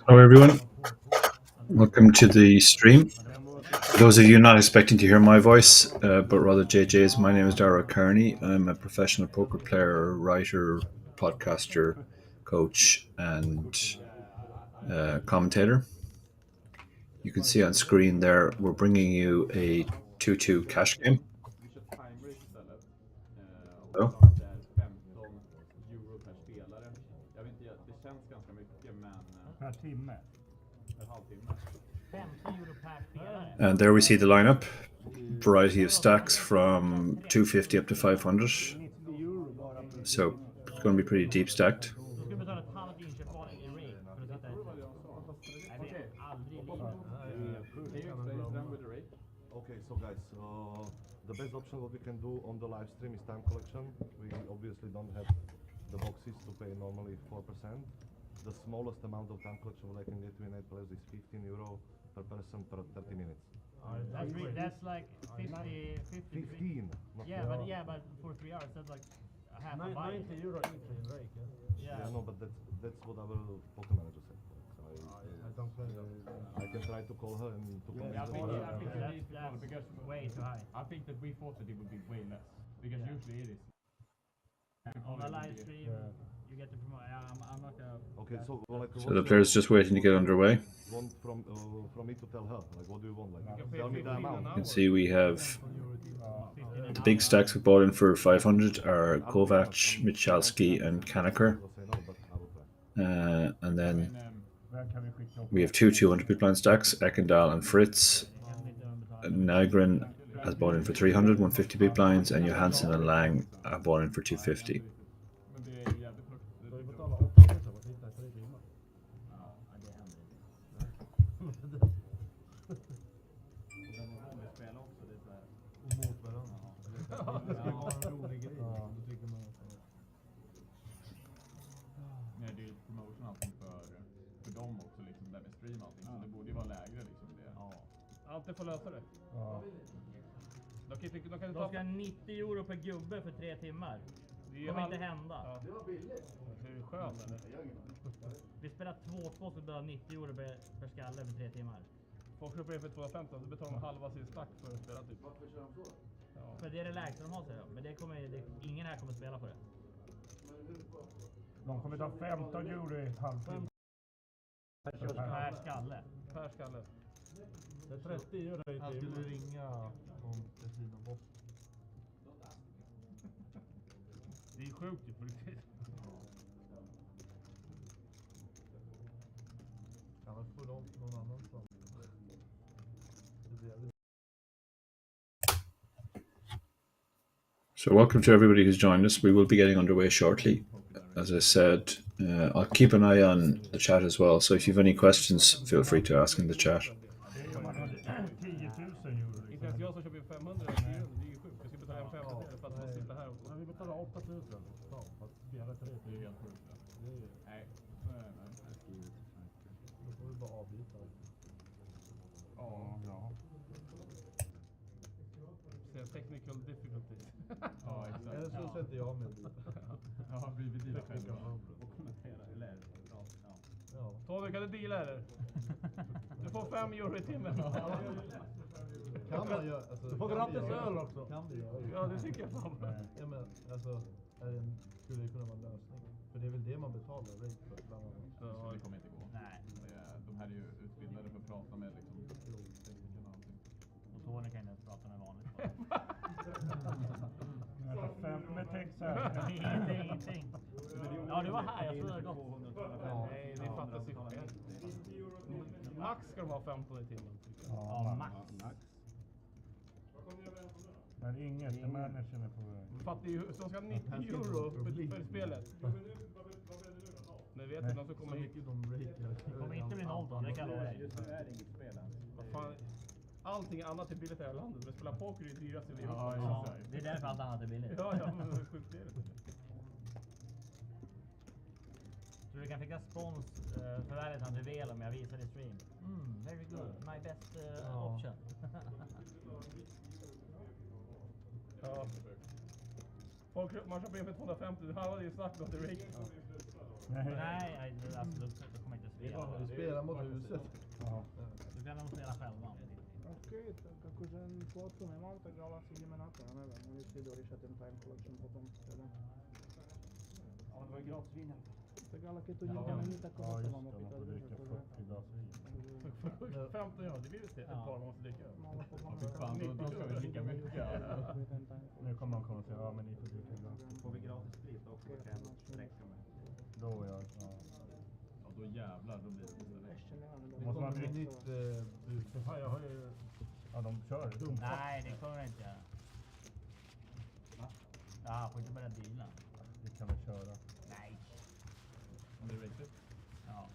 Hello everyone, welcome to the stream. For those of you not expecting to hear my voice, but rather JJ's, my name is Dara Kearney. I'm a professional poker player, writer, podcaster, coach, and commentator. You can see on screen there, we're bringing you a 2-2 cash game. Hello? And there we see the lineup, variety of stacks from 250 up to 500. So it's going to be pretty deep stacked. Okay, so guys, the best option what we can do on the live stream is time collection. We obviously don't have the boxes to pay normally 4%. The smallest amount of time collection what I can get to in 8 players is €15 per person per 30 minutes. That's like 50. 15. Yeah, but for 3 hours that's like a half a bite. €90 including break. Yeah, no, but that's what our poker manager said. I don't play that. I can try to call her and to convince I think her. that's because way too high. I think that we thought that it would be way less because usually it is. On the live stream, you get to promote. I'm not gonna. Okay, so like, So the player's just waiting to get underway. Want from me to tell her, like, what do you want? Like, tell me the amount. You can see we have the big stacks we bought in for 500 are Kovac, Michalski, and Kanaker. And then we have two 200 big blind stacks, Ekendal and Fritz. Nygren has bought in for 300, 150 big blinds, and Johansson and Lang have bought in for 250. Alltid får lösa det. Ja. De ska ha 90 euro per gubbe för 3 timmar. Det kommer inte hända. Ja. Det var billigt. Det är skönt eller? Vi spelar 2-2 så betalar 90 euro per skalle för 3 timmar. Folk köper det för 215 så betalar de halva sin stack för att spela typ. Varför kör de så? Ja. För det är det lägsta de har sig. Men ingen här kommer spela på det. De kommer ta 15 euro i halvtimme. Per skalle. Per skalle. Det är 30 euro i timmen. Skulle ringa om Casino Boss. Det är sjukt ju på riktigt. Kan man få dem någon annanstans? So welcome to everybody who's joined us. We will be getting underway shortly. As I said, I'll keep an eye on the chat as well. So if you have any questions, feel free to ask in the chat. 8000. Ja, fast spela 3 Det är ju helt sjukt. Det är ju... Nej. Då får vi bara avbryta. Ja. Technical difficulties. Ja, exakt. Eller så sätter jag mig. Ja, blir dina Tekniska själva. problem. Och kommentera, eller Ja. Tony, kan du deala eller? Du får 5 euro i timmen. Kan man göra... Alltså, Du får kan gratis vi göra- öl också. Kan vi göra det? Ja, det tycker jag fan. Ja, men alltså, skulle det kunna vara en lösning? För det är väl det man betalar rate för bland annat. Ja, det kommer inte gå. Nej. De här är ju utbildade för att prata med liksom tekniker och allting. Och Tony kan inte ens prata med vanligt folk. Med text Ingenting. Ja, du var här. Jag trodde det gått. Nej, det fattas ju själv. Max ska de ha 15 i timmen. Ja, max. Men inget, managern är på väg. Fattar ju, som ska ha 90 euro för spelet. Men vet du någon som kommer hit? Det kommer inte bli 0 då, det kan jag lova dig. Just nu är det inget spel än. Vad fan, allting annat är billigt i det här landet, men spela poker är ju dyrast i Europa. Ja, det är därför allt annat är billigt. Ja, men det är sjukt det. Så du kan fixa spons för värdet han du vill om jag visar i stream. Very good, my best option. Ja. Folk, man köper in för 250, han hade ju sagt att det är rake. Nej, alltså du kommer inte spela. Du spelar mot huset. Du kan nog spela själva. Ok, kako že foto nemám, tak ale asi ideme na to, ja neviem, oni si dorieša ten time collection potom teda. Ja, det var ju gratis vin här. Tak ale keď to nikto není, tak koho sa mám opýtať, vieš, akože... 15 euro, det blir ju ett par man måste dricka. No ale podľa Fy fan, då ska vi dricka mycket. bude ten time Nu kommer de komma och säga, ja men ni får dricka ibland. Får vi gratis sprit också, då kan jag sträcka mig. Då ja. Ja, då jävlar, då blir det direkt. ešte nemám. Måste man bli nytt bud? För fan, jag har ju... Ja, de kör. Nej, det kommer jag inte göra. Ja, får inte börja deala. Vi kan väl köra. Nej. Om det är riktigt. Ja.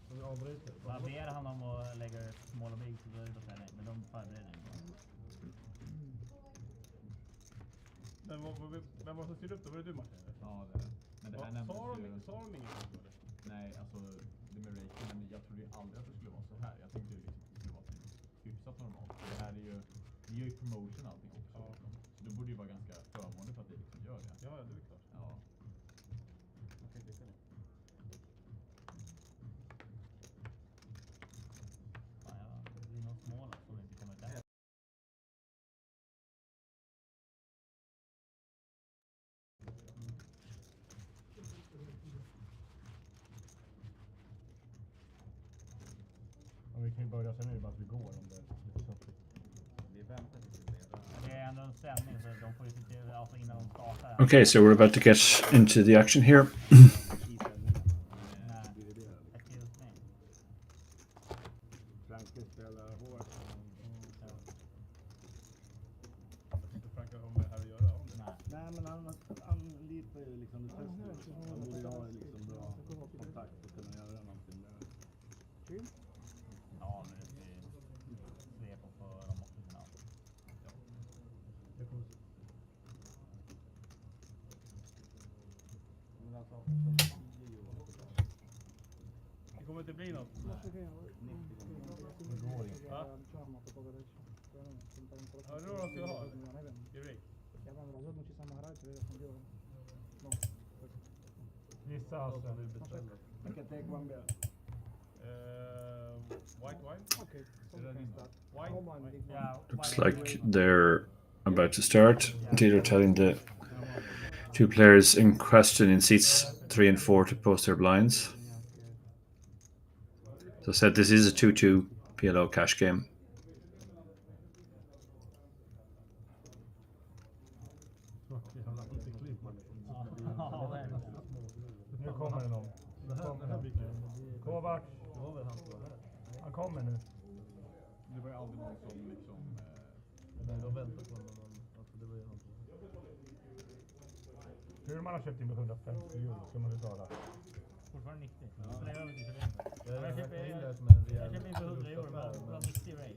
Så vi avbryter. Man ber han om att lägga ut small och big så då säger nej, men de förbereder inte. Men vem var som styrde upp det? Var det du, Martin? Ja, det är det. Men det här nämndes Sa de ju... inget? Nej, alltså det med raking, men jag trodde ju aldrig att det skulle vara så här. Jag tänkte ju liksom att det skulle vara typ hyfsat normalt. Det här är ju, det gör ju promotion allting också. Ja. Så det borde ju vara ganska förmånligt för att vi liksom gör det. Ja, det är klart. Ja. Okej, det är det. Fan, det blir någon smål som inte kommer där. Och vi kan ju börja sen nu bara att vi går om det är lite tjockigt. Vi väntar tills det blir det. Det är ändå en sändning så de får ju se till, alltså innan de startar. Okay, so we're about to get into the action here. Excuse me. Franke spelar hårt. Inte Frank har med det här att göra om det. Nej. Nej, men han litar ju liksom det testet. Han borde ju ha liksom bra kontakt och kunna göra någonting med det. Ja, men det är svep på dem också sina. Men alltså, Det kommer inte bli något. Det går inte. Va? Ja, det var vad ska jag ha? I rake. Ja mám rozhodnúť, či sa má hrať, vieš, ja som delal. No, Gissa alltså. I can take one beer. White wine? okej, so Är det we can din? start. Wine? Home and big one. Ja, Looks like they're about to start. They're telling the two players in question in seats 3 and 4 to post their blinds. So I said this is a 2-2 PLO cash game. Nu kommer det någon. Kovac. Han kommer nu. det var ju aldrig någon som liksom... De väntar på honom. Alltså det var ju han. Hur man har köpt in med 150 euro ska man betala. fortfarande 90. Så det är över till det. Jag köper in för 100 euro, men 90 rate.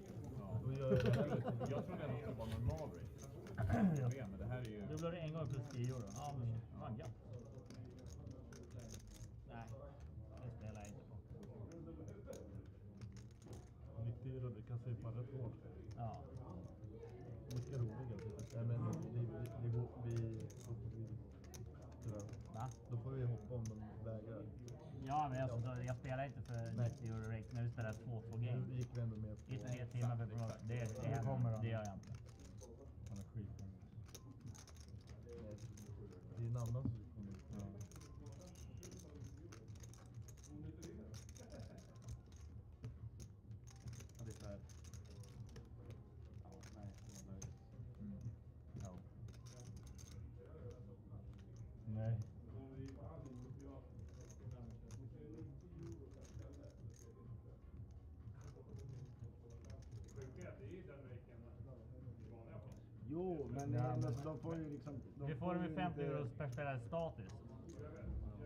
Jag trodde att det var normal rate. Men det här är ju... Då blir det en gång 0 plus 10 euro. Ja, men fan gött. Nej, det spelar jag inte på. 90 euro, det kan supa rätt hårt. Ja. Mycket roliga. Nej, men Va? Då får vi hoppa om de vägrar. Ja, men jag spelar inte för 90 euro rate när vi spelar 2 game. Nu gick vi ändå med på. I 3 timmar för program. Det gör jag inte. Han är skit. Det är en annan som kommer. Ja. Ja, det är så här. Ja, nej, det var nöjd. Ja. Nej. Jo, men de får ju liksom... Vi får med 50 euro per spelare status. Jag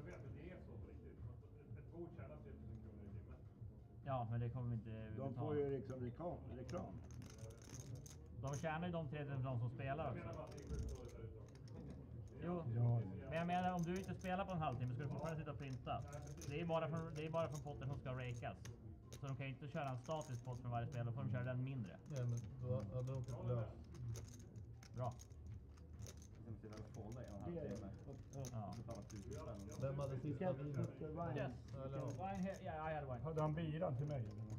vet att det är så på riktigt. Ett bord tjänar 3000 kronor i timmen. Ja, men det kommer vi inte betala. De får ju liksom reklam. De tjänar ju de 3000 för de som spelar också. Jo, men jag menar om du inte spelar på en halvtimme ska du fortfarande sitta och printa. Det är bara från potten som ska rakas. Så de kan ju inte köra en statisk pott från varje spel, då får de köra den mindre. Ja, men då hade de fått lös. Bra. Sen sitter och folda i en halvtimme. Ja. Betala 1000 spänn. Vem hade sista vinet? Yes. Wine here. Yeah, I had wine. Hade han biran till mig? One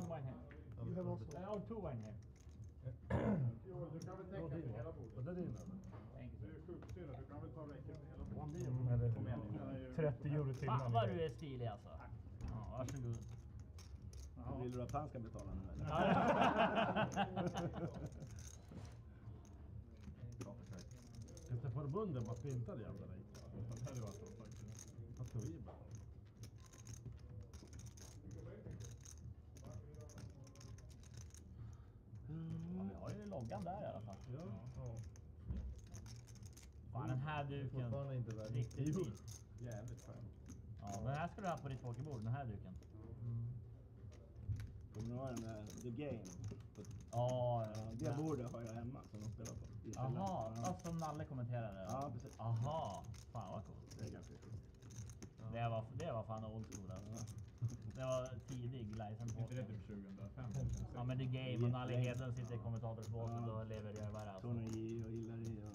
wine here. You have also... Two wine here. Du kan väl täcka för hela bordet? Vad är det? Thank Du you. är sjuksyra, du kan väl ta räcket för hela bordet? Eller 30 euro till. Fan vad du är stilig alltså. Ja, varsågod. Vill du att han ska betala nu eller? Efter förbunden bara pintade jävla dig. Det hade varit så faktiskt. Han tog i bara. Ja, vi har ju loggan där i alla fall. Ja. Fan, den här duken. Fortfarande inte värd. Riktigt fin. Jävligt skönt. Ja, den här skulle du ha på ditt pokerbord, den här duken. Kommer du ha den där The Game? Ja, Det bordet har jag hemma som de spelar på. I källaren. Jaha, Ja. som Nalle kommenterade. Ja, precis. Aha, fan vad coolt. Det är ganska coolt. Det var fan old school alltså. Det var tidig license Inte det poker. typ 2005? Ja, men The Game och Nalle Hedlund sitter i kommentatorsbåset och levererar alltså. Tony J och Hillary och...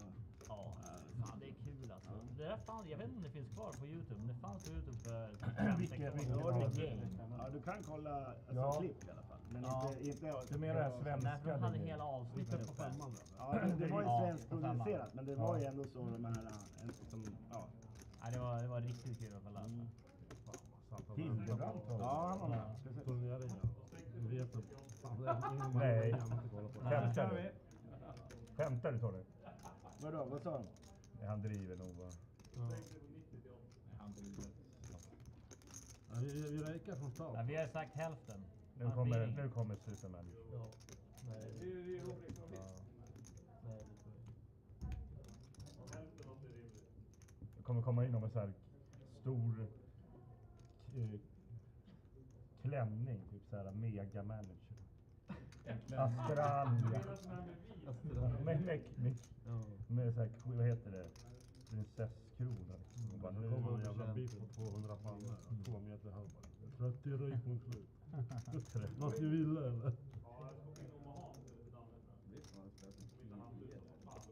Ja, fan det är kul alltså. Det där fan, jag vet inte om det finns kvar på YouTube, men det fanns på YouTube för 5-6 år. The Game. Ja, du kan kolla alltså, klipp i alla fall. Men Ja. inte Det är mer det här svenska. Nej, för de hade hela avsnittet uppe. Ja, det var ju Ja, svenskt på femman. producerat, men det var ju ändå så de här som, ja. Nej, det var riktigt kul att kolla. Hildebrand tar Ja, han var med. Precis. turneringen. Du vet att fan det är ingen nej. Skämtar du? Skämtar du Tony? Vadå, vad sa han? Han driver nog va? Han driver. Ja, vi räkar från start. Ja, vi har sagt hälften. Nu kommer Superman. Ja. Nej. Det är roligt. Ja. Nej, det kommer komma in om en så här stor klänning, typ så här mega manager. Astralia. Med så här, vad heter det? Prinsesskrona. Och bara, nu kommer en jävla bit på 200 pannor. 2 meter hög. Jag tror att det röjt mot slut. Vad ska vi vilja eller?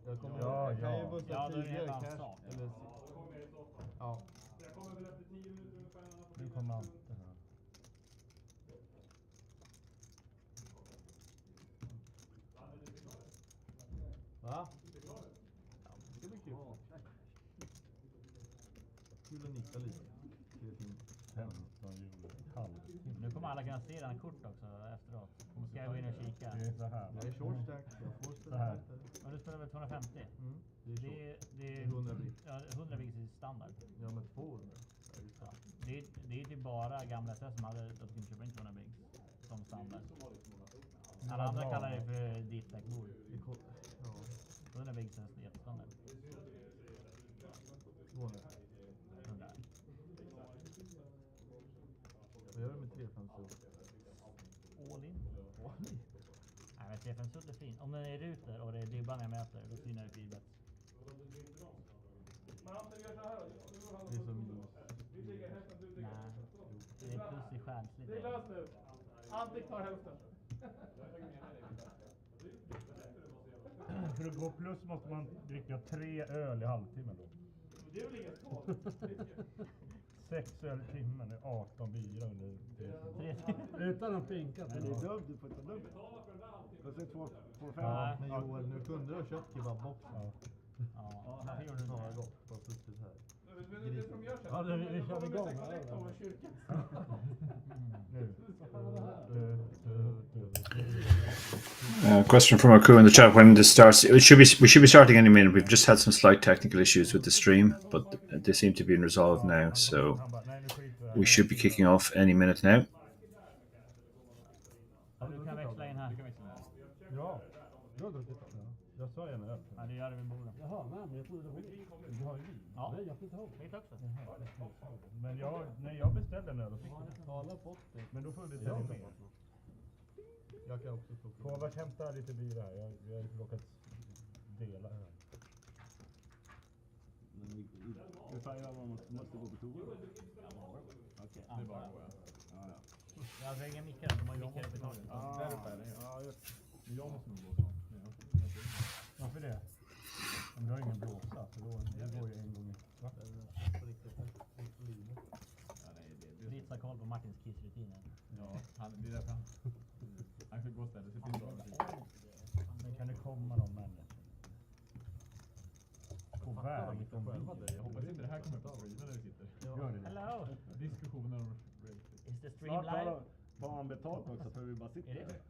Jag kommer kan ju bussa Ja, det är en tidigare annan cash. sak. Eller, ja. Jag kommer väl efter 10 minuter ungefär. Nu kommer allt det här. Va? Ja, det ska bli kul. Kul att nicka lite. 15 juli, halvtimme. Nu kommer alla kunna se den kort också efteråt. Nu ska jag gå in och kika. Det är så här. Jag är short stack, jag får Så här. Men du spelar väl 250? Det är 100 bit. Ja, 100 bit är standard. Ja, men 200. Ja. Det är typ bara gamla SS som hade att du kunde köpa in 200 bit som standard. Alla andra kallar det för deep stack bord. Ja. 100 bit är jättestandard. 200. 100. Vad gör du med 350? All in. Nej, Nej, Stefan Sudd är fin. Om den är ruter och det är dibban jag möter, då synar det 4 bets. Men Ante, vi gör så här då. Det är som minus. Vi tycker hälften, du tycker Nej, hälften. det är plus i stjärnsligt. Det är löst nu. Ante tar hälften. För att gå plus måste man dricka 3 öl i halvtimmen då. Det är väl inget svårt. 6 öl i timmen är 18 bira under 3 Utan att pinka. Men det är dumt, du får ta dubbelt. Och så 2,5. Ja. Men Joel, nu kunde du ha köpt kebabboxen. Ja, varför gjorde du Ja, det? gott. Bara suttit här. Det som gör så Ja, vi kör igång. direkt över kyrkan. Question from Aku in the chat: when this starts, we should be starting any minute. We've just had some slight technical issues with the stream, but they seem to be resolved now, so we should be kicking off any minute now. Ja, du kan växla in här. Ja, du har druckit då? Jag sa en öl. Ja, det gör det vid bordet. Jaha, nej, men jag trodde det var vin. Du har ju vin. Ja, Nej, jag får inte ihåg. mitt också. Men när jag beställde en öl då fick jag. Alla fått det. Men då får vi beställa mer. Jag kan också stå Får jag hämta lite bira här? Jag har råkat dela här. Men hur fan gör man? Måste gå på toa? Okej. Det är bara att gå, Ja, ja. Jag har inga mickar, de har ju mickar uppe i taket. Där uppe är det. Jag måste nog gå snart. Varför det? Men du har ingen blåsa, för då går ju en gång i kvarten. Lite koll på Martins kissrutiner. Ja, det är därför han kan gå och ställa sig till bra. Men kan det komma någon människa? På väg från bilen. Jag hoppas inte det här kommer upp på streamen när vi sitter. Gör det. Hello! Diskussioner om Is the stream Snart live? tar han betalt också för vi bara sitter. Är det?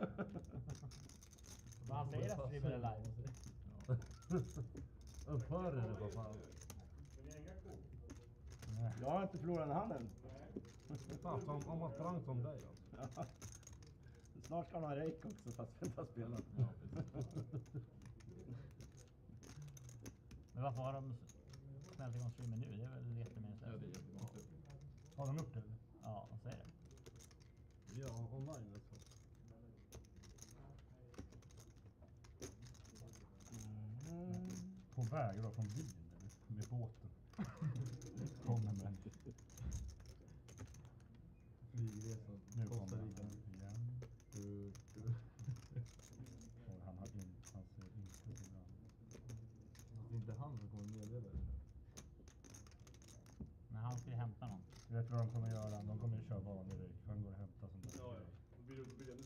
Vad han säger att streamen är live. Upphör det vad fan. Jag har inte förlorat en hand än. Fan, om man sprang som dig då. Snart ska han ha rejk också fast vi inte har spelat. Ja, precis. Men varför har de smält igång streamen nu? Det är väl jättemeningslöst. Ja, det är jättekonstigt. Har de gjort det? Ja, vad säger det? Ja, online alltså. På väg då från bilen eller med båten. Kommer med. Flygresan. Nu Costa kommer Rica. han igen. Och han har hans intresse ibland. Det är inte han som kommer meddela det. När han ska hämta någon. Du vet vad de kommer göra? De kommer köra vanlig rejk. Han går och hämtar sånt där. Ja, ja. Då blir det ännu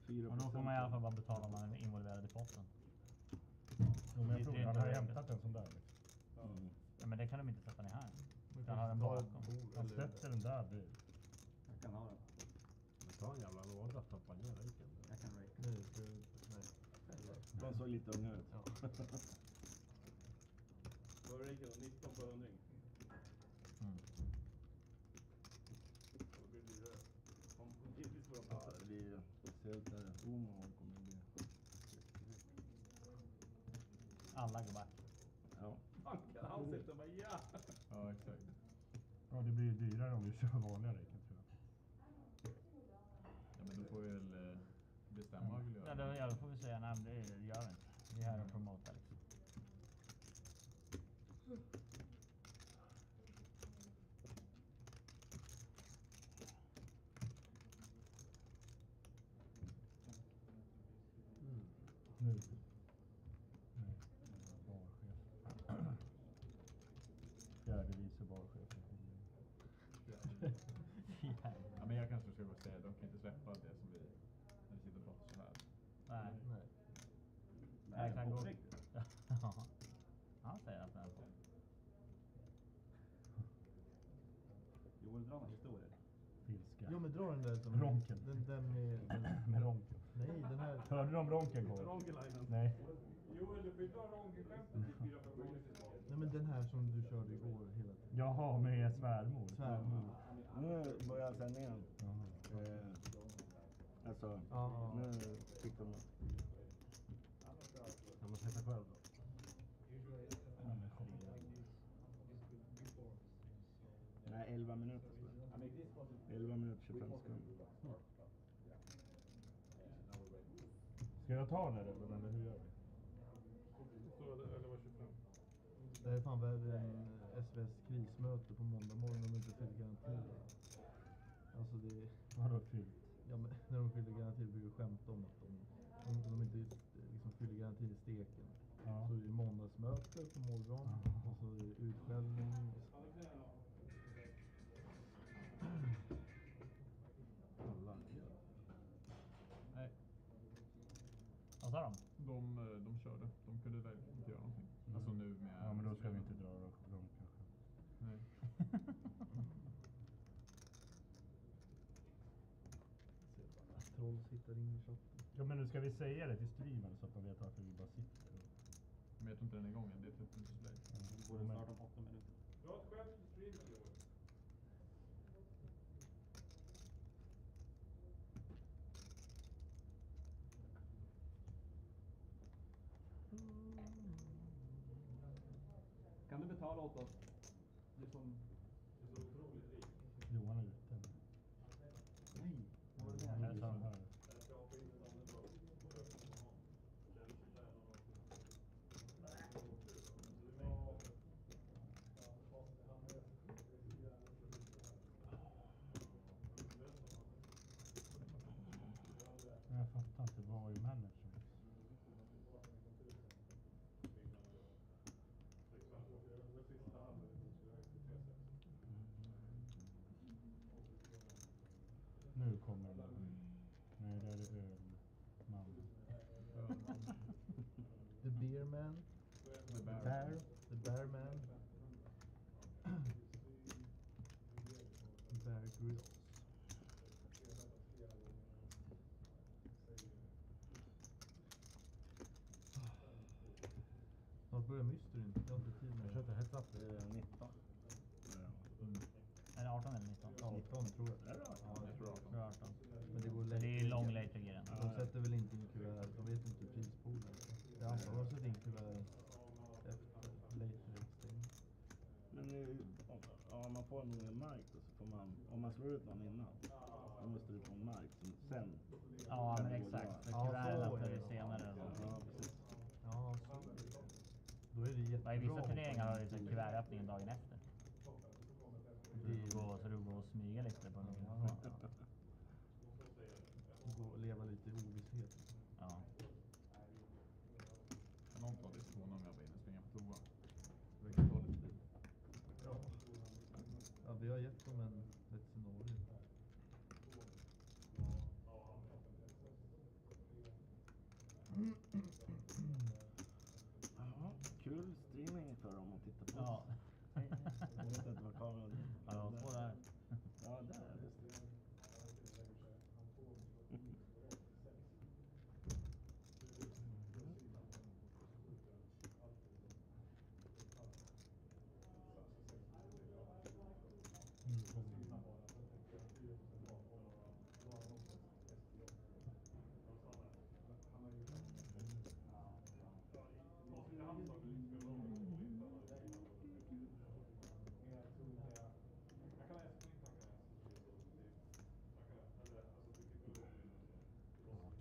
dyrare. Och då får man i alla fall bara betala om man är involverad i potten. Jo, men jag tror han har hämtat en sån där. Ja, men det kan de inte sätta ner här. Jag har den bakom. Han sätter den där bredvid. Jag kan ha den. Ta en jävla låda och stoppa ner rejken. Jag kan rejka. Nej. De såg lite unga ut. Då är det 19 på 100. Då blir det dyrare. Givetvis får de Ja, det blir speciellt där. Omål kommer det bli. Alla går back. Ja. Han sitter och bara ja! Ja, exakt. Ja, det blir dyrare om vi kör vanliga rejken tror jag. Ja, men då får vi väl bestämma vad vi vill Ja, göra. då får vi säga nej, det gör vi inte. Vi är här och promotar liksom. Nu. Nej, barchef. Fjärde vice barchef. Ja, men jag kanske ska gå säga, de kan inte släppa det som vi när vi sitter och pratar så här. Nej. Nej, Jag kan gå. riktigt. Han säger att det är så. Joel, dra några historier. Finska. Ja, men dra den där som... Ronken. Den med... Med ronken. Nej, den här... Hörde du om ronken går? Rongelinen. Nej. Joel, du får inte ha rongelskämtet i 4-5 gånger. Nej, men den här som du körde igår hela tiden. Jaha, med svärmor. Svärmor. Nu börjar sändningen. Jaha. Alltså, Ja. nu fick de... Kan man sätta själv då? Nej, 11 minuter. 11 minuter 25 sekunder. Kan jag ta den här eller hur gör vi? Eller var 25. Det är fan värre än SVS krismöte på måndag morgon om de inte fyller garantier. Alltså det... Vadå fyllt? Ja, men när de fyller garantier blir det skämt om att de inte liksom fyller garantier i steken. Ja. Så är det måndagsmöte på morgonen och så är det utskällning. Alla. Nej. Vad sa de? De körde. De kunde väl inte göra någonting. Alltså nu med... Ja, men då ska vi inte dra dem kanske. Nej. Troll sitter in i chatten. Ja, men nu ska vi säga det till streamen så att de vet varför vi bara sitter. Men jag tror inte den är igång än. Det är 30 minuters play. Borde starta om 8 minuter. Du har ett skämt till streamen, Joel. Kan du betala åt oss? Det är som... Det är så otroligt rikt. Johan är ute. Nej. Här sa han här. Jag ska hoppa in i den andra bra. Jag fattar inte, vad är manager? Nu kommer det. Nej, det är det ölman. The Beer Man. The Bear. The Bear Man. Bear Grylls. Snart börjar mysterin. Jag har inte tid med Jag det. köpte heads up. 19. Är det 18 eller 19? 18 tror jag. Är det 18? Ja, Jag tror 18. 18. Men det går Det är lång later grejen. De sätter väl inte in kuvert. De vet inte prispoolen. Jag antar att de sätter in kuvert efter later stängning. Men ja, man får nog en mark då, så får man, om man slår ut någon innan, då måste du få en mark sen. Ja, men exakt. För kuverten för det senare. Ja, precis. Ja, så. Då är det jättebra. I vissa turneringar har det kuvertöppningen dagen efter. Så du går och smyga lite på den. Gå och leva lite i ovisshet. Ja. Någon tar det från om jag var inne och springer på toa. Det verkar ta lite tid. Ja, vi har gett dem ett scenario. Ja, kul streaming för dem att titta på. Ja. Jag vet inte vad kameran är. Ja, två där. Ja, där är det.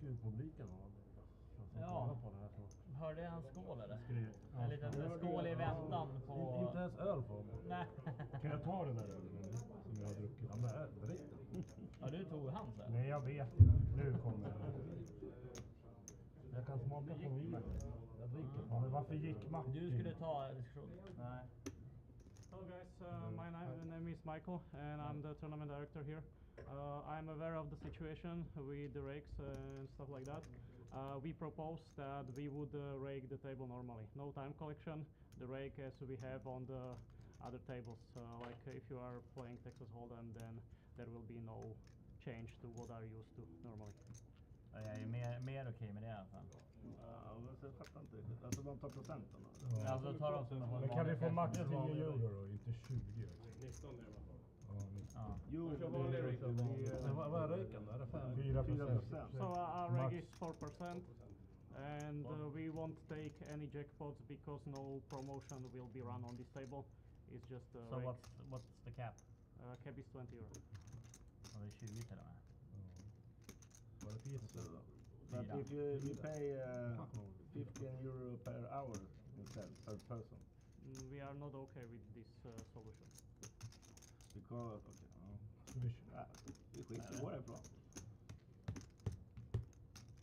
Kul publiken har. Ja. På det här så. Hörde jag en skål eller? Ja. En liten skål i väntan på... Inte ens öl får man. Nej. Kan jag ta den där ölen som jag har druckit? Ja, men drick den. Ja, du tog hans eller? Nej, jag vet. Nu kommer det. Jag kan smaka på vin. Jag dricker. Ja, men varför gick Martin? Du skulle ta diskussion. Nej. Hello guys, my name is Michael and I'm the tournament director here. I'm aware of the situation with the rakes and stuff like that. We propose that we would rake the table normally. No time collection, the rake as we have on the other tables. Like if you are playing Texas Hold'em, then there will be no change to what are used to normally. Ja, jag är mer okej med det i alla fall. Ja, men jag fattar inte riktigt. Alltså de tar procenten då? Ja. Alltså tar de som Men kan vi få max 10 euro då, inte 20? 19 i alla fall. Ja. Jo, Man kör vanlig rake. Vad är röken? Är det 4%? So our reg is 4%, and we won't take any jackpots because no promotion will be run on this table. It's just So reg. what's the cap? Cap is 20 euro. Ja, det är 20 till och med. Var det pizza? But if you pay 15 euro per hour instead, per person. We are not okay with this solution. Because, vi skiter i vad det är för något.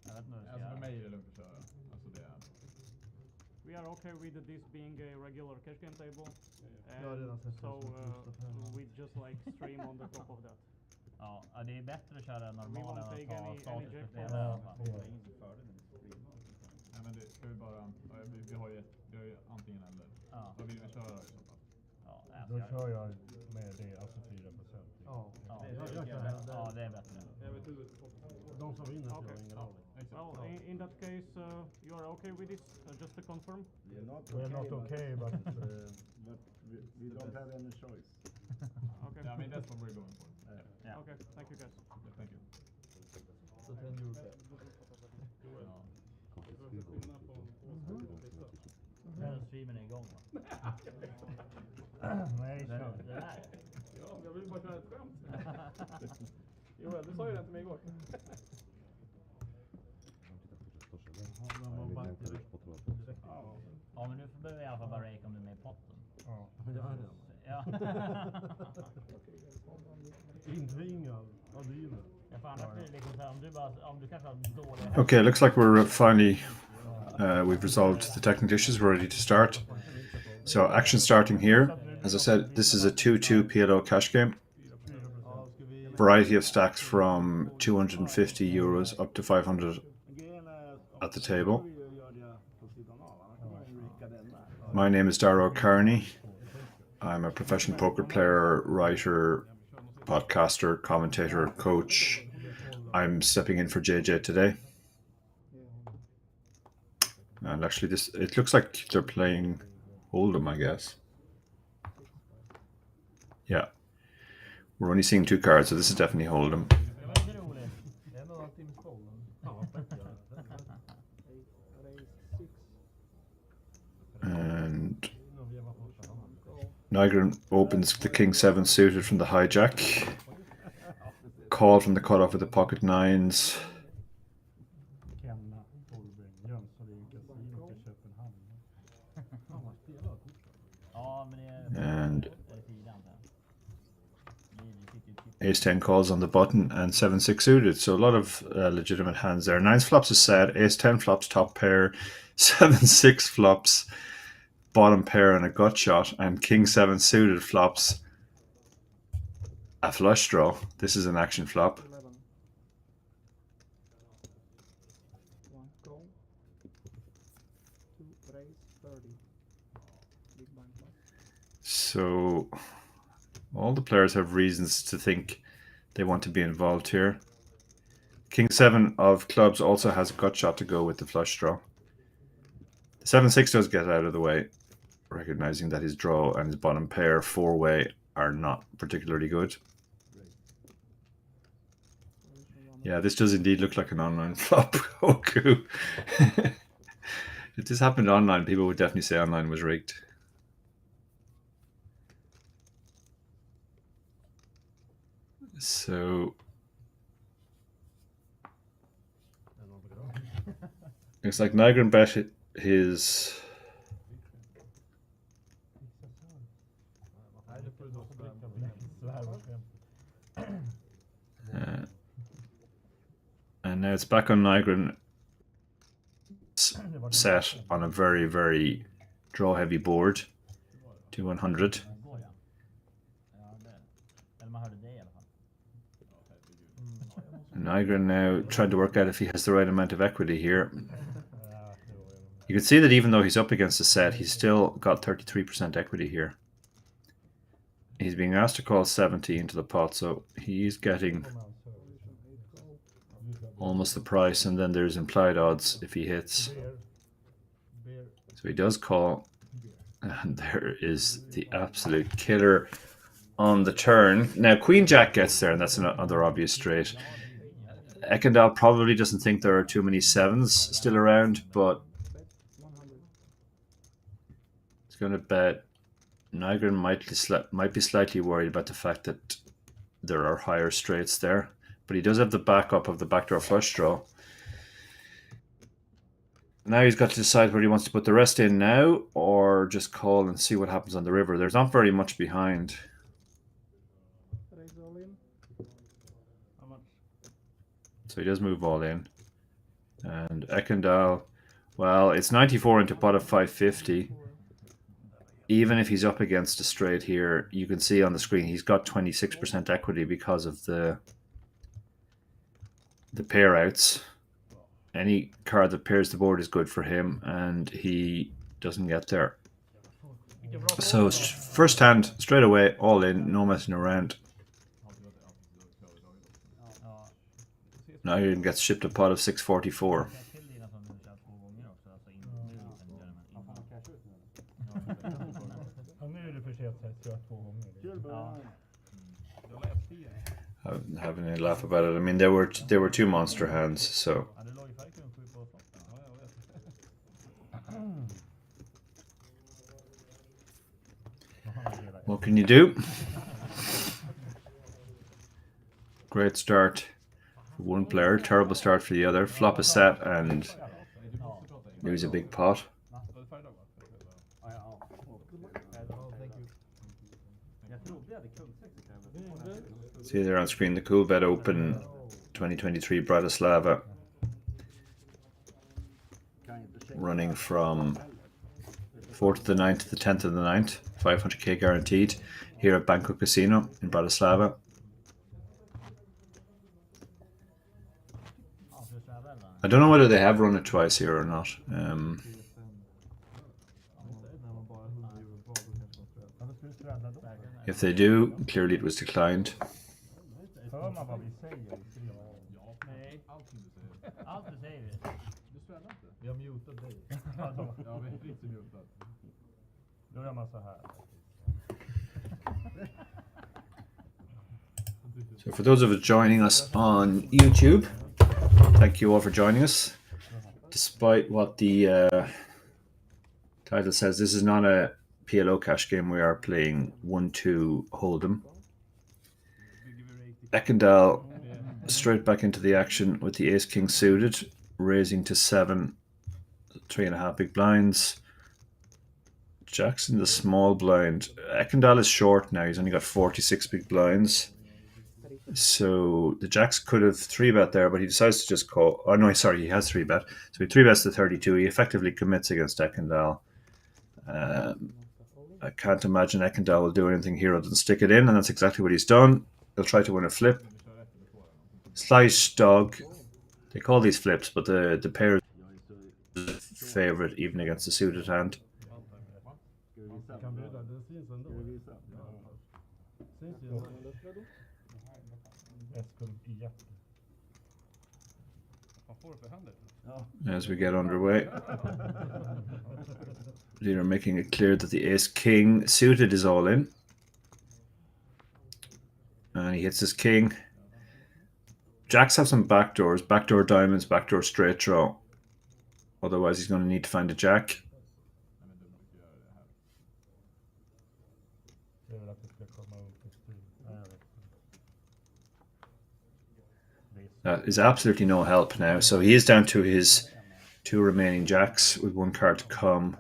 Jag vet inte vad Alltså för mig är det lugnt att köra. Alltså det är... We are okay with this being a regular cash game table. Jag har redan And sett so det som första femman. we just like stream on the top of that. Ja, det är bättre att köra normal än att take ta any statiskt jackpot. spel i alla fall. Nej men det ska vi bara... Ja, vi har ju antingen eller. Ja. Vad vill vi köra i så fall? Ja, Då kör jag med det, alltså 4%. Ja, Jag kör det. Ja, det är bättre. De som vinner Okay. spelar ingen roll. Well, in that case, you are okay with this? Just to confirm. We're not okay, but But we don't have any choice. Okay. Yeah, I mean that's what we're going for. Yeah. Okay. Thank you, guys. Yeah, thank you. så 10 euro per. Men streamen är igång va? nej, kör. Det där. Ja, jag vill bara köra ett skämt. Joel, du sa ju det till mig igår. Ja, men nu behöver vi i alla fall bara rake om du är med i potten. Ja, jag är det. Ja. Intvingad av dynen. Ja, för annars blir det liksom så här, om du kanske har dåliga... Okay, looks like we're finally we've resolved the technical issues. We're ready to start. So action starting here. As I said, this is a 2-2 PLO cash game. Variety of stacks from 250 euros up to 500 at the table. My name is Darrow Kearney. I'm a professional poker player, writer, podcaster, commentator, coach. I'm stepping in for JJ today. And actually it looks like they're playing Hold'em, I guess. Yeah. We're only seeing 2 cards, so this is definitely Hold'em. Det var lite roligt. En och en halv timmes bollen. And Nygren opens the King 7 suited from the hijack. Call from the cutoff with the pocket 9s. Kenna, Holbein, Jönssonligan, Casino till Köpenhamn. Fan vad spelar kort. Ja, men det är... And Är det 4 där? Ace 10 calls on the button and 7-6 suited. So a lot of legitimate hands there. 9s flops is set. Ace 10 flops top pair. 7-6 flops bottom pair and a gut shot. And King 7 suited flops a flush draw. This is an action flop. 11. 1 go. 2 raise 30. Big blind flop. So all the players have reasons to think they want to be involved here. King 7 of clubs also has a gut shot to go with the flush draw. The 7-6 does get out of the way, recognizing that his draw and his bottom pair 4-way are not particularly good. Yeah, this does indeed look like an online flop. Goku. If this happened online, people would definitely say online was rigged. So looks like Nygren bet his and now it's back on Nygren set on a very, very draw heavy board to 100. Nygren now trying to work out if he has the right amount of equity here. You can see that even though he's up against the set, he's still got 33% equity here. He's being asked to call 70 into the pot, so he's getting almost the price, and then there's implied odds if he hits. So he does call, and there is the absolute killer on the turn. Now Queen Jack gets there, and that's another obvious straight. Ekendal probably doesn't think there are too many 7s still around, but he's going to bet. Nygren might be slightly worried about the fact that there are higher straights there, but he does have the backup of the backdoor flush draw. Now he's got to decide whether he wants to put the rest in now or just call and see what happens on the river. There's not very much behind. Raise all in. How much? So he does move all in. And Ekendal, well, it's 94 into pot of 550. Even if he's up against a straight here, you can see on the screen he's got 26% equity because of the pair outs. Any card that pairs the board is good for him, and he doesn't get there. So first hand, straight away, all in, no messing around. Now he gets shipped a pot of 644. Nu är det för sent att köra 2 gånger. I'm having a laugh about it. I mean, there were 2 monster hands, so. What can you do? Great start for one player, terrible start for the other. Flop a set and lose a big pot. See there on screen, the Cool Bet Open 2023 Bratislava, running from 4th to the 9th to the 10th of the 9th, 500k guaranteed here at Banco Casino in Bratislava. I don't know whether they have run it twice here or not. If they do, clearly it was declined. Hör man vad vi säger? Nej. Allt du säger. Du spelar inte? Vi har mutat dig. Ja, vi är fritt mutat. Då gör man så här. So for those of us joining us on YouTube, thank you all for joining us. Despite what the title says, this is not a PLO cash game. We are playing 1-2 Hold'em. Ekendal straight back into the action with the Ace-King suited, raising to 7, 3.5 big blinds. Jackson the small blind. Ekendal is short now. He's only got 46 big blinds. So the Jacks could have 3-bet there, but he decides to just call. Oh no, sorry, he has 3-bet. So he 3-bets to 32. He effectively commits against Ekendal. I can't imagine Ekendal will do anything here other than stick it in, and that's exactly what he's done. He'll try to win a flip. Slice dog. They call these flips, but the pair is favorite even against the suited hand. As we get underway, leader making it clear that the Ace-King suited is all in. And he hits his king. Jacks have some backdoors, backdoor diamonds, backdoor straight draw. Otherwise he's going to need to find a jack. That is absolutely no help now. So he is down to his 2 remaining jacks with 1 card to come.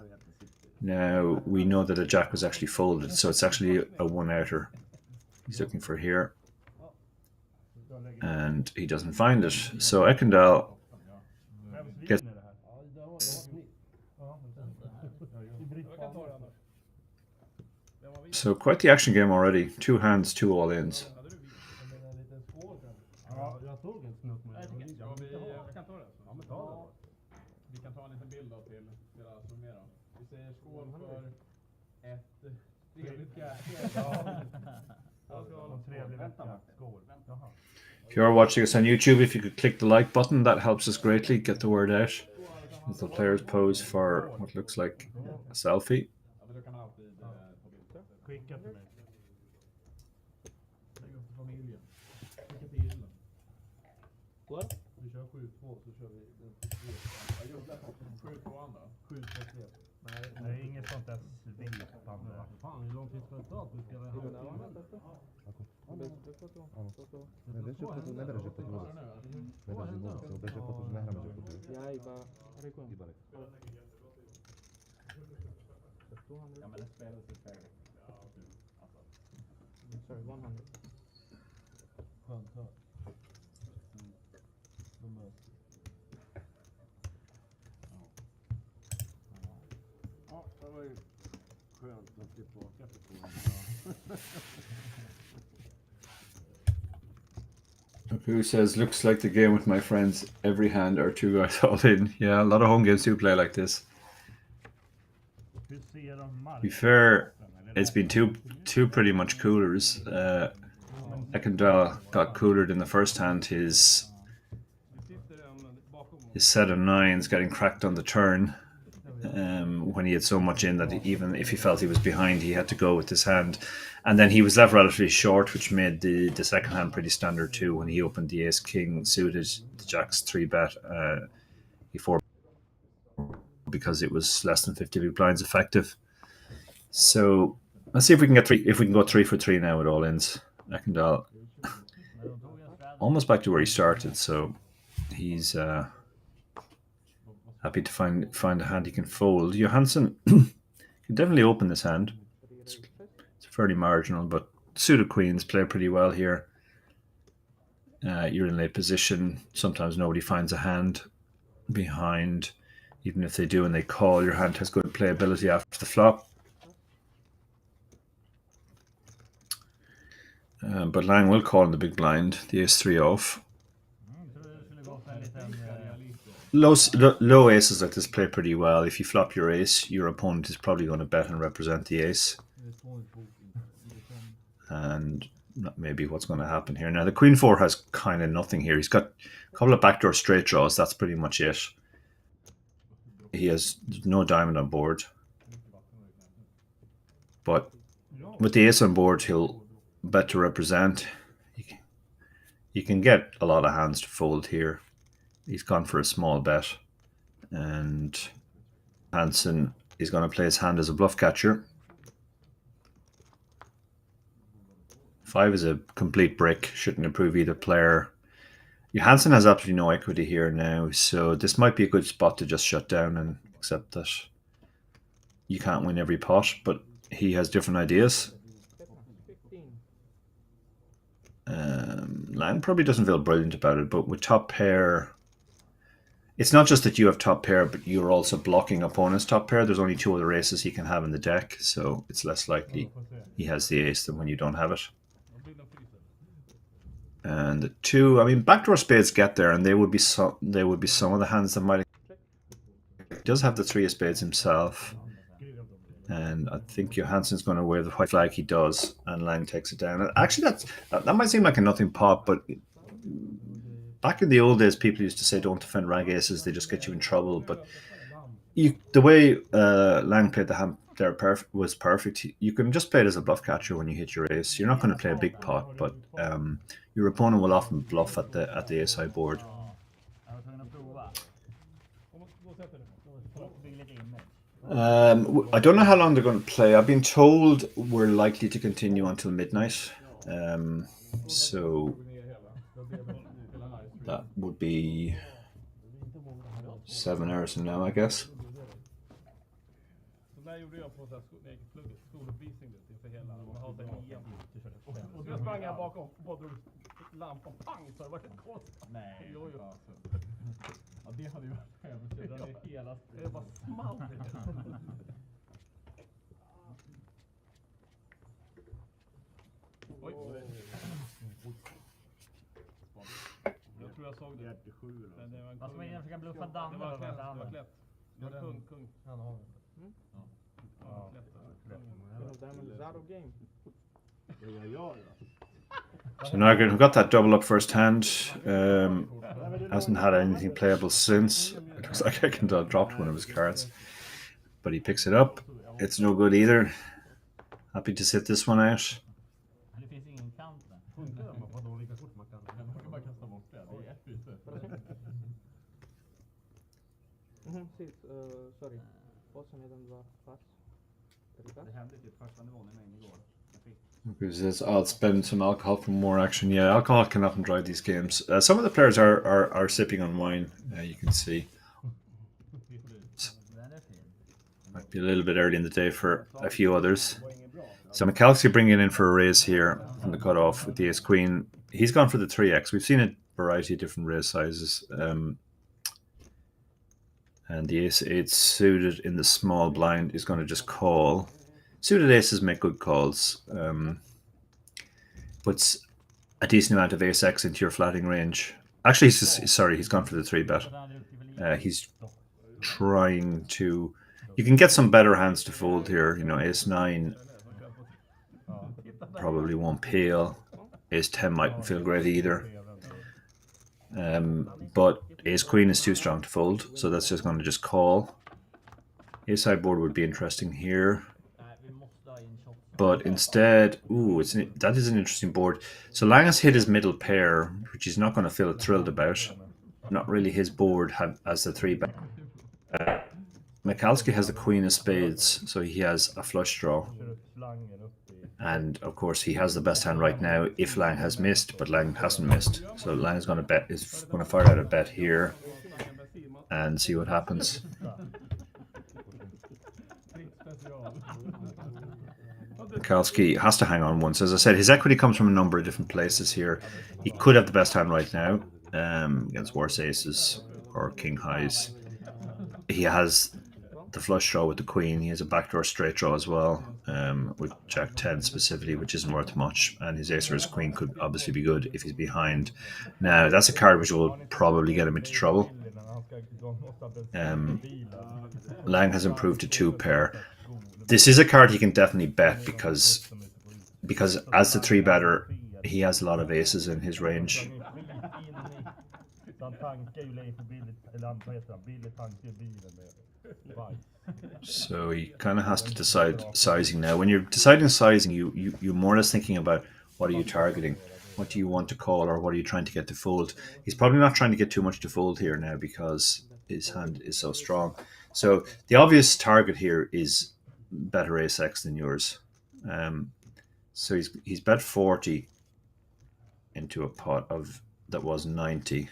Now we know that a jack was actually folded, so it's actually a 1-outer. He's looking for here. And he doesn't find it. So Ekendal gets... So quite the action game already. 2 hands, 2 all-ins. Vi kan ta en liten bild då till alla som är med då. Vi säger skål för ett trevligt If you are watching us on YouTube, if you could click the like button, that helps us greatly. Get the word out. As the players pose for what looks like a selfie. What? Vi kör 7-2 så kör vi den 7-2 då. 7-2-3. Nej, inget sånt där svepande. fan, hur lång tid ska det ta att vi spelar en halvtimme? Ja men det spelas i fair. Alltså. Sorry, 100. Skönt hört. De möts. Ja, det var ju skönt att slippa åka för 200. Who says, looks like the game with my friends, every hand or two guys all in. Yeah, a lot of home games do play like this. Hur ser de To be fair, it's been two pretty much coolers. Ekendal got coolered in the first hand. His set of nines getting cracked on the turn when he had so much in that even if he felt he was behind, he had to go with his hand. And then he was left relatively short, which made the second hand pretty standard too. When he opened the ace king suited, the jack's 3-bet, he 4 because it was less than 50 big blinds effective. So let's see if we can get three. If we can go 3 for 3 now, it all ends. Ekendal almost back to where he started, so he's happy to find a hand he can fold. Johansson can definitely open this hand. It's fairly marginal, but suited queens play pretty well here. You're in late position. Sometimes nobody finds a hand behind. Even if they do and they call, your hand has good playability after the flop. But Lang will call in the big blind, the ace-3 off. Low aces like this play pretty well. If you flop your ace, your opponent is probably going to bet and represent the ace. And maybe what's going to happen here. Now, the queen-4 has kind of nothing here. He's got a couple of backdoor straight draws. That's pretty much it. He has no diamond on board. But with the ace on board, he'll bet to represent. You can get a lot of hands to fold here. He's gone for a small bet. And Hansen is going to play his hand as a bluff catcher. 5 is a complete brick. Shouldn't improve either player. Johansson has absolutely no equity here now, so this might be a good spot to just shut down and accept that you can't win every pot, but he has different ideas. Lang probably doesn't feel brilliant about it, but with top pair, it's not just that you have top pair, but you're also blocking opponent's top pair. There's only 2 other aces he can have in the deck, so it's less likely he has the ace than when you don't have it. And the 2, I mean, backdoor spades get there, and they would be some of the hands that might. He does have the 3 of spades himself, and I think Johansson's going to wear the white flag. He does, and Lang takes it down. And actually, that might seem like a nothing pot, but back in the old days, people used to say don't defend rag aces; they just get you in trouble. But the way Lang played the hand there was perfect. You can just play it as a bluff catcher when you hit your ace. You're not going to play a big pot, but your opponent will often bluff at the ace high board. I don't know how long they're going to play. I've been told we're likely to continue until midnight. So that would be 7 hours from now, I guess. Jag sprang här bakom och drog lampan pang så det var ett konstigt. Nej, jo. Ja, det hade ju varit övertydande hela. Det var smalt. Oj. Jag tror jag såg det. Vad ska man försöka bluffa damm? Det var klätt. Det var kung. Han har den. Ja, klätt. So Nagin, who got that double up first hand, hasn't had anything playable since. It looks like Ekendal dropped one of his cards, but he picks it up. It's no good either. Happy to sit this one out. Sorry. 8, 1, 2, pass. Det hände typ första nivån i mängd igår. Because says, I'll spend some alcohol for more action. Yeah, alcohol can often drive these games. Some of the players are sipping on wine, you can see. Might be a little bit early in the day for a few others. So Michalski bringing in for a raise here from the cutoff with the ace queen. He's gone for the 3x. We've seen a variety of different raise sizes. And the ace 8 suited in the small blind is going to just call. Suited aces make good calls. Puts a decent amount of ace x into your flatting range. Actually, he's gone for the 3-bet. He's trying to... You can get some better hands to fold here. You know, ace 9 probably won't peel. Ace 10 mightn't feel great either. But ace queen is too strong to fold, so that's just going to just call. Ace high board would be interesting here. But instead, that is an interesting board. So Lang has hit his middle pair, which he's not going to feel thrilled about. Not really his board as the 3-bet. Michalski has the queen of spades, so he has a flush draw. And of course, he has the best hand right now if Lang has missed, but Lang hasn't missed. So Lang is going to fire out a bet here and see what happens. Michalski has to hang on once. As I said, his equity comes from a number of different places here. He could have the best hand right now against worse aces or king highs. He has the flush draw with the queen. He has a backdoor straight draw as well, with Jack 10 specifically, which isn't worth much. And his ace or his queen could obviously be good if he's behind. Now, that's a card which will probably get him into trouble. Lang has improved to 2-pair. This is a card he can definitely bet because as the 3-better, he has a lot of aces in his range. So he kind of has to decide sizing now. When you're deciding sizing, you're more or less thinking about what are you targeting, what do you want to call, or what are you trying to get to fold. He's probably not trying to get too much to fold here now because his hand is so strong. So the obvious target here is better ace x than yours. So he's bet 40 into a pot that was 90.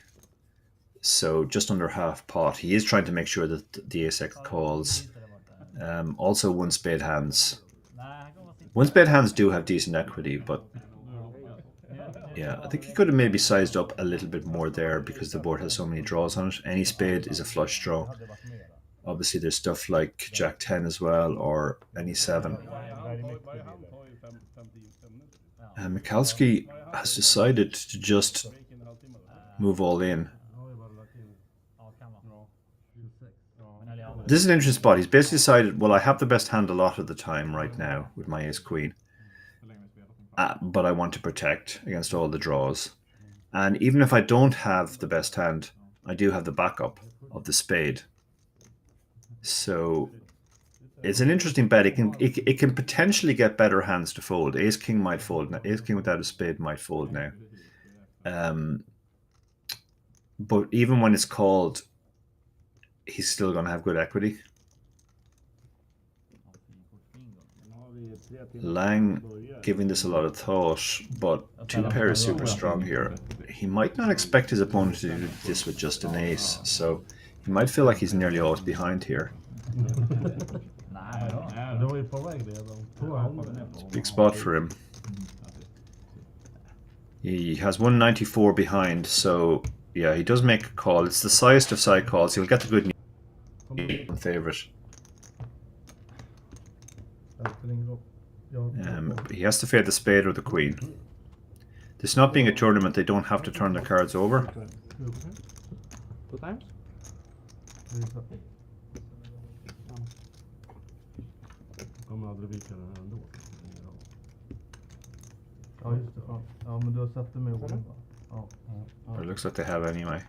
So just under half pot. He is trying to make sure that the ace x calls. Also one spade hands. One spade hands do have decent equity, but yeah, I think he could have maybe sized up a little bit more there because the board has so many draws on it. Any spade is a flush draw. Obviously, there's stuff like Jack 10 as well, or any 7. And Michalski has decided to just move all in. This is an interesting spot. He's basically decided, well, I have the best hand a lot of the time right now with my ace queen. But I want to protect against all the draws. And even if I don't have the best hand, I do have the backup of the spade. So it's an interesting bet. It can potentially get better hands to fold. Ace king might fold now. Ace king without a spade might fold now. But even when it's called, he's still going to have good equity. Lang giving this a lot of thought, but 2-pair is super strong here. He might not expect his opponent to do this with just an ace, so he might feel like he's nearly always behind here. It's a big spot for him. He has 194 behind, so yeah, he does make a call. It's the size of side calls. He'll get the good news favorite. He has to fade the spade or the queen. This not being a tournament, they don't have to turn the cards over. 2 times? Kommer aldrig vika den här ändå. Ja, just det. Ja, men du har satt det med orden. Ja. It looks like they have anyway.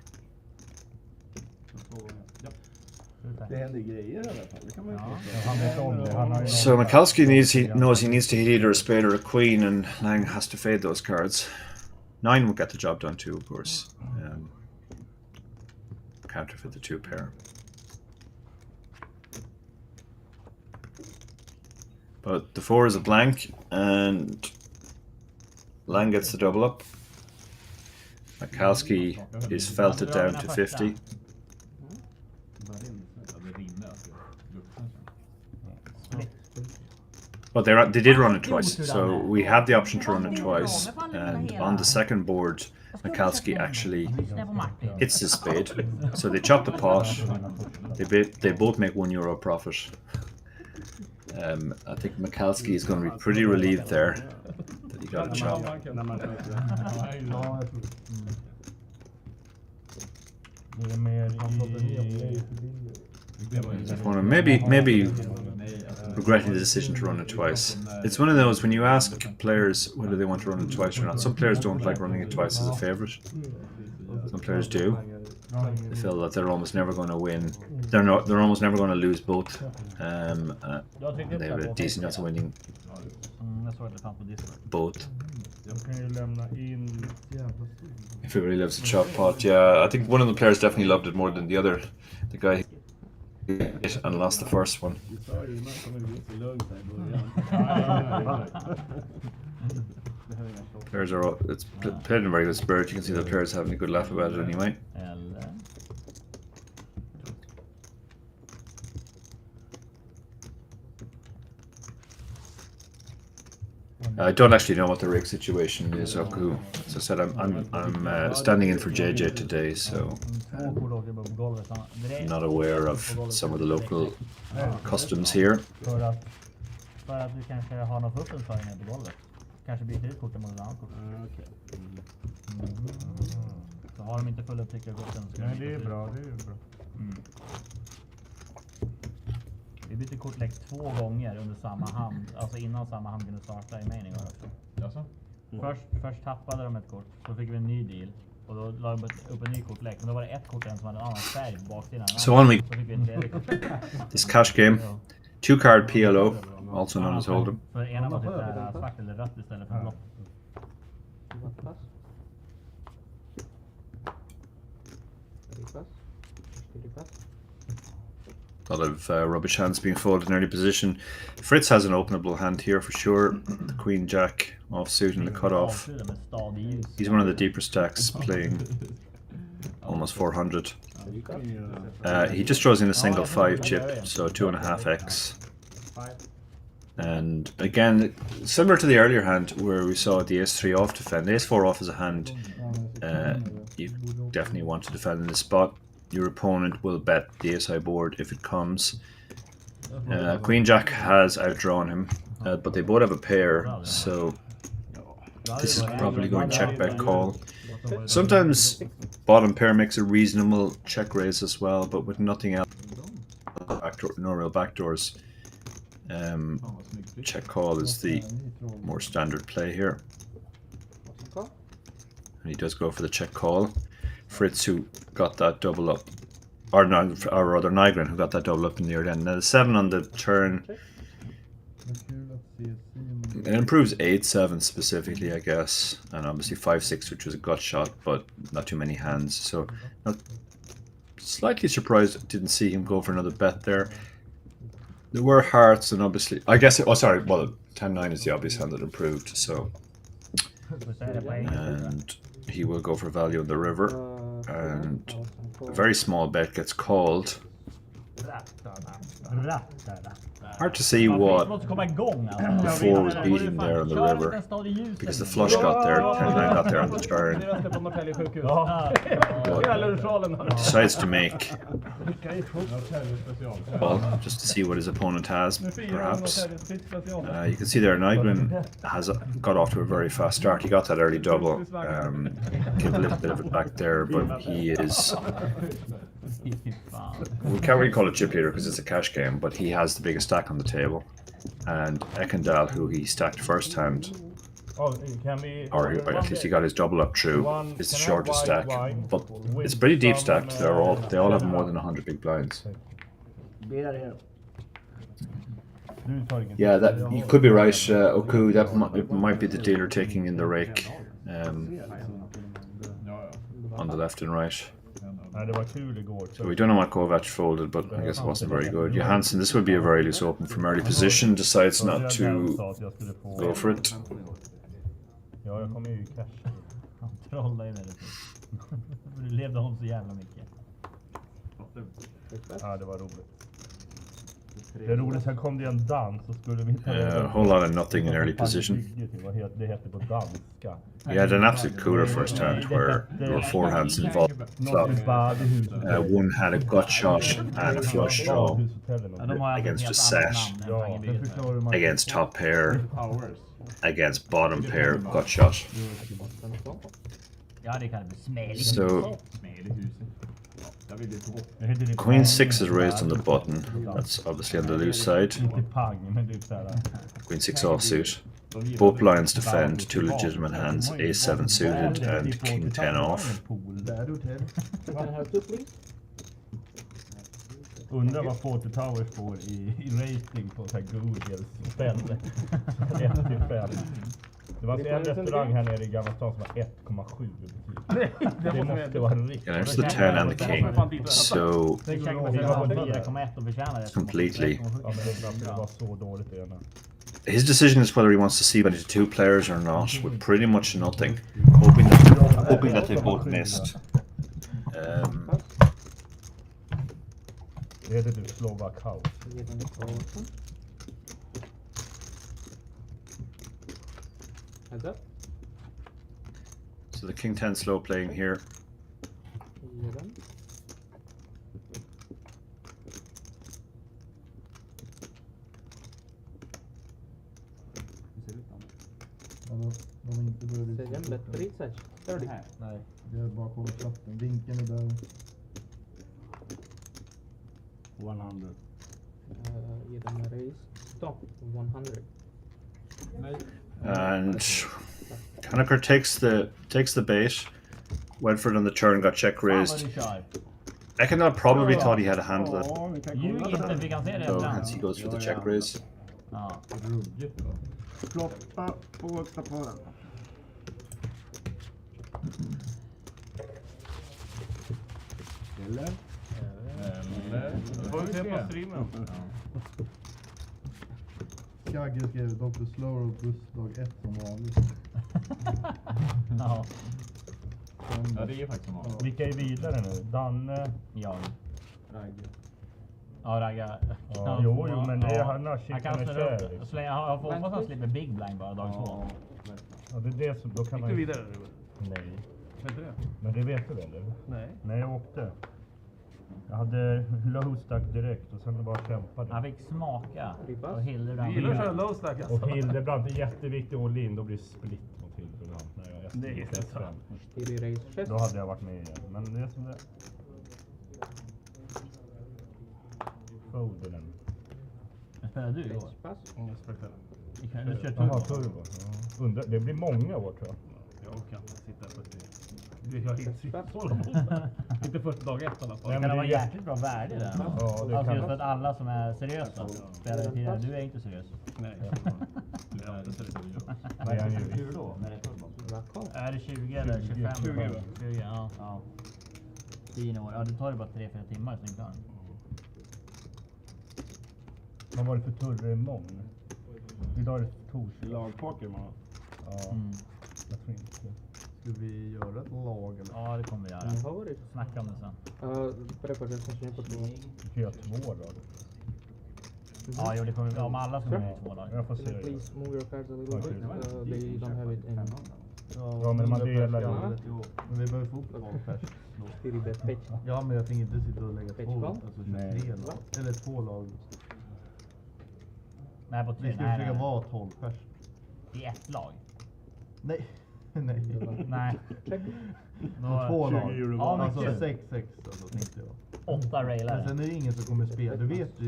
Det händer grejer i alla fall, det kan man ju So Michalski knows he needs to hit either a spade or a queen, and Lang has to fade those cards. 9 will get the job done too, of course. Counterfeit the 2-pair. But the 4 is a blank, and Lang gets the double up. Mikalski is felted down to 50. But they did run it twice, so we had the option to run it twice. And on the second board, Mikalski actually hits his spade. So they chop the pot. They both make €1 profit. I think Mikalski is going to be pretty relieved there that he got a chop. Maybe regretting the decision to run it twice. It's one of those, when you ask players whether they want to run it twice or not, some players don't like running it twice as a favourite. Some players do. They feel that they're almost never going to win. They're almost never going to lose both. And they have a decent chance of winning both. If everybody loves a chop pot, yeah. I think one of the players definitely loved it more than the other. The guy who hit it and lost the first one. Players are it's played in a very good spirit. You can see the players having a good laugh about it anyway. I don't actually know what the rig situation is, Oku. As I said, I'm standing in for JJ today, so I'm not aware of some of the local customs here. Vi bytte kortlek 2 gånger under samma hand, alltså innan samma hand kunde starta i maining också. Först tappade de ett kort, så fick vi en ny deal. Och då la de upp en ny kortlek, men då var det ett kort som hade en annan färg på baksidan. So on we this cash game, 2-card PLO, also known as Hold'em. För ena var typ där svart eller rött istället för blått. A lot of rubbish hands being folded in early position. Fritz has an openable hand here for sure. The Queen Jack offsuit and the cutoff. He's one of the deeper stacks, playing almost 400. He just throws in a single 5 chip, so 2.5x. And again, similar to the earlier hand where we saw the Ace-3 off defend, the Ace-4 off is a hand you definitely want to defend in this spot. Your opponent will bet the ace-high board if it comes. Queen Jack has outdrawn him, but they both have a pair, so this is probably going check bet call. Sometimes bottom pair makes a reasonable check raise as well, but with nothing else, no real backdoors, check call is the more standard play here. And he does go for the check call. Fritz, who got that double up, or rather Nygren, who got that double up in the early end. Now the 7 on the turn, it improves 8-7 specifically, I guess, and obviously 5-6, which was a gut shot, but not too many hands. So, slightly surprised I didn't see him go for another bet there. There were hearts, and obviously, I guess. Well, 10-9 is the obvious hand that improved. So, and he will go for value on the river. And a very small bet gets called. Hard to see what the 4 was beating there on the river, because the flush got there, 10-9 got there on the turn. But decides to make well, just to see what his opponent has, perhaps. You can see there Nygren has got off to a very fast start. He got that early double. Give a little bit of it back there, but he is... We can't really call it chip leader because it's a cash game, but he has the biggest stack on the table. And Ekendal, who he stacked first hand, or at least he got his double up true, is the shortest stack. But it's pretty deep stacked. They all have more than 100 big blinds. Yeah, that you could be right, Oku. That might be the dealer taking in the rake on the left and right. Nej, det var kul igår. So we don't know what Kovac folded, but I guess it wasn't very good. Johansson, this would be a very loose open from early position, decides not to go for it. Ja, jag kommer ju casha. Han trollar ju med det. Du levde om så jävla mycket. Ja, det var roligt. Det är roligt, sen kom det en dans och skulle vi ta A whole lot of nothing in early position. Det heter på danska. He had an absolute cooler first hand where there were 4 hands involved. One had a gut shot and a flush draw against just set, against top pair, against bottom pair gut shot. Ja, det kan bli smäligt. So Queen 6 is raised on the button. That's obviously on the loose side. Queen 6 offsuit. Both lines defend, 2 legitimate hands, A7 suited and King 10 off. Undrar vad 40 Towers får i rating på så här Google-spel. 1-5. Det var en restaurang här nere i Gamla stan som var 1,7 i betyg. Det måste vara riktigt. And there's the 10 and the king. So completely. Det var så dåligt det ena. His decision is whether he wants to see betting to 2 players or not, with pretty much nothing, hoping that they both missed. Det heter typ Slovak House. So the King 10 slow playing here. De har inte börjat. Nej, det är bara på chatten. Vinkeln är där. 100. Give them a raise. Stop. 100. And Conacher takes the bait. Went for it on the turn, got check raised. Ekendal probably thought he had a hand that. So hence he goes for the check raise. Kloppa på högsta paren. Eller? Får vi se på streamen? Skagge skrev Dr. Slow bussdag 1 som vanligt. Ja. Ja, det är faktiskt som vanligt. Vilka är vidare nu? Danne? Jag. Ragge. Ja, Ragga. Ja, jo, men det är han har jag kan snurra upp. Så länge jag hoppas att han slipper Big Blind bara dag 2. Ja, det är det som då kan Gick man. du vidare? Nej. Vet du det? Men det vet du väl? Eller? Nej. Nej, jag åkte. Jag hade low stack direkt och sen bara kämpade. Han fick smaka. Och Hildebrand. Du gillar att köra low stack alltså. Och Hildebrand är jätteviktig all in. Då blir det split mot Hildebrand. När jag Nej, det är sant. Då hade jag varit med igen. Men det är som det. Foden. Spelade du igår? Jag spelar. Du kör turbo. Turbo. Ja. Undrar, det blir många år tror jag. Jag orkar inte sitta 40. Jag är inte så långt. Inte första dag 1 i alla fall. Det kan vara jäkligt bra värde där. Ja, det alltså kan just för att alla som är seriösa spelar tidigare. Du är inte seriös. Nej. Det är inte seriöst. Nej, han är Hur då? Med det är det 20 eller 25? 20, ja. 10 år. Ja, det tar ju bara 3-4 timmar så är klar. Vad var det för turre imorgon? Idag är det torsdag. Lagpoker man. Ja, jag tror inte. Ska vi göra ett lag eller? Ja, det kommer vi göra. Snacka om det sen. Vi kan göra 2 lag. Ja, jo, det kommer vi om alla som är 2 lag. Jag får se. Please move your cards a little bit. They don't have it in. Ja, men man delar ju. Men vi behöver få upp 12 pers. Ja, men jag tänker inte sitta och lägga 2. Alltså 23 lag. Eller 2 lag. Nej, på 3. Vi ska försöka vara 12 pers. I ett lag? Nej. Nej. Nej. Då 2 lag. Ja, alltså 6-6 alltså, tänkte jag. 8 railare. Men sen är det ingen som kommer spela. Du vet,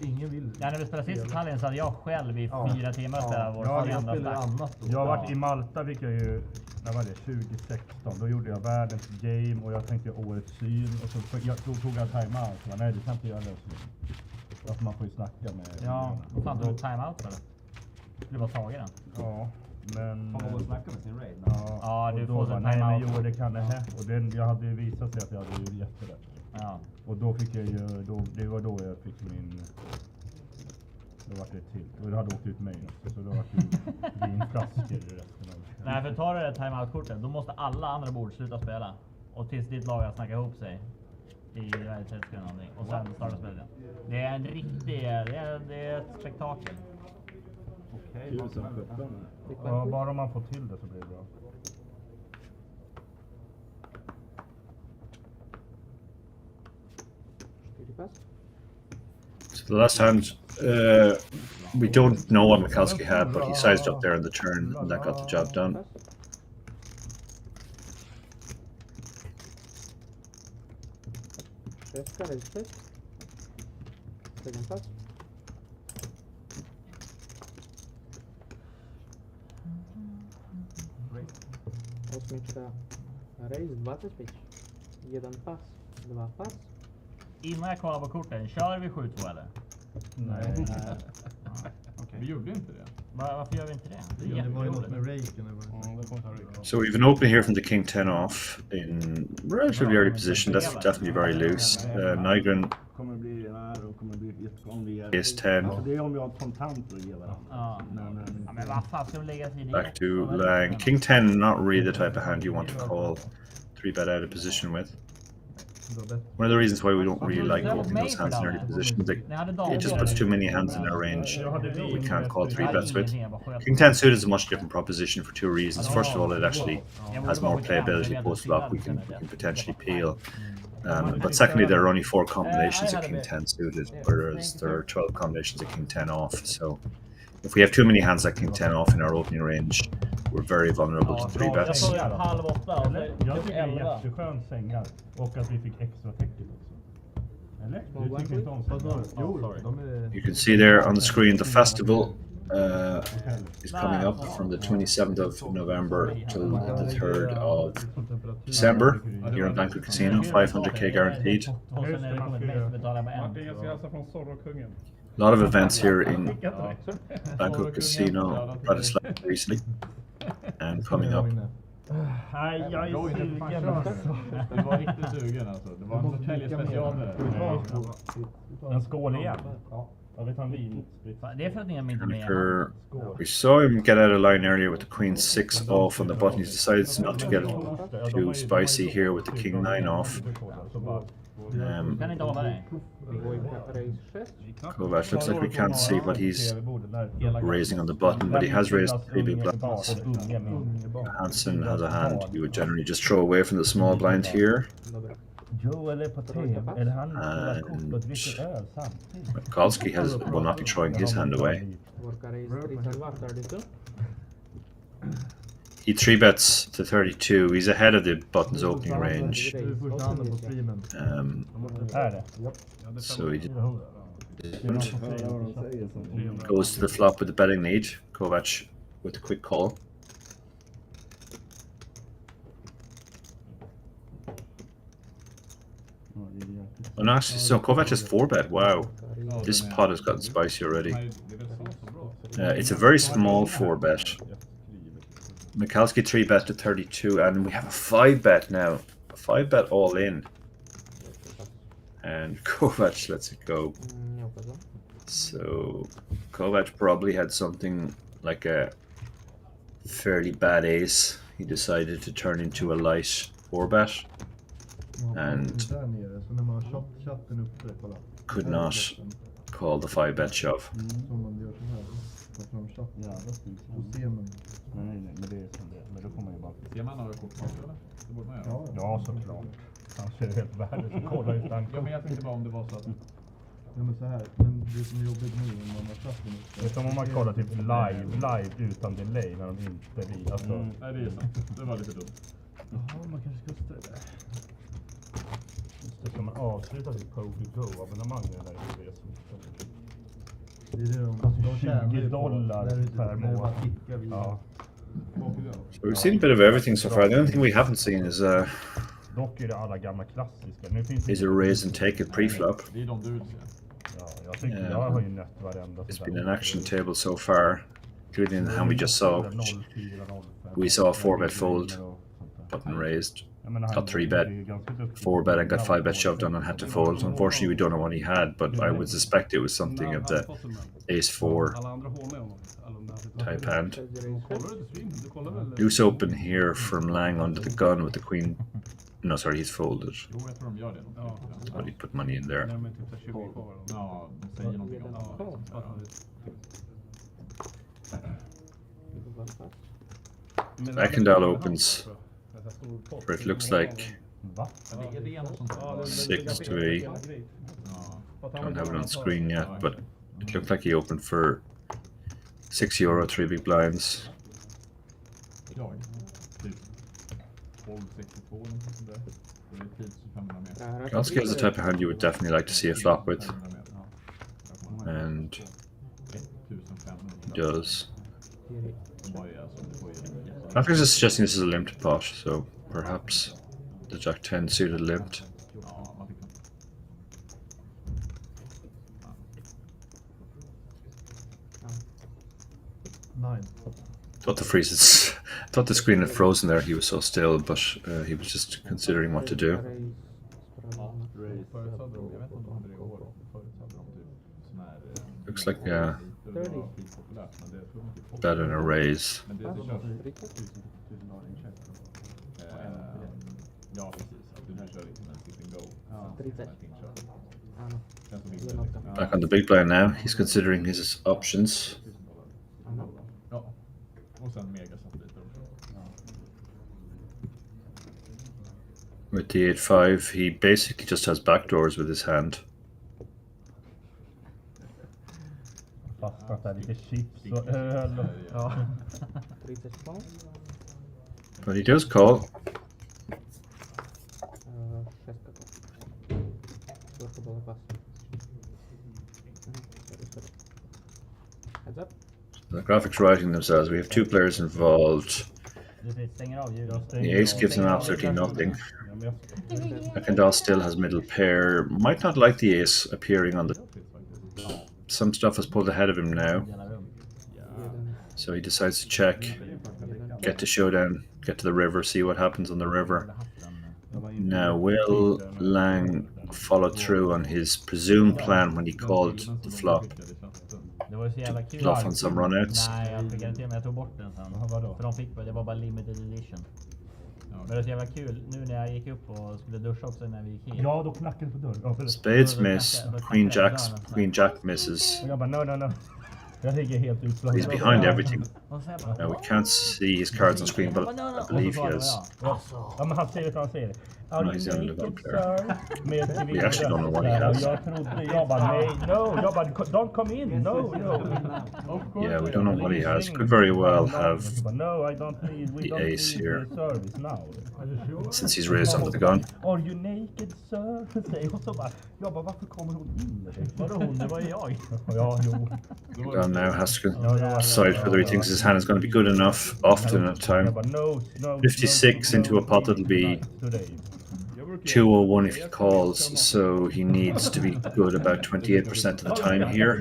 ingen vill. Ja, när vi spelade sist i Tallinn så hade jag själv i 4 timmar spela vår jag spelar annat då. Jag har varit i Malta, vilket ju, när var det? 2016. Då gjorde jag världens game och jag tänkte årets syn. Och så tog jag timeout. Så nej, du kan inte göra det. Att man får ju snacka med. Ja, vad fan tog du timeout för det? Du skulle bara tagit den. Ja. Men... Får man snacka med sin raid? Ja, du och får då en nej men timeout. jo det kan det här. Och jag hade ju visat sig att jag hade ju jätterätt. Ja. Och då fick jag ju, det var då jag fick min... Då var det till. Och det hade åkt ut mig också, så då var det vinflaskor i resten av... Nej, för tar du det timeout-kortet, då måste alla andra bord sluta spela. Och tills ditt lag har snackat ihop sig i världshetskan eller någonting. Och sen startar spelet igen. Det är en riktig, det är ett spektakel. Kul som sjutton. Ja, bara om man får till det så blir det bra. So the last hand, we don't know what Mikulski had, but he sized up there in the turn, and that got the job done. Second pass. Osmička raise, 20 pitch. 1 pass, 2 pass. Innan jag kollar på korten, kör vi 7-2 eller? Nej. Okay. Vi gjorde inte det. Varför gör vi inte det? Det är Det var ju något jätteroligt. med raken. So we've an opening here from the king 10 off in relatively early position. That's definitely very loose. Nygren Kommer bli här och kommer bli om vi är... is 10. Det är om vi har kontanter att ge varandra. Ja. Ja, men vad fan ska vi lägga sig i det? Back to Lang. King 10, not really the type of hand you want to call 3-bet out of position with. One of the reasons why we don't really like opening those hands in early position, it just puts too many hands in our range we can't call 3-bets with. King 10 suited is a much different proposition for two reasons. First of all, it actually has more playability post-flop. We can potentially peel. But secondly, there are only 4 combinations of King 10 suited, whereas there are 12 combinations of King 10 off. So if we have too many hands like King 10 off in our opening range, we're very vulnerable to 3-bets. Jag såg halv 8. Jag tycker det är jätteskönt sängar. Och att vi fick extra täcket också. Eller? Du tycker inte om sängar? You can see there on the screen the festival is coming up from the 27th of November till the 3rd of December here in Banco Casino, 500k guaranteed. Martin, jag ser hälsa från Zorro-kungen. A lot of events here in Banco Casino Bratislava recently and coming up. Nej, jag är sugen. Du var riktigt sugen alltså. Det var en försäljningsspecial. En skål igen. Jag vet han vin. Det är för att ni inte med. We saw him get out of line earlier with the Queen 6 off on the button. He's decided not to get too spicy here with the King 9 off. Kan inte hålla dig. Kovac looks like we can't see what he's raising on the button, but he has raised 3 big blinds. Hansen has a hand you would generally just throw away from the small blind here. And Mikulski will not be throwing his hand away. He 3-bets to 32. He's ahead of the button's opening range. So he goes to the flop with the betting lead. Kovac with a quick call. Oh, no, actually, so Kovac is 4-bet. Wow, this pot has gotten spicy already. It's a very small 4-bet. Mikulski 3-bet to 32, and we have a 5-bet now. A 5-bet all in. And Kovac lets it go. So Kovac probably had something like a fairly bad ace. He decided to turn into a light 4-bet. And could not call the 5-bet shove. Ser man några kort kvar eller? Det borde man göra. Ja, såklart. Han ser helt värdelös ut. Kolla ut den. Ja, men jag tänkte bara om det var så att... Ja, men så här. Men det som är jobbigt nu när man har satt den. Det är som om man kollar typ live utan delay när de inte vill. Alltså... Nej, det är sant. Det var lite dumt. Jaha, man kanske ska ställa det. Just det, ska man avsluta sitt PokerGo-abonnemang eller är det så? Det är det $20 per månad. Ja. So we've seen a bit of everything so far. The only thing we haven't seen is Dock är det alla gamla klassiska. Nu finns a raise and take it pre-flop. Det är de du vill se. Ja, jag tycker jag har ju nött varenda. It's been an action table so far. Including the hand we just saw, which we saw a 4-bet fold, button raised, got 3-bet, 4-bet and got 5-bet shoved on and had to fold. Unfortunately, we don't know what he had, but I would suspect it was something of the ace-4 type hand. Loose open here from Lang under the gun with the queen. No, sorry, he's folded. But he put money in there. Ekendal opens for it looks like 6 to 8. Don't have it on screen yet, but it looked like he opened for €6, 3 big blinds. Galski is the type of hand you would definitely like to see a flop with, and he does. Graphics is suggesting this is a limped pot, so perhaps the Jack 10 suited limped. Thought thought the screen had frozen there. He was so still, but he was just considering what to do. Looks like bet and a raise. Back on the big blind now. He's considering his options. With the 8-5, he basically just has backdoors with his hand. But he does call. The graphics writing themselves. We have 2 players involved. The ace gives him absolutely nothing. Ekendal still has middle pair. Might not like the ace appearing on the... Some stuff has pulled ahead of him now. So he decides to check, get to showdown, get to the river, see what happens on the river. Now, will Lang follow through on his presumed plan when he called the flop? Bluff on some runouts. Nej, jag skickade till mig. Jag tog bort den sen. För de fick det var bara limited edition. Men det var så jävla kul. Nu när jag gick upp och skulle duscha också när vi gick in. Ja, då knackade på dörren. Spades miss. Queen Jack misses. Och jag bara, no. Jag ligger helt utslagen. He's behind everything. Now we can't see his cards on screen, but I believe he has. Ja, men han säger vad han säger. No, he's the only one player. We actually don't know what he has. Jag bara, nej, no. Jag bara, don't come in, no. Yeah, we don't know what he has. Could very well have No, I don't need, we the don't ace need here. Service now. Since he's raised under the gun. Are you naked, sir? Och så bara, jag bara, varför kommer hon in? Vadå hon? Det var ju jag. Ja, jo. Gun now has to decide whether he thinks his hand is going to be good enough often at a time. 56 into a pot that'll be 201 if he calls, so he needs to be good about 28% of the time here.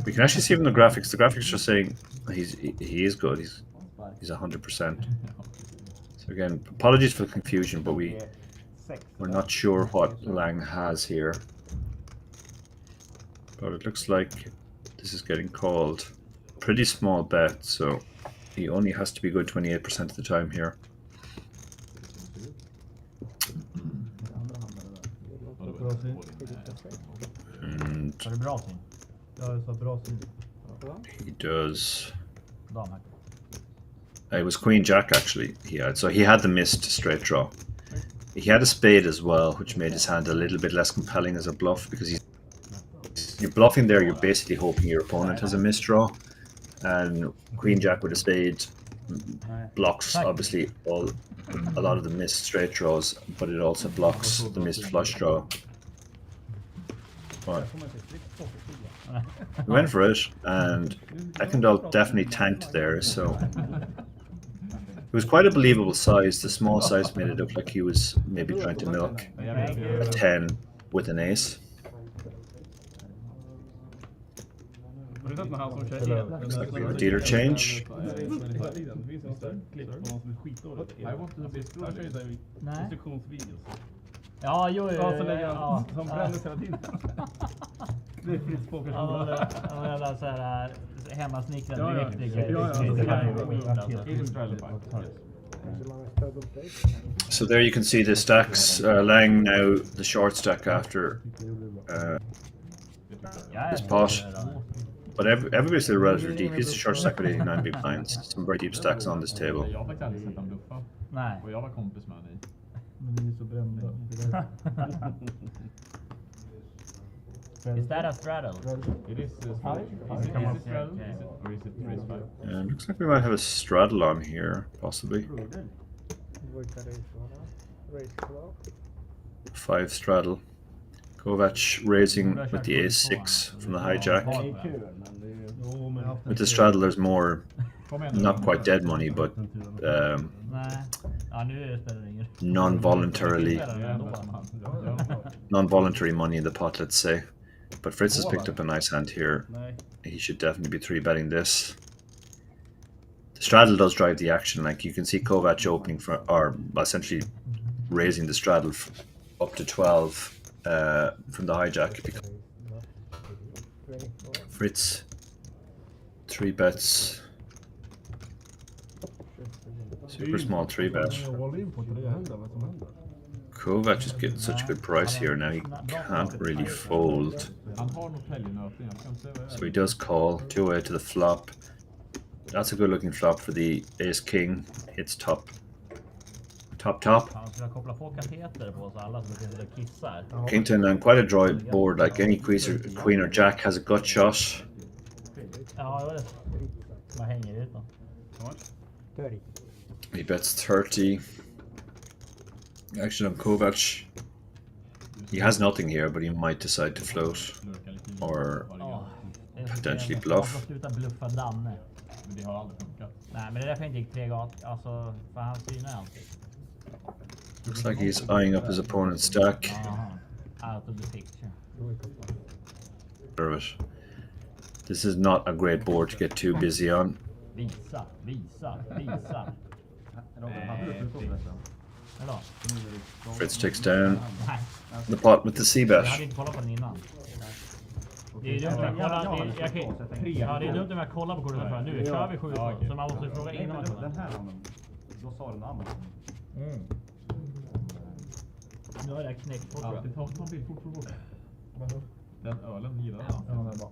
We can actually see from the graphics. The graphics are saying he is good. He's 100%. So again, apologies for the confusion, but we're not sure what Lang has here. But it looks like this is getting called. Pretty small bet, so he only has to be good 28% of the time here. And he does. It was Queen Jack actually he had, so he had the missed straight draw. He had a spade as well, which made his hand a little bit less compelling as a bluff, because you're bluffing there, you're basically hoping your opponent has a missed draw, and Queen Jack with a spade blocks obviously a lot of the missed straight draws, but it also blocks the missed flush draw. But we went for it, and Ekendal definitely tanked there, so it was quite a believable size. The small size made it look like he was maybe trying to milk a 10 with an ace. Har du sett när han som kör el? Looks like we have a dealer change. Det finns en sån klipp på någon som är skitdålig. I want to be Han kör ju såhär Nej. instruktionsvideos. Ja, jo, Ja, så lägger han som brändes hela tiden. Det är Fritz PokerSM. Han var jävla såhär hemmasnickrad Ja, ja. elektriker. Ja, ja. Det här är skit alltså. It is relevant. So there you can see the stacks laying now the short stack after this pot. But everybody's still relatively deep. It's a short stack with 89 big blinds. Some very deep stacks on this table. Jag har faktiskt aldrig sett dem bluffa. Nej. Och jag var kompis med dig. Men ni är så brända. Is that a straddle? It is straddle. Is it straddle? Or is it raise 5? Looks like we might have a straddle on here, possibly. 5 straddle. Kovac raising with the ace-6 from the hijack. With the straddle there's more, not quite dead money, but non-voluntary money in the pot, let's say. But Fritz has picked up a nice hand here. He should definitely be 3-betting this. The straddle does drive the action. Like you can see Kovac opening for, or essentially raising the straddle up to 12 from the hijack. Fritz 3-bets. Super small 3-bet. Kovac is getting such a good price here now, he can't really fold. So he does call, 2-way to the flop. That's a good looking flop for the ace-king. Hits top. Kington and quite a dry board, like any queen or jack has a gut shot. He bets 30. Action on Kovac. He has nothing here, but he might decide to float or potentially bluff. Looks like he's eyeing up his opponent's stack. This is not a great board to get too busy on. Fritz takes down the pot with the c-bet. Det är dumt att kolla, det är dumt om jag kollar på kortet för nu kör vi 7 så man måste fråga innan man kollar. Den här handen, då sa den andra. Nu har jag knäckt på. Alltid ta en bild fort. Den ölen gillar jag. Ja, den är bra.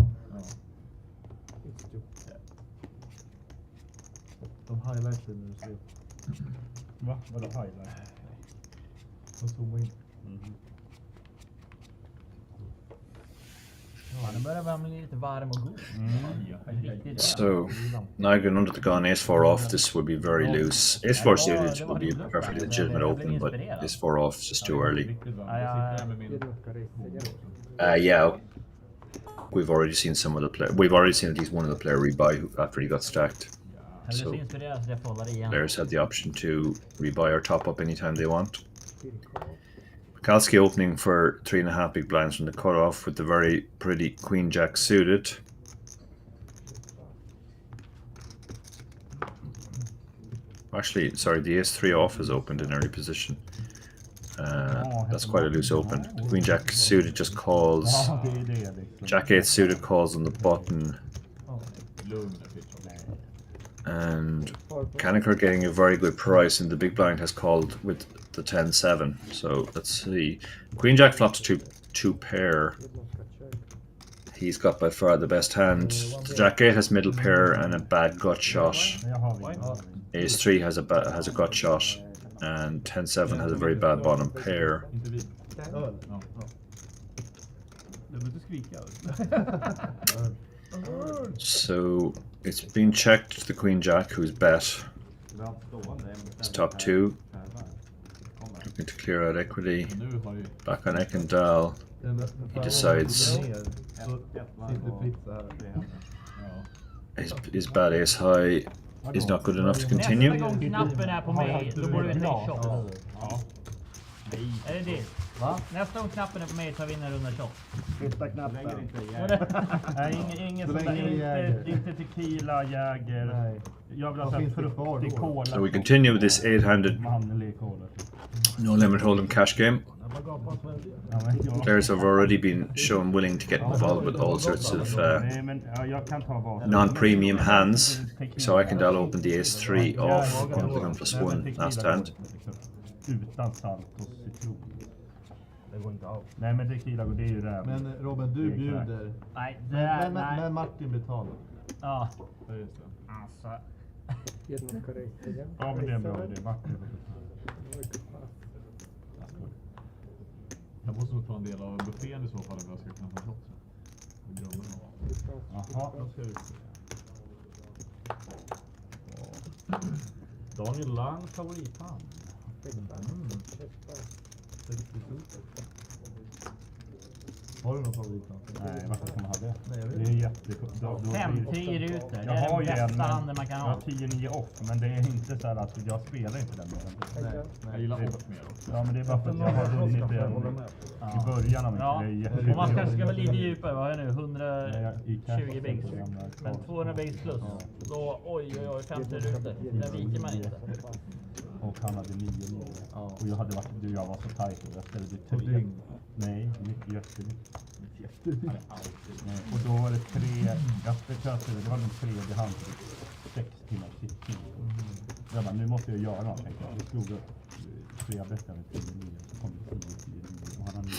De highlightar när du ser. Va? Vadå highlight? De zoomar in. So now going under the gun, ace-4 off, this would be very loose. Ace-4 suited would be a perfectly legitimate opening, but ace-4 off is just too early. Yeah, we've already seen some of the play. We've already seen at least one of the player rebuy after he got stacked. So players have the option to rebuy or top up anytime they want. Kalski opening for 3.5 big blinds from the cutoff with the very pretty Queen Jack suited. Actually, sorry, the Ace-3 off is opened in early position. That's quite a loose open. The Queen Jack suited just calls. Jack 8 suited calls on the button. And Kanekar getting a very good price, and the big blind has called with the 10-7. So let's see. Queen Jack flops two pair. He's got by far the best hand. The Jack 8 has middle pair and a bad gut shot. Ace 3 has a gut shot, and 10-7 has a very bad bottom pair. So it's been checked to the Queen Jack, who's bet. It's top 2. Looking to clear out equity. Back on Ekendal. He decides his bad ace high is not good enough to continue. Va? Nästa gång knappen är på mig så vinner runda shot. Flytta knappen. Nej, ingen sån där, inte tequila, jäger. Nej. Jag vill ha Vad finns det kvar fruktig då? cola. So we continue with this 8-handed Manlig cola. no limit hold'em cash game. Ja, men jag... Players have already been shown willing to get involved with all sorts of Nej, men ja, jag kan ta vad. non-premium hands. So Ekendal opened the ace-3 off under the gun +1 last hand. Utan salt och citron. Det går inte av. Nej, men tequila går det är ju det. Men Robin, du bjuder. Nej, det är... nej. Men Martin betalar. Ja. Ja, just det. Alltså. Ja, men det är bra. Det är Martin. Jag måste nog ta en del av buffén i så fall om jag ska kunna ta shot. Jaha, då ska vi se. Daniel Lang, favorithand. Har du någon favorithand? Nej, varför ska man ha det? Nej, jag vet Det är jättekul. 5-10 rutor. Det Jag är har den ju en, bästa handen man kan jag ha. har 10-9 off, men det är inte så här att jag spelar inte den mer. Jag gillar off mer också. Ja, men det är bara för att jag har vunnit den i början av Ja. mitt. Det är Och man kanske ska vara lite djupare. Vad är det nu? 120 i bigs. Men 200 bigs plus. Då, oj, 50 rutor. Den viker man inte. Och han hade 9-9. Och jag hade varit, jag var så tajt och jag ställde 3. Nej, mycket jättemycket. Nej, och då var det 3, det var den tredje hand, 6 timmar sittning. Jag bara, nu måste jag göra något, tänkte jag. Det slog upp 3 bättre med 10-9, så kom det 10-10 och han hade 9.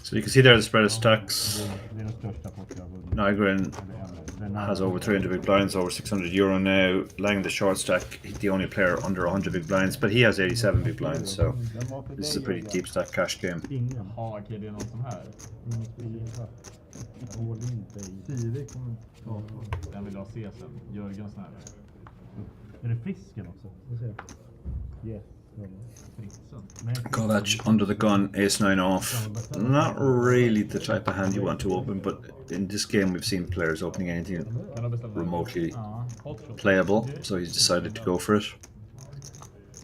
So you can see there the spread of stacks. Det är den största pott jag har vunnit. Nygren has over 300 big blinds, over 600 euro now. Lang the short stack, the only player under 100 big blinds, but he has 87 big blinds, so this is a pretty deep stack cash game. Ingen. Ja, okej, det är någon sån här. Siri kommer ta. Den vill jag se sen. Jörgens här. Är det fisken också? Yes. Kovac under the gun, ace-9 off. Not really the type of hand you want to open, but in this game we've seen players opening anything remotely playable, so he's decided to go for it.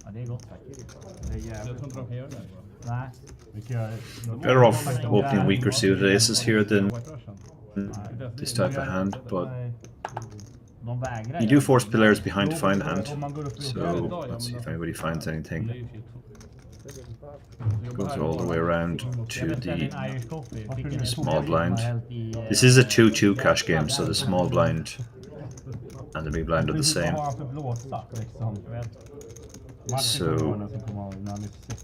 Ja, det är gott faktiskt. Nej. Better off opening weaker suited aces here than this type of hand, but you do force players behind to find the hand, so let's see if anybody finds anything. Goes all the way around to the small blind. This is a 2-2 cash game, so the small blind and the big blind are the same. So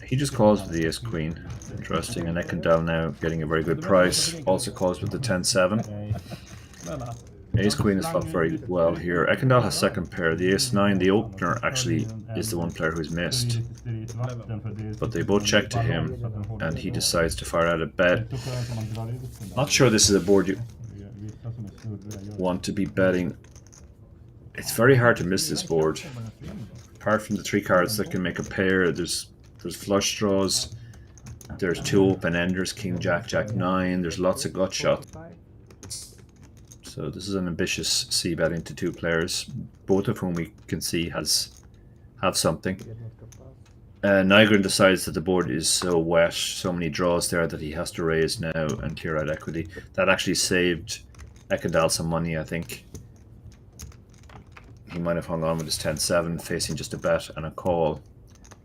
he just calls with the ace queen. Interesting, and Ekendal now getting a very good price. Also calls with the 10-7. Ace queen is flopped very well here. Ekendal has second pair. The ace-9, the opener, actually is the one player who's missed. But they both check to him, and he decides to fire out a bet. Not sure this is a board you want to be betting. It's very hard to miss this board. Apart from the 3 cards that can make a pair, there's flush draws, there's 2 open enders, king, jack, jack 9, there's lots of gut shots. So this is an ambitious c-betting to 2 players, both of whom we can see have something. Nygren decides that the board is so wet, so many draws there, that he has to raise now and clear out equity. That actually saved Ekendal some money, I think. He might have hung on with his 10-7, facing just a bet and a call.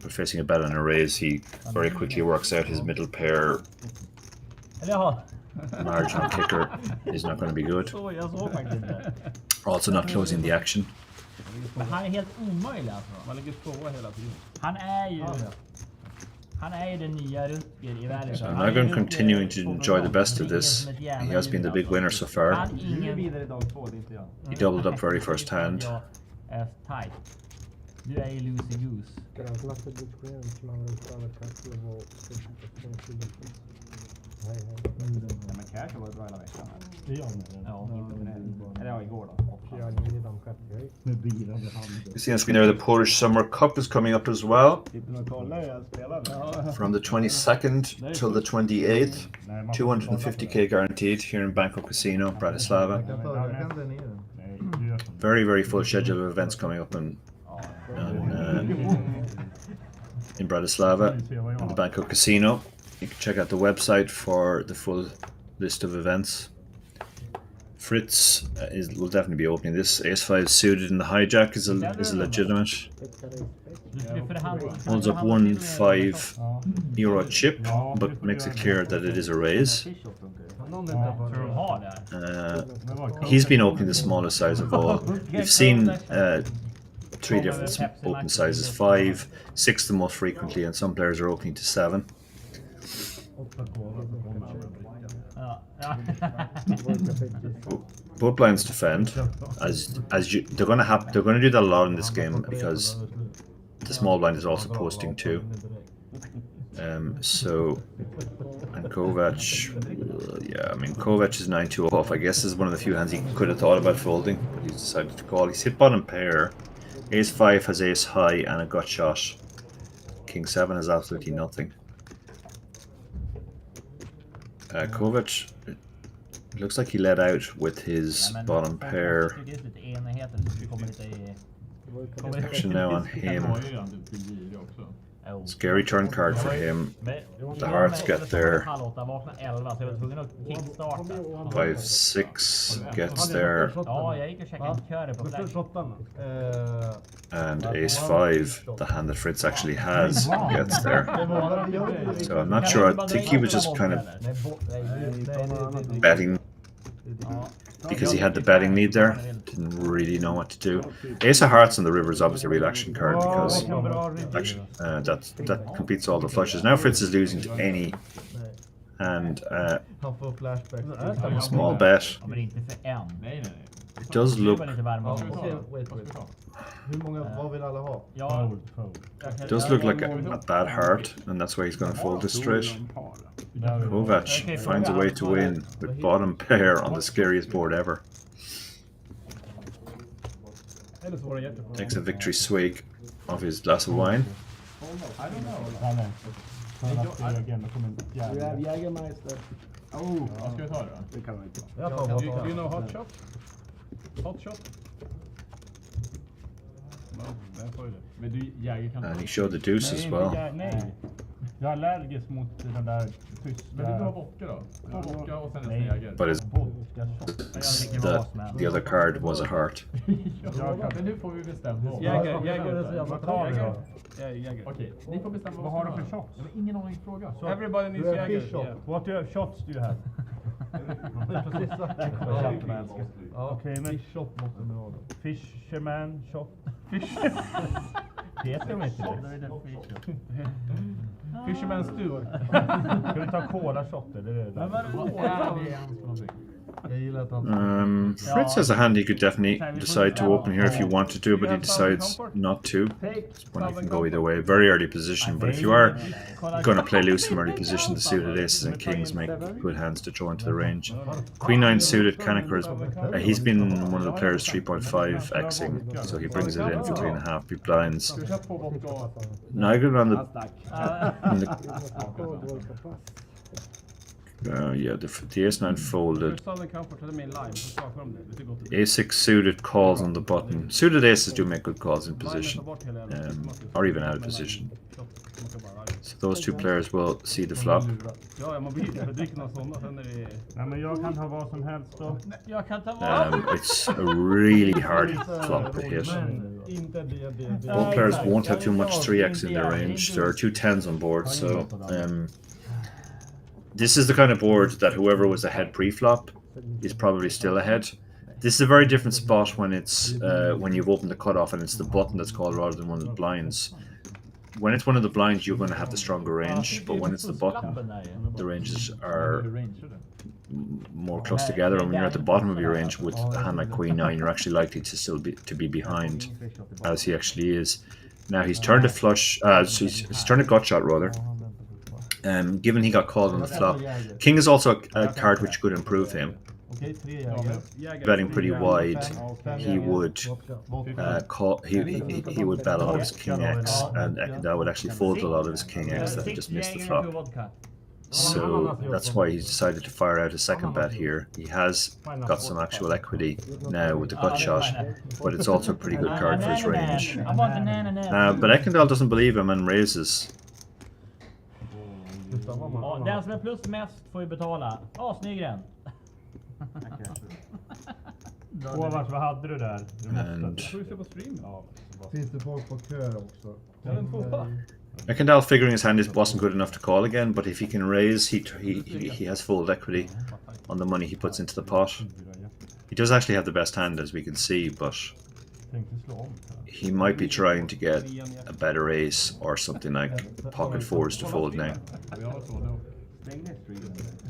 But facing a bet and a raise, he very quickly works out his middle pair. Marginal kicker is not going to be good. Also not closing the action. Men han är helt omöjlig alltså. Man ligger 2 hela tiden. Han är ju den nya Rutger i världen. So Nygren continuing to enjoy the best of this. He has been the big winner so far. He doubled up very first hand. Du är ju loosey goose. Men cash har varit bra hela veckan. Eller igår då. You see on screen there, the Polish Summer Cup is coming up as well. From the 22nd till the 28th, 250k guaranteed here in Banco Casino Bratislava. Very, very full schedule of events coming up in Bratislava, in the Banco Casino. You can check out the website for the full list of events. Fritz will definitely be opening this. Ace-5 suited in the hijack is a legitimate. Holds up 1-5 euro chip, but makes it clear that it is a raise. He's been opening the smallest size of all. We've seen 3 different open sizes, 5, 6 the most frequently, and some players are opening to 7. Both blinds defend, they're gonna do that a lot in this game because the small blind is also posting too. So, and Kovac, yeah, I mean Kovac is 9-2 off. I guess this is one of the few hands he could have thought about folding, but he's decided to call. He's hit bottom pair. Ace-5 has ace high and a gut shot. King-7 has absolutely nothing. Kovac, it looks like he let out with his bottom pair. Action now on him. Scary turn card for him. The hearts get there. 5-6 gets there. And Ace-5, the hand that Fritz actually has, gets there. So I'm not sure. I think he was just kind of betting because he had the betting need there. Didn't really know what to do. Ace of Hearts on the river is obviously a real action card because that completes all the flushes. Now Fritz is losing to any, and small bet. It does look. It does look like a bad heart, and that's why he's going to fold this straight. Kovac finds a way to win with bottom pair on the scariest board ever. Takes a victory swig of his glass of wine. I don't know. Du är Jägermeister. Vad ska vi ta då? Det kan man inte. Do you know hot shot? Hot shot? Men du, Jäger kan... And he showed the deuce as well. Nej. Jag är allergisk mot den där tyska... Men du har vodka då? Du har vodka och sen en Jäger. But the other card was a heart. Men nu får vi bestämma oss. Jäger. Okej, ni får bestämma vad har du för shots? Jag har ingen aning fråga. Everybody needs Jäger. What shots do you have? Okej, men shot måste man ha då. Fisherman shot. Heter de inte det? Fisherman stew. Ska vi ta cola shot eller? Fritz has a hand he could definitely decide to open here if you wanted to, but he decides not to. Well, you can go either way. Very early position, but if you are going to play loose from early position, the suited aces and kings make good hands to throw into the range. Queen-9 suited, Kanekers, he's been one of the players 3.5 Xing, so he brings it in for 3.5 big blinds. Nigel on the yeah, the ace-9 folded. A6 suited calls on the button. Suited aces do make good calls in position, or even out of position. So those two players will see the flop. It's a really hard flop to hit. Both players won't have too much 3x in their range. There are 2 10s on board, so this is the kind of board that whoever was ahead pre-flop is probably still ahead. This is a very different spot when it's when you've opened the cutoff and it's the button that's called rather than one of the blinds. When it's one of the blinds, you're going to have the stronger range, but when it's the button, the ranges are more close together. And when you're at the bottom of your range with a hand like Queen-9, you're actually likely to still be behind, as he actually is. Now he's turned a flush. He's turned a gut shot rather. Given he got called on the flop, King is also a card which could improve him. Betting pretty wide, he would call. He would bet a lot of his King X, and that would actually fold a lot of his King X that he just missed the flop. So that's why he decided to fire out a second bet here. He has got some actual equity now with the gut shot, but it's also a pretty good card for his range. But Ekendal doesn't believe him and raises. Ja, den som är plus mest får ju betala. Ja, Snygren. Håvard, vad hade du där? Du And Får vi se på stream? Ja, Finns det folk på kö också? Ja, den tvåa. Ekendal figuring his hand wasn't good enough to call again, but if he can raise, he has full equity on the money he puts into the pot. He does actually have the best hand, as we can see, but tänkte slå om. he might be trying to get a better ace or something like pocket fours to fold now. Stäng ner.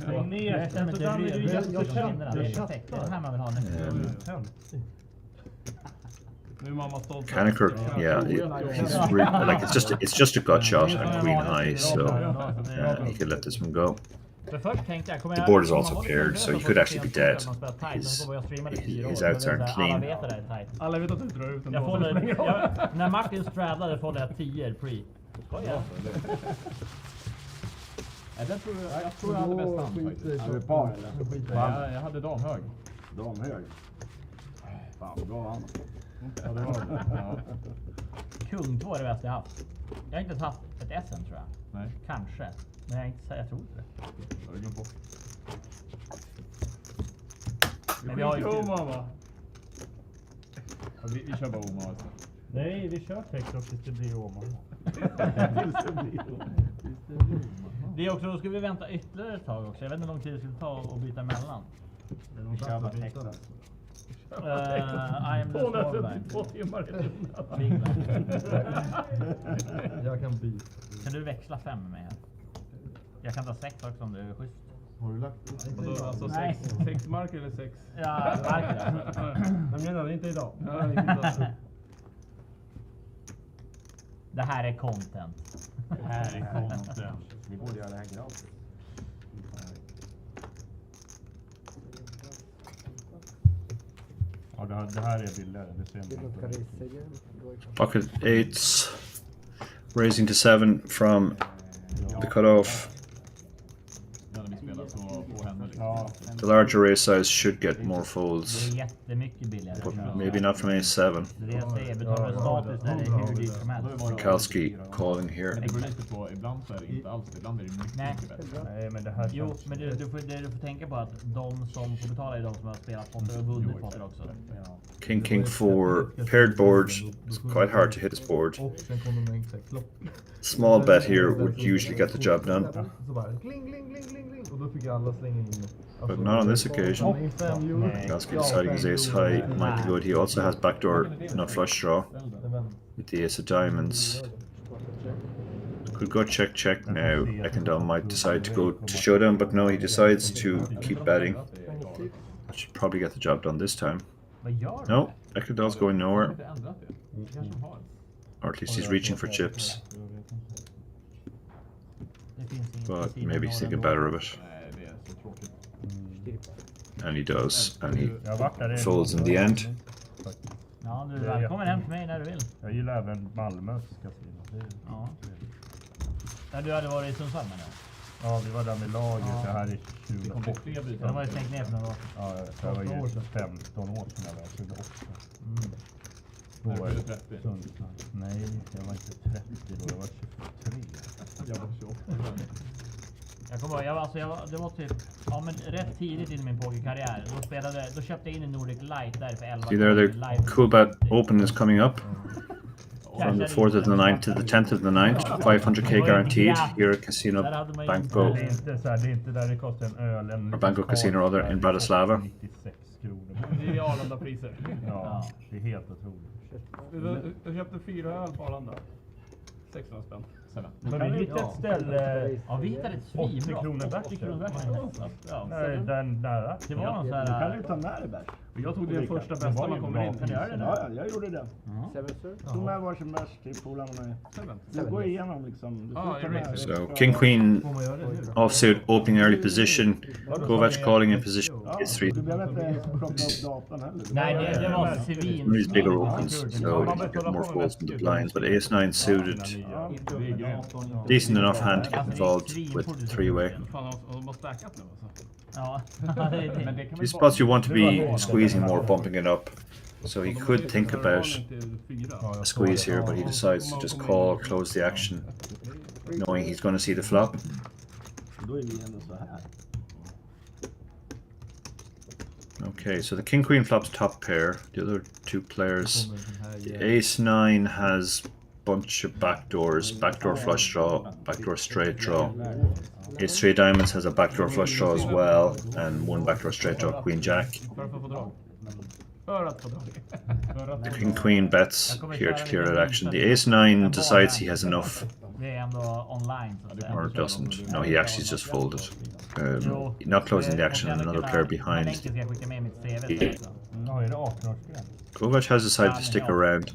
Men det är ju just för kinderna. Det är perfekt. Det är det här man vill ha nu. Nu är mamma stolt. Kaneker, yeah, like it's just a gut shot at queen high, so he could let this one go. För först tänkte jag, kommer The jag... board is also paired, so he could actually be dead. His outs aren't Alla clean. vet att det är tight. Alla vet att du drar ut en Jag får det, när Martin straddlade får jag 10 pre. Skoja. Jag tror jag hade bäst hand faktiskt. Är det par eller? Jag hade damhög. Damhög. Fan, bra hand. Ja, det var det. Ja. Kung 2 är det bästa jag haft. Jag har inte ens haft ett SM tror jag. Nej. Kanske. Men jag tror inte det. Jag har glömt bort. Men vi har ju... mamma. Ja, vi kör bara Oma alltså. Nej, vi kör Texas tills det blir Oma. Det är också, då ska vi vänta ytterligare ett tag också. Jag vet inte hur lång tid det skulle ta att byta emellan. Vi kör bara Texas. I am the small bank. 2 timmar. Big bank. Jag kan byta. Kan du växla 5 med mig här? Jag kan ta 6 också om det är schysst. Har du lagt upp? Alltså Nej. 6 mark eller 6? Ja, marken. Jag menar inte idag. Det här är content. Det här är content. Vi borde göra det här gratis. Ja, det här är billigare. Det ser man. Pocket eights, raising to 7 from the cutoff. När vi spelar så på henne liksom. Ja, The larger raise size should get more Det folds, är jättemycket billigare. but maybe not from ace 7. Det är det jag säger. Betalar du status där det är hur dyrt som helst. Mikalski calling here. Men det beror lite på, ibland så är det inte alls, ibland är det mycket, Nej. mycket bättre. nej men det här Jo, känns... men du får tänka på att de som får betala är de som har spelat potter och vunnit potter också. Ja. King 4, paired boards. It's quite hard to hit his board. Och sen kommer de med en klock. Small bet here would usually get the job done, Så bara kling, kling, kling, kling, kling. Och då fick alla slänga in. but not on this occasion. Mikalski deciding his ace high might be good. He also has backdoor nut flush draw with the ace of diamonds. Could go check now. Ekendal might decide to go to showdown, but no, he decides to keep betting. Should probably get the job done this time. Vad gör du? No, Ekendal's going Jag har nowhere, inte ändrat det. Kanske har. or at least he's reaching for chips. Det finns inget But casino maybe he's norr thinking ändå. better of it, Nej, det är så tråkigt. and he does, and he Jag har varit där folds in the end. Ja, du är välkommen hem till mig när du vill. Jag gillar även Malmös kasino. Ja. Ja, du hade varit i Sundsvall med det? Ja, vi var där med laget. Ja. Det här är Det kommer bli 2008. fler byten. De har ju stängt ner för några år. Ja, det var ju 15 år sedan jag var 2008. Då När var du jag fyllde 30. Sundsvall. Nej, jag var inte 30 då, jag var 23. Jag var 28. Jag kommer ihåg, det var typ men rätt tidigt in i min pokerkarriär. Då köpte jag in en Nordic Light där för 11 See there, the cool bet open is coming up from the 4th of the 9th to the 10th of the 9th. 500k guaranteed here at Casino Banco, Det är inte så här, det är inte där det kostar en öl. or Banco Casino rather, in Bratislava. 96 kronor. Det är Arlanda-priser. Ja, det är helt otroligt. Jag köpte 4 öl på Arlanda. 600 spänn. Men vi hittade ett ställe... Ja, vi hittade ett 80 svinbra. kronor bärs. 80 kronor bärs. Ja, Nej, den nära. det var någon så Du kan här... ju ta med dig bärs. Jag tog det första Det bästa var man ju kommer bra in. Kan du göra det nu? Ja, jag gjorde det. Ja. Tog med varsin bärs till polarna med. Du går igenom liksom. Du får ta med. So King Queen Får man göra det nu? offsuit opening early position. Kovac calling in position Ja, is 3. du behöver inte koppla upp datorn heller. Nej, det var svin. These bigger opens, so he can get more folds from the blinds. But ace 9 suited, Det är grymt. decent enough hand to get involved with 3-way. Fan, de har stackat nu alltså. Ja, det är Men det. det kan These väl vara... spots you want to be squeezing more, bumping it up. So he could think about a squeeze here, but he decides to just call, close the action, knowing he's going to see the flop. Då är vi ändå så här. Okay, so the king queen flops top pair. The other two players, the ace nine has bunch of backdoors, backdoor flush draw, backdoor straight draw. Ace three diamonds has a backdoor flush draw as well, and one backdoor straight draw, queen jack. The king queen bets here to clear that action. The ace nine decides he has enough. Or doesn't. No, he actually just folded. Not closing the action, and another player behind. Kovac has decided to stick around.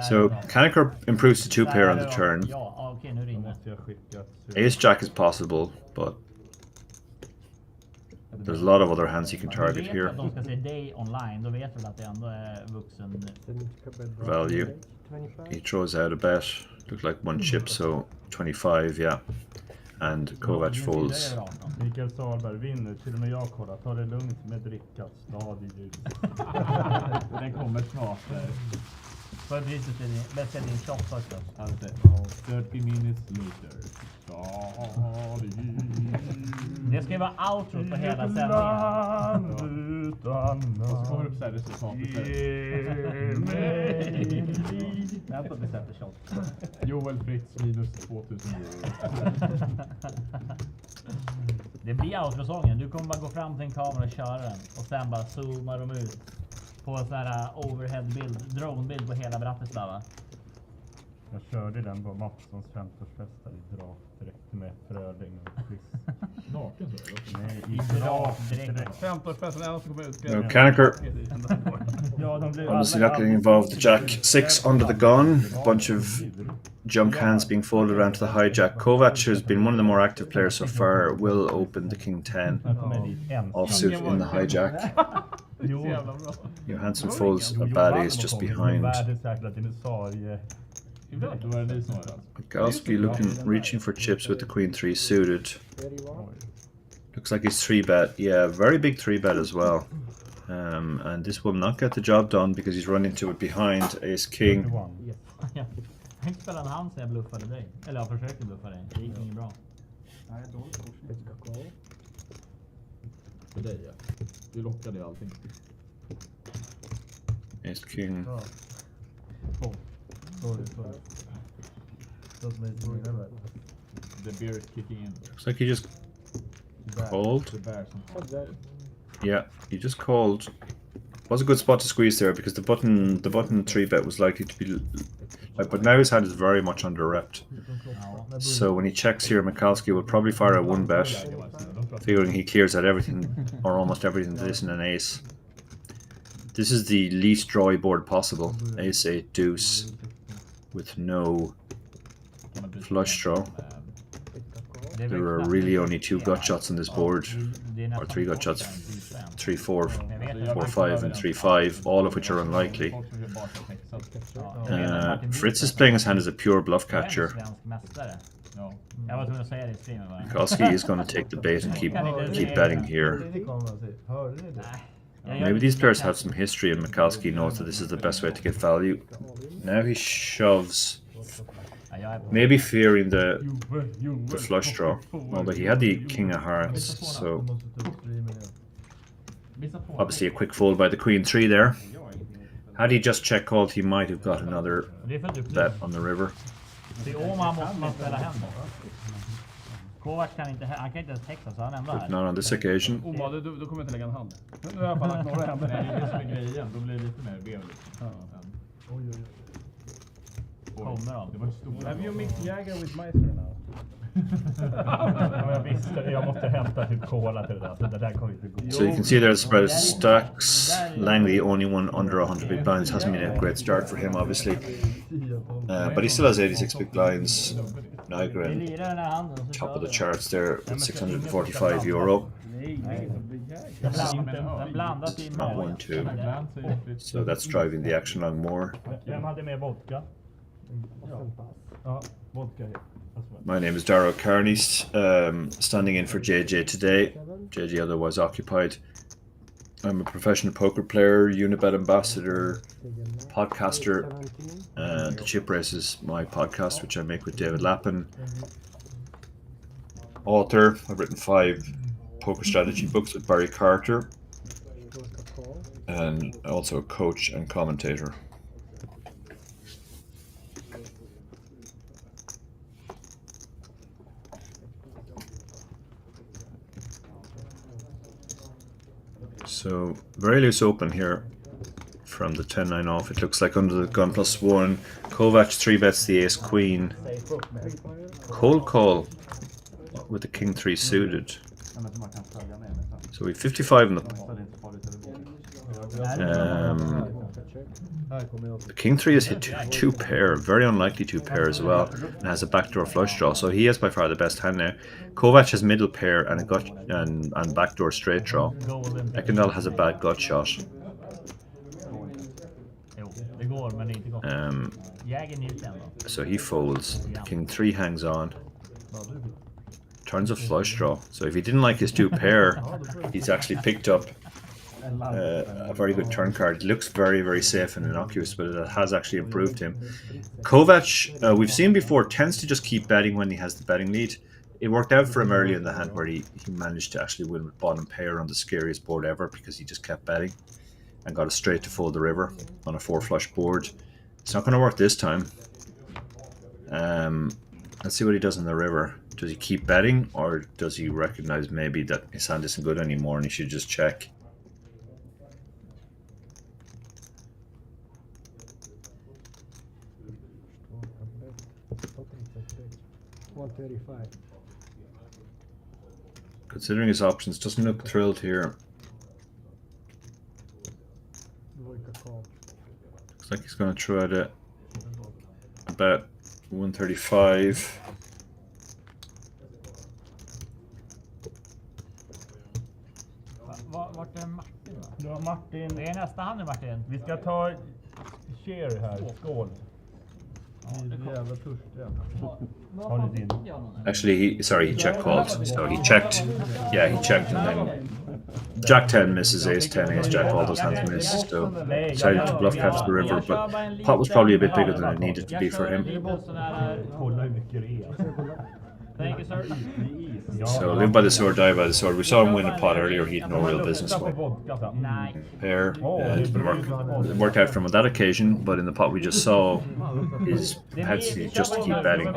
So Kaneker improves to 2 pair on the turn. Ace jack is possible, but there's a lot of other hands you can target here. Value. He throws out a bet. Looked like one chip, so 25, yeah. And Kovac folds. Mikael Sahlberg vinner, till och med jag kollar. Ta det lugnt med drickat, stadig ljus. Den kommer snart. För priset är din shot också. 30 minutes later. Det ska ju vara outro på hela sändningen. Och så kommer det upp så här resultatet. Vänta att vi sätter shot. Joel Fritz minus 2000 euro. Det blir outro-sången. Du kommer bara gå fram till en kamera och köra den. Och sen bara zoomar de ut på en sån här overhead-bild, drone-bild på hela Bratislava. Jag körde den på Matssons 50-årsfest i dragdräkt med fröling och fisk. Naken så eller? Nej, i dragdräkt. 50-årsfesten är alla som kommer ut. No, Kaneker Ja, obviously not getting involved. The jack 6 under the gun. A bunch of junk hands being folded around to the hijack. Kovac, who's been one of the more active players so far, will open the king 10 offsuit in the hijack. Johansson folds a bad ace just behind. Galski reaching for chips with the queen 3 suited. Looks like he's 3-bet. Yeah, very big 3-bet as well. And this will not get the job done because he's run into it behind ace king. Jag tänkte spela en hand så jag bluffade dig. Eller jag försökte bluffa dig. Det gick inget bra. Nej, dåligt kors. För dig, ja. Du lockade ju allting. Ace king. The beer is kicking in. Looks like he just called. Yeah, he just called. Was a good spot to squeeze there because the button 3-bet was likely to be. But now his hand is very much under-repped. So when he checks here, Mikalski will probably fire a 1-bet, figuring he clears out everything or almost everything to this in an ace. This is the least drawy board possible. Ace 8 deuce with no flush draw. There are really only 2 gut shots on this board, or 3 gut shots, 3, 4, 4, 5 and 3, 5, all of which are unlikely. Fritz is playing his hand as a pure bluff catcher. Mikalski is going to take the bait and keep betting here. Maybe these players have some history and Mikalski knows that this is the best way to get value. Now he shoves, maybe fearing the flush draw, although he had the king of hearts, so obviously a quick fold by the queen 3 there. Had he just check called, he might have got another bet on the river. Kovac kan inte, han kan inte ens texa så han ändå But not on this occasion. Du kommer inte lägga en hand. Nu har jag bara lagt några händer. Nej, det är det som är grejen. Då blir det lite mer vevligt. Kommer de. Det var stora. Have you mixed Jäger with Meister now? Ja, jag visste det. Jag måste hämta typ cola till det där. Så det där kommer inte gå. So you can see there the spread is stacks. Langley, only one under 100 big blinds, hasn't been a great start for him obviously. But he still has 86 big blinds. Nygren, top of the charts there with 645 euro. Not 1-2. So that's driving the action along more. My name is Darrow Carney, standing in for JJ today. JJ otherwise occupied. I'm a professional poker player, Unibet ambassador, podcaster, and The Chip Race is my podcast, which I make with David Lappin. author. I've written 5 poker strategy books with Barry Carter, and also a coach and commentator. So very loose open here from the 10-9 off. It looks like under the gun +1. Kovac 3-bets the ace queen. Cold call with the king 3 suited. So we 55 in the king 3 has hit two pair, very unlikely 2 pair as well, and has a backdoor flush draw. So he has by far the best hand now. Kovac has middle pair and a gut and backdoor straight draw. Ekendal has a bad gut shot. So he folds. The king 3 hangs on. Turns a flush draw. So if he didn't like his 2 pair, he's actually picked up a very good turn card. It looks very, very safe and innocuous, but it has actually improved him. Kovac, we've seen before, tends to just keep betting when he has the betting lead. It worked out for him early in the hand where he managed to actually win with bottom pair on the scariest board ever because he just kept betting and got a straight to fold the river on a 4 flush board. It's not going to work this time. Let's see what he does in the river. Does he keep betting, or does he recognize maybe that his hand isn't good anymore and he should just check? Considering his options, doesn't look thrilled here. Looks like he's going to throw out about 135. Vart är Martin då? Du har Martin. Det är nästa hand nu, Martin. Vi ska ta share här. Skål. Vi är jävla törstiga. Har du din? Actually, he check called. So he checked. Yeah, he checked, and then Jack 10 misses, Ace 10, Ace Jack, all those hands miss. So decided to bluff catch the river, but pot was probably a bit bigger than it needed to be for him. Thank you, sir. So live by the sword, die by the sword. We saw him win a pot earlier. He had no real business with. Pair. It worked out for him on that occasion, but in the pot we just saw, his had just to keep betting.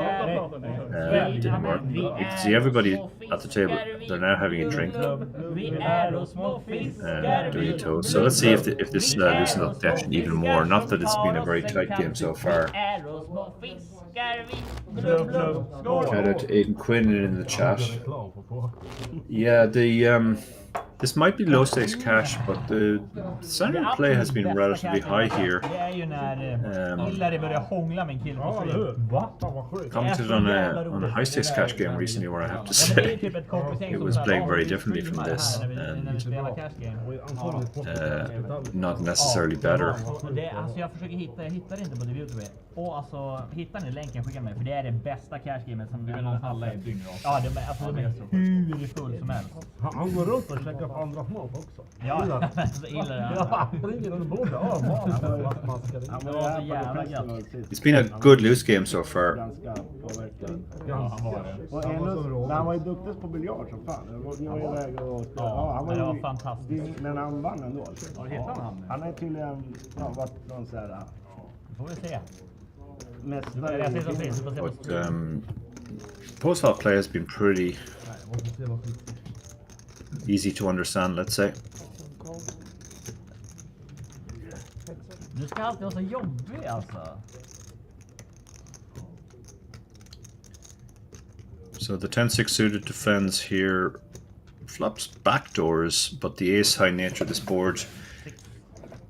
Didn't work. You can see everybody at the table. They're now having a drink and doing a toast. So let's see if this loosens up the action even more. Not that it's been a very tight game so far. Shout out to Aiden Quinn in the chat. Yeah, this might be low stakes cash, but the standard play has been relatively high here. Commented on a high stakes cash game recently where I have to say it was playing very differently from this, and not necessarily better. Jag försöker hitta inte på DBUTV. Och alltså hittar ni länken, skicka mig, för det är det bästa cashgamet som du någonsin har sett. Ja, de är hur full som helst. Han går runt och checkar på andra mat också. Ja, så illa det. Ja, han ringer under bordet. Ja, mat. Det var så jävla gött. It's been a good loose game so far. Ganska påverkad. Ja, han var det. Han var ju duktig på biljard som fan. Jag var iväg och... Ja, det var fantastiskt. Men han vann ändå. Vad heter han? Han är tydligen varit någon så här... Får vi se. But post-flop play has been pretty easy to understand, let's say. Du ska alltid vara så jobbig alltså. So the 10-6 suited defends here, flops backdoors, but the ace-high nature of this board,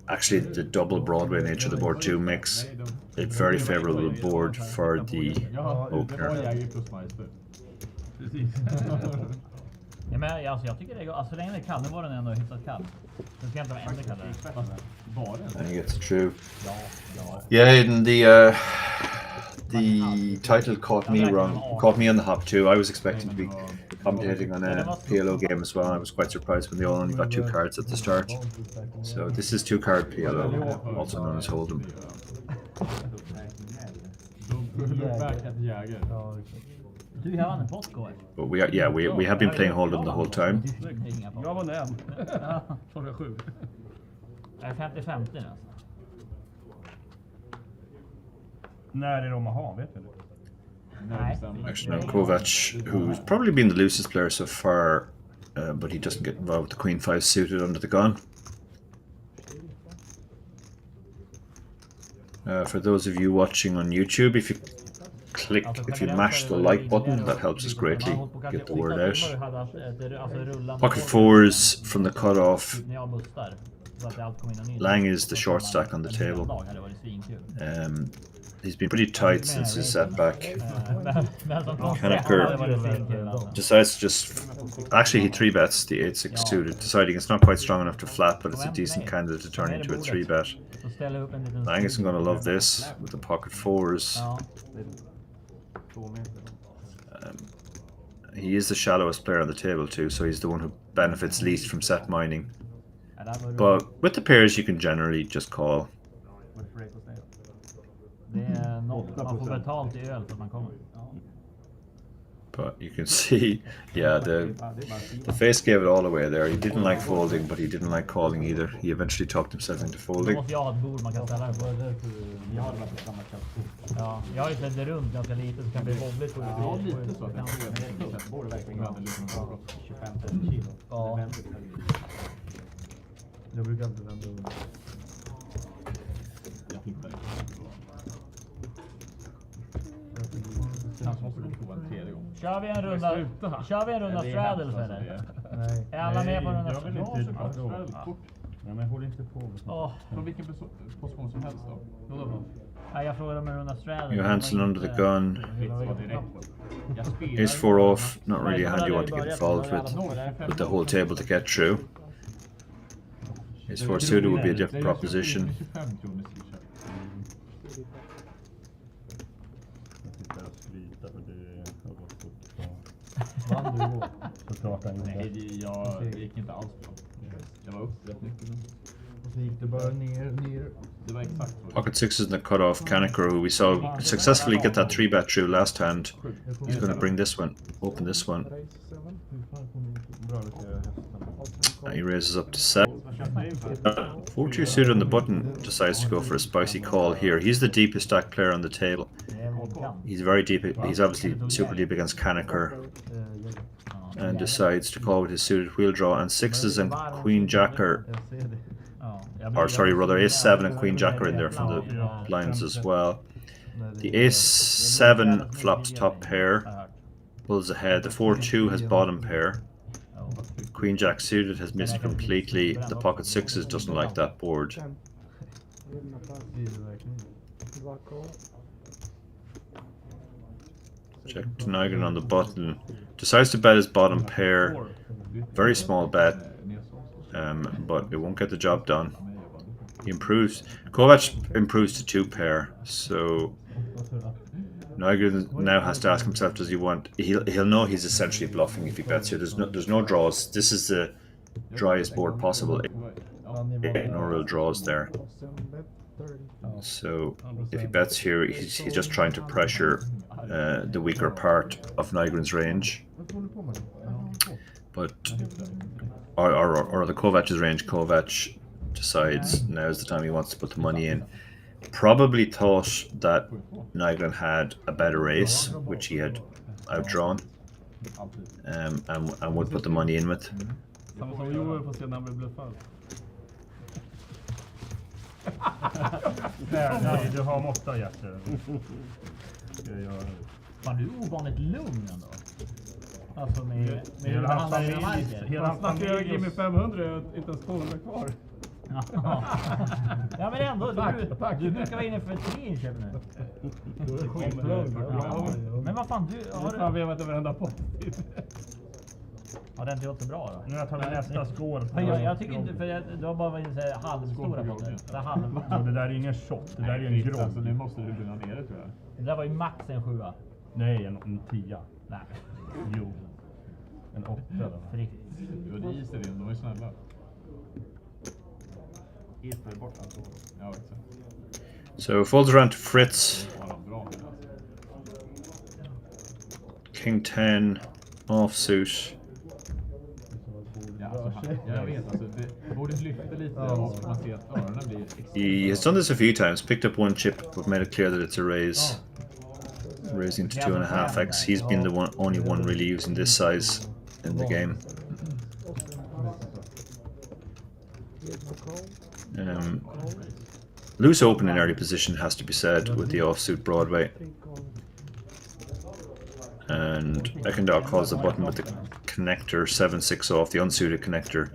actually the double Broadway nature of the board too, makes a very favorable board for the opener. Ja, men alltså, jag tycker det går, alltså länge det kan, nu var den ändå hyfsat kall. Den ska inte vara ännu kallare. I think it's true. Yeah, and the title caught me wrong, caught me on the hop too. I was expecting to be commentating on a PLO game as well. I was quite surprised when they all only got 2 cards at the start. So this is 2-card PLO, also known as Hold'em. Do you have on the pot coach? But we have been playing Hold'em the whole time. Jag var näm. Fråga 7. Är 50-50 nu alltså? När är de att ha, vet du? Nej. Actually, no, Kovac, who's probably been the loosest player so far, but he doesn't get involved with the Queen 5 suited under the gun. For those of you watching on YouTube, if you mash the like button, that helps us greatly get the word out. Pocket fours from the cutoff. Lang is the short stack on the table. He's been pretty tight since his setback. Kaneker decides to just... Actually, he 3-bets the 8-6 suited, deciding it's not quite strong enough to flat, but it's a decent candidate to turn into a 3-bet. Lang isn't going to love this with the pocket fours. He is the shallowest player on the table too, so he's the one who benefits least from set mining. But with the pairs, you can generally just call. But you can see, yeah, the face gave it all away there. He didn't like folding, but he didn't like calling either. He eventually talked himself into folding. Ja, jag har ju sett det runt ganska lite så kan det bli wobbligt på lite så. Borde verkligen ha 25 kilo. Ja. Jag brukar inte vända under. Jag tittar. Kanske måste du prova en tredje gång. Kör vi en runda straddles eller? Nej. Är alla med på en runda straddles? Ja, men håll inte på. Från vilken position som helst då? Jag frågade om en runda straddles. Johansson under the gun. Ace 4 off, not really a hand you want to get involved with the whole table to get through. Ace 4 suited would be a different proposition. Vann du då? Såklart han gjorde. Nej, jag gick inte alls bra. Jag var upp rätt mycket. Och så gick det bara ner. Det var exakt så. Pocket sixes in the cutoff. Kaneker, who we saw successfully get that 3-bet through last hand. He's going to bring this one, open this one. And he raises up to 7. 4-2 suited on the button, decides to go for a spicy call here. He's the deepest stack player on the table. He's very deep. He's obviously super deep against Kaneker. And decides to call with his suited wheel draw. And sixes and queen jack are... Or sorry, rather ace 7 and queen jack are in there from the blinds as well. The ace 7 flops top pair, pulls ahead. The 4-2 has bottom pair. Queen jack suited has missed completely. The pocket sixes doesn't like that board. Check to Nigel on the button. Decides to bet his bottom pair. Very small bet, but it won't get the job done. He improves. Kovac improves to 2 pair, so Nigel now has to ask himself: does he want? He'll know he's essentially bluffing if he bets here. There's no draws. This is the driest board possible. No real draws there. So if he bets here, he's just trying to pressure the weaker part of Nygren's range. But or the Kovac's range. Kovac decides now's the time he wants to put the money in. Probably thought that Nygren had a better ace, which he had outdrawn, and would put the money in with. Nej, du har måtta hjärtor. Fan, du är ovanligt lugn ändå. Alltså med han snackar jag med 500 inte ens 200 kvar. Ja men ändå, du brukar vara inne för 3 inköp nu. Men vad fan, du har... Fan, vi har inte varenda pott. Ja, den inte gått så bra då. Nu tar vi nästa skål. Jag tycker inte, för du har bara varit halvstora potter. Det där är ingen shot, det där är en grogg. Alltså, nu måste du bli nere tror jag. Det där var ju max en 7. Nej, en 10. Nej. Jo. En 8 då. Fritt. Jo, det är is i det, de är snälla. Ja, exakt. So folds around to Fritz. King 10 offsuit. Jag vet, alltså bordet lyfter lite och man ser att öronen blir He has done this a few times, picked up one chip but made it clear that it's a raise. Raising to 2.5x. He's been the only one really using this size in the game. Loose open in early position has to be said with the offsuit Broadway. And Ekendal calls the button with the connector 7-6 off, the unsuited connector.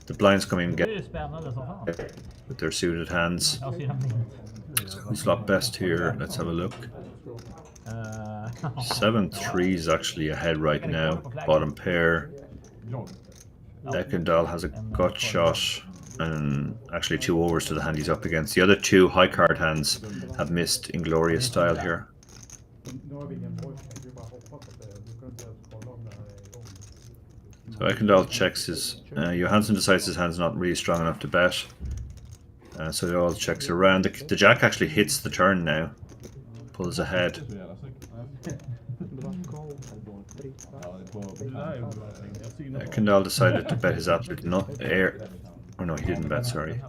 The blinds come in with their suited hands. So who's lot best here? Let's have a look. 7-3 is actually ahead right now. Bottom pair. Ekendal has a gut shot and actually 2 overs to the hand he's up against. The other 2 high card hands have missed Inglorious style here. So Ekendal checks his... Johansson decides his hand's not really strong enough to bet. So he all checks around. The jack actually hits the turn now. Pulls ahead. Ekendal decided to bet his absolute air. Oh no, he didn't bet, sorry.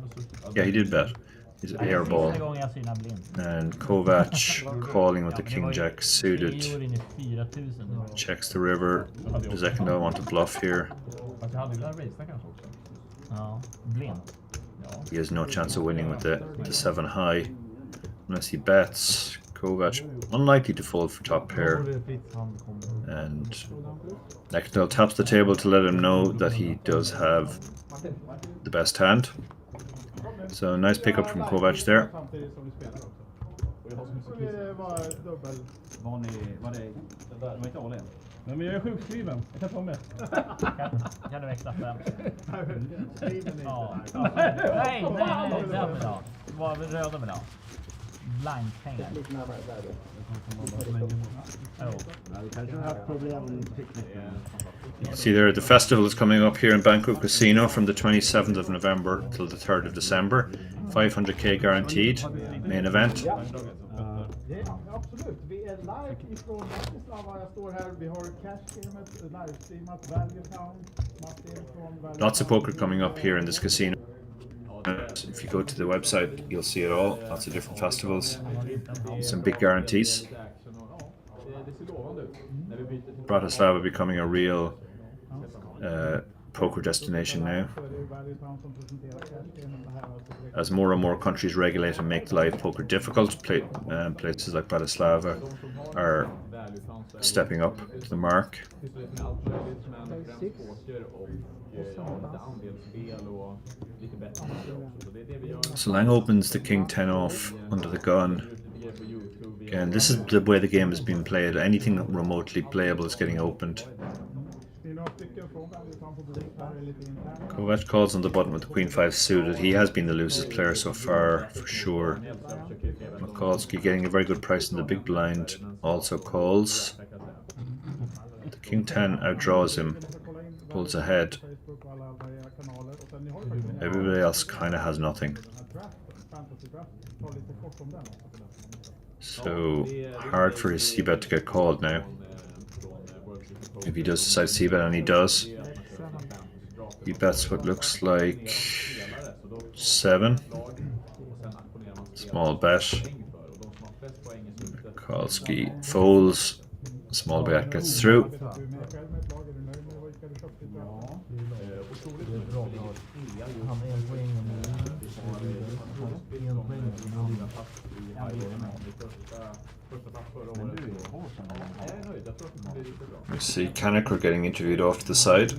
Yeah, he did bet. His air ball. And Kovac calling with the king jack suited. Checks the river. Does Ekendal want to bluff here? He has no chance of winning with the 7 high. Unless he bets. Kovac unlikely to fold for top pair. And Ekendal taps the table to let him know that he does have the best hand. So nice pickup from Kovac there. Nej, men jag är sjukskriven. Jag kan ta med. Kan du växla 5? Ja. Nej, den vill ha. Vad vill röda vill ha? Blind-pengar. See there, the festival is coming up here in Banco Casino from the 27th of November till the 3rd of December. 500k guaranteed. Main event. Absolut, vi är live ifrån Bratislava. Jag står här, vi har cash-gamet, live-streamat, value count, Lots of poker coming up here in this casino. If you go to the website, you'll see it all. Lots of different festivals. Some big guarantees. Bratislava becoming a real poker destination now, as more and more countries regulate and make live poker difficult. Places like Bratislava are stepping up to the mark. So Lang opens the king 10 off under the gun. Again, this is the way the game has been played. Anything remotely playable is getting opened. Kovac calls on the button with the queen 5 suited. He has been the loosest player so far, for sure. Mikulski getting a very good price in the big blind, also calls. The king 10 outdraws him, pulls ahead. Everybody else kind of has nothing. So hard for his c-bet to get called now. If he does decide c-bet, and he does, he bets what looks like 7. Small bet. Mikulski folds. Small bet gets through. We see Kaneker getting interviewed off to the side.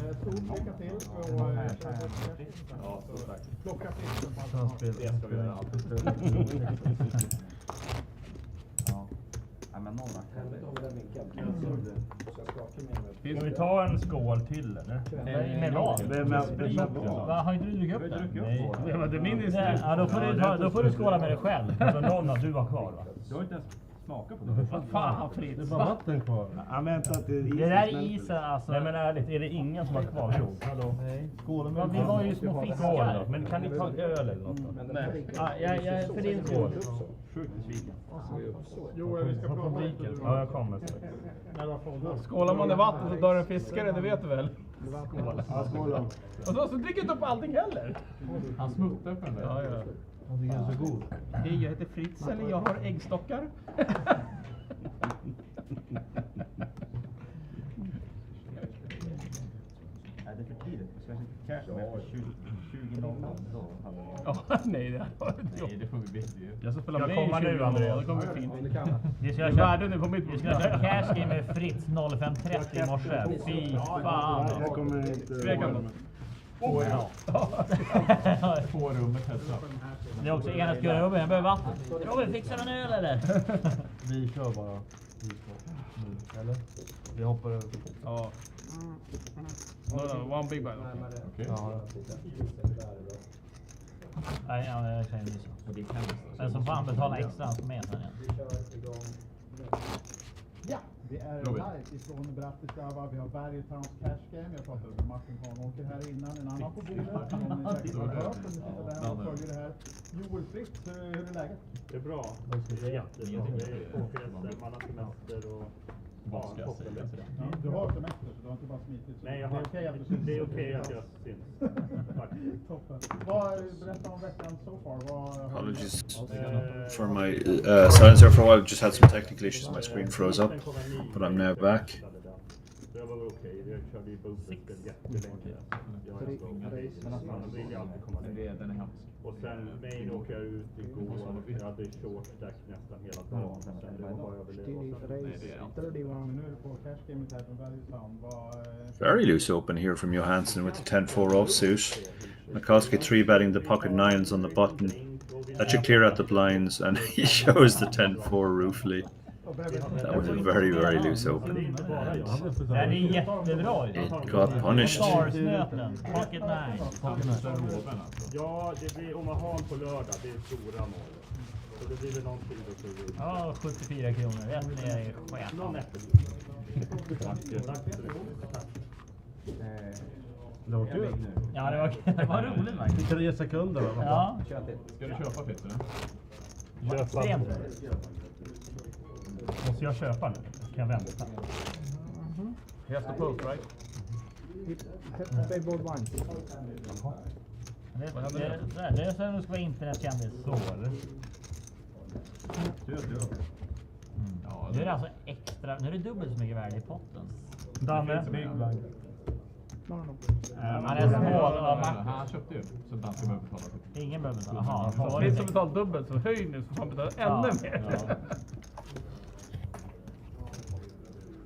Ska vi ta en skål till eller? Med vad? Har inte du druckit upp det? Nej. Det är min ja, då får du skåla med dig själv. Alltså någon av du var kvar va? Du har inte ens smakat på det. Vad fan Fritz? Det är bara vatten kvar. Det där är isen alltså. Nej men ärligt, är det ingen som har kvar? Hallå? Nej. Skål med Vi var ju små fiskar. Men kan ni ta öl eller något då? Nej. Ja, för din skål. Sjukt besviken. Joel, vi ska prata lite. Ja, jag kommer. Skålar man i vatten så dör en fiskare, det vet du väl? Ja, skål. Och så dricker inte upp allting heller. Han smuttar på den där. Ja. Jag tycker den är så god. Hej, jag heter Fritz, eller jag har äggstockar. Nej, det är för tidigt. Vi ska inte casha med 20.00. Ja, nej, det var Nej, det får vi bättre ju. jag ska spela Jag med kommer i 20 nu, Andreas. Det kommer bli fint. Vi ska Det är köra värde nu på mitt vi ska köra cash game med Fritz 05.30 i morse. Fy fan. Jag kommer inte... Tvekande. Ja. På rummet hälsa. Det är också ena skurrubben, jag behöver vatten. Robin, fixar en öl eller? Vi kör bara. Nu, eller? Vi hoppar över. Ja. No, one big bite. Okej. Ja, Nej, ja, jag kan ju visa. Och det kan vi. Men så får han betala extra han får med sen igen. Ja, det är Robin. live ifrån Bratislava. Vi har Berget här hos Cash Game. Jag pratade med Martin Karnåker här innan. En annan på bordet som ni säkert har hört. Om ni sitter där och följer det här. Joel Fritz, hur är läget? Det är bra. Det är jättebra. Det är PokerSM, alla semester och... Vad ska jag säga till det? Du har semester så du har inte bara smitit. Nej, jag det är har... okej att du syns. Det är okej att jag syns. Toppen. Berätta om veckan so far. Apologies for my silence there for a while. Just had some technical issues. My screen froze up, but I'm now back. Det var okej. Jag körde ju bubbelspel jättelänge. Jag är så... Men annars vill jag alltid komma ner. Den är hemsk. Och sen main åker jag ut igår. Jag hade short stack nästan hela dagen. Sen det var bara överleva. Men nu är det på Cash Game här från Bergetown. Very loose open here from Johansson with the 10-4 offsuit. Mikowski 3-betting the pocket nines on the button. That should clear out the blinds, and he shows the 10-4 ruefully. That was a very, very loose open. Det här är jättebra. It got punished. Starsnöten, pocket nine. Ja, det blir Omaha på lördag. Det är stora mål. Så det blir väl någonting då för vi... Ja, 74 kronor. Rätt ner i sketen. Någon efter. Tack så mycket. Det var kul. Ja, det var roligt faktiskt. 3 sekunder va? Ja. Ska du köpa Peter? Extremt. Måste jag köpa nu? Kan jag vänta? He has to post, right? Play board one. Det är så att du ska vara internetkändis. Så eller? Nu är det alltså extra, nu är det dubbelt så mycket värde i potten. Danne, big blind. Han är små. Han köpte ju. Så Danne behöver betala. Ingen behöver betala. Jaha. Ni som betalat dubbelt så höj nu så får han betala ännu mer.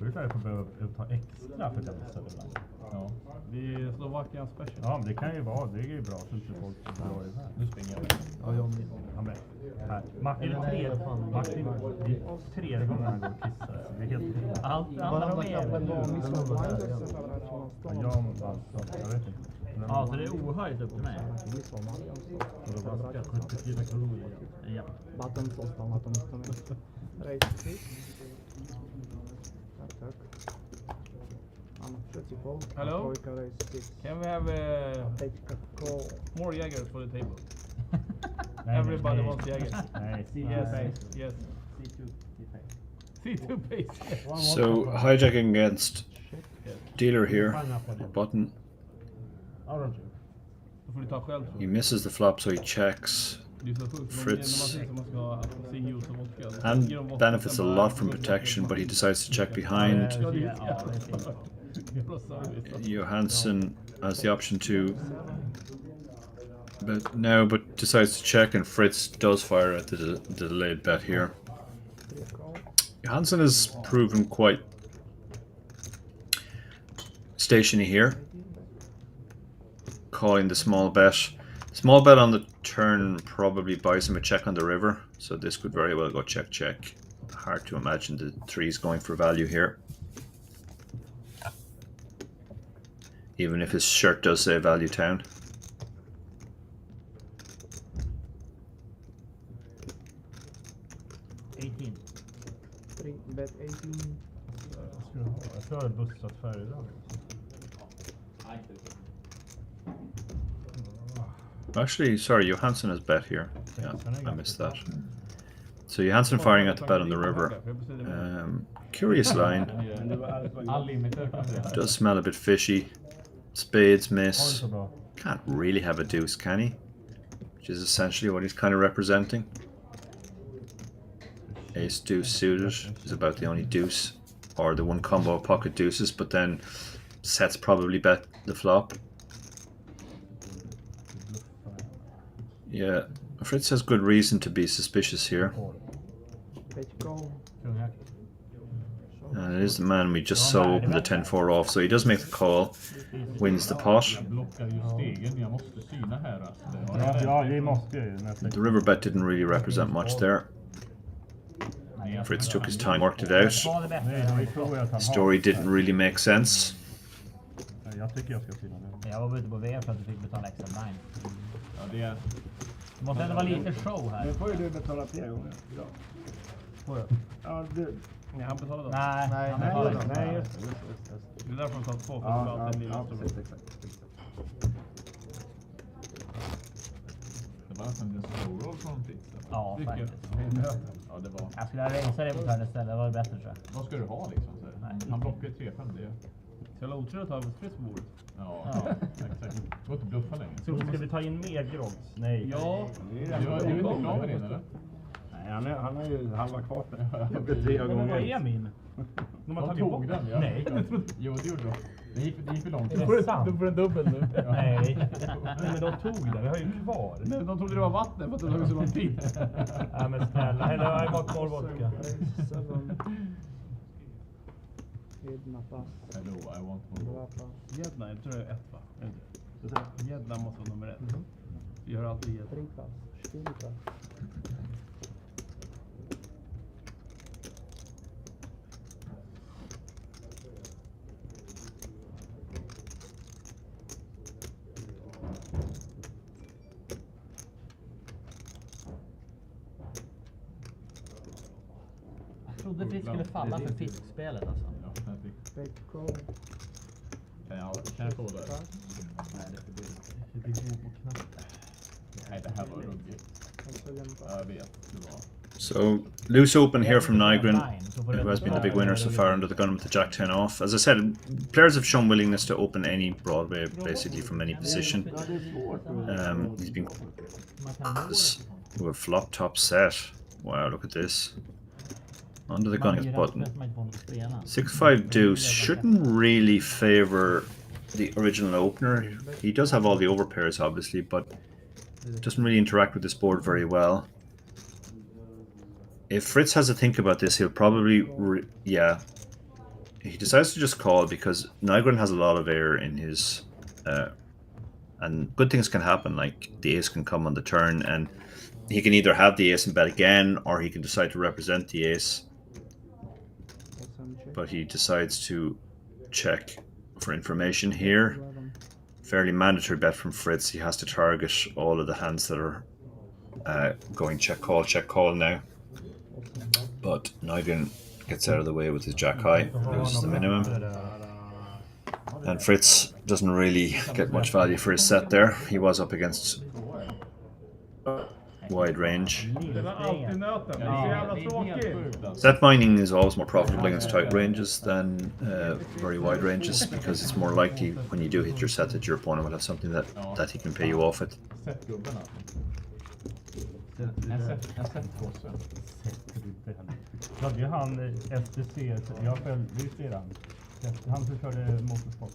Sjukt att jag får behöva ta extra för den stället. Ja. Det är Slovakian special. Ja, men det kan ju vara. Det är ju bra. Så inte folk drar det här. Nu springer jag. Ja, jag med. Han med. Här. Martin, Martin, det är 3:e gången han går och kissar. Det är helt... Allt handlar om er. Jag vet inte. Ja, så det är ohöjt upp till mig. Och då bara ska 74 kronor. Ja. Button został na tą stronę. Raise please. Tak. Mam przeciwko. Hello? Trojka raise 6. Can we have Take a call. more Jaggers for the table? Nej, Everybody nej. wants Jaggers. Nej, Yes. C2 pace. So hijacking against dealer here. Button. Då får du ta själv. He misses the flop, so he checks. Det är så sjukt. Fritz. När man ska se ljus och vodka. And benefits a lot from protection, but he decides to check behind. Johansson has the option to bet now, but decides to check, and Fritz does fire at the delayed bet here. Johansson has proven quite stationy here, calling the small bet. Small bet on the turn probably buys him a check on the river, so this could very well go check check. Hard to imagine the threes going for value here, even if his shirt does say value town. Bet 18. Jag tror jag har bussat förr idag. Actually, sorry, Johansson has bet here. Yeah, I missed that. So Johansson firing at the bet on the river. Curious line. Unlimited. Does smell a bit fishy. Spades miss. Can't really have a deuce, can he? Which is essentially what he's kind of representing. Ace deuce suited is about the only deuce, or the one combo of pocket deuces, but then sets probably bet the flop. Yeah, Fritz has good reason to be suspicious here. And it is the man we just saw open the 10-4 off, so he does make the call, wins the pot. The river bet didn't really represent much there. Fritz took his time, worked it out. Story didn't really make sense. Jag var ute på VM för att du fick betala extra line. Ja, det måste ändå vara lite show här. Nu får ju du betala 3 gånger. Ja. Får jag? Ja, du... Nej, han betalade då. Nej, han betalade inte. Nej, just det. Det är därför han tar 2 för Ja, precis, exakt. Det var nästan en stor roll från Fritz. Ja, faktiskt. Ja, det var. Jag skulle ha rensat det på turn istället, det var bättre tror jag. Vad ska du ha liksom? Han blockar 3-5 det. Så jag la otur att ha Fritz på bordet. Ja, exakt. Du får inte bluffa längre. Så ska vi ta in mer grogs? Nej. Ja. Du är inte klar med din eller? Nej, han har ju halva kvar. Det blir 3 gånger. Vad är min? De tog den, ja. Nej. Jo, det gjorde de. Det gick för långt. Är det sant? Du får en dubbel nu. Nej. Men de tog den, vi har ju kvar. Nej, de trodde det var vatten för att det tog så lång tid. Nej men snälla, eller jag har bara kvar vodka. Hello, I want more. Gäddna, jag tror det är 1 va? Gäddna måste vara nummer 1. Vi gör alltid gäddna. Jag trodde Fritz skulle falla för fiskspelet alltså. Kan jag få det? Nej, det är för dyrt. Det går på knappen. Nej, det här var ruggigt. Jag vet, det var. So, loose open here from Nygren, who has been the big winner so far under the gun with the Jack-10 off. As I said, players have shown willingness to open any Broadway, basically from any position. He's been with a flop top set. Wow, look at this. Under the gun his button. 6-5 deuce shouldn't really favor the original opener. He does have all the overpairs obviously, but doesn't really interact with this board very well. If Fritz has to think about this, he'll probably he decides to just call because Nygren has a lot of air in his and good things can happen, like the ace can come on the turn and he can either have the ace and bet again, or he can decide to represent the ace. But he decides to check for information here. Fairly mandatory bet from Fritz. He has to target all of the hands that are going check call now. But Nygren gets out of the way with his jack high, loses the minimum. And Fritz doesn't really get much value for his set there. He was up against wide range. Set mining is always more profitable against tight ranges than very wide ranges because it's more likely when you do hit your set that your opponent will have something that he can pay you off with. Ja, det är han STC, jag följer han. Han som körde motorsport.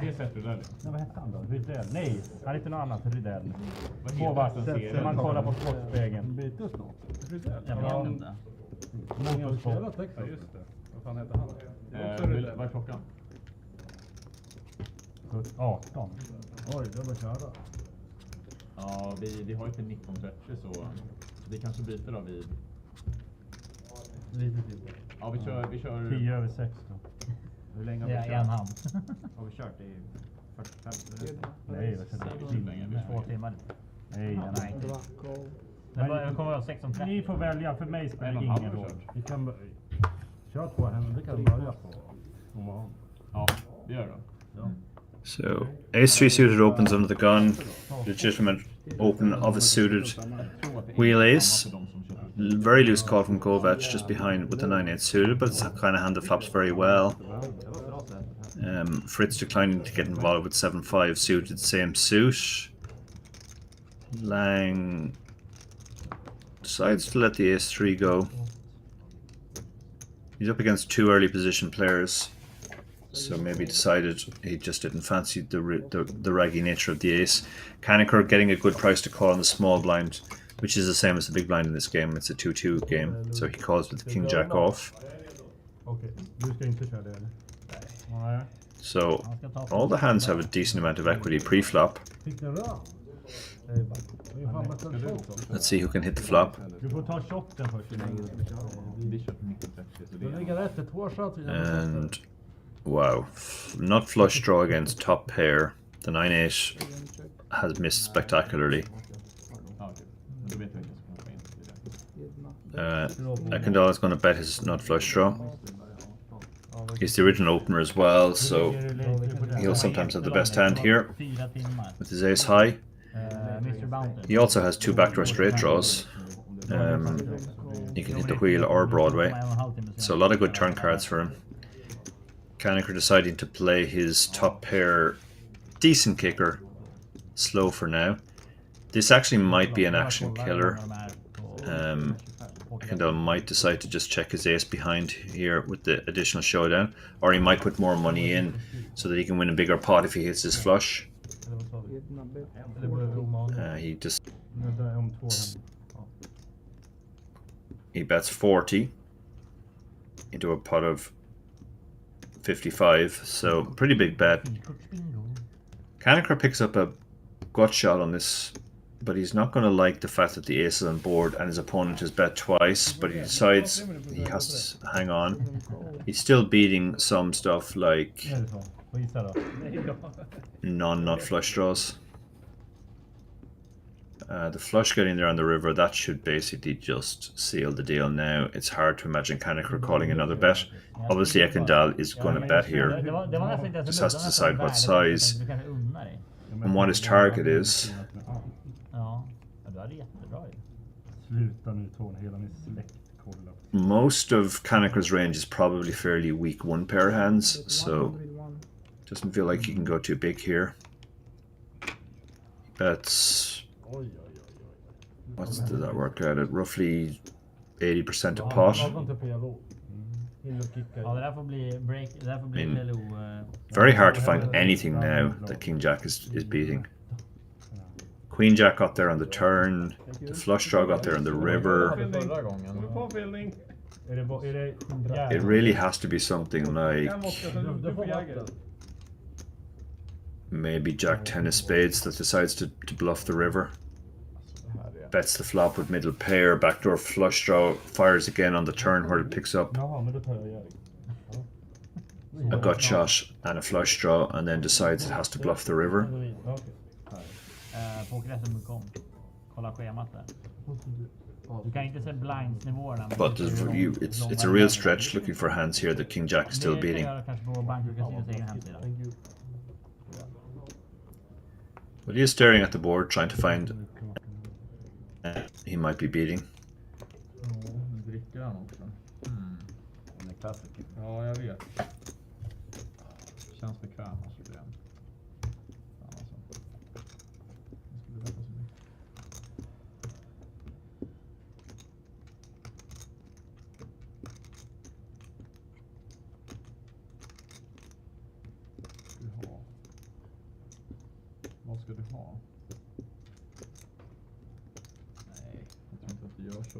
Det sätter du där. Nej, vad hette han då? Rydell? Nej, han heter något annat. Rydell. Två vatten. Man kollar på sportspegeln. Byter snart. Rydell? Jag vet inte. Motorsport. Ja, just det. Vad fan heter han? Vad är klockan? 18. Oj, det var köra. Ja, vi har ju till 19.30 så vi kanske byter då vid... Lite till. Ja, vi kör... 10 över 6 då. Hur länge har vi kört? En hand. Har vi kört i 45 minuter? Nej, jag känner länge. 2 timmar. Nej. Det kommer vara 6:30. Ni får välja, för mig spelar ingen roll. Vi kan köra 2 händer, det kan börja på. Ja, det gör det. Ja. So, ace-3 suited opens under the gun. Legitimate open of a suited wheel ace. Very loose call from Kovac just behind with the 9-8 suited, but it's a kind of hand that flops very well. Fritz declining to get involved with 7-5 suited, same suit. Lang decides to let the ace-3 go. He's up against 2 early position players, so maybe decided he just didn't fancy the raggy nature of the ace. Kaneker getting a good price to call on the small blind, which is the same as the big blind in this game. It's a 2-2 game, so he calls with the king jack off. Okej, du ska inte köra det eller? Nej. So all the hands have a decent amount of equity pre-flop. Let's see who can hit the flop. Du får ta shotten först. And wow, not flush draw against top pair. The 9-8 has missed spectacularly. Ekendal is going to bet his nut flush draw. He's the original opener as well, so he'll sometimes have the best hand here with his ace high. He also has 2 backdoor straight draws. He can hit the wheel or Broadway, so a lot of good turn cards for him. Kaneker deciding to play his top pair decent kicker slow for now. This actually might be an action killer. Ekendal might decide to just check his ace behind here with the additional showdown, or he might put more money in so that he can win a bigger pot if he hits his flush. He bets 40 into a pot of 55, so pretty big bet. Kaneker picks up a gut shot on this, but he's not going to like the fact that the ace is on board and his opponent has bet twice, but he decides he has to hang on. He's still beating some stuff like non-nut flush draws. The flush getting there on the river, that should basically just seal the deal now. It's hard to imagine Kaneker calling another bet. Obviously Ekendal is going to bet here. Just has to decide what size and what his target is. Most of Kaneker's range is probably fairly weak 1-pair hands, so doesn't feel like he can go too big here. Bets, what does that work out at? Roughly 80% of pot. I mean, very hard to find anything now that King Jack is beating. Queen Jack got there on the turn, the flush draw got there on the river. It really has to be something like maybe Jack 10 of spades that decides to bluff the river. Bets the flop with middle pair, backdoor flush draw, fires again on the turn where it picks up a gut shot and a flush draw, and then decides it has to bluff the river. But it's a real stretch looking for hands here that King Jack is still beating. But he is staring at the board trying to find he might be beating. Ja, jag vet. Känns bekväm alltså det. Vad ska du ha? Nej, jag tror inte att du gör så.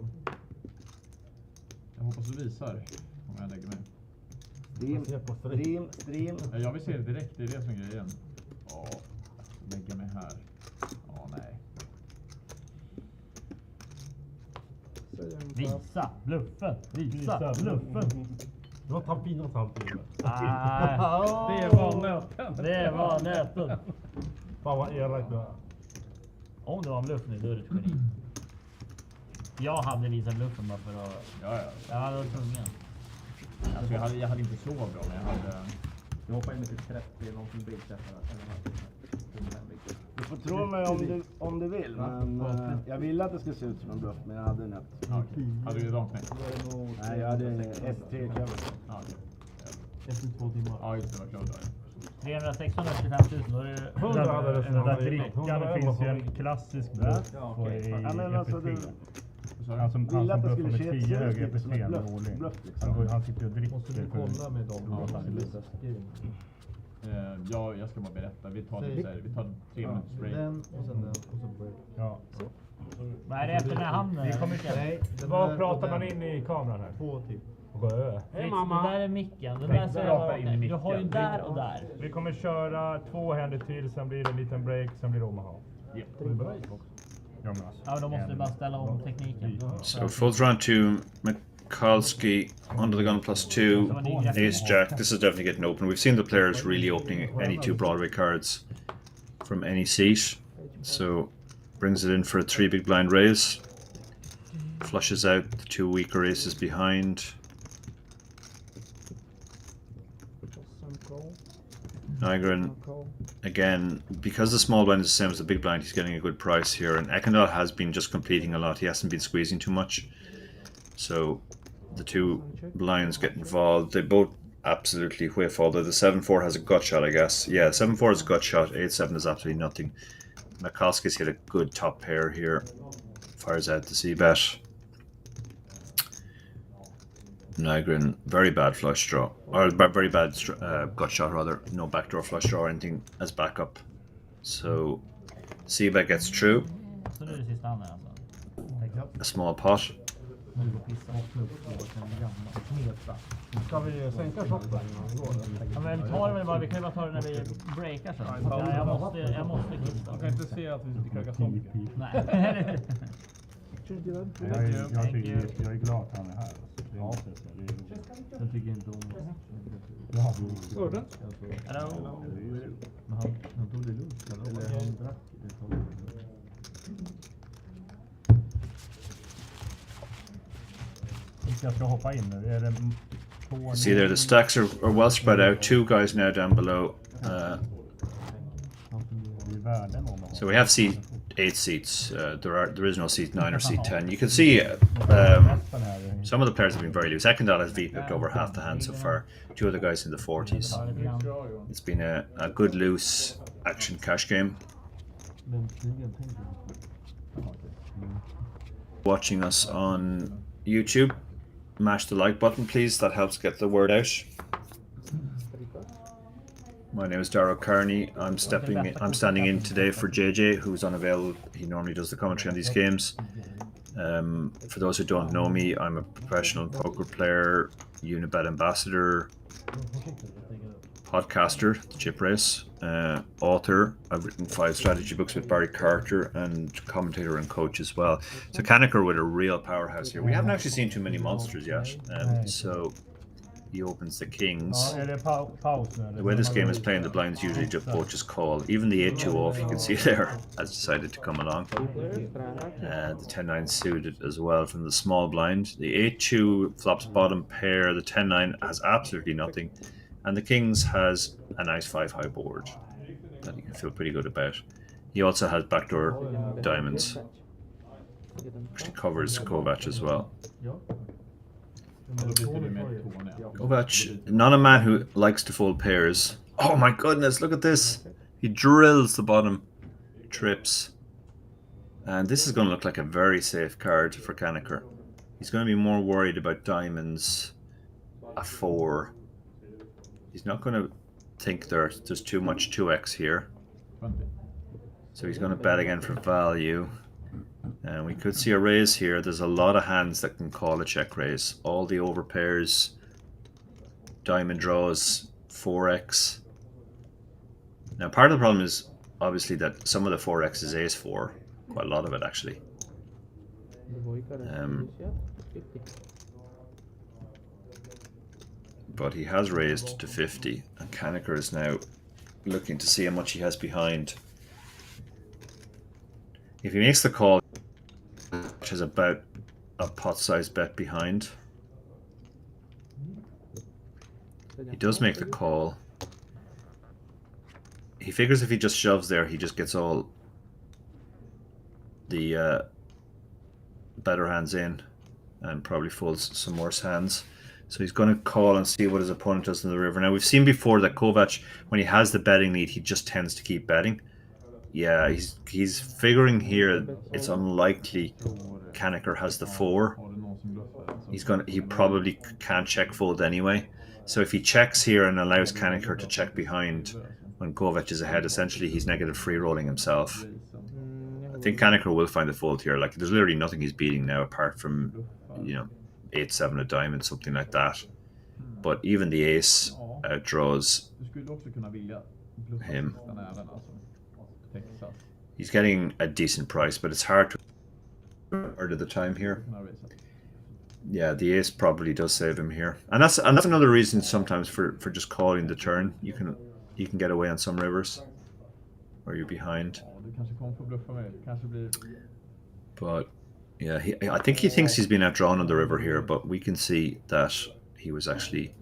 Jag hoppas du visar om jag lägger mig. Stream. Ja, jag vill se det direkt, det är det som är grejen. Ja, lägga mig här. Ja, nej. Visa bluffen. Visa bluffen. Det var tampinat alltid. Det var nöten. Det var nöten. Fan vad elakt du är. Om det var en bluff nu, då är det ett geni. Jag hade visat bluffen bara för att... Ja. Jag hade varit tvungen. Alltså jag hade inte så bra, men jag hade... Jag hoppade in med typ 30 någonting big. får tro mig om du vill, men jag ville att det skulle se ut som en bluff, men jag hade en ett. Hade du rakt nej? Nej, jag hade S3 cover. Efter 2 timmar. Ja, just det, var klart där. 316 25 000, då är det 100 hade det. Den där drickan, det finns ju en klassisk bluff på i EPT. Han som bluffar med 10 hög EPT med måling. Han sitter och dricker. Måste du kolla med dem? Ja, jag ska bara berätta. Vi tar 3 minuters break. Den och sen den och så break. Ja. Vad är det efter den här handen? Vi kommer inte... Nej, Vad pratar man in i kameran här? 2 till. Hej mamma! Det där är micken. Den där du har ju där och där. Vi kommer köra 2 händer till, sen blir det en liten break, sen blir det Omaha. Ja, då måste du bara ställa om tekniken. So folds round 2, Mikulski under the gun +2, ace jack. This is definitely getting open. We've seen the players really opening any 2 Broadway cards from any seat. So brings it in for a 3 big blind raise. Flushes out the 2 weaker aces behind. Nygren, again, because the small blind is the same as the big blind, he's getting a good price here. And Ekendal has been just completing a lot. He hasn't been squeezing too much. So the 2 blinds get involved. They both absolutely whiff, although the 7-4 has a gut shot, I guess. Yeah, 7-4 is a gut shot. 8-7 is absolutely nothing. Mikulski's hit a good top pair here. Fires out the C-bet. Nygren, very bad flush draw, or very bad gut shot rather, no backdoor flush draw or anything as backup. So C-bet gets through. A small pot. Ska vi sänka shoppen? Ja, men vi tar det bara, vi kan ju bara ta det när vi breakar sen. Jag måste kissa. Man kan inte se att vi inte kaggar tomk. Nej. Jag är glad att han är här. Ja. Jag tycker inte om det. Hörde? Men han tog det lugnt. Eller han drack det. Jag ska hoppa in nu. Är det See there, the stacks are well spread out. 2 guys now down below. So we have seat 8 seats. There is no seat 9 or seat 10. You can see some of the players have been very loose. Ekendal has V-pipped over half the hand so far. 2 of the guys in the 40s. It's been a good loose action cash game. Watching us on YouTube, mash the like button please, that helps get the word out. My name is Darragh Kearney. I'm standing in today for JJ, who's unavailable. He normally does the commentary on these games. For those who don't know me, I'm a professional poker player, Unibet ambassador, podcaster, The Chip Race, author. I've written 5 strategy books with Barry Carter, and commentator and coach as well. So Kaneker with a real powerhouse here. We haven't actually seen too many monsters yet, so he opens the kings. The way this game is playing, the blinds usually just call. Even the 8-2 off, you can see there, has decided to come along. The 10-9 suited as well from the small blind. The 8-2 flops bottom pair. The 10-9 has absolutely nothing. And the kings has a nice 5 high board that you can feel pretty good about. He also has backdoor diamonds. Actually covers Kovac as well. Kovac, not a man who likes to fold pairs. Oh my goodness, look at this. He drills the bottom, trips. And this is going to look like a very safe card for Kaneker. He's going to be more worried about diamonds, a 4. He's not going to think there's too much 2x here. So he's going to bet again for value. And we could see a raise here. There's a lot of hands that can call a check raise. All the overpairs, diamond draws, 4x. Now part of the problem is obviously that some of the 4x is ace 4. Quite a lot of it actually. But he has raised to 50, and Kaneker is now looking to see how much he has behind. If he makes the call, which is about a pot-sized bet behind, he does make the call. He figures if he just shoves there, he just gets all the better hands in and probably folds some worse hands. So he's going to call and see what his opponent does in the river. Now, we've seen before that Kovac, when he has the betting lead, he just tends to keep betting. Yeah, he's figuring here it's unlikely Kaneker has the 4. He probably can't check fold anyway. So if he checks here and allows Kaneker to check behind when Kovac is ahead, essentially he's negative free rolling himself. I think Kaneker will find the fold here. Like, there's literally nothing he's beating now apart from, 8-7 of diamond, something like that. But even the ace outdraws him. He's getting a decent price, but it's hard to earn at the time here. Yeah, the ace probably does save him here, and that's another reason sometimes for just calling the turn. You can get away on some rivers where you're behind. But yeah, I think he thinks he's been outdrawn on the river here, but we can see that he was actually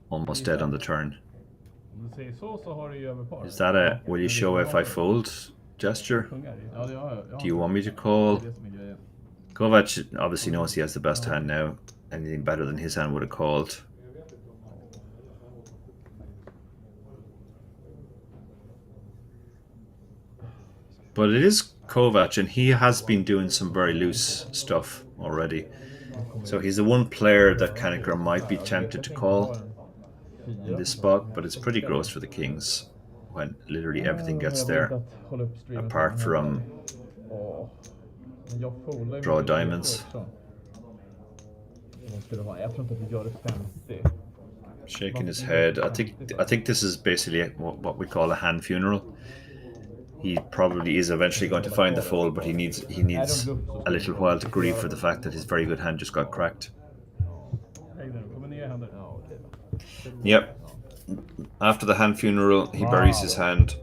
almost dead on the turn. Is that a will you show if I fold gesture? Do you want me to call? Kovac obviously knows he has the best hand now. Anything better than his hand would have called. But it is Kovac, and he has been doing some very loose stuff already. So he's the one player that Kaneker might be tempted to call in this spot, but it's pretty gross for the kings when literally everything gets there, apart from draw diamonds. Shaking his head. I think this is basically what we call a hand funeral. He probably is eventually going to find the fold, but he needs a little while to grieve for the fact that his very good hand just got cracked. Yep. After the hand funeral, he buries his hand.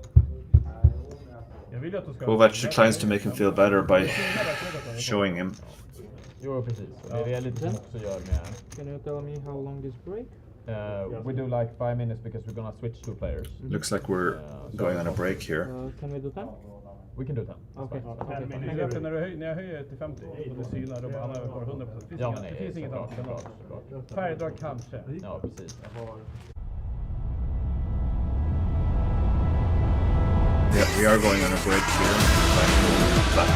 Kovac declines to make him feel better by showing him. Can you tell me how long is break? We do like 5 minutes because we're gonna switch 2 players. Looks like we're going on a break here. Can we do 10? We can do 10. Okay. Men efter när jag höjer till 50 och det synar, då han över 100%. Det finns inget annat. Färgdrag kanske. Ja, precis. Yeah, we are going on a break here. Back.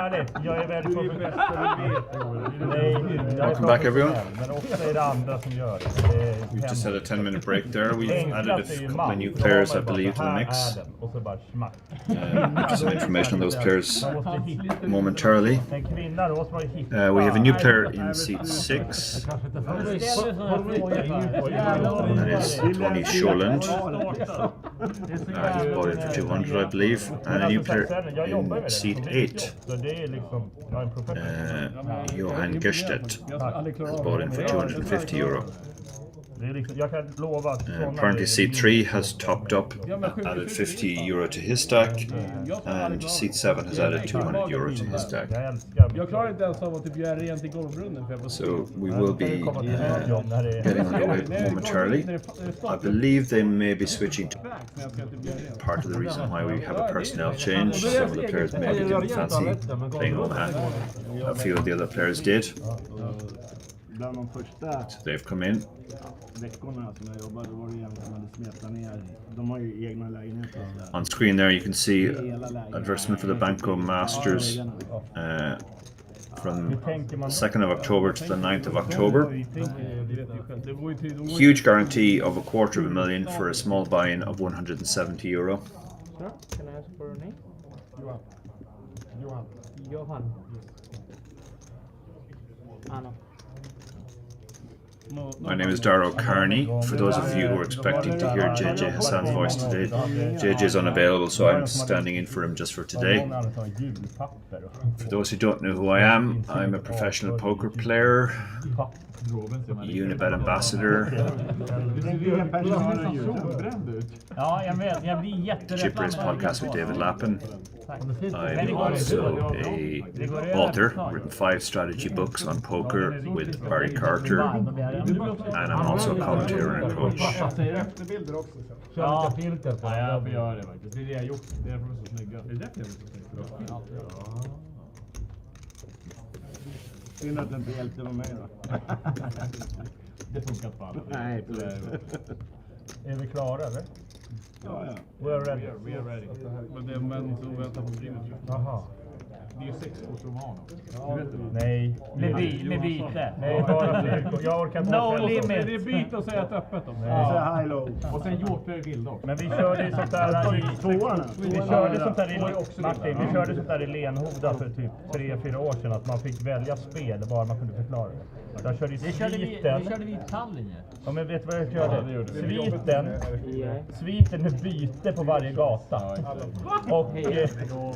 ärligt, jag är väldigt professionell. Welcome back, everyone. Men ofta är det andra som gör det. We just had a 10-minute break there. We've added a couple of new players, I believe, to the mix. Och så bara smack. Just some information on those players momentarily. En kvinna då måste man hitta. We have a new player in seat 6. That is Tony Sholand. He bought in for 200, I believe. And a new player in seat 8. Johan Gerstedt has bought in for €250. Jag kan lova att apparently seat 3 has topped up, added €50 to his stack, and seat 7 has added €200 to his stack. Jag klarar inte ens av att typ göra rent i golvbrunnen för jag So we will be getting underway momentarily. I believe they may be switching to part of the reason why we have a personnel change. Some of the players maybe didn't fancy playing Omaha. A few of the other players did. Bland de första So they've come in. veckorna som jag jobbade var det igen som hade smetat ner. De har ju egna lägenheter. On screen there you can see advertisement for the Banco Masters from the 2nd of October to the 9th of October. Huge guarantee of $250,000 for a small buy-in of €170. Sir, can I ask for a name? Johan. No. My name is Darrow Carney. For those of you who are expecting to hear JJ Hassan's voice today, JJ is unavailable, so I'm standing in for him just for today. For those who don't know who I am, I'm a professional poker player, Unibet ambassador. Ja, jag vet. Jag blir jätterädd. Chippers podcast with David Lappin. I'm also a author, written 5 strategy books on poker with Barry Carter, and I'm also a commentator and coach. Ja, vi gör det faktiskt. Det är det jag gjort. Det är därför de är så snygga. Det är därför jag är så snygga. Synd att det inte hjälpte med mig då. Det funkar inte för alla. Nej, precis. Är vi klara eller? Ja. We are ready. We are ready. Men det är män som väntar på streamen. Jaha. Det är ju 6 kort som har Nej. Med byte. Nej, bara jag orkar inte. No limit. Det är byte och säga ett öppet då. Så high low. Och sen Joker vill också. Men vi körde ju sånt där i Martin, vi körde sånt där i Lenhoda för typ 3-4 år sedan att man fick välja spel bara man kunde förklara det. Jag körde Det körde vi i Tallinn. Ja, men vet du vad jag körde? Sviten med byte på varje gata. Och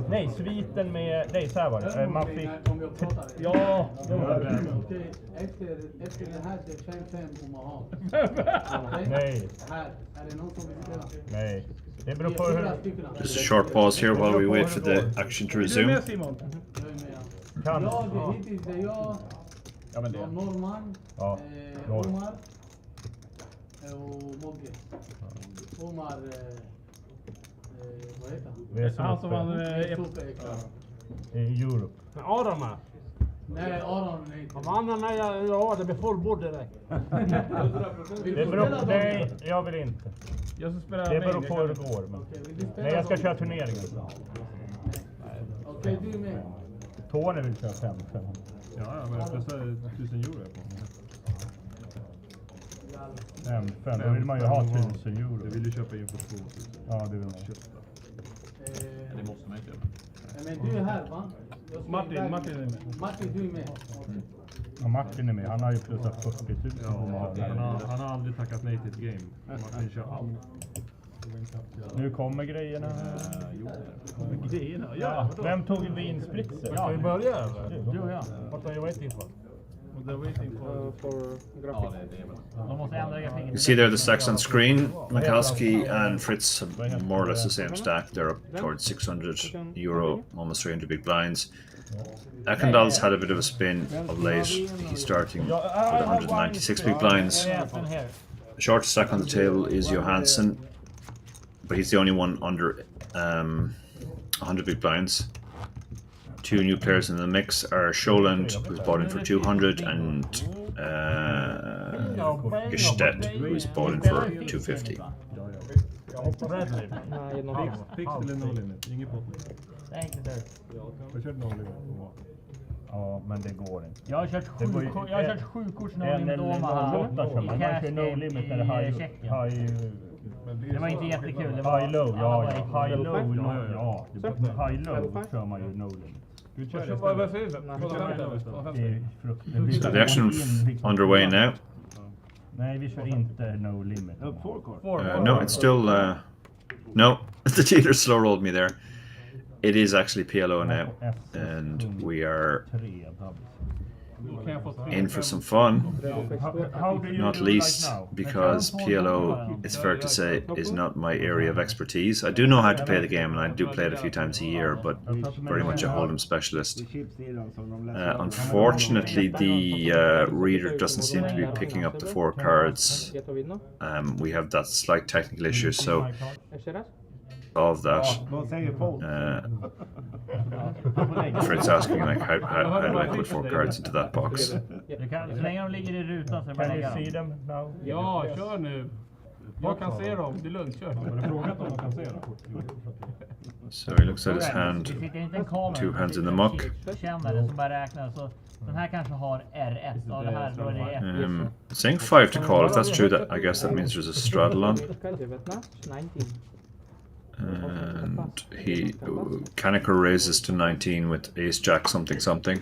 nej, sviten med så här var det. Man fick ja, Efter det här det är 5-5 Omaha. nej. Här är det någon som vill spela? Nej. Det beror på hur Just a short pause here while we wait for the action to Är du resume. med Simon? kan. Ja, det är hittills det är jag. Ja, men det. Norman. Ja. Omar. Och Mogge. Omar vad heter han? Han som vann i Europe. Aron med. Nej, Aron nej. Om andra nej, det blir fullbord direkt. Det beror nej, jag vill inte. Jag ska spela det beror på hur det går. Men. Nej, jag ska köra turneringen. Okej, du är med. Tony vill köra 5. Ja, men jag pressar 1000 euro på. 5. Då vill man ju ha 1000 euro. Det vill du köpa in för 2000. Ja, det vill man. Det måste man inte göra. Men du är här, va? Martin är med. Martin, du är med. Ja, Martin är med. Han har ju plussat 40 000. Ja, han har aldrig tackat nej till ett game. Martin kör allt. Nu kommer grejerna. Grejerna? Ja. Vem tog vinspritser? Ska vi börja? Du och jag. What are you waiting for? For graphics. De måste ändra grafiken. You see there the stacks on screen. Mikowski and Fritz have more or less the same stack. They're up towards 600 euro, almost 300 big blinds. Ekendal's had a bit of a spin of late. He's starting with 196 big blinds. The shortest stack on the table is Johansson, but he's the only one under 100 big blinds. Two new players in the mix are Sholand, who's bought in for 200, and Gestedt, who's bought in for 250. Red limit. Nej, Fix eller no limit, ingen pot. Thank you sir. Jag kört no limit. Ja, men det går inte. Jag har kört 7 kort no limit Omaha i man cash kör no game limit när det är i high, Tjeckien. Det var inte jättekul. Det var high low, ja. High low, ja. High low kör man ju no limit. So the action underway now. Nej, vi kör inte no limit. No, it's still no. The dealer slow rolled me there. It is actually PLO now, and we are in for some fun. Not least because PLO, it's fair to say, is not my area of expertise. I do know how to play the game, and I do play it a few times a year, but very much a hold'em specialist. Unfortunately, the reader doesn't seem to be picking up the 4 cards. We have that slight technical issue, so of that. Fred's asking like how do I put 4 cards into that box? Så länge de ligger i rutan så är det bara lägga dem. Ja, kör nu. Jag kan se dem, det är lugnt, kör. Har du frågat om de kan se dem? So he looks at his hand. Det sitter inte en kamera. 2 hands in the muck. Känner som bara räknar så den här kanske har R1 och det här då är det 1. Saying 5 to call. If that's true, that I guess that means there's a straddle on. And he Kaneko raises to 19 with Ace Jack something something.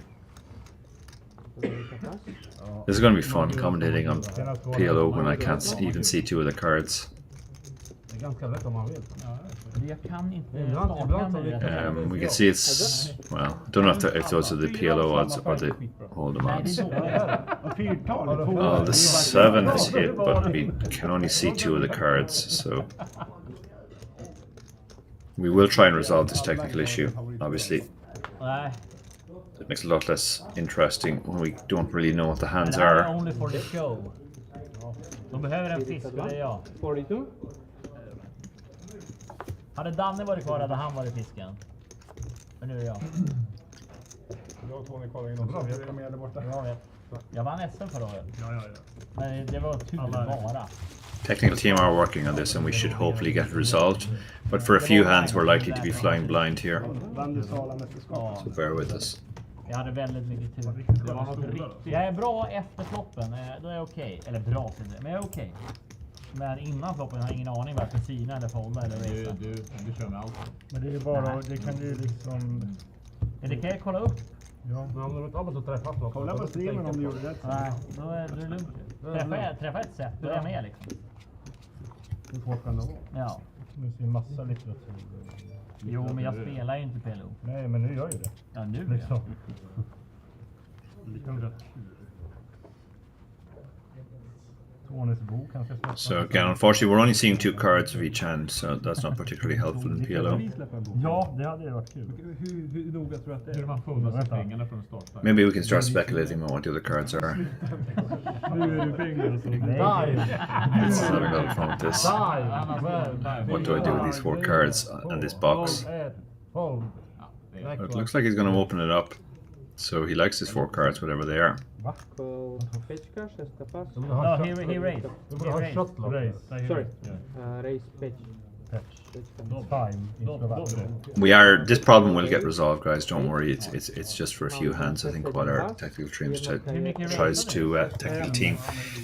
This is going to be fun commentating on PLO when I can't even see 2 of the cards. We can see it's, well, don't know if those are the PLO odds or the hold'em odds. Oh, the 7 is hit, but we can only see 2 of the cards, so we will try and resolve this technical issue. Obviously, it makes it a lot less interesting when we don't really know what the hands are. Only for the show. De behöver en fisk, och det är jag. 42. Hade Danne varit kvar hade han varit fisken. Men nu är jag. Jag och Tony kvalar in oss. Jag är med där borta. Jag vann SM förra året. Men det var tur bara. Technical team are working on this and we should hopefully get it resolved. But for a few hands we're likely to be flying blind here. So bear with us. Jag hade väldigt mycket tur. Jag är bra efter floppen, då är jag okej. Eller bra, men jag är okej. Men innan floppen har jag ingen aning varför sina eller folda eller resa. Du kör med allt. Men det är bara, det kan ju liksom... Det kan jag kolla upp. Ja. Men om du inte har träffat floppen. Kolla på streamen om du gjorde rätt. Nej, då är det lugnt. Träffa ett sätt, då är jag med liksom. Hur svårt kan det vara? Ja. Det ser massa litteratur. Jo, men jag spelar ju inte PLO. Nej, men nu gör ju det. Ja, nu liksom. So again, unfortunately, we're only seeing 2 cards of each hand, so that's not particularly helpful in PLO. Ja, det hade ju varit kul. Hur noga tror du att det är? Hur man får pengarna från start? Maybe we can start speculating on what the other cards are. Nu är det pengar så. Let's have a little fun with this. What do I do with these 4 cards and this box? It looks like he's going to open it up. So he likes his 4 cards, whatever they are. No, he raised. Sorry. Raise pitch. This problem will get resolved, guys. Don't worry. It's just for a few hands. I think what our technical team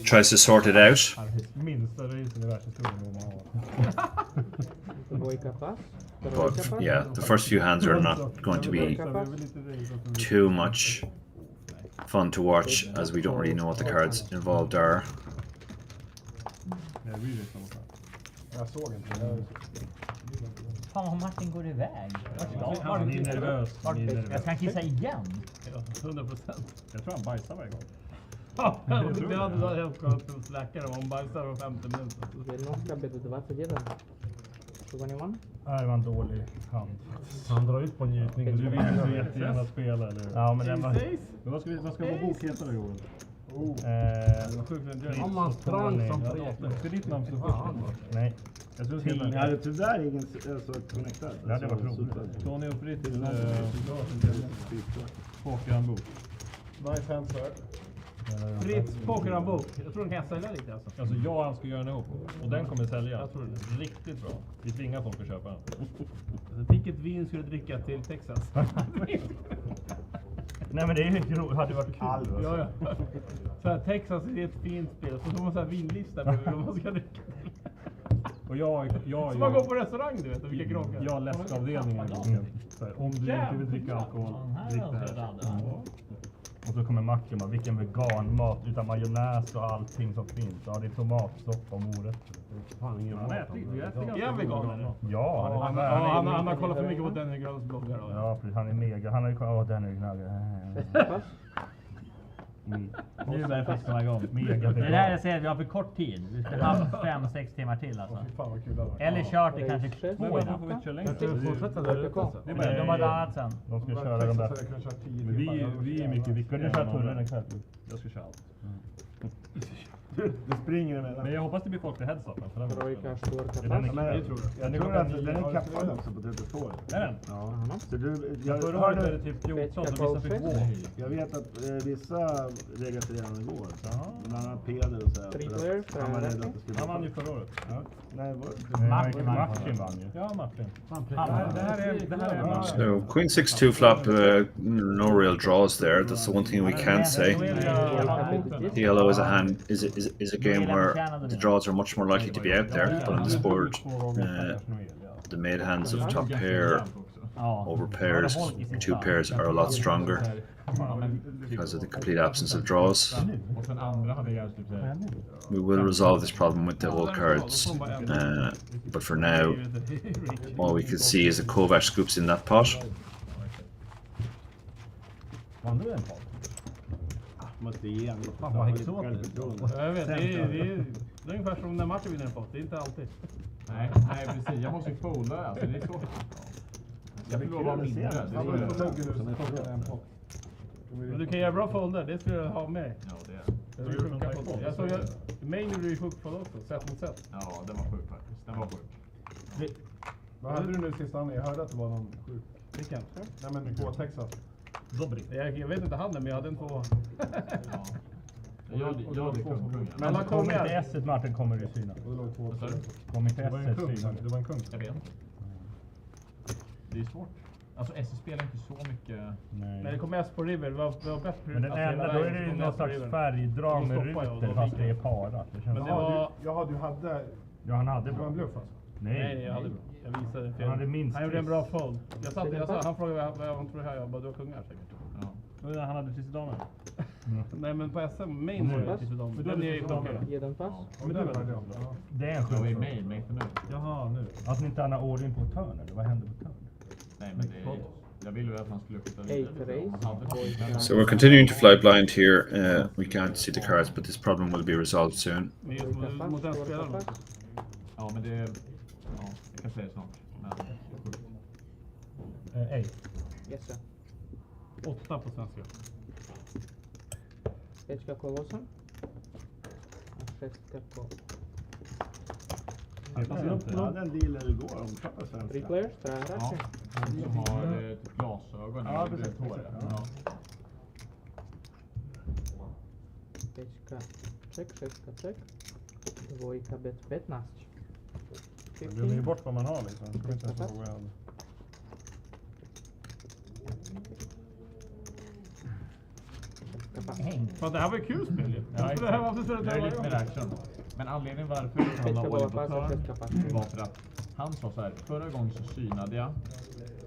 tries to sort it out. But yeah, the first few hands are not going to be too much fun to watch, as we don't really know what the cards involved are. Fan vad Martin går iväg. Han är nervös. Jag kan kissa igen. 100%. Jag tror han bajsar varje gång. Det hade helt skönt att släcka om han bajsar om 50 minuter. Nej, det var en dålig hand. Han drar ut på njutning. Du vill ju jättegärna spela, eller? Ja, men den var... Vad ska vår bok heta då, Joel? Om man sprang som ska ditt namn stå först? Nej. Jag tror det tyvärr är ingen så connectad. Ja, det var roligt. Tony och Fritz pokerhandbok. Nice hand, sir. Fritz pokerhandbok. Jag tror den kan sälja lite alltså. Alltså jag och han ska göra en ihop. Och den kommer sälja. Jag tror det. Riktigt bra. Vi tvingar folk att köpa den. Alltså, vilket vin skulle du dricka till Texas? Nej men det är ju roligt. Hade varit kul. Alltså. Ja. Så här, Texas är ett fint spel. Så får man så här vinlista med vad man ska dricka till. Och jag så man går på restaurang du vet. Vilka krockar. Jag har läskavdelningen i boken. Om du inte vill dricka alkohol, drick det här. Och så kommer Martin bara, vilken veganmat utan majonnäs och allting som finns. Ja, det är tomatsoppa och morötter. Fan, ingen mat. Är han vegan eller? Ja, han har kollat för mycket på Denny Gröns bloggar. Ja, precis. Han är mega. Han har ju kollat på Denny Gröns. Nu börjar det komma igång. Mega. Det här jag säger, vi har för kort tid. Vi ska ha 5-6 timmar till alltså. Fan vad kul det var. Eller kört det kanske 2 Men varför får vi inte köra längre? Fortsätta där ute. De har ett annat sen. De ska köra de där. Vi är mycket viktigare. Du kör tullen ikväll. Jag ska köra allt. Det springer emellan. Men jag hoppas det blir folk till headsupen. Jag tror att den är kappad också på 32. Är den? Ja. Så jag förra året är det typ 14 så vissa fick gå. Jag vet att vissa registrerade igår. Bland annat Peder och så här. Han var rädd att det skulle Han vann ju förra året. Nej, Martin vann ju. Ja, Martin. Det här är So Queen 6-2 flop, no real draws there. That's the one thing we can say. PLO is a hand is a game where the draws are much more likely to be out there, but on this board, the made hands of top pair over pairs, 2 pairs are a lot stronger because of the complete absence of draws. We will resolve this problem with the whole cards, but for now, all we can see is a Kovac scoops in that pot. Måste ge en Jag vet, det är ungefär som när Martin vinner en pott. Det är inte alltid. Nej, precis. Jag måste ju folda. Alltså, det är så. Jag vill vara mindre. Men du kan göra bra folder. Det skulle jag ha med. Ja, det är. Jag såg main gjorde ju sjukt folder också. Sätt mot sätt. Ja, den var sjuk faktiskt. Den var sjuk. Vad hade du nu sist Annie? Jag hörde att det var någon sjuk. Vilken? Nej men på Texas. Jag vet inte handen, men jag hade en 2. Jag hade 2 som kungar. Men han kommer inte S1 Martin kommer du syna. Kommer inte S1 syna. Det var en kung. Jag vet. Det är svårt. Alltså SS spelar inte så mycket. Nej. Men det kommer S på River. Det var bättre. Men den enda, då är det ju någon slags färgdrag med rutor fast det är parat. Men det var... Du hade... Ja, han hade bra. En bluff alltså? Nej, jag hade... Jag visade fel. Han hade minst. Han gjorde en bra fold. Han frågade vad han tror här. Jag bara, du har kungar säkert. Ja. Han hade precis damer. Nej, men på SM main var det precis damer. Men den är ju poker. Ge den pass. Det är en sjuk. Main inte nu. Jaha, nu. Att ni inte har ordning på turn eller vad hände på turn? Nej, men det är... Jag ville ju att man skulle skjuta vidare. So we're continuing to fly blind here. We can't see the cards, but this problem will be resolved soon. Ja, men det... Ja, jag kan säga det snart. Men... Ej. Yes, sir. 8 på svenska. Pečka kolosa. A 6 på... Jag hade en deal igår om klappa svenska. 3 players, ja, han som har typ glasögon. Ja, precis. Ja. Pečka check, 6 check. Dvojka bet 15. Man glömmer ju bort vad man har liksom. Det inte så väl. Men det här var ju kul spel ju. Ja, det här var lite mer action. Men anledningen varför han la all in på turn var för att han sa så här, förra gången så synade jag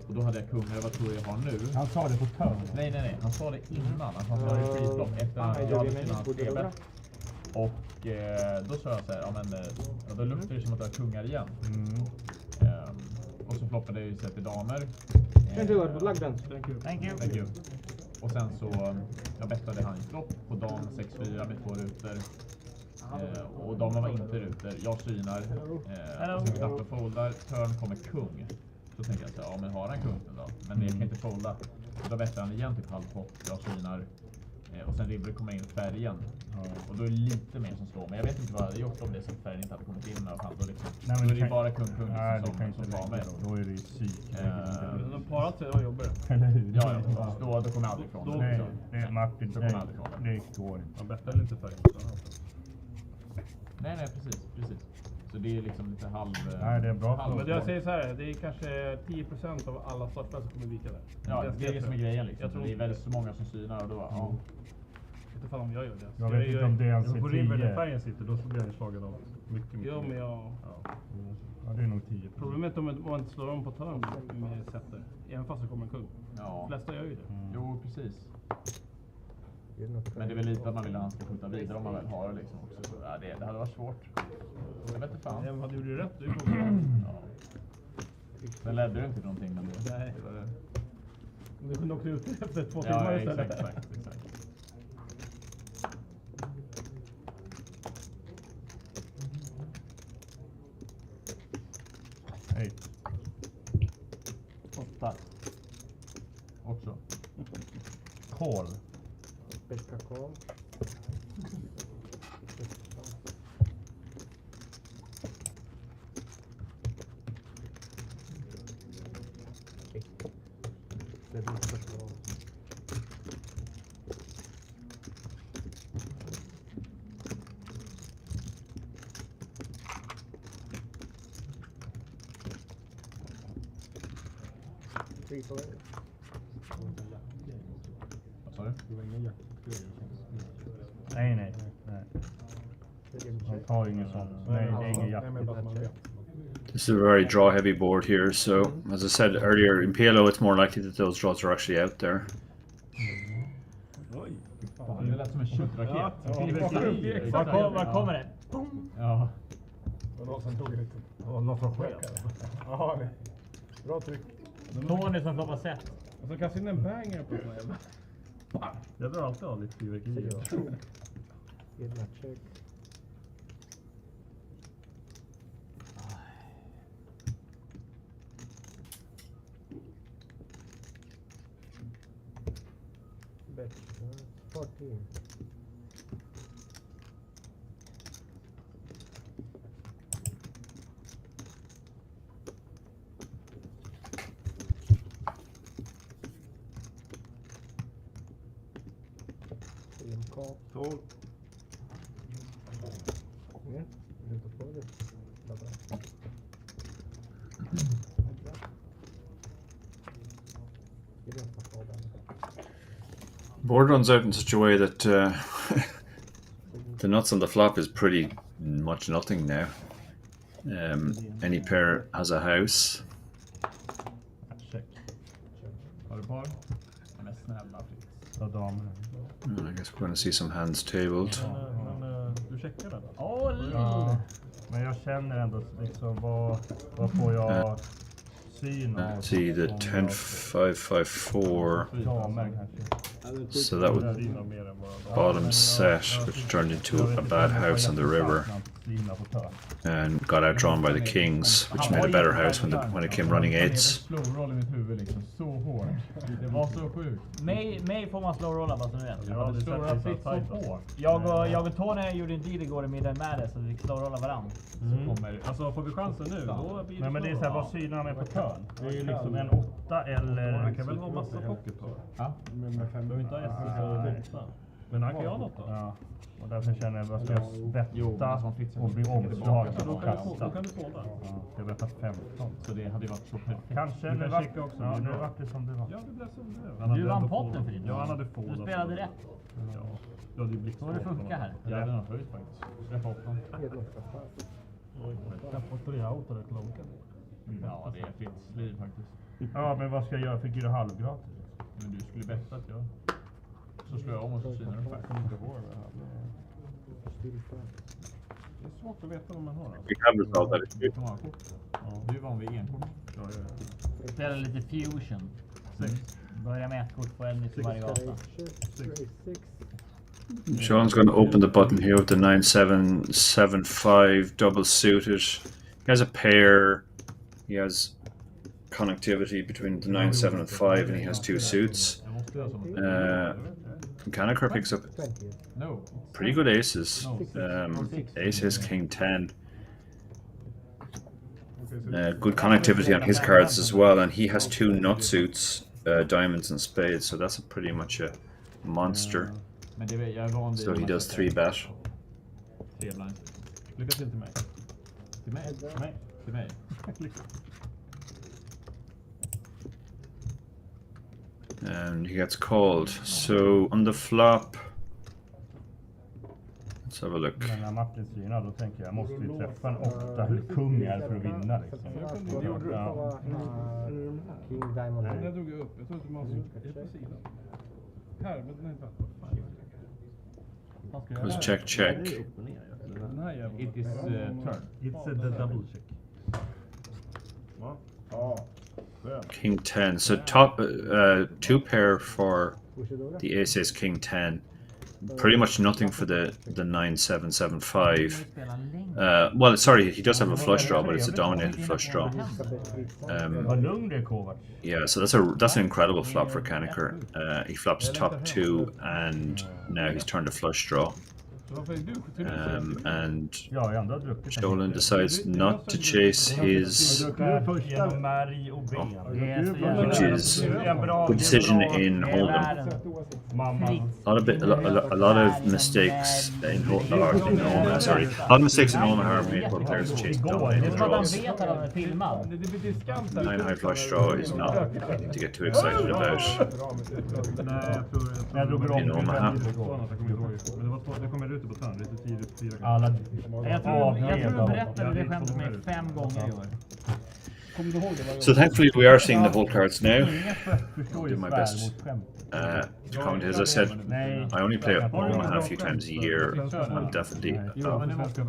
och då hade jag kungar, vad tror jag har nu? Han sa det på turn. Nej, han sa det innan. Han sa det i prisblock efter att jag hade synat TV. Och då sa jag så här, ja men då luktar det som att jag har kungar igen. Och så floppade jag ju sig till damer. Thank you. Och sen så jag bettade han i flopp på dam 6-4 med 2 rutor. Och damen var inte rutor. Jag synar. Och sen knappar foldar. Turn kommer kung. Så tänker jag så här, ja men har han kungen då? Men jag kan inte folda. Så då bettade han igen till halvpott. Jag synar. Och sen river det komma in färgen. Och då är det lite mer som slår. Men jag vet inte vad jag hade gjort om det så färgen inte hade kommit in. Då, liksom. Nej, men då är det bara kung som var med. Då är det ju psyk. De har parat sig och jobbar. Eller hur? Ja, då kommer jag aldrig ifrån det. Nej, det är Martin. Då kommer jag aldrig ifrån det. Det går inte. Man bettar inte färgen. Nej, precis. Så det är liksom lite Nej, det är bra. Men jag säger så här, det är kanske 10% av alla startspel som kommer vika där. Ja, det är det som är grejen liksom. Det är väldigt så många som synar och då Inte fan om jag gör det. Jag vet inte om det är ens På river där färgen sitter, då blir jag slagen av mycket. Ja, men Ja, det är nog 10. Problemet är om man inte slår om på törn med sätter. Även fast det kommer en kung. Ja. De flesta gör ju det. Jo, precis. Men det är väl lite att man vill att han ska skjuta vidare om man väl har det liksom också. Så, ja, det hade varit svårt. Jag vet inte fan. Ja, men du gjorde ju rätt. Du Sen ledde du inte till någonting. Men nej. Det var det. Du kunde åka ut efter 2 Ja, timmar istället. exakt. Hej. 8. Också. Kol. Bäcka kol. Det blir så bra. Vad sa du? Nej. Man tar ingen sån. Nej, det är ingen jakt. This is a very draw heavy board here, so as I said earlier, in PLO it's more likely that those draws are actually out there. Fan, det lät som en köttraket. Var kommer det? Ja. Och någon som tog lite. Någon som sköt. Ja, bra tryck. Tony som får sett. Och så kastar in en banger på såna jävla. Jag drar alltid av lite fyrverkerier. Gilla check. Bet 14. Call. 12. Ja, du inte på det. Board runs out in such a way that the nuts on the flop is pretty much nothing now. Any pair has a house. Check. Har du par? Men snälla Fritz. Ta damer. I guess we're going to see some hands tabled. Men du checkar den? Ja, men jag känner ändå liksom vad får jag syn av? Let's see the 10-5-5-4. Damer kanske. So that would bottom set, which turned into a bad house on the river, and got outdrawn by the kings, which made a better house when it came running eights. Slow-roll i mitt huvud liksom, så hårt. Det var så sjukt. Mig får man slow-rolla bara så du vet. Ja, det slår Fritz så hårt. Jag och Tony gjorde en deal igår i middag med det så vi fick slow-rolla varandra. Alltså får vi chansen nu, då blir det. Nej, men det är så här, vad synar med på törn? Det är ju liksom en 8 eller... Han kan väl ha massa poker på. Ja. Men 5 behöver inte ha S. Men han kan ju ha något då. Ja. Och därför känner jag att jag betta och bli omslagen Då och kan kasta. du tåla. Jag bettar 15. Så det hade ju varit så perfekt. Kanske, Du nu kan vart checka också. ja, nu vart det som det var. Ja, det blev som det blev. Du vann potten Fritz. Ja, han hade få. Du spelade rätt. Ja, du hade ju blixt. Så det funkar här. Jag hade nog höjt faktiskt. Träffa 8. Jag får 3 out och det klonkar. Ja, det är Fritz liv faktiskt. Ja, men vad ska jag göra? Fick ju det halvgratis. Men du skulle betta att jag... Så slår jag om och så synar du färg. Det är svårt att veta vad man har. We have resolved that issue. Du kan ha kort. Du är van vid enkort. Spela lite fusion. Börja med ett kort på en i varje gata. Sean's going to open the button here with the 9-7, 7-5 double suited. He has a pair. He has connectivity between the 9, 7 and 5, and he has 2 suits. Kaneker picks up pretty good aces. Ace, king 10. Good connectivity on his cards as well, and he has 2 nut suits, diamonds and spades, so that's pretty much a monster. So he does 3 bet. Lycka till till mig. Till mig? Nej, till mig. And he gets called. So on the flop, let's have a look. Men när Martin synar, då tänker jag måste vi träffa en 8 kungar för att vinna liksom. Ja. King Diamond. Jag drog upp. Jag tror inte man är på sidan. Här, men nej, It was check. It is turn. It's the double check. King 10. So top 2 pair for the ace king 10. Pretty much nothing for the 9-7-7-5. Well, sorry, he does have a flush draw, but it's a dominated flush draw. Yeah, so that's an incredible flop for Kaneker. He flops top 2, and now he's turned a flush draw. And Stolen decides not to chase his, which is good decision in Hold'em. A lot of mistakes in Omaha. Sorry, a lot of mistakes in Omaha are made where players chase dominated draws. 9 high flush draw is not anything to get too excited about in Omaha. Jag tror du berättade det skämt med 5 gånger i år. So thankfully we are seeing the whole cards now. I'll do my best to comment. As I said, I only play Omaha a few times a year. I'm definitely a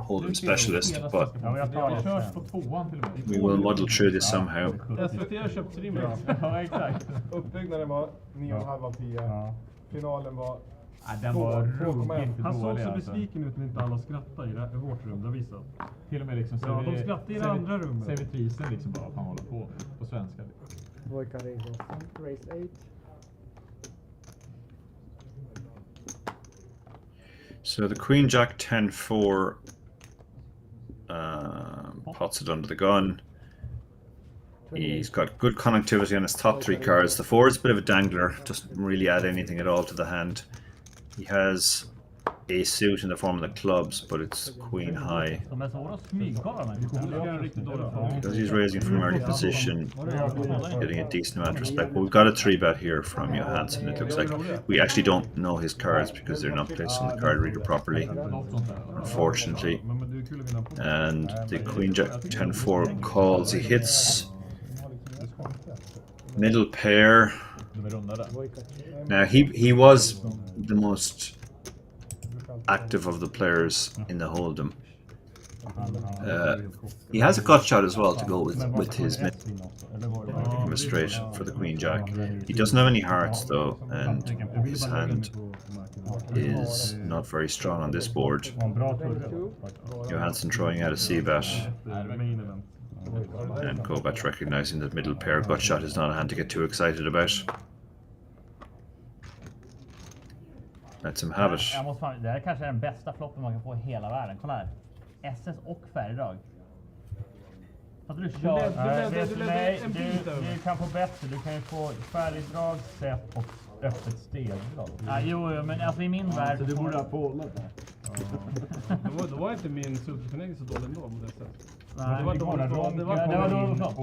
Hold'em specialist, but we will muddle through this somehow. SPTV har köpt streamer. Ja, exakt. Uppbyggnaden var 9,5 av 10. Finalen var... Den var ruggigt han såg dålig så alltså. besviken ut när inte alla skrattade i vårt rum, det visade. Till och med liksom de skrattade i det andra rummet. Servitrisen liksom bara, fan håller på svenska. Vojka raise 8. So the Queen Jack 10-4 pots it under the gun. He's got good connectivity on his top 3 cards. The 4 is a bit of a dangler, doesn't really add anything at all to the hand. He has a suit in the form of the clubs, but it's queen high. Because he's raising from early position, getting a decent amount of respect. But we've got a 3-bet here from Johansson. It looks like we actually don't know his cards because they're not placed on the card reader properly, unfortunately. And the Queen Jack 10-4 calls. He hits middle pair. Now he was the most active of the players in the Hold'em. He has a gut shot as well to go with his straight for the Queen Jack. He doesn't have any hearts though, and his hand is not very strong on this board. Johansson throwing out a C-bet. And Kovac recognizing that middle pair gut shot is not a hand to get too excited about. Lets him have it. Det här kanske är den bästa floppen man kan få i hela världen. Kolla här. SS och färgdrag. Att du kör... Du kan få bättre. Du kan ju få färgdrag, set och öppet stegdrag. Ja, jo, men alltså i min värld... Så du borde ha pålat där. Då var inte min superturnering så dålig ändå på det sättet. Nej, det var dåligt. Det var dåligt flott.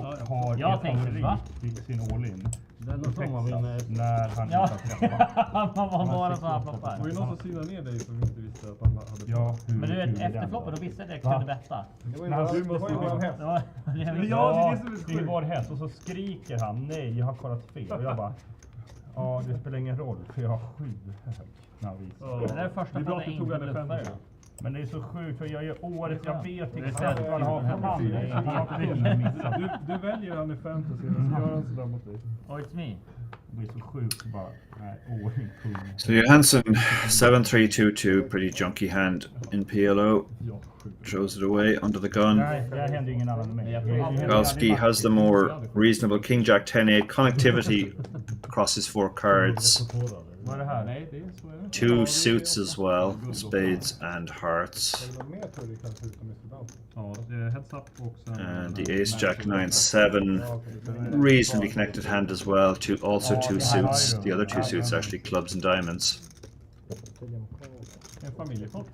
Jag tänkte, va? Sin all-in. Den som vinner när han inte träffade. Man var bara så här floppar. Det var ju någon som synade ner dig som inte visste att han hade... Ja, men du vet, efter floppen då visste jag att jag kunde betta. Det var ju bara en häst. Det är vår häst och så skriker han, nej jag har kollat fel. Och jag bara, ja det spelar ingen roll för jag har 7 hög. Det där är första fallet jag inte bluffar. Men det är så sjukt för jag gör året, jag vet exakt vad han har för hand. Du väljer han i fantasy och så gör han sådär mot dig. Oh, it's me. Det blir så sjukt bara. Nej, kung. So Johansson 7-3-2-2, pretty junky hand in PLO. Throws it away under the gun. Nej, det händer ingen annan med mig. Galski has the more reasonable King Jack 10-8 connectivity across his 4 cards. Vad är det här? Nej, det är så är det. 2 suits as well, spades and hearts. Ja, det är heads up också. And the Ace Jack 9-7, reasonably connected hand as well. Also 2 suits. The other 2 suits actually clubs and diamonds. En familjefot.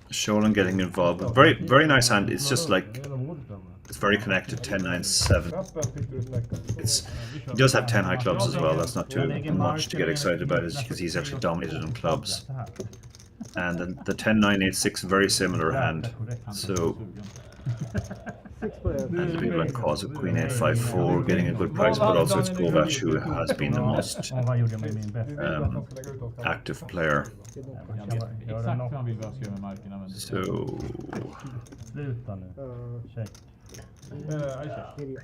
Sholan getting involved. Very nice hand. It's just like it's very connected. 10-9-7. He does have 10 high clubs as well. That's not too much to get excited about, because he's actually dominated on clubs. And the 10-9-8-6, very similar hand. So and the people like cause of Queen 8-5-4 getting a good price, but also it's Kovac who has been the most active player. So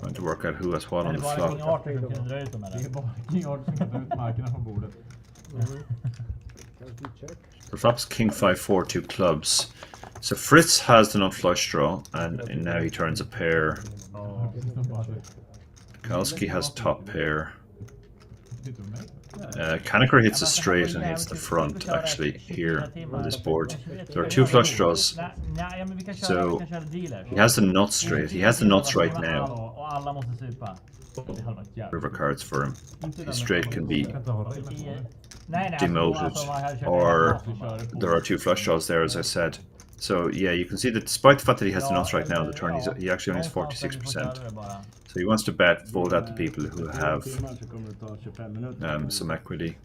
going to work out who has what on the flop. The flop's King 5-4, 2 clubs. So Fritz has the nut flush draw, and now he turns a pair. Kalski has top pair. Kaneker hits a straight and hits the front, actually, here on this board. There are 2 flush draws. So he has the nuts straight. He has the nuts right now. River cards for him. His straight can be demoted, or there are 2 flush draws there, as I said. So yeah, you can see that despite the fact that he has the nuts right now, the turn he actually only has 46%. So he wants to fold out the people who have some equity.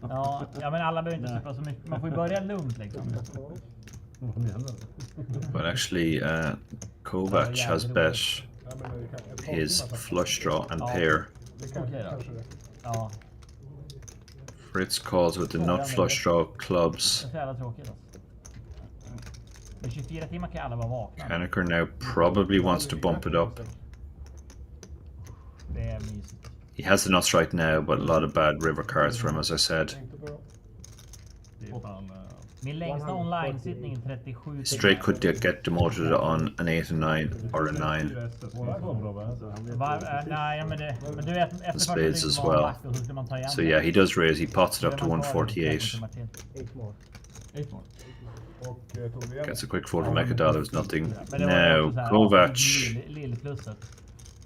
But actually, Kovac has bet his flush draw and pair. Fritz calls with the nut flush draw clubs. Kaneker now probably wants to bump it up. He has the nuts right now, but a lot of bad river cards for him, as I said. Straight could get demoted on an 8 and 9 or a 9. And spades as well. So yeah, he does raise. He pots it up to 148. Gets a quick fold from Ekadal, there's nothing. Now, Kovac,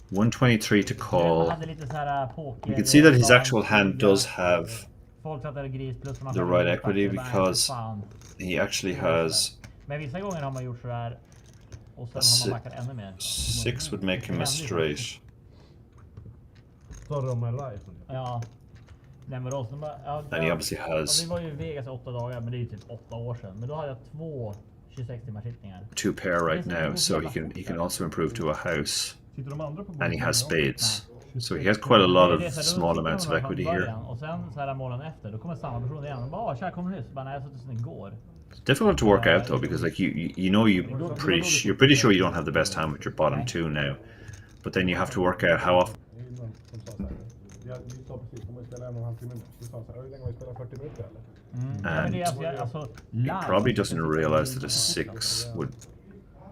123 to call. You can see that his actual hand does have the right equity, because he actually has a 6 would make him a straight. And he obviously has 2 pair right now, so he can also improve to a house, and he has spades, so he has quite a lot of small amounts of equity here. It's difficult to work out though, because like you're pretty sure you don't have the best hand with your bottom 2 now, but then you have to work out how often. And he probably doesn't realize that a 6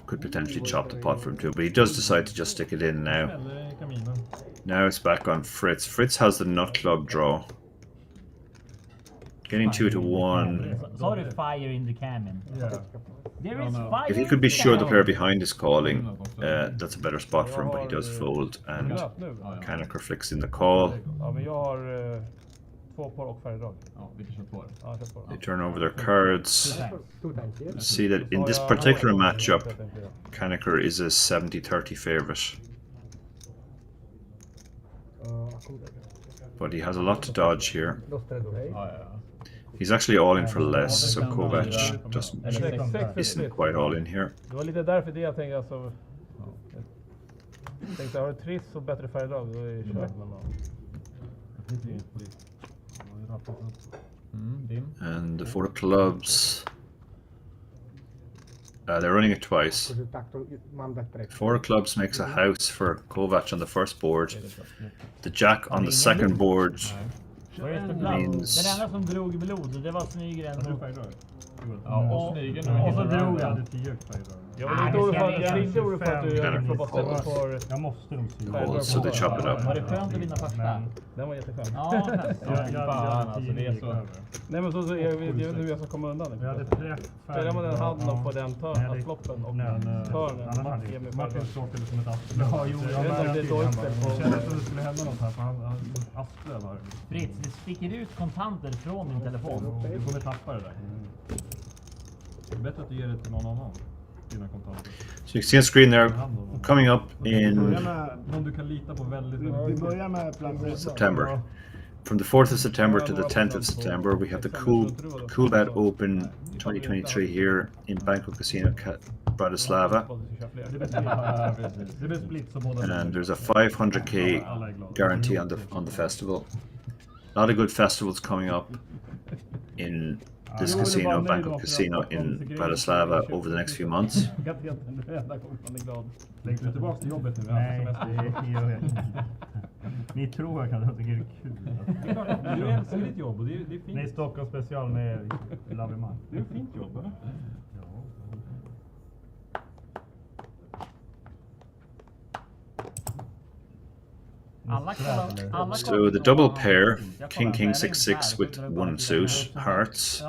could potentially chop the pot for him too, but he does decide to just stick it in now. Now it's back on Fritz. Fritz has the nut club draw. Getting 2 to 1. If he could be sure the player behind is calling, that's a better spot for him, but he does fold, and Kaneker flicks in the call. They turn over their cards. See that in this particular matchup, Kaneker is a 70-30 favourite. But he has a lot to dodge here. He's actually all in for less, so Kovac isn't quite all in here. Det var lite därför det jag tänkte, alltså. Jag tänkte, har du triss och bättre färgdrag, då är det kört. And the 4 clubs. They're running it twice. 4 clubs makes a house for Kovac on the first board. The jack on the second board Vad är det för plats? Den enda som drog blod, det var Snygren. Ja, och Snygren. Och så drog han. Jag var lite orolig för att du höll på att ställa för... Jag måste nog se. So they chop it up. Var det skönt att vinna första? Den var jätteskön. Ja, Fan, alltså det är så. Nej men så jag vet inte hur jag ska komma undan. Vi hade träff. Spelar man den handen på den floppen och törnen. Martin såg det som ett aspel. Ja, jo, jag vet inte om det är dåligt spel på... Jag kände att det skulle hända något här, för han aspel var... Fritz, det sticker ut kontanter från din telefon. Du kommer tappa det där. Det är bättre att du ger det till någon annan. Dina kontanter. So you can see on screen there, coming up in Någon du kan lita på väldigt Vi börjar med plan September. From the 4th of September to the 10th of September, we have the Cool Bet Open 2023 here in Banco Casino Bratislava. And there's a 500k guarantee on the festival. A lot of good festivals coming up in this casino, Banco Casino in Bratislava, over the next few months. Lägg du tillbaka till jobbet nu? Nej, det är helt... Ni tror jag kan tycker det är kul. Du älskar ditt jobb och det är fint. Nej, Stockholm special med lavemang. Det är ett fint jobb, eller? So the double pair, King 6-6 with one suit, hearts.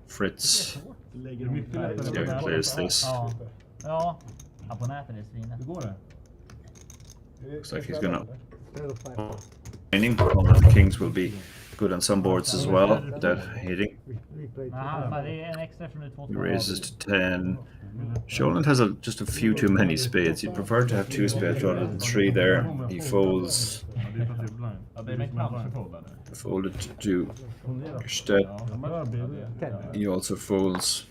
Fritz, there he plays this. Ja, på nätet är svinet. Hur går det? Looks like he's gonna. The kings will be good on some boards as well, without hitting. He raises to 10. Sholand has just a few too many spades. He'd prefer to have 2 spades rather than 3 there. He folds. Folded to Gerstedt. He also folds.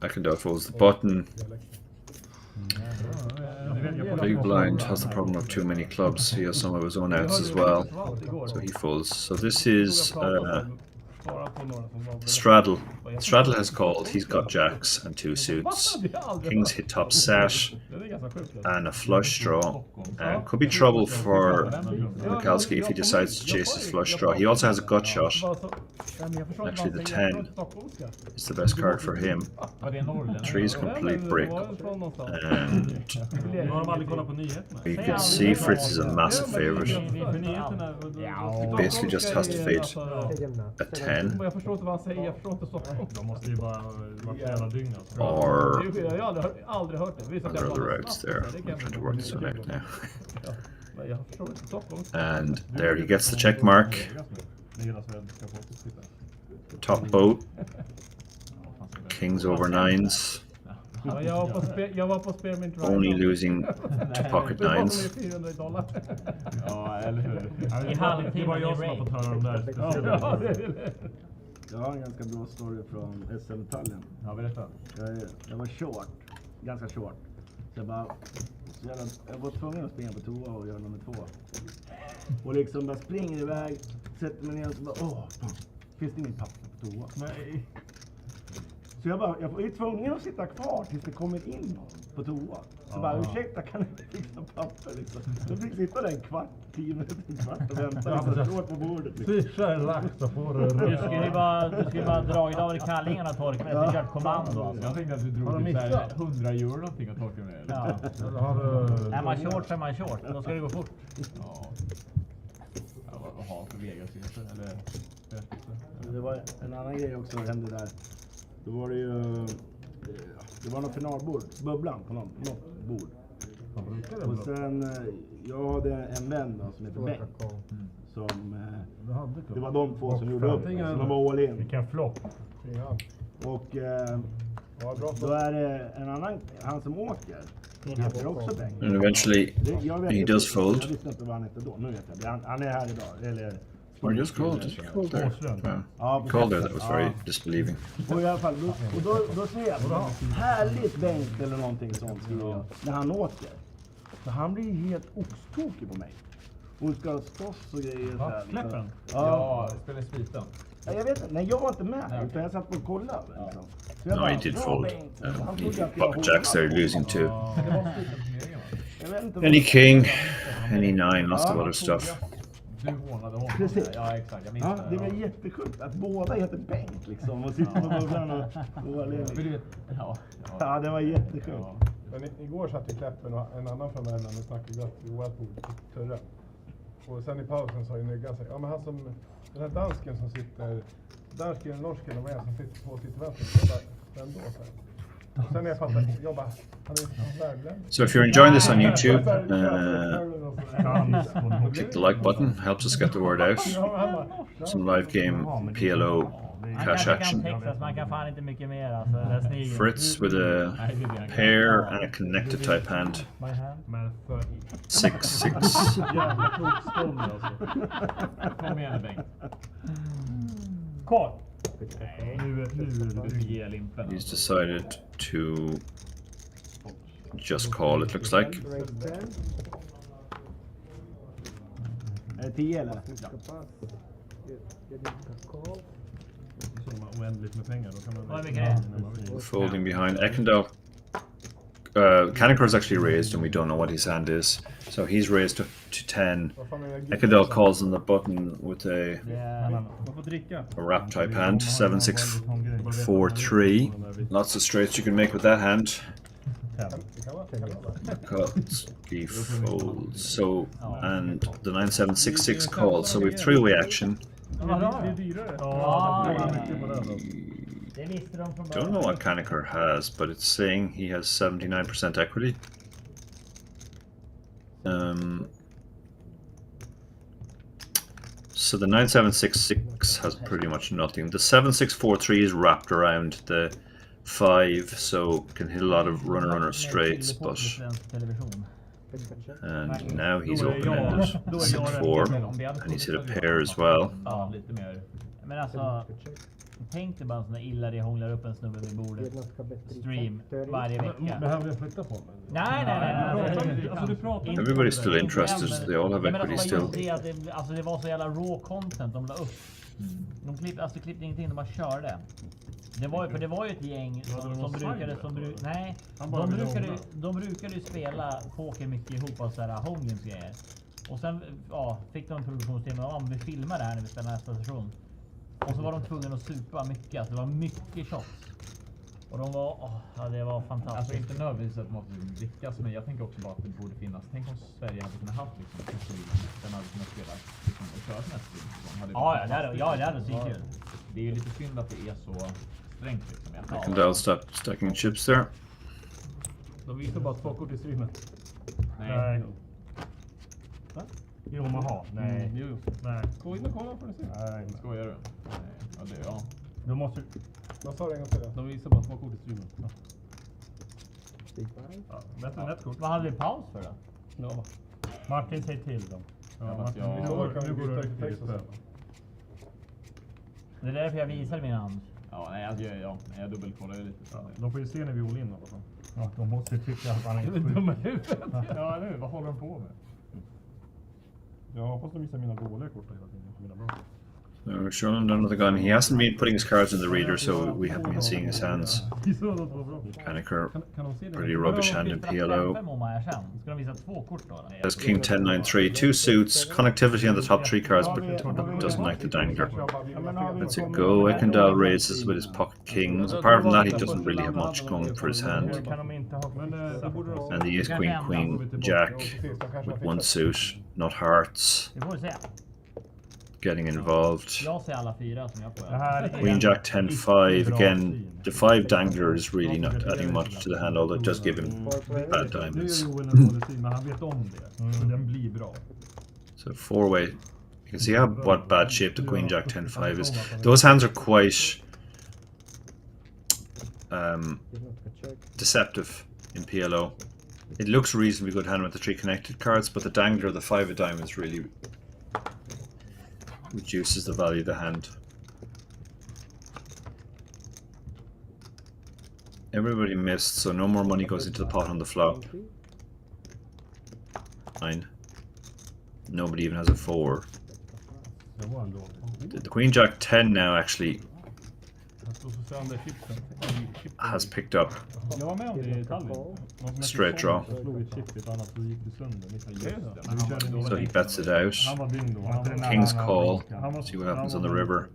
Eckendorf folds the button. Big blind has the problem of too many clubs. He has some of his own outs as well, so he folds. So this is Straddle. Straddle has called. He's got jacks and 2 suits. Kings hit top set and a flush draw. Could be trouble for Mikalski if he decides to chase his flush draw. He also has a gut shot. Actually, the 10 is the best card for him. 3 is complete brick. And you can see Fritz is a massive favorite. He basically just has to fade a 10. Or other outs there. I'm trying to work this one out now. And there he gets the check mark. Top boat. Kings over 9s. Only losing to pocket 9s. Jag har en ganska bra story från SM-tallen. Ja, berätta. Jag var short, ganska short. Så jag var tvungen att springa på toa och göra nummer 2. Och liksom bara springer iväg, sätter mig ner och så bara, finns det ingen papper på toa? Nej. Så jag är tvungen att sitta kvar tills det kommer in på toa. Så bara, ursäkta, kan inte fixa papper liksom. Så fick sitta där en kvart, 10 minuter, en kvart och vänta och stå på bordet. Fischa en lax så får du... Du skulle bara dragit av dig kallingarna och torka med. Du kört kommando alltså. Jag tänkte att du drog ut 100 euro någonting att torka med. Ja. Är man short så är man short. Då ska det gå fort. Ja. Vad har för Vegas-resor? Eller... Det var en annan grej också som hände där. Då var det ju... Det var någon finalbord, bubblan på något bord. Och sen, jag hade en vän då, som heter Bengt. Som, det var de 2 som gjorde upp, så de var all in. Vilken flopp. Och då är det en annan, han som åker, heter också Bengt. And eventually he does fold. Jag visste inte vad han hette då, nu vet jag. Han är här idag, eller... Or just called there. Called there, that was very disbelieving. Och i alla fall, och då säger jag, härligt Bengt eller någonting sånt skriver jag, när han åker. Så han blir helt oxtokig på mig. Och ska slåss och grejer. Ja, släppen? Ja, spelar sviten. Jag vet inte, nej jag var inte med, utan jag satt på och kollade. Liksom. No, he did fold. Pocket jacks there, losing 2. Any king, Penny 9, lots of other stuff. Du hånade honom. Precis. Ja, exakt. Jag minns Ja, det var jättesjukt att båda heter Bengt liksom och sitter på bubblan och ja, det var jättesjukt. Ja. Men igår satt i Kläppen och en annan från Värmland och snackade gott i vårt bord på Turren. Och sen i pausen sa ju Nyggan sig, ja men han som, den här dansken som sitter, dansken, norsken och som sitter på sitt vänster, jag bara, vem då? Sen när jag fattade, jag bara, han är värmländsk. So if you're enjoying this on YouTube, click the like button, helps us get the word out. Some live game PLO cash action. Man kan fan inte mycket mer alltså. Fritz with a pair and a connected type hand. 6-6. Kom igen Bengt. Kort. He's decided to just call, it looks like. Är det 10 eller? Folding behind Ekendal. Kaneker is actually raised and we don't know what his hand is. So he's raised to 10. Ekendal calls on the button with a wrap type hand. 7-6 4-3. Lots of straights you can make with that hand. Cuts, he folds. So, and the 9-7-6-6 calls. So we have three-way action. Don't know what Kaneker has, but it's saying he has 79% equity. So the 9-7-6-6 has pretty much nothing. The 7-6-4-3 is wrapped around the 5, so can hit a lot of runner straights, but and now he's open-ended 6-4, and he's hit a pair as well. Men alltså, tänk dig bara en sån där illa det hånglar upp en snubbe vid bordet. Stream varje vecka. Behöver jag flytta på mig? Nej. Everybody's still interested, so they all have equity still. Alltså det var så jävla raw content de la upp. De klippte ingenting, de bara körde. Det var ju ett gäng som brukade ju spela poker mycket ihop av sådär homegames grejer. Och sen fick de en produktionsteam om vi filmar det här när vi spelar nästa session. Och så var de tvungna att supa mycket, alltså det var mycket shots. Och de var, det var fantastiskt. Alltså inte nödvändigtvis att man måste lyckas, men jag tänker också bara att det borde finnas. Tänk om Sverige hade kunnat haft liksom, den hade kunnat spela liksom, och köra sin stream. Det hade sikkert. Det är ju lite synd att det är så strängt liksom. Ekendal stopped stacking chips there. De visar bara 2 kort i streamen. Nej. Va? I Omaha? Nej. Jo. Nej. Gå in och kolla för att se. Nej. Skojar du? Nej. Ja, det är ja. Du måste... Vad sa du en gång till? De visar bara 2 kort i streamen. Vad hade vi paus för då? Ja. Martin, säg till dem. Nu går du ut till det är därför jag visar min hand. Ja, nej, jag dubbelkollar ju lite. De får ju se när vi all in alltså. Ja, de måste tycka att han är sjuk. Ja, nu, vad håller de på med? Jag hoppas de visar mina dåliga kort hela tiden, mina bra. We're showing him another gun. He hasn't been putting his cards in the reader, so we haven't been seeing his hands. Kaneker, pretty rubbish hand in PLO. Has King 10-9-3, 2 suits, connectivity on the top 3 cards, but doesn't like the dangler. Let's it go. Ekendal raises with his pocket kings. Apart from that, he doesn't really have much going for his hand. And the ace, queen, queen, jack with 1 suit, not hearts. Getting involved. Queen Jack 10-5. Again, the 5 dangler is really not adding much to the hand, although it does give him bad diamonds. So 4-way. You can see what bad shape the Queen Jack 10-5 is. Those hands are quite deceptive in PLO. It looks reasonably good hand with the 3 connected cards, but the dangler, the 5 of diamonds, really reduces the value of the hand. Everybody missed, so no more money goes into the pot on the flop. 9. Nobody even has a 4. The Queen Jack 10 now actually och så sänder chipsen. has picked up. Jag var med om det i Tallinn. Straight draw. Jag slog ett chip i ett annat så gick det sönder. So he bets it out. Han var ding då. King's call. See what happens on the river.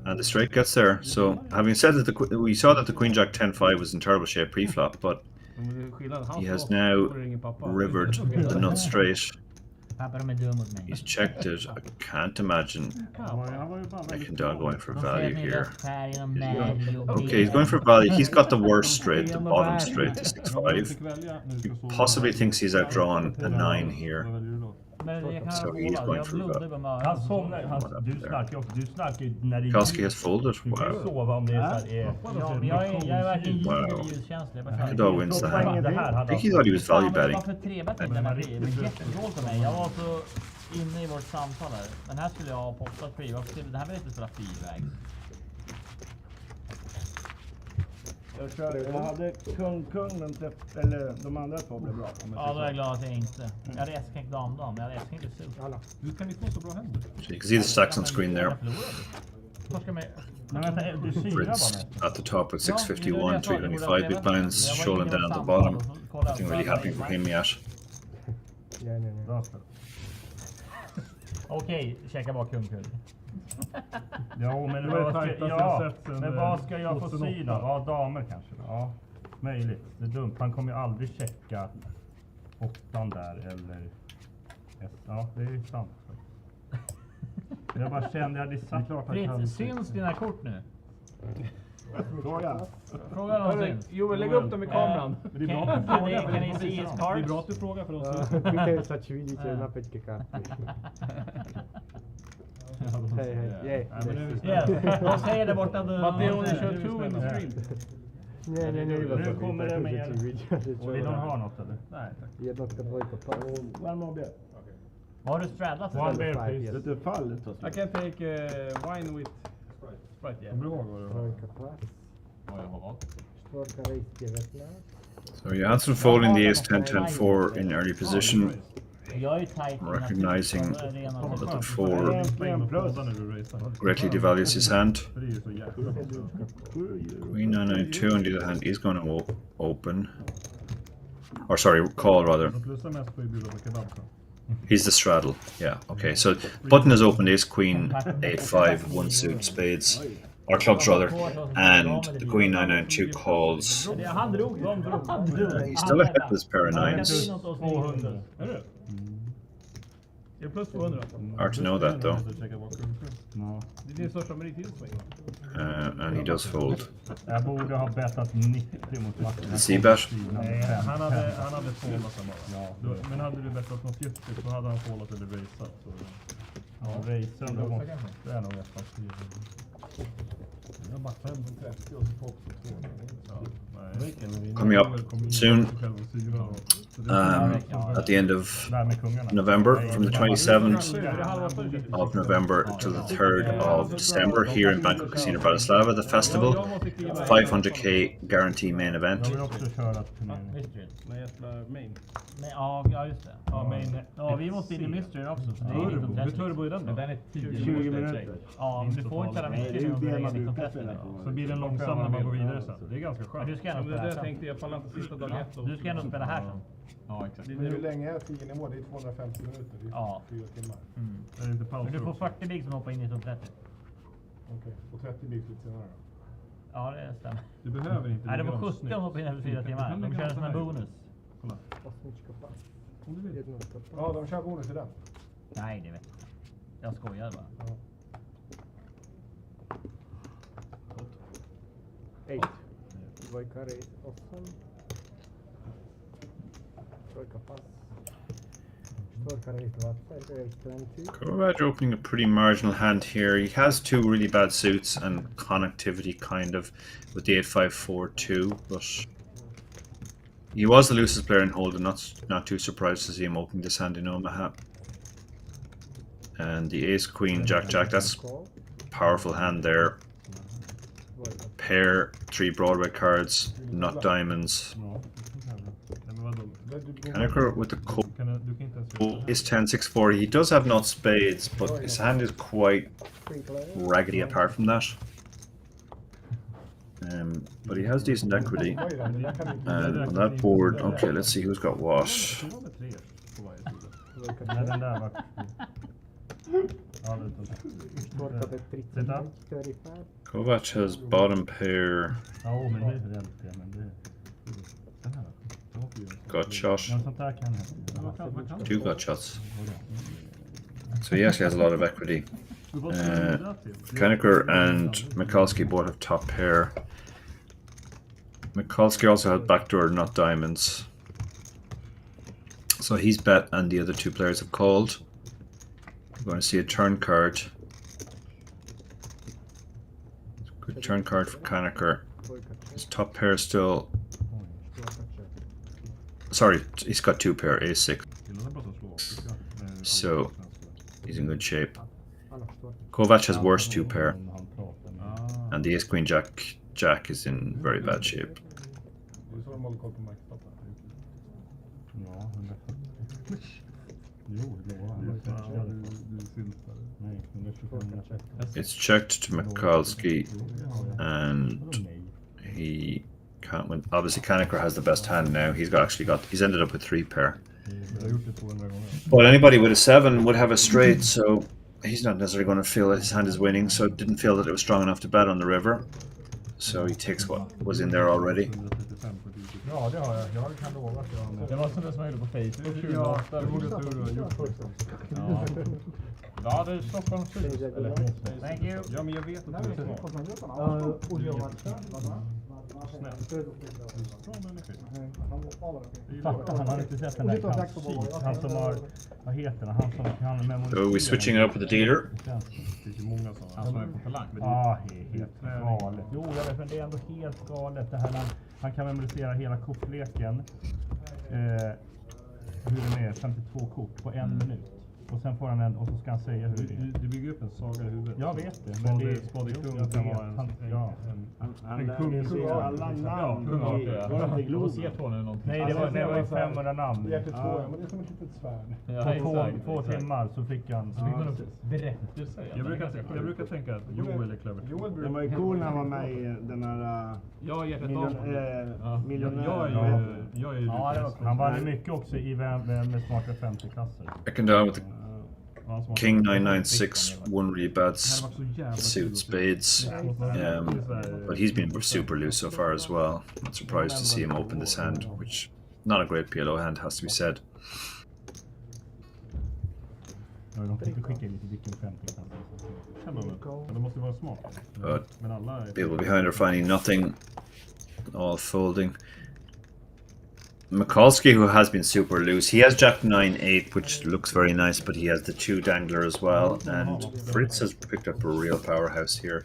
And the straight gets there. So having said that, we saw that the Queen Jack 10-5 was in terrible shape pre-flop, but he has now rivered the nut straight. Pappa, de är dum mot mig. He's checked it. I can't imagine Macindoll going for value here. Okay, he's going for value. He's got the worst straight, the bottom straight, the 6-5. He possibly thinks he's outdrawn a 9 here. So he's going for value. Han somnar. Du snackar också. Du snackar när det Kalski has folded. Wow. sova om det är så Ja, men jag är verkligen ljuskänslig. Macindoll wins the hand. I think he thought he was value betting. Varför trebetting den här blir? Det är jättedåligt för mig. Jag var så inne i vårt samtal här. Den här skulle jag ha postat fri. Det här vill inte spela friväg. Jag hade kung, eller de andra två blev bra. Ja, då är jag glad att jag inte. Jag hade S-knäckt dam, men jag hade S-knäckt i sult. Du kan inte få så bra händer. So you can see the stacks on screen there. Fritz at the top with 651, 325 big blinds, Sholen down at the bottom. Nothing really happening for him yet. Okej, checka bak kung. Ja, men vad ska jag få syna? Ja, damer kanske. Ja, möjligt. Det är dumt. Han kommer ju aldrig checka 8 där eller... Ja, det är ju sant. Jag bara kände att det satt klart. Fritz, syns dina kort nu? Fråga. Fråga någonting. Jo, lägg upp dem i kameran. Det är bra att du frågar. Kan ni se his cards? Det är bra att du frågar för oss. De säger det borta. But they only show 2 in the stream. Nu kommer det mer. Vill de ha något eller? Nej, tack. One more beer. Har du straddlat? One beer please. Det är fallet. I can take wine with Sprite, yeah. Bra var det. Ja, jag har valt. So you had some folding the ace 10, 10, 4 in early position, Jag är tight. recognizing that the 4 greatly devalues his hand. Queen 9, 9, 2 on the other hand is going to open. Or sorry, call rather. He's the straddle. Yeah, okay. So button is open, ace, queen, 8, 5, 1 suit, spades. Or clubs rather, and the Queen 992 calls. He's still ahead with his pair of nines. Hard to know that though. And he does fold. Jag borde ha bettat 90 mot matchen. The C-bet? Nej, han hade foldat den bara. Ja, men hade du bettat något juttigt så hade han foldat eller raceat. Ja, racen då måste det är nog rätt faktiskt. Jag bara 530 och så får Coming up soon, at the end of November, from the 27th of November to the 3rd of December, here in Banco Casino Bratislava, the festival, 500k guarantee main event. Ja, just det. Ja, vi måste in i Mystery också. Så det är 1930. Turbo i den då? Den är 20 minuter. Ja, du får inte köra Mystery om du är 1930. Så blir den långsam när man går vidare sen. Det är ganska skönt. Du ska ändå spela här sen. Jag pallar inte sista dag 1. Du ska ändå spela här sen. Ja, exakt. Men hur länge är 10 nivå? Det är 250 minuter. Det är 4 timmar. Är det inte paus? Men du får 40 big som hoppar in i 1930. Okej, och 30 blir lite senare då? Ja, det stämmer. Du behöver inte. Nej, det var 70 som hoppade in efter 4 timmar. De kör som en bonus. Kolla. Ja, de kör bonus i den. Nej, det vet jag. Jag skojar bara. Ja. 8. Dvojka race 8. Trojka pass. Czwórka race 20. Race 20. Kovac opening a pretty marginal hand here. He has 2 really bad suits and connectivity kind of with the 8-5-4-2, but he was the loosest player in Holden. Not too surprised to see him opening this hand in Omaha. And the ace, queen, jack, jack. That's powerful hand there. Pair, 3 Broadway cards, nut diamonds. Connector with the call is 10-6-4. He does have nut spades, but his hand is quite raggedy apart from that. But he has decent equity. And on that board, okay, let's see who's got what. Nej, den där var... Ja, Kovac has bottom pair. Ja, men det är rätt, men det... Got shot. Men sånt där kan jag. 2 gut shots. So he actually has a lot of equity. Kaneker and Mikulski both have top pair. Mikulski also has backdoor nut diamonds. So he's bet and the other 2 players have called. We're going to see a turn card. Good turn card for Kaneker. His top pair still... Sorry, he's got 2 pair, ace-6. So he's in good shape. Kovac has worse 2 pair. And the ace-queen jack is in very bad shape. It's checked to Mikulski, and he can't win. Obviously, Kaneker has the best hand now. He's ended up with 3 pair. But anybody with a 7 would have a straight, so he's not necessarily going to feel that his hand is winning. So didn't feel that it was strong enough to bet on the river. So he takes what was in there already. Ja, det har jag. Jag kan lova att jag... Det var sådär som jag gjorde på Facebook 2008. Det borde du ha gjort också. Ja, det är Stockholms syd. Thank you. Ja, men jag vet att du är han har inte sett den där han som har... Vad heter han? Han som kan memorisera... So are we switching it up with the dealer? Han som är på talang. Ja, helt galet. Jo, jag vet, men det är ändå helt galet. Det här han kan memorisera hela kortleken. Hur den är, 52 kort på 1 minut. Och sen får han en, och så ska han säga hur det är. Du bygger upp en saga i huvudet. Jag vet det, men det är SpadePoker kan vara en kung. Alla namn. Du ser på nu någonting. Nej, det var 500 namn. Hjärtet 2, men det är som ett litet svärd. På 2 timmar så fick han berättelse. Jag brukar tänka att Joel är clever. Det var ju cool när han var med i den här miljonär. Han var mycket också i med smarta 50-klasser. I can down with the King 996, one really bad suit spades, but he's been super loose so far as well. Not surprised to see him open this hand, which not a great PLO hand, has to be said. But people behind are finding nothing, all folding. Mikulski, who has been super loose, he has Jack 9-8, which looks very nice, but he has the 2 dangler as well, and Fritz has picked up a real powerhouse here.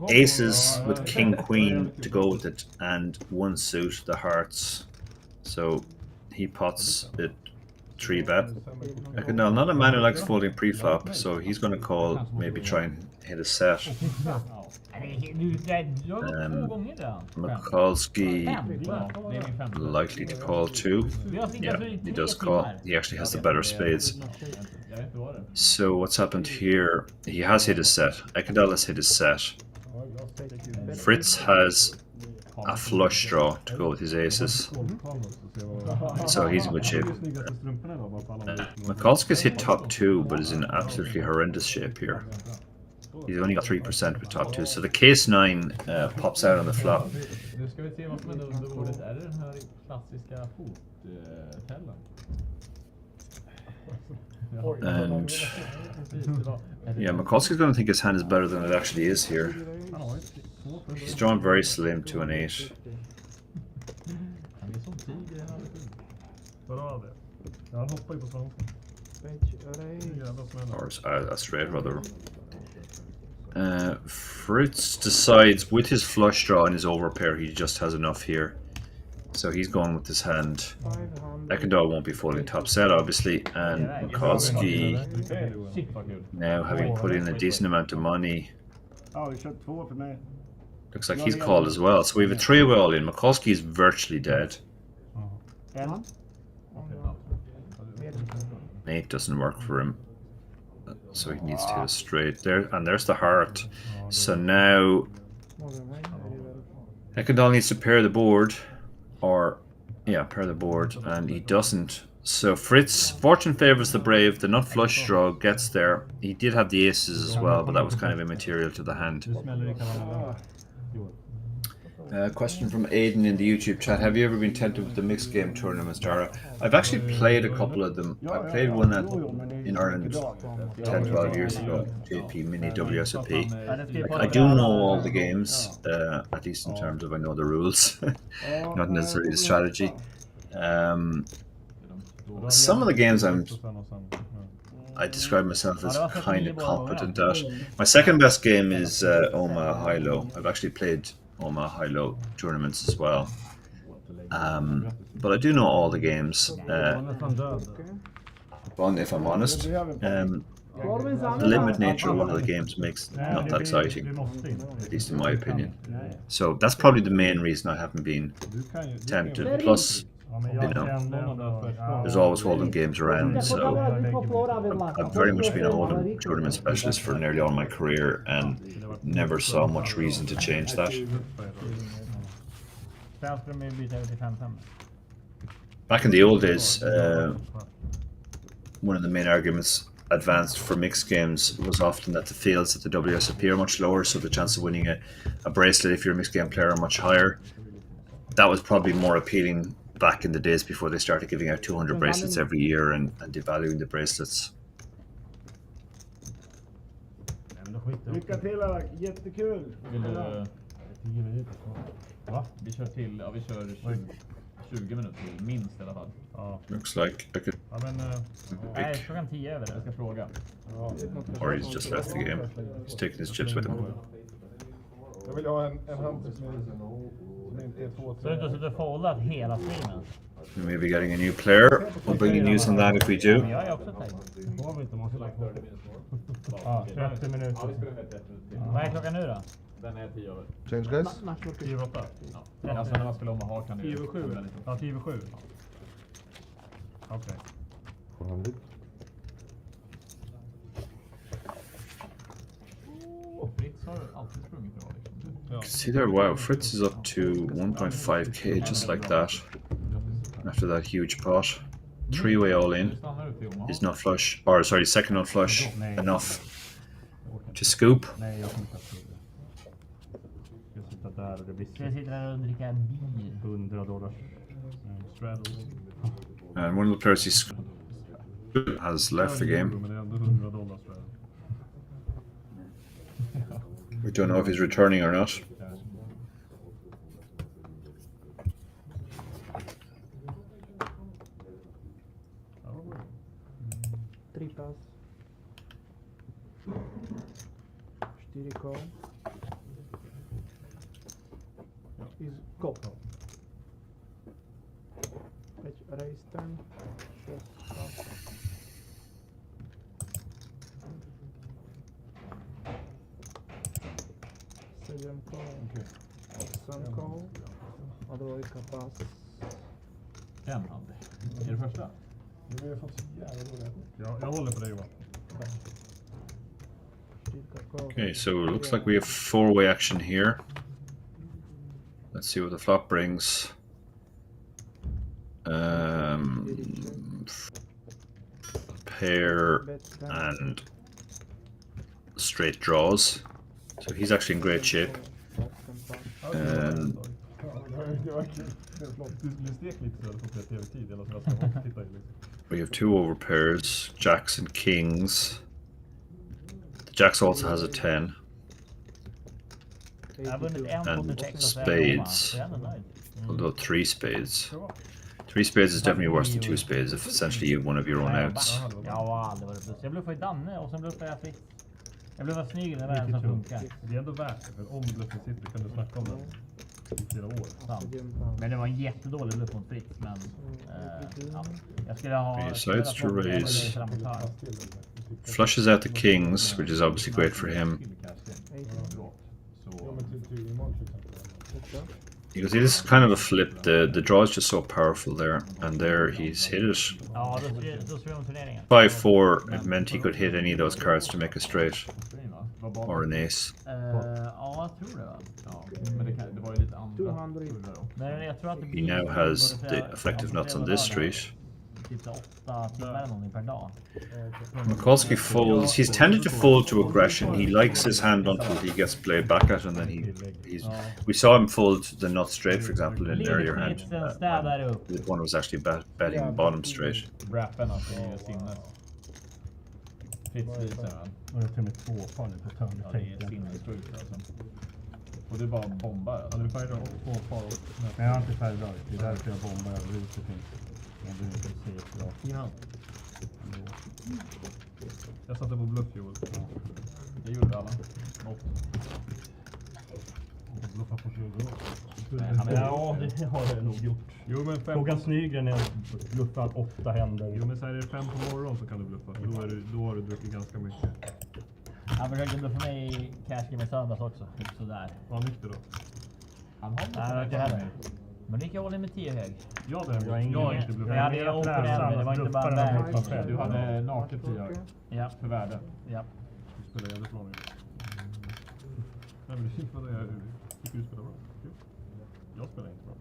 Aces with King Queen to go with it, and 1 suit, the hearts. So he pots it 3-bet. Not a man who likes folding pre-flop, so he's going to call, maybe try and hit a set. Mikulski likely to call too. Yeah, he does call. He actually has the better spades. So what's happened here? He has hit his set. Ekendal has hit his set. Fritz has a flush draw to go with his aces. So he's in good shape. Mikulski's hit top 2, but is in absolutely horrendous shape here. He's only got 3% with top 2, so the case 9 pops out on the flop. Nu ska vi se vad som är under bordet. Är det den här klassiska fottällan? And yeah, Mikulski's going to think his hand is better than it actually is here. He's drawn very slim to an 8. Or a straight rather. Fritz decides with his flush draw and his overpair he just has enough here. So he's going with his hand. Ekendal won't be folding top set obviously, and Mikulski, now having put in a decent amount of money, looks like he's called as well. So we have a 3-way all in. Mikulski is virtually dead. 8 doesn't work for him, so he needs to hit a straight there, and there's the heart. So now Ekendal needs to pair the board, or yeah, pair the board, and he doesn't. So Fritz, fortune favors the brave. The nut flush draw gets there. He did have the aces as well, but that was kind of immaterial to the hand. Question from Aiden in the YouTube chat. Have you ever been tempted with the mixed game tournaments, Dara? I've actually played a couple of them. I played one in Ireland 10, 12 years ago, JP Mini WSOP. I do know all the games, at least in terms of I know the rules, not necessarily the strategy. Some of the games I describe myself as kind of competent at. My second best game is Omaha High-Low. I've actually played Omaha High-Low tournaments as well. But I do know all the games. Fun, if I'm honest. The limited nature of one of the games makes it not that exciting, at least in my opinion. So that's probably the main reason I haven't been tempted. Plus, you know, there's always Hold'em games around, so I've very much been a Hold'em tournament specialist for nearly all my career and never saw much reason to change that. Back in the old days, one of the main arguments advanced for mixed games was often that the fields at the WSOP are much lower, so the chance of winning a bracelet if you're a mixed game player are much higher. That was probably more appealing back in the days before they started giving out 200 bracelets every year and devaluing the bracelets. Lycka till, jättekul! Va? Vi kör till, ja vi kör 20 minuter till, minst i alla fall. Looks like I could... Nej, klockan 10 över det. Jag ska fråga. Or he's just left the game. He's taking his chips with him. Jag vill ha en hand som inte är 2-3. Så du inte suttit och foldat hela streamen? We may be getting a new player. We'll bring you news on that if we do. Jag är också tänkt. 30 minuter. Vad är klockan nu då? Den är 10 över. Change guys? 10-8. Ja. Alltså när man spelar Omaha kan det... 10-7. Ja, 10-7. Okej. 400. Fritz har alltid sprungit bra liksom. See there, wow, Fritz is up to 1.5k just like that. After that huge pot. Three-way all in. His nut flush, or sorry, second nut flush, enough to scoop. Nej, jag kommer inte att det. Jag sitter där och det blir Så jag sitter där och dricker bil. $100 straddle. And one of the players has left the game. Men det är ändå $100 straddle. We don't know if he's returning or not. Tripas. 4K. Is go. Raise turn. 7K. Sunko. Ja, det var ju kapass. En hand. Är det första? Vi har fått så jävla dåliga. Jag håller på dig, Johan. Okay, so it looks like we have four-way action here. Let's see what the flop brings. Pair and straight draws. So he's actually in great shape. We have two over pairs, jacks and kings. The jacks also has a 10. And spades. Although 3 spades. 3 spades is definitely worse than 2 spades if essentially you have one of your own outs. Ja, aldrig varit plus. Jag bluffade i Danne och sen bluffade jag Fritz. Jag bluffade snygg, det var en som funkar. Det är ändå värt det, för om bluffen sitter kan du snacka om den i flera år. Men det var en jättedålig bluff mot Fritz, men ja. Jag skulle ha... He decides to raise. Flushes out the kings, which is obviously great for him. You can see this is kind of a flip. The draw is just so powerful there, and there he's hit it. 5-4. It meant he could hit any of those cards to make a straight. or an ace. Ja, jag tror det va? Ja, men det var ju lite andra 200. tullar då. Men jag tror att det He blir... now has the effective nuts on this street. Typ 8 timmar eller någonting per dag. Mikulski folds. He's tended to fold to aggression. He likes his hand until he gets played back at, and then he's. We saw him fold the nut straight, for example, in an earlier hand. The one was actually betting bottom straight. Rappen alltså är ju sinnes. Fritz visar han. Och jag tar med 2 par nu på turn. Ja, det är sinnessjukt alltså. Och du bara bombar alltså. Ja, du färgar 2 par. Men jag har inte färgdragit. Det är därför jag bombar över huset. Jag behöver inte se ett bra. Fin hand. Jag satte på bluff, Joel. Ja. Det gjorde alla. Något. Bluffa på 20 år. Ja, det har jag nog gjort. Jo, men Håkan Snygren är bluffar 8 händer. Jo, men så är det 5 på morgon så kan du bluffa. Då har du druckit ganska mycket. Han försökte bluffa mig i cash game i söndags också. Typ sådär. Vad nykter då? Han har inte heller. Men det gick jag hålla med 10 hög. Ja, det har jag inte bluffat. Jag hade open end, det var inte bara bag. Du hade naket 10 hög. Ja. För värde. Ja. Du spelar jävligt bra nu. Nej, men det vad jag tycker du spelar bra. Jag spelar inte bra.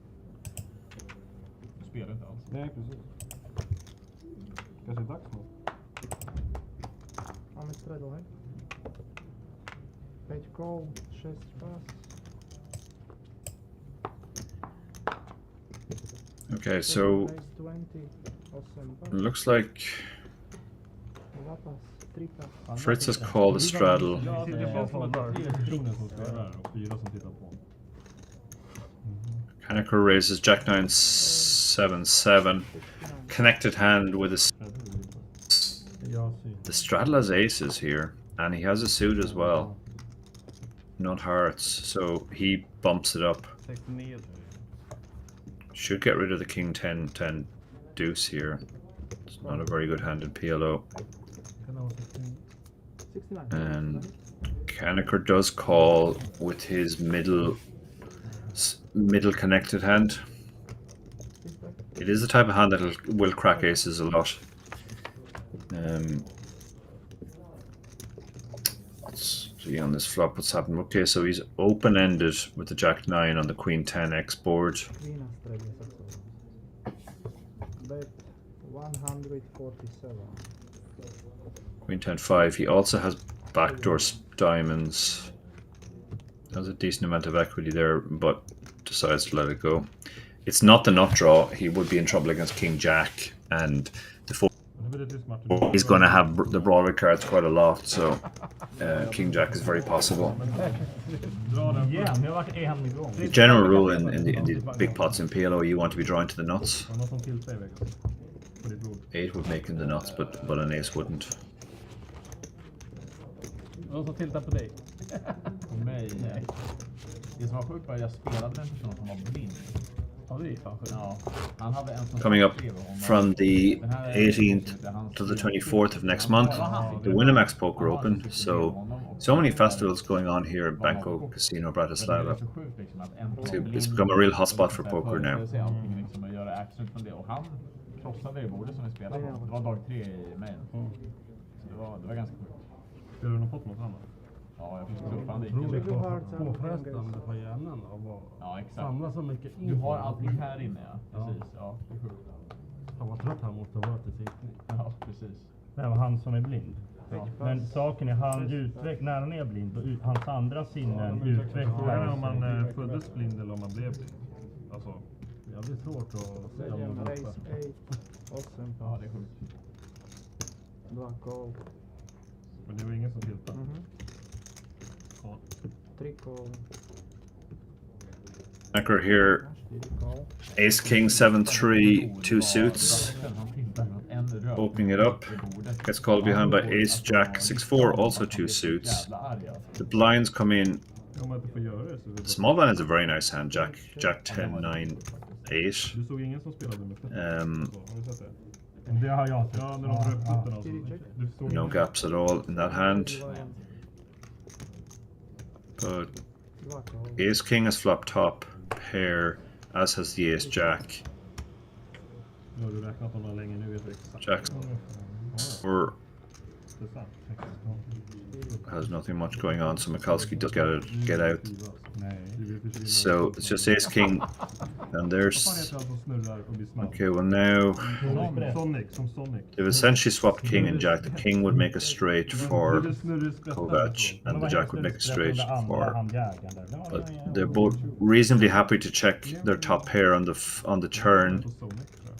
Du spelar inte alls. Nej, precis. Kanske är dags nu. Ja, men straight away. Page call, 6 pass. Okay, so looks like Fritz has called a straddle. Ja, det är bara från 3 personer som spelar och 4 som tittar på. Kaneker raises Jack 9 7-7. Connected hand with the straddle has aces here, and he has a suit as well. Not hearts, so he bumps it up. Should get rid of the king 10-10 deuce here. It's not a very good hand in PLO. And Kaneker does call with his middle connected hand. It is the type of hand that will crack aces a lot. Let's see on this flop what's happened. Okay, so he's open-ended with the Jack 9 on the Queen 10 X board. Bet 147. Queen 10-5. He also has backdoor diamonds. Has a decent amount of equity there, but decides to let it go. It's not the nut draw. He would be in trouble against King Jack, and the 4 he's going to have the Broadway cards quite a lot, so King Jack is very possible. The general rule in the big pots in PLO, you want to be drawing to the nuts. 8 would make him the nuts, but an ace wouldn't. Någon som tiltar på dig? På mig? Nej. Det som var sjukt var att jag spelade med en person som var blind. Ja, det är fan sjukt. Ja. Han hade en som Coming up from the 18th to the 24th of next month, the Winamax Poker Open. So many festivals going on here at Banco Casino Bratislava. It's become a real hotspot for poker now. Han krossade det bordet som vi spelade på. Det var dag 3 i main. Så det var ganska sjukt. Spelar du någon pot mot honom? Ja, jag fick kluffa. Han gick påfrestande på hjärnan av att samla så mycket info. Du har allting här inne, ja. Precis, ja. Det är sjukt. Han var trött, han måste vara till sittning. Ja, precis. Det var han som är blind. Ja. Men saken är, när han är blind, och hans andra sinnen utvecklas. Frågan är om man föddes blind eller om man blev blind. Alltså, ja, det är svårt att säga om man är. Ja, det är sjukt. Men det var ingen som tiltade. Kaneker here, Ace King 7-3, 2 suits. Opening it up, gets called behind by Ace Jack 6-4, also 2 suits. The blinds come in. The small blind is a very nice hand, Jack 10-9, 8. No gaps at all in that hand. But Ace King has flopped top pair, as has the Ace Jack. Jack or Has nothing much going on, so Mikulski does get out. So it's just ace king, and there's okay. Well now they've essentially swapped king and jack. The king would make a straight for Kovac, and the jack would make a straight for. But they're both reasonably happy to check their top pair on the turn.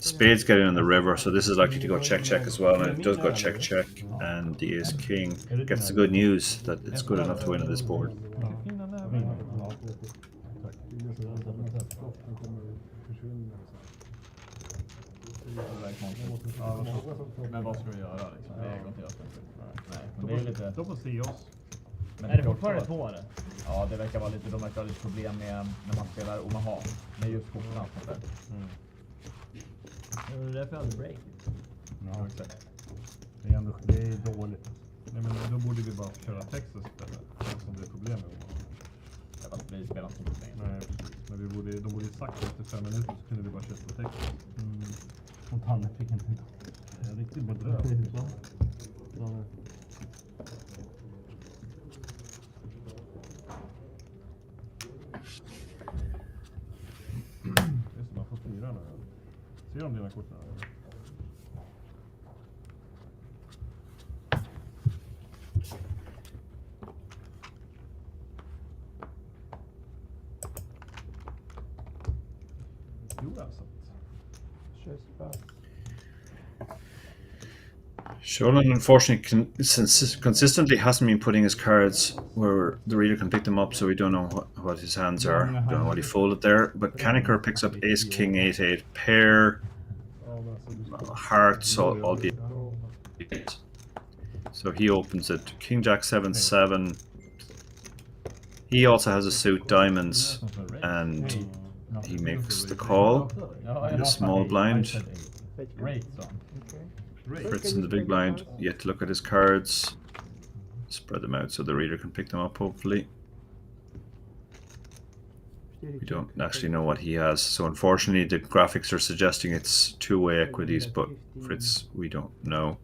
Spades getting on the river, so this is likely to go check check as well, and it does go check check, and the ace king gets the good news that it's good enough to win on this board. Men vad ska vi göra liksom? Det går inte att Nej, men det är lite... De får se oss. Är det fortfarande två eller? Ja, det verkar vara lite, de verkar ha lite problem med när man spelar Omaha. Med just korten. Det är därför jag hade break. Ja, exakt. Det är dåligt. Nej, men då borde vi bara köra Texas istället. Som det är problem med Omaha. Ja, fast vi spelar inte så länge. Nej, men de borde sagt efter 5 minuter så kunde vi bara köra på Texas. Och Tanne fick inte. Det är riktigt bedrövligt. Just man får 4 nu. Ser de dina kort nu? Jo, alltså. Sholan, unfortunately, consistently hasn't been putting his cards where the reader can pick them up, so we don't know what his hands are. Don't know what he folded there. But Kaneker picks up ace, king, 8-8, pair, hearts, all the. So he opens it. King, jack, 7-7. He also has a suit, diamonds, and he makes the call in the small blind. Fritz in the big blind, yet to look at his cards. Spread them out so the reader can pick them up, hopefully. We don't actually know what he has, so unfortunately the graphics are suggesting it's two-way equities, but Fritz, we don't know.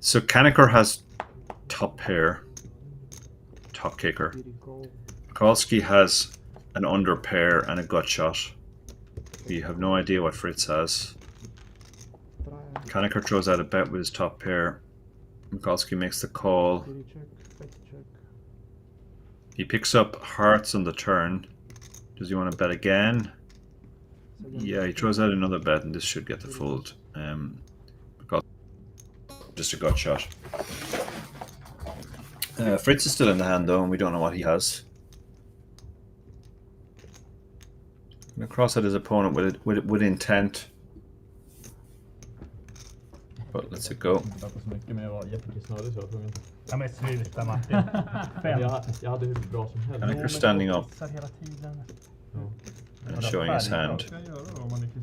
So Kaneker has top pair, top kicker. Mikulski has an under pair and a gut shot. We have no idea what Fritz has. Kaneker throws out a bet with his top pair. Mikulski makes the call. He picks up hearts on the turn. Does he want to bet again? Yeah, he throws out another bet, and this should get the fold. Just a gut shot. Fritz is still in the hand though, and we don't know what he has. Gonna cross at his opponent with intent. But let's it go. Ja, men sluta Martin. Jag hade hur bra som helst. Kaneker standing up and showing his hand.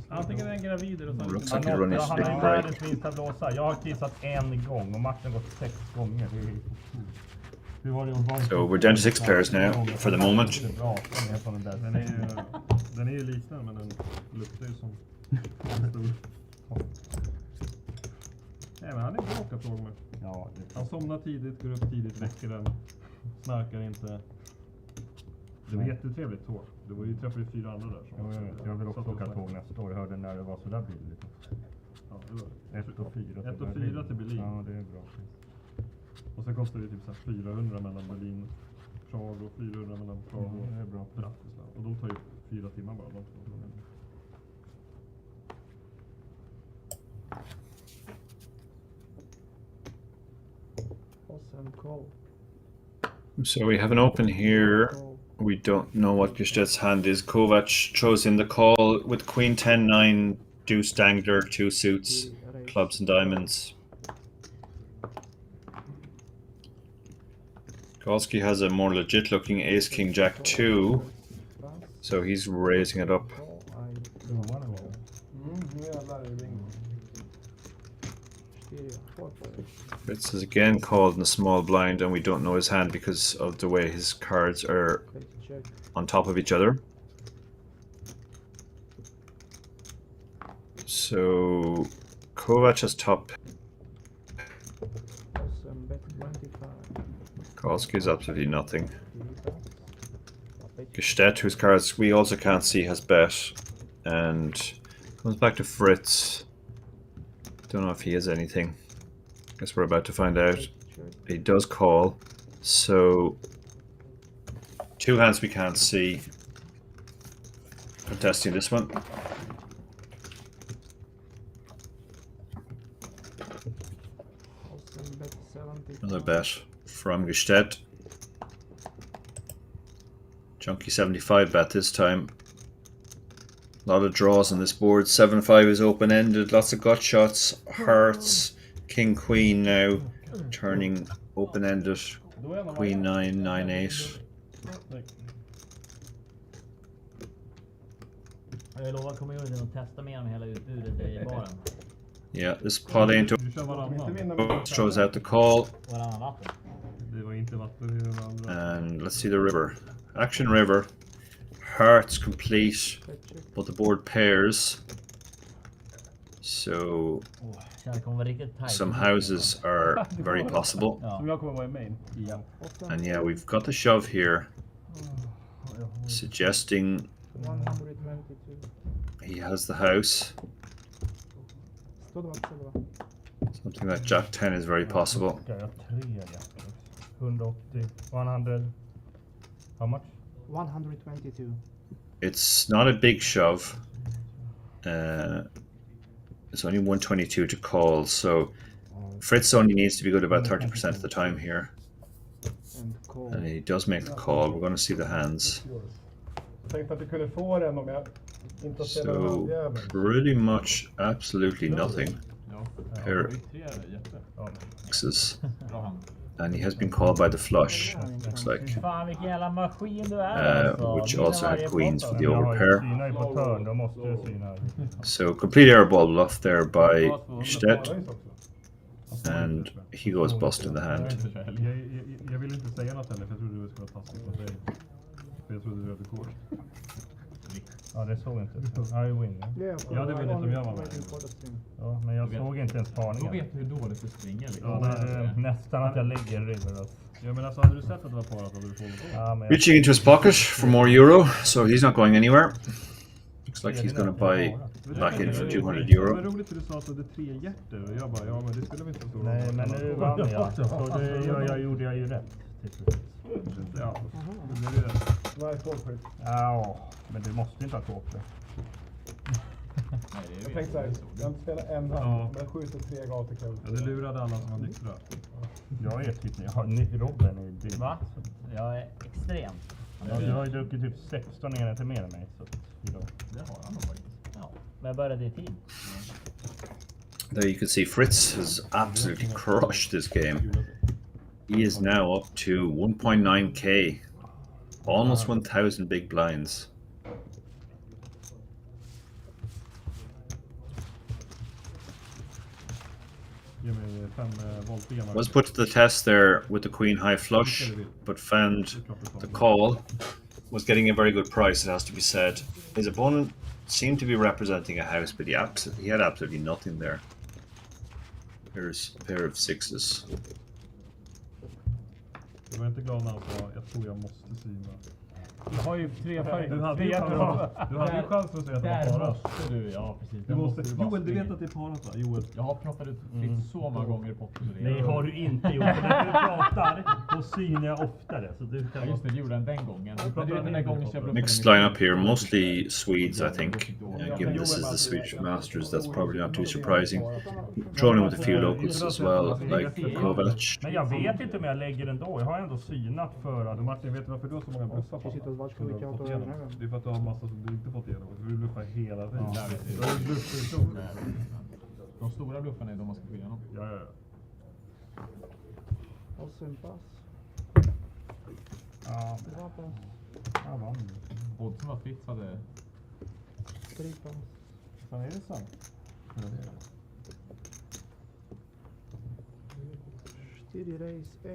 Antingen är en gravid eller så. Looks like he run his big Han har break. världens minsta blåsa. Jag har kissat en gång och Martin har gått 6 gånger. So we're down to 6 players now for the moment. Den är ju liten, men den luktar ju som Nej, men han är bra att fråga mig. Ja, han somnar tidigt, går upp tidigt, väcker den. Snarkar inte. Det var jättetrevligt tåg. Det var ju träffade 4 andra där. Jag vill också åka tåg nästa år. Jag hörde när det var så där billigt. Ja, det var 1 och 4. 1 och 4 till Berlin. Ja, det är bra. Och sen kostar det typ så 400 mellan Berlin och Prag och 400 mellan Prag och Bratislava. Och de tar ju 4 timmar bara. So we have an open here. We don't know what Gusted's hand is. Kovac throws in the call with Queen 10-9, Deuce Dangler, 2 suits, clubs and diamonds. Mikulski has a more legit looking ace king jack 2, so he's raising it up. Fritz is again called in the small blind, and we don't know his hand because of the way his cards are on top of each other. So Kovac has top. Calls gives absolutely nothing. Gestedt, whose cards we also can't see, has bet. And comes back to Fritz. Don't know if he has anything. Guess we're about to find out. He does call. So 2 hands we can't see. Contesting this one. Another bet from Gestedt. Junkie 75 bet this time. A lot of draws on this board. 7-5 is open-ended. Lots of gut shots. Hearts. King Queen now. Turning open-ended. Queen 9, 9-8. Jag lovar communityn att testa med hela utbudet i baren. Yeah, this pot ain't throws out the call. And let's see the river. Action river. Hearts complete, but the board pairs. So some houses are very possible. And yeah, we've got the shove here, suggesting he has the house. Something like Jack 10 is very possible. 180, 100. How much? 122. It's not a big shove. It's only 122 to call, so Fritz only needs to be good about 30% of the time here. And he does make the call. We're going to see the hands. So pretty much absolutely nothing. Pair of X's. And he has been called by the flush, looks like. Which also had queens for the overpair. So complete airball bluff there by Gestedt. And he goes bust in the hand. Ja, det såg inte. I win. Ja, det vill inte om jag var med. Ja, men jag såg inte ens parningen. Då vet du hur dåligt det springer. Liksom. Ja, det är nästan att jag lägger river. Ja, men alltså, hade du sett att det var parat hade du fått. Reaching into his pocket for more euro, so he's not going anywhere. Looks like he's going to buy back in for 200 euro. Det var roligt för du sa att det är 3 hjärtor och jag bara, ja men det skulle vi inte så. Nej, men nu vann jag. Så det gjorde jag ju rätt. Ja, det blir det. Vad är tågskit? Ja, men du måste inte ha tågskit. Jag tänkte såhär, jag har inte spelat en hand, men jag skjuter 3 gator kul. Ja, det lurade alla som var nyktra. Jag är typ, Robben är dyr. Va? Jag är extrem. Jag har ju druckit typ 16 enheter mer än mig. Så idag. Det har han nog faktiskt. Ja, men jag började i tid. There you can see Fritz has absolutely crushed this game. He is now up to 1.9k. Almost 1,000 big blinds. Was put to the test there with the queen high flush, but found the call was getting a very good price, it has to be said. His opponent seemed to be representing a house, but he had absolutely nothing there. Here's a pair of sixes. Jag var inte glad när jag tror jag måste syna. Jag har ju 3 färger. Du hade ju chans att säga att det var parat. Ja, precis. Joel, du vet att det är parat va? Joel. Jag har pratat ut så många gånger i potten. Nej, har du inte gjort. När du pratar, då synar jag oftare. Så du kan just det, gjorde den gången. Mixed lineup here, mostly Swedes, I think. Given this is the Swedish Masters, that's probably not too surprising. Thrown in with a few locals as well, like Kovac. Men jag vet inte om jag lägger ändå. Jag har ändå synat för att... Martin, vet du varför du har så många bluffar på? Det är för att du har massa som du inte fått igenom. Du bluffar hela tiden. De stora bluffarna är de man ska gå igenom. Ja. Och sen pass. Ja. Jag vann. Oddsen var fritt hade... 3 pass. Fan, är det sant? Steady race 8.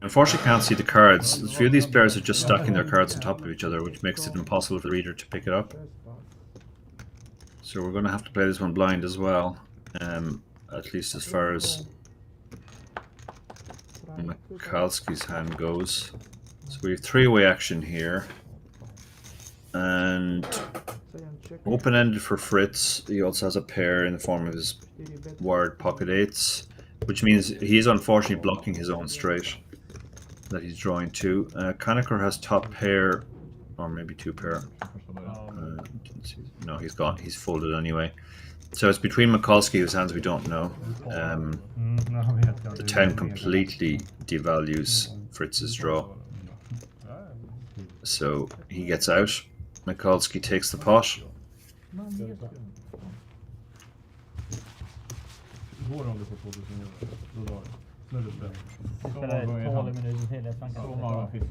Unfortunately, can't see the cards. A few of these players are just stacking their cards on top of each other, which makes it impossible for the reader to pick it up. So we're going to have to play this one blind as well, at least as far as Mikulski's hand goes. So we have three-way action here, and open-ended for Fritz. He also has a pair in the form of his wired pocket eights, which means he's unfortunately blocking his own straight that he's drawing to. Conacher has top pair, or maybe two pair. No, he's gone. He's folded anyway. So it's between Mikulski, whose hands we don't know. The 10 completely devalues Fritz's draw. So he gets out. Mikulski takes the pot.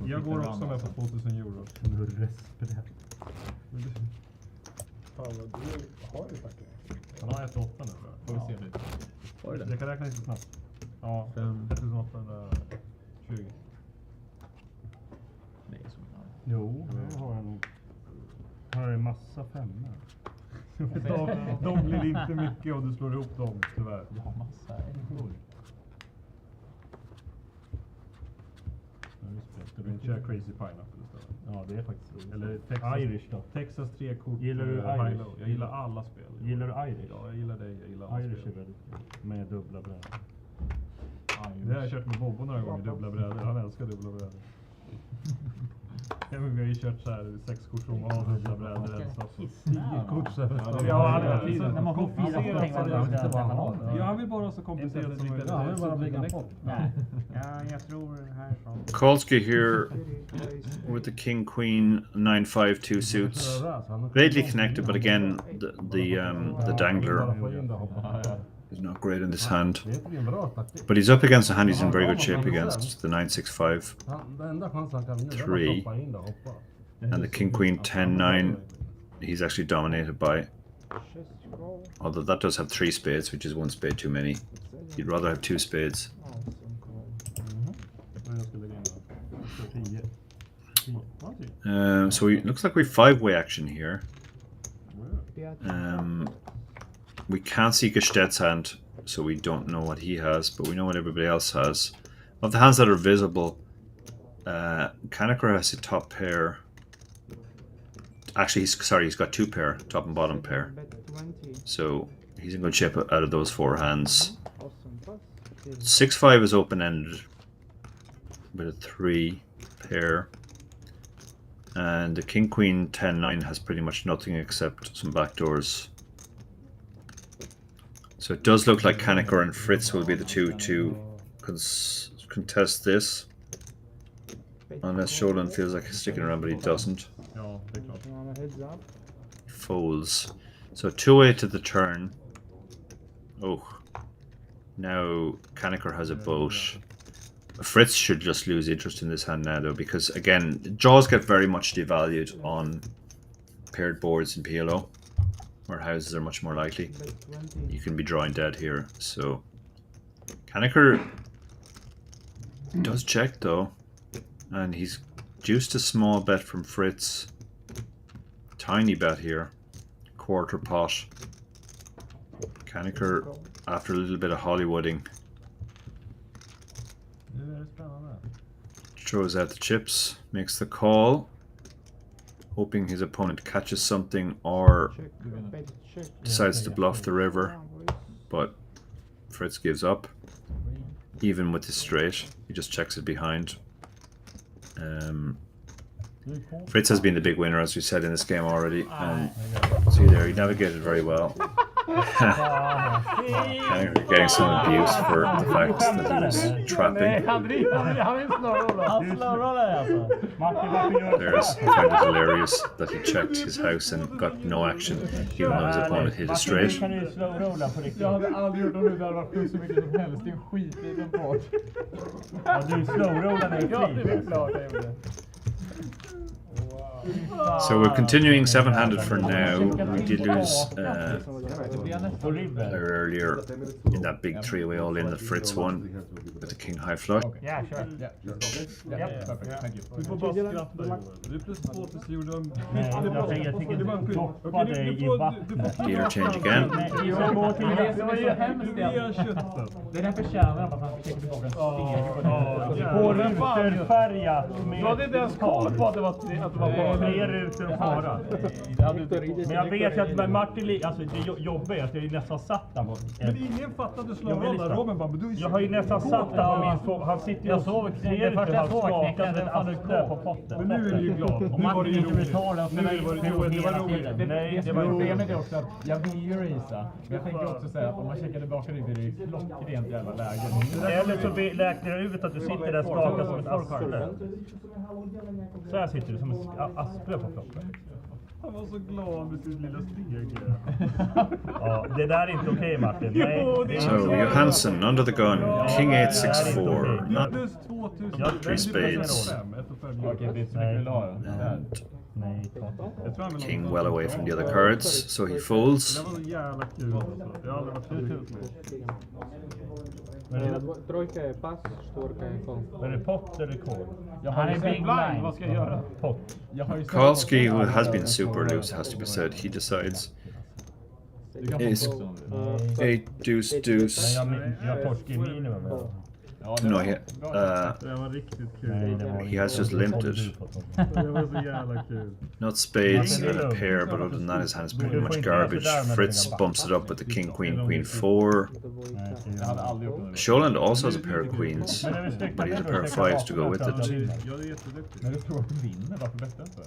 Jag går också med på 2000 euro. Fan vad du har ju faktiskt. Han har 1,8 nu tror jag. Får vi se lite. Jag kan räkna lite snabbt. Ja, 1820. Jo, det har jag nog. Här är en massa femmor. De blir inte mycket om du slår ihop dem, tyvärr. Jag har massa ängor. Ska du inte köra Crazy Pineapple istället? Ja, det är faktiskt roligt. Eller Irish då? Texas 3-kort. Gillar du Irish? Jag gillar alla spel. Gillar du Irish? Ja, jag gillar dig. Jag gillar alla Irish spel. är väldigt kul. Med dubbla brädor. Det har jag kört med Bobbo några gånger, dubbla brädor. Han älskar dubbla brädor. Vi har ju kört så här 6 kort som har dubbla brädor. 10 kort så här. Ja, när man får 4 pengar. Ja, han vill bara så komplicerat som möjligt. Ja, han vill bara bygga en pott. Nej, jag tror härifrån. Mikulski here with the king queen 9-5 2 suits. Vaguely connected, but again the dangler is not great in this hand. But he's up against a hand he's in very good shape against, the 9-6-5 3, and the king queen 10-9 he's actually dominated by. Although that does have 3 spades, which is 1 spade too many. You'd rather have 2 spades. So it looks like we have 5-way action here. We can't see Gestet's hand, so we don't know what he has, but we know what everybody else has. Of the hands that are visible, Conacher has a top pair. Actually, he's got 2 pair, top and bottom pair. So he's in good shape out of those 4 hands. 6-5 is open-ended with a 3 pair. And the king queen 10-9 has pretty much nothing except some backdoors. So it does look like Conacher and Fritz will be the two to contest this. Unless Sholan feels like he's sticking around, but he doesn't. He folds. So 2-way to the turn. Oh. Now Conacher has a boat. Fritz should just lose interest in this hand now, though, because again, draws get very much devalued on paired boards in PLO, where houses are much more likely. You can be drawing dead here, so Conacher does check though, and he's juiced a small bet from Fritz. Tiny bet here, quarter pot. Conacher, after a little bit of Hollywooding, throws out the chips, makes the call, hoping his opponent catches something or decides to bluff the river, but Fritz gives up, even with his straight. He just checks it behind. Fritz has been the big winner, as we said in this game already, and see there, he navigated very well. Kind of getting some abuse for the fact that he was trapping. There's kind of hilarious that he checked his house and got no action, even though his opponent hit a straight. Jag hade aldrig gjort om det där var plus så mycket som helst. Det är en skit i den bort. Ja, du slowrollade i krig. Ja, det är klart jag gjorde. Wow. So we're continuing seven-handed for now. We did lose earlier in that big three-way all-in that Fritz won with the king high flush. Yeah, sure. Yeah, perfect. Thank you. Vi får bara skratta Joel. Det är plus 2 till Jorden. Nej, jag tycker du doppa dig i vattnet. Dealer change again. Det var ju hemskt. Det är därför tjänar att han försöker tillbaka en steg på ruterfärgat med... Du hade inte ens koll på att det var fler rutor och fara. Men jag vet att med Martin, alltså det jobbar att jag är nästan satt där. Men ingen fattade slårollen. Robin bara, men du är jag har ju nästan satt där på min två. Han sitter ju och sover. Det första jag såg knäckade den asse på potten. Men nu är du ju glad. Och man inte betalar för mig. Nej, det var problemet är också att jag vill ju racea. Men jag tänker också säga att om man checkar tillbaka det blir det ju klockrent jävla läge. Eller så räknar jag ut att du sitter där skakad som ett asple. Så här sitter du som ett asple på floppen. Han var så glad med sin lilla steg. Ja, det där är inte okej, Martin. Nej. So Johansson under the gun, king 8-6-4, not three spades, Okej, det är så mycket vill ha. and king well away from the other cards, so he folds. Det var så jävla kul. Jag har aldrig varit så kul. Trojka är pass, storka är konst. Är det pott eller call? Han är big blind. Vad ska jag göra? Pott. Karlski, who has been super loose, has to be said, he decides is 8 deuce deuce. Jag torskar i minimum. No, Det var riktigt kul. he has just limped it. Det var så jävla kul. Not spades and a pair, but other than that, his hand is pretty much garbage. Fritz bumps it up with the king, queen, 4. Scholand also has a pair of queens, but he has a pair of 5s to go with it. Ja, det är jätteduktigt. Men du tror att du vinner, varför vet du inte?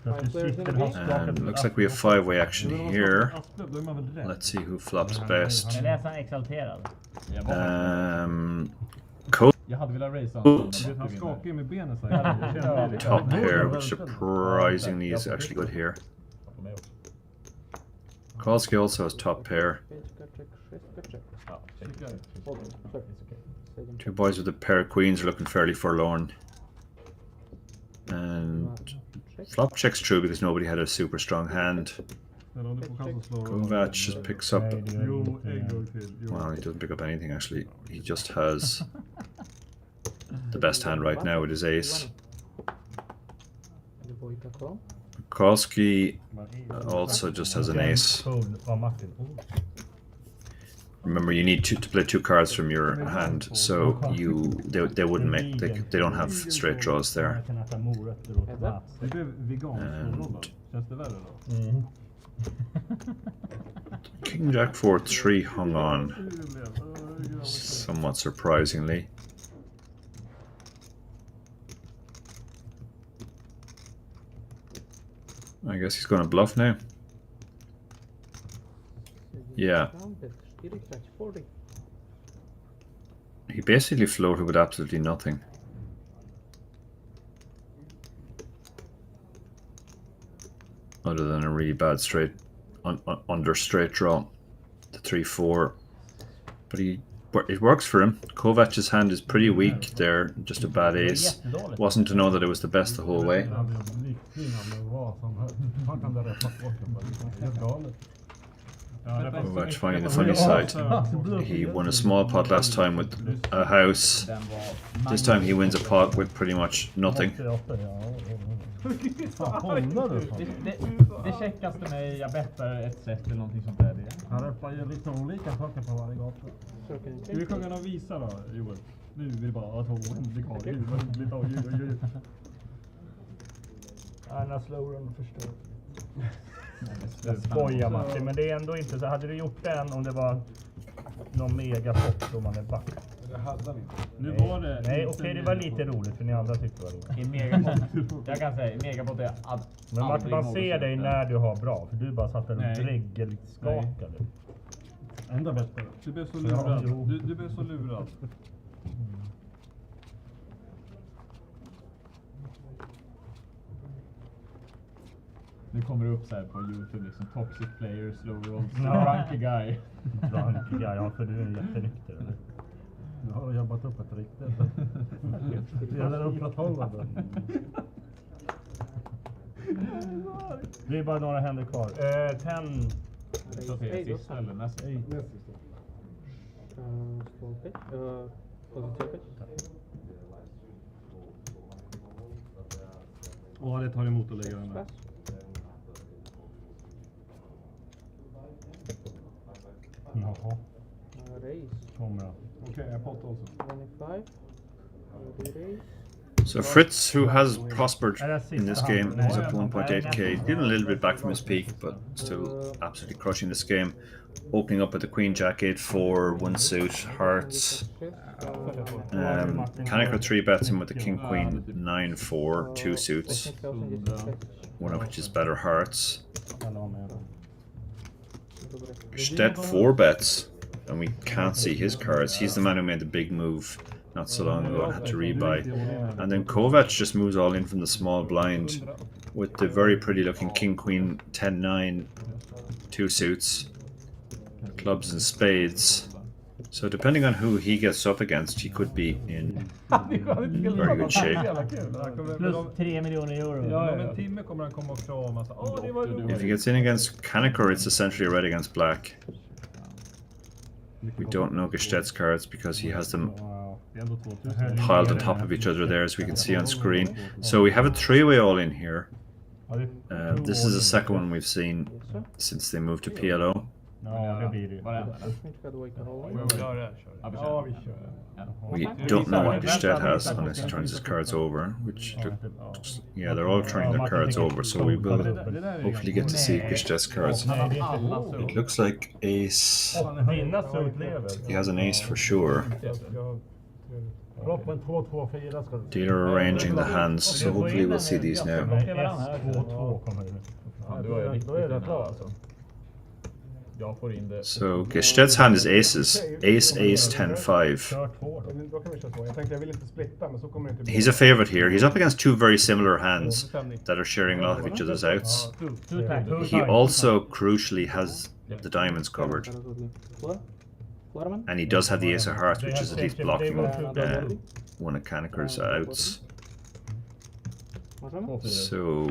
And looks like we have 5-way action here. Let's see who flops best. Jag läser exalterad. Jag hade velat racea. Han skakar ju med benen så Top pair, which surprisingly is actually good here. Karlski also has top pair. Two boys with a pair of queens are looking fairly forlorn. And flop checks true because nobody had a super strong hand. Kovac just picks up. Well, he doesn't pick up anything actually. He just has the best hand right now with his ace. Karlski also just has an ace. Remember, you need to play 2 cards from your hand, so they wouldn't make they don't have straight draws there. And King Jack 4-3 hung on, somewhat surprisingly. I guess he's going to bluff now. Yeah. He basically floated with absolutely nothing. Other than a really bad straight, under straight draw, the 3-4. But it works for him. Kovac's hand is pretty weak there, just a bad ace. Wasn't to know that it was the best the whole way. Kovac finding the funny side. He won a small pot last time with a house. This time he wins a pot with pretty much nothing. Det checkaste mig, jag bettar ett sätt eller någonting sånt där. Han öppnar ju lite olika saker på varje gata. Ska vi sjunga någon visa då, Joel? Nu är det bara att hon blir kvar. Anna slowrun förstår. Jag skojar Martin, men det är ändå inte så. Hade du gjort den om det var någon megapop då man är back? Det hade han inte. Nu var det... Nej, okej, det var lite roligt för ni andra tyckte det var roligt. I megapop. Jag kan säga, megapop är men Martin, man ser dig när du har bra, för du bara satt där och dregelskakade. Ända bättre. Du blev så lurad. Du blev så lurad. Nu kommer det upp så här på YouTube liksom toxic player, slow rolls, drunky guy. Drunky guy, ja, för du är jättenykter eller? Nu har du jobbat upp ett riktigt. Det gäller upprätthållande. Det är bara några händer kvar. 10. Så till sist eller näst. Näst sista. Small pitch. Positive pitch. Ja, det tar emot att lägga den där. Jaha. Raise. Kommer han. Okej, jag pottar också. 25. Raise. So Fritz, who has prospered in this game, is up 1.8k. Getting a little bit back from his peak, but still absolutely crushing this game. Opening up with the Queen Jack 8-4, one suit, hearts. Kaneker 3 bets him with the King Queen 9-4, two suits, one of which is better hearts. Stead 4 bets, and we can't see his cards. He's the man who made the big move not so long ago and had to rebuy. And then Kovac just moves all in from the small blind with the very pretty looking King Queen 10-9, two suits, clubs and spades. So depending on who he gets up against, he could be in very good shape. Plus 3 miljoner euro. Ja, om en timme kommer han komma och krama. Det var roligt. If he gets in against Kaneker, it's essentially red against black. We don't know Gestedt's cards because he has them piled on top of each other there, as we can see on screen. So we have a three-way all-in here. This is the second one we've seen since they moved to PLO. Ja, det blir det. We don't know what Gestedt has unless he turns his cards over, which looks, yeah, they're all turning their cards over, so we will hopefully get to see Gestedt's cards. It looks like ace. He has an ace for sure. Dealer arranging the hands, so hopefully we'll see these now. So Gestedt's hand is aces. Ace, ace, 10-5. He's a favorite here. He's up against two very similar hands that are sharing a lot of each other's outs. He also crucially has the diamonds covered. And he does have the ace of hearts, which is at least blocking one of Kaneker's outs. So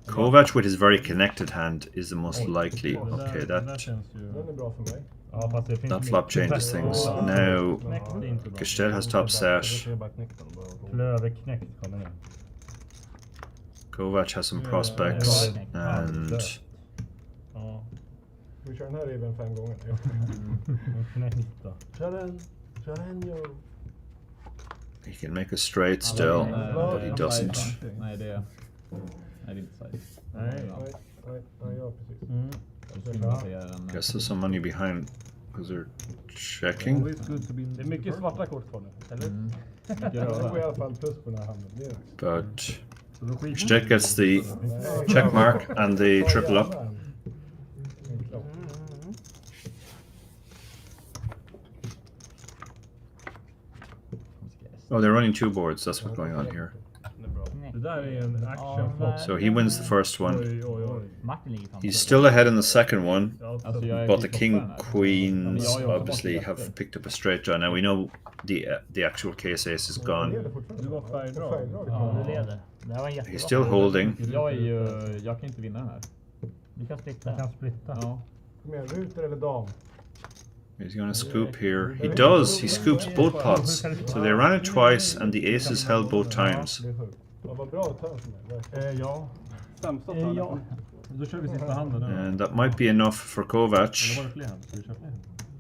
Kovac with his very connected hand is the most likely. Okay, that flop changes things. Now Gestedt has top set. Kovac has some prospects, and he can make a straight still, but he doesn't. Guess there's some money behind because they're checking. But Gestedt gets the check mark and the triple up. Oh, they're running two boards, that's what's going on here. So he wins the first one. He's still ahead in the second one, but the King Queens obviously have picked up a straight draw. Now we know the actual case ace is gone. He's still holding. He's going to scoop here. He does. He scoops both pots. So they ran it twice, and the aces held both times. And that might be enough for Kovac.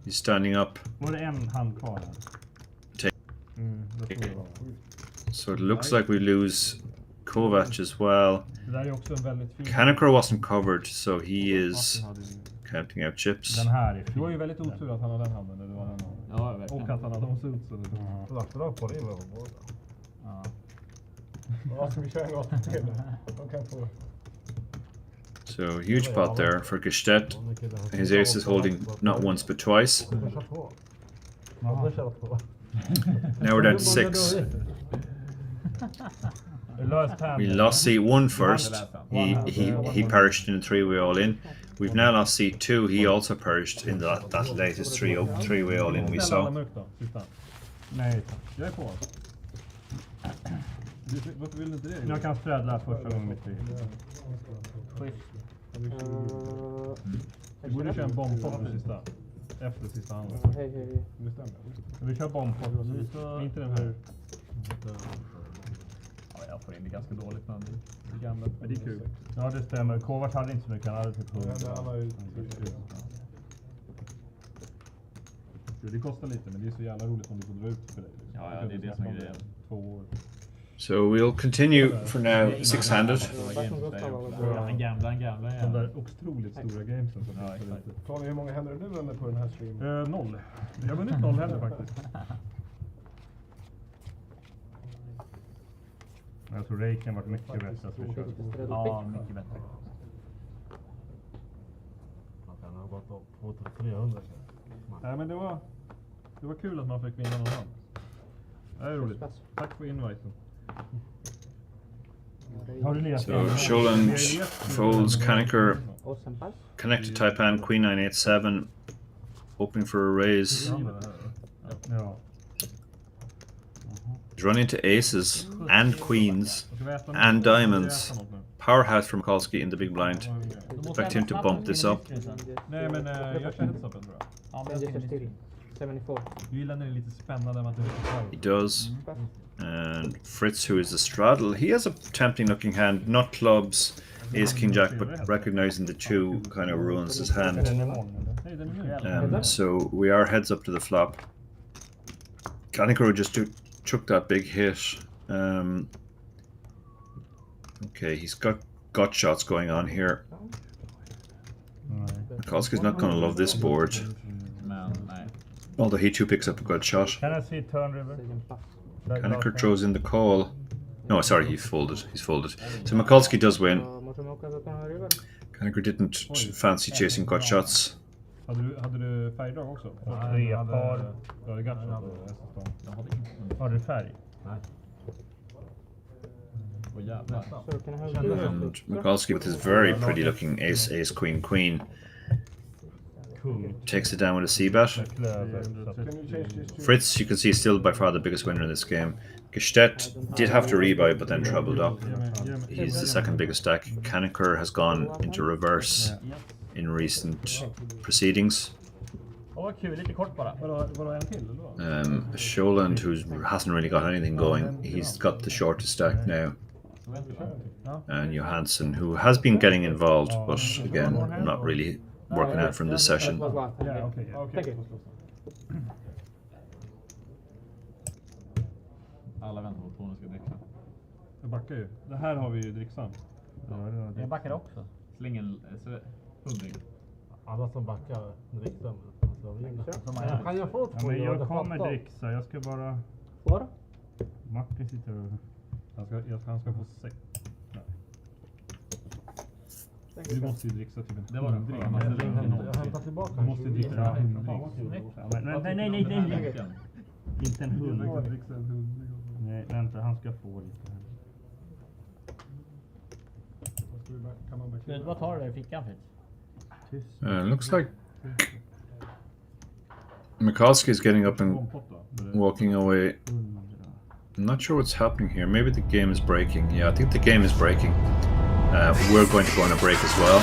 He's standing up. So it looks like we lose Kovac as well. Kaneker wasn't covered, so he is counting out chips. So huge pot there for Gestedt. His ace is holding not once but twice. Now we're down to 6. We lost C1 first. He perished in a three-way all-in. We've now lost C2. He also perished in that latest three-way all-in we saw. Varför vill du inte det? Jag kan straddla första gången mitt liv. Vi borde köra en bombpop på sista. Efter sista handen. Hej. Det stämmer. Vi kör bombpop. Inte den här. Ja, jag får in det ganska dåligt men det gamla. Men det är kul. Ja, det stämmer. Kovacs hade inte så mycket. Han hade typ 100. Det kostar lite, men det är så jävla roligt om du får dra ut för dig. Ja, det är det som är grejen. 2 år. So we'll continue for now, six-handed. En gamla. De där otroligt stora gamesen. Ja, exakt. Tony, hur många händer du vunnit på den här streamen? 0. Jag har vunnit 0 händer faktiskt. Jag tror Reiken varit mycket bättre att vi kör. Ja, mycket bättre. Man kan ha gått upp mot 300. Nej, men det var kul att man fick vinna någon hand. Det är roligt. Tack för inviten. Har du läst? So Sholand folds Kaneker, connected Taipan, Queen 987, opening for a raise. Ja. He's running into aces and queens and diamonds. Powerhouse from Mikulski in the big blind. Expect him to bump this up. Nej, men jag kör heads upen tror jag. Ja, men jag still. 74. Jag gillar när det är lite spännande med att det är He does. And Fritz, who is the straddle, he has a tempting looking hand, not clubs, ace king jack, but recognizing the 2 kind of ruins his hand. So we are heads up to the flop. Kaneker just took that big hit. Okay, he's got gut shots going on here. Mikulski's not going to love this board. Although he too picks up a good shot. Can I see turn river? Kaneker throws in the call. No, sorry, he's folded. So Mikulski does win. Kaneker didn't fancy chasing gut shots. Hade du färgdrag också? Repar. Du hade gut shot. Har du färg? Nej. And Mikulski with his very pretty looking ace, queen, queen. Takes it down with a c-bet. Fritz, you can see, is still by far the biggest winner in this game. Gestedt did have to rebuy, but then trebled up. He's the second biggest stack. Kaneker has gone into reverse in recent proceedings. Sholand, who hasn't really got anything going, he's got the shortest stack now. And Johansson, who has been getting involved, but again, not really working out from this session. Alla väntar på att Tony ska dricksa. Jag backar ju. Det här har vi ju dricksan. Jag backar också. Släng en 100. Alla som backar dricksen. Kan jag få 2? Men jag kommer dricksa. Jag ska bara... Får? Martin sitter och... Han ska få 6. Vi måste ju dricksa till en. Det var den skönaste länken. Jag hämtar tillbaka. Vi måste dricksa en nej. Inte en 100. Nej, vänta, han ska få lite här. Vad tar du där i fickan, Fritz? Looks like Mikulski is getting up and walking away. I'm not sure what's happening here. Maybe the game is breaking. Yeah, I think the game is breaking. We're going to go on a break as well.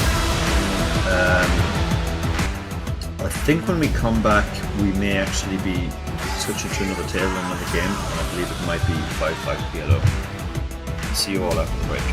I think when we come back, we may actually be switching to another table in another game. I believe it might be 5-5 PLO. See you all after the break.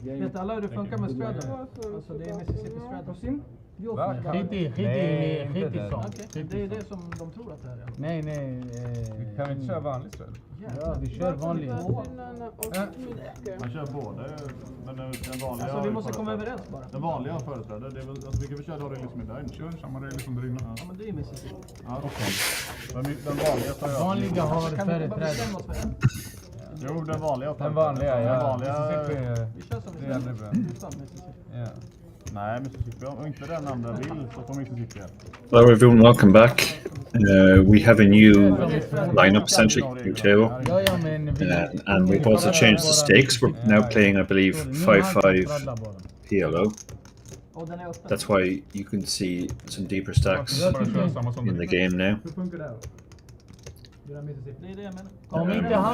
Vet alla hur det funkar med Straddle? Alltså det är Mississippi Straddle. Skit i sånt. Okej, det är det som de tror att det här är. Nej. Kan vi inte köra vanlig stöd? Ja, vi kör vanlig. Man kör både, men den vanliga... Alltså vi måste komma överens bara. Den vanliga företräder, det är väl, alltså vilka vi körde har det liksom i där. Kör samma regler som där inne. Ja men det är Mississippi. Ja, okej. Den vanliga tar jag. Vanliga har Kan vi bara företräde. bestämma oss för en? Jo, den vanliga. Den vanliga, ja. Den vanliga... Vi kör som det är äldre bra. utan Mississippi. Ja. Nej, Mississippi. Om inte den andra vill så får Mississippi. Hello everyone, welcome back. We have a new lineup, essentially, new table. And we've also changed the stakes. We're now playing, I believe, 5-5 PLO. That's why you can see some deeper stacks in the game now.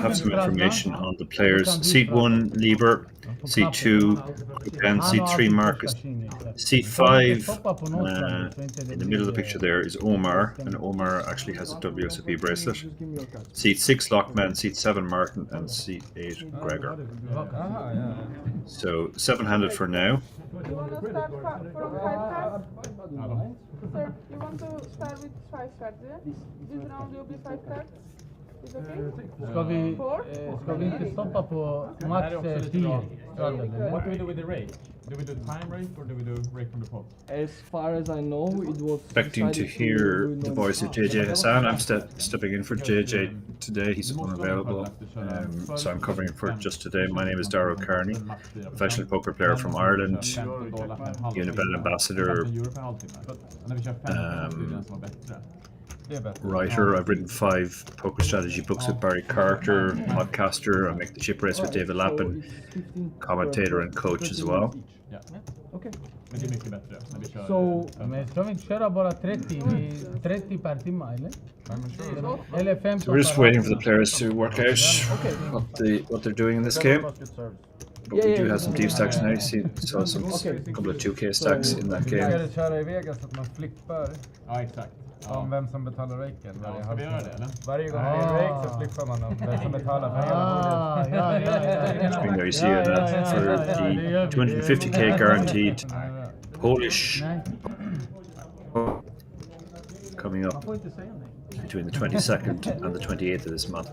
Have some information on the players. Seat 1, Lieber. Seat 2, and Seat 3, Marcus. Seat 5, in the middle of the picture there, is Omar, and Omar actually has a WSOP bracelet. Seat 6, Lockman. Seat 7, Martin, and Seat 8, Gregor. So 7-handed for now. You want to start from 5 cards? Sir, you want to start with 5 cards, yeah? This round will be 5 cards. Is okay? Ska vi inte stoppa på max 10? What do we do with the rake? Do we do time rake or do we do rake from the pot? As far as I know, it was Expecting to hear the voice of JJ Hassan. I'm stepping in for JJ today. He's unavailable, so I'm covering for just today. My name is Darrow Kearney, professional poker player from Ireland, Unibet ambassador, writer. I've written 5 poker strategy books with Barry Carter, podcaster. I make the chip race with David Lappin, commentator and coach as well. Okay. Så, men ska vi inte köra bara 30 per timme eller? Eller 15. So we're just waiting for the players to work out what they're doing in this game. But we do have some deep stacks now. You see, saw some couple of 2K stacks in that game. Ska köra i Vegas att man flippar? Ja, exakt. Om vem som betalar raken. Ja, ska vi göra det eller? Varje gång det är en rake så flippar man om vem som betalar för hela bordet. There you see it for the 250K guaranteed Polish coming up between the 22nd and the 28th of this month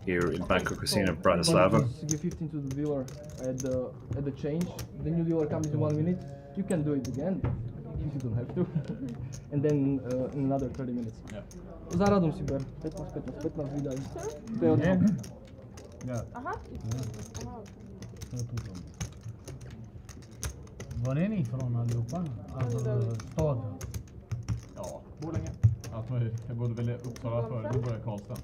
here in Banco Casino Bratislava. Give 15 to the dealer at the change. The new dealer comes in 1 minute. You can do it again. You don't have to. And then in another 30 minutes. Zaradom super. 15 widać. Aha. Var är ni ifrån allihopa? Alltså staden? Ja, Borlänge. Alltså, jag bodde väl i Uppsala förr, då började Karlstad.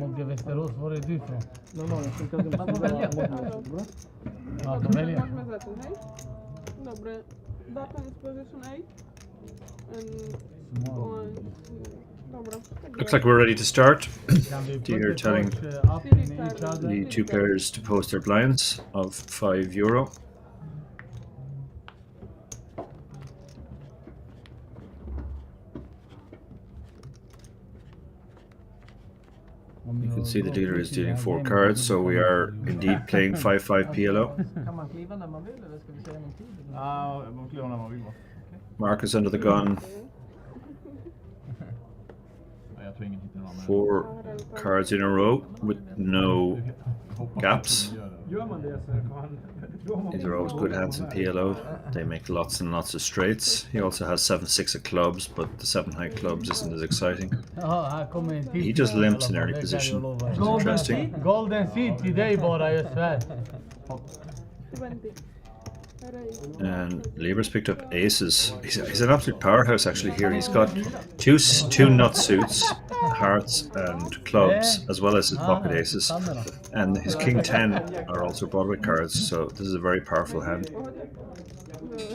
Mogge Västerås, var är du ifrån? Man får välja. Ja, får välja. Możemy zacząć, hej? Dobry. Button is position 8. And dobra. Looks like we're ready to start. You're telling the 2 players to post their blinds of €5. You can see the dealer is dealing 4 cards, so we are indeed playing 5-5 PLO. Kan man kliva när man vill eller ska vi säga någon tid? Ja, man kliver när man vill. Marcus under the gun. 4 cards in a row with no gaps. These are always good hands in PLO. They make lots and lots of straights. He also has 7-6 of clubs, but the 7 high clubs isn't as exciting. He just limps in early position. It's interesting. Golden seat today bara, jag svär. 20. And Lieber's picked up aces. He's an absolute powerhouse actually here. He's got two nut suits, hearts and clubs, as well as his pocket aces. And his king 10 are also Broadway cards, so this is a very powerful hand.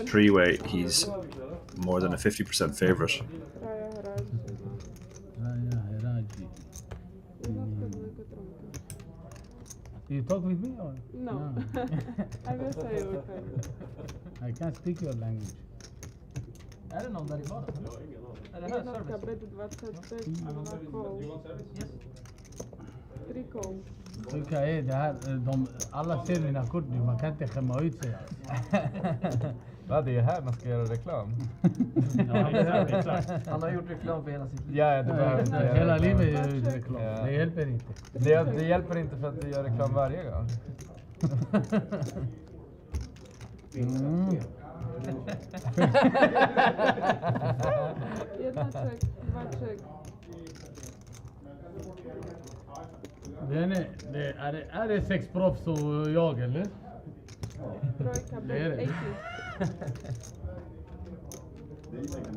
3-way, he's more than a 50% favorite. You talk with me or? No. I will say it. I can't speak your language. Är det någon där i banan? Är det här service? Bet 26, 2 call. 3 call. Sjuka är det här, alla ser mina kort nu, man kan inte skämma ut sig. Va, det är här man ska göra reklam. Ja, exakt. Han har gjort reklam för hela sitt liv. Ja, det behöver inte. Hela livet är ju reklam, Ja. det hjälper inte. Det hjälper inte för att du gör reklam varje gång. Jedna check, dwa check. Är det sex proffs och jag eller? Trojka, Det är bet, det.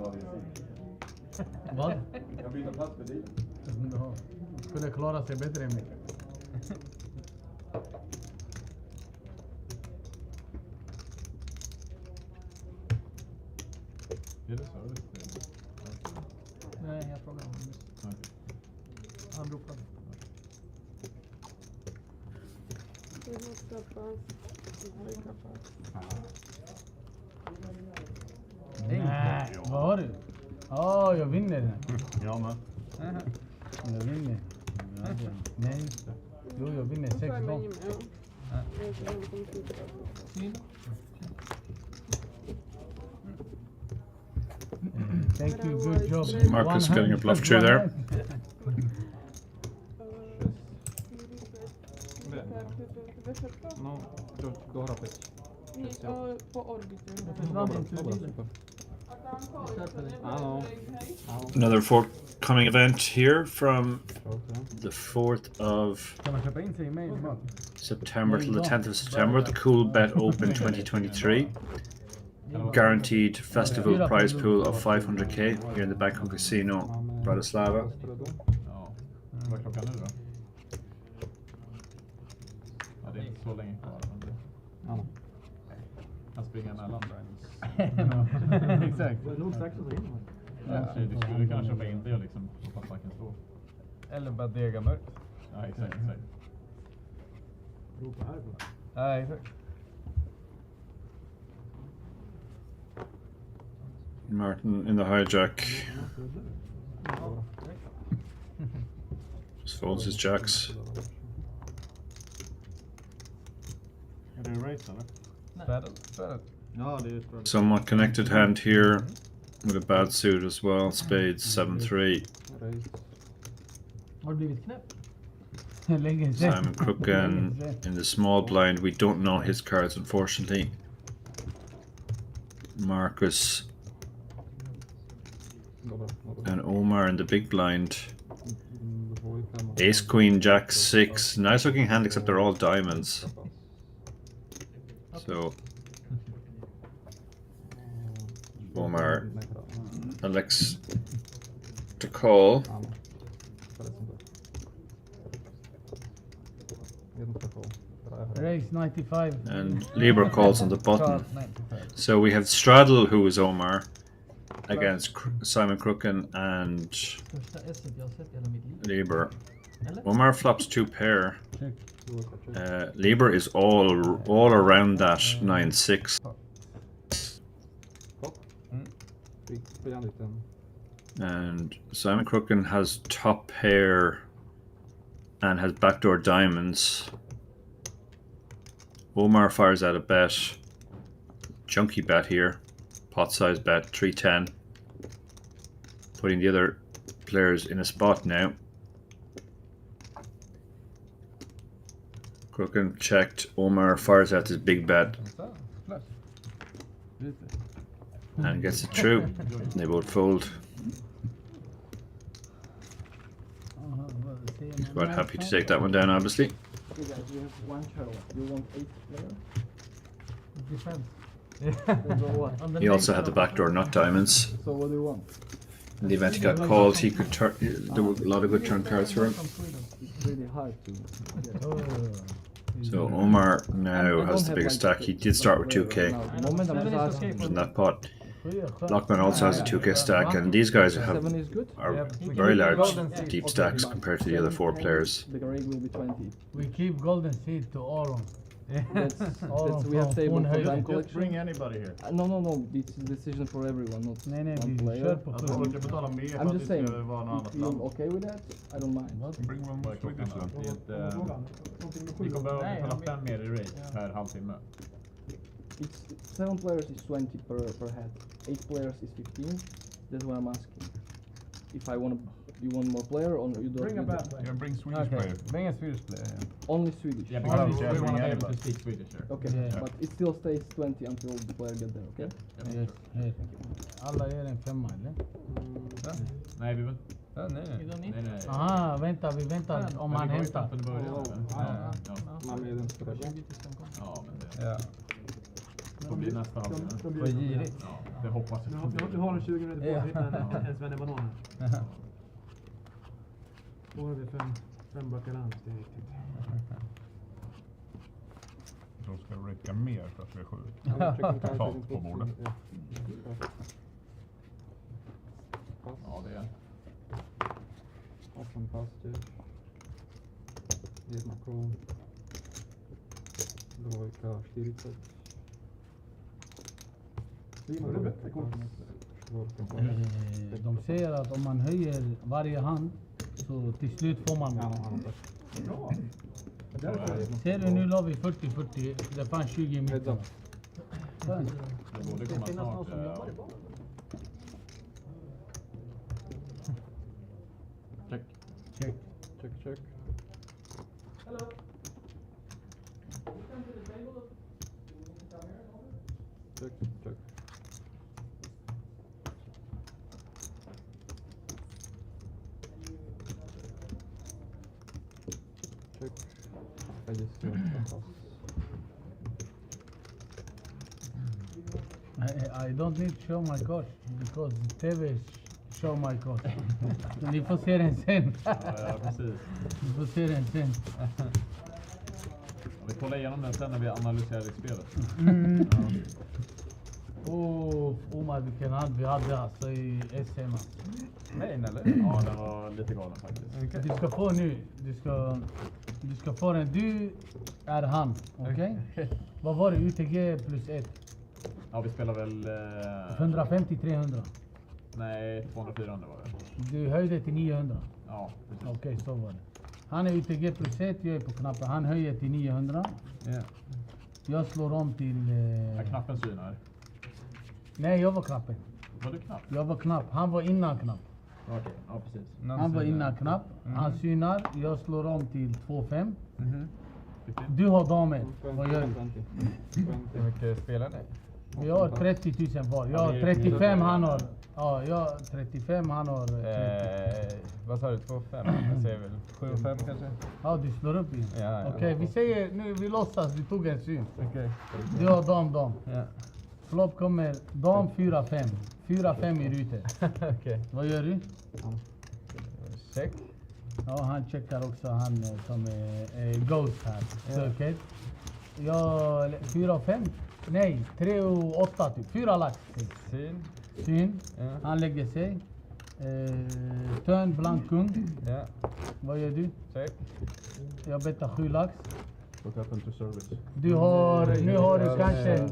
80. Vad? Jag byter plats med dig. Skulle klara sig bättre än mig. Är det service? Nej, jag frågar honom nyss. Han ropade. Jedna kapas, dwójka pas. Nej, vad har du? Ja, jag vinner den. Jag med. Jag vinner. Nej. Jo, jag vinner 6 Fajna gånger. nim, ja. Ja, to mam komputer. Thank you, good job. Marcus getting a bluff true there. Wyszedł to? No, do chrapek. Nie, po orbicie. Another forthcoming event here from the 4th of Kan man köpa in sig i mig? September till the 10th of September, the Cool Bet Open 2023. Guaranteed festival prize pool of 500k here in the Banco Casino Bratislava. Ja. Vad är klockan nu då? Ja, det är inte så länge kvar. Men jag springer emellan där. Exakt. Det är nog strax att in. Du skulle kunna köpa in det liksom, så pass man kan stå. Eller bara dega mörkt. Ja, exakt. Ropa här på. Ja, exakt. Martin in the hijack. Just folds his jacks. Är det race eller? Spärret. Ja, det är bra. Somewhat connected hand here with a bad suit as well. Spades 7-3. Har du blivit knäpp? Länge sedan. Simon Crooken in the small blind. We don't know his cards, unfortunately. Marcus and Omar in the big blind. Ace, Queen, Jack, 6. Nice looking hand, except they're all diamonds. So Omar elects to call. Race 95. And Libra calls on the button. So we have Straddle, who is Omar, against Simon Crooken and Första esset jag har sett i hela mitt liv. Libra. Eller? Omar flops 2 pair. Libra is all around that 9-6. And Simon Crooken has top pair and has backdoor diamonds. Omar fires out a bet. Chunky bet here. Pot size bet, 310. Putting the other players in a spot now. Crooken checked. Omar fires out his big bet and gets it through. They both fold. He's quite happy to take that one down, obviously. You guys, we have one channel. You want 8 players? Defense. He also had the backdoor nut diamonds. So what do you want? In the event he got called, he could turn. There were a lot of good turn cards for him. It's really hard to get. So Omar now has the biggest stack. He did start with 2k. Was in that pot. Lockman also has a 2k stack, and these guys are very large, deep stacks compared to the other 4 players. The rate will be 20. We keep golden seed to all That's we have table for time collection. Just bring anybody here. No. It's a decision for everyone, not Nej, one vi player. kör på Alltså, folk kan betala mer för I'm att just det saying, ska vara något if annat land. you're okay with that, I don't mind. Bring one Swedish then. Vi kommer behöva betala 5 mer i rate per halvtimme. It's 7 players is 20 per head. 8 players is 15. That's what I'm asking. If you want more player or you don't? Bring a bad player. Yeah, bring Swedish player. Bring a Swedish player. Only Swedish. Yeah, because we bring want to be able anybody. to speak Swedish here. Okay, Yeah. but it still stays 20 until the player get there. Okay. Yes, yes. Alla ger en 5 eller? Nej, vi vill. Ja, nej. Nej. Aha, vänta, vi väntar om han hämtar. Från början. Man med den stora. Ja, men det Ja. får bli nästa halvtimme. Vad girigt. Ja, det hoppas jag. Du har en 20 minuter på att hitta en svennebanan här. Då har vi 5 bacalans, det är riktigt. De ska räcka mer för att vi är 7. Totalt på bordet. Ja, det är. Awesome pastor. Jest makron. Dvojka, 40. De säger att om man höjer varje hand så till slut får man. Ser du, nu la vi 40-40, det fanns 20 i mitten. Det borde komma snart. Check. Check. Check. Hello. Check. I just I don't need to show my coach because TV show my coach. Ni får se den sen. Ja, precis. Ni får se den sen. Vi kollar igenom den sen när vi analyserar i spelet. Omar, vilken hand vi hade alltså i SM. Nej, eller? Ja, den var lite galen faktiskt. Du ska få nu. Du ska få den. Du är han. Okej? Vad var det? UTG plus 1? Ja, vi spelar väl... 150-300. Nej, 200-400 var det. Du höjde till 900. Ja, precis. Okej, så var det. Han är UTG plus 1, jag är på knappen. Han höjer till 900. Ja. Jag slår om till... Är knappen synar? Nej, jag var knappen. Var du knapp? Jag var knapp. Han var innan knapp. Okej, ja precis. Han var innan knapp. Han synar. Jag slår om till 2-5. Du har damer. Vad gör du? Hur mycket spelar ni? Vi har 30 000 var. Jag har 35, han har... Ja, jag har 35, han har 30. Vad sa du? 2,5? Jag säger väl 7,5 kanske? Ja, du slår upp igen. Ja. Okej, vi säger nu, vi låtsas, du tog en syn. Okej. Du har dam. Ja. Flopp kommer dam 4-5. 4-5 i rutor. Okej. Vad gör du? Check. Ja, han checkar också, han som är Ghost här. Så okej. Jag 4-5? Nej, 3-8 typ. 4 lax. Syn. Ja. Han lägger sig. Turn blank kung. Ja. Vad gör du? Check. Jag bettar 7 lax. What happened to service? Nu har du kanske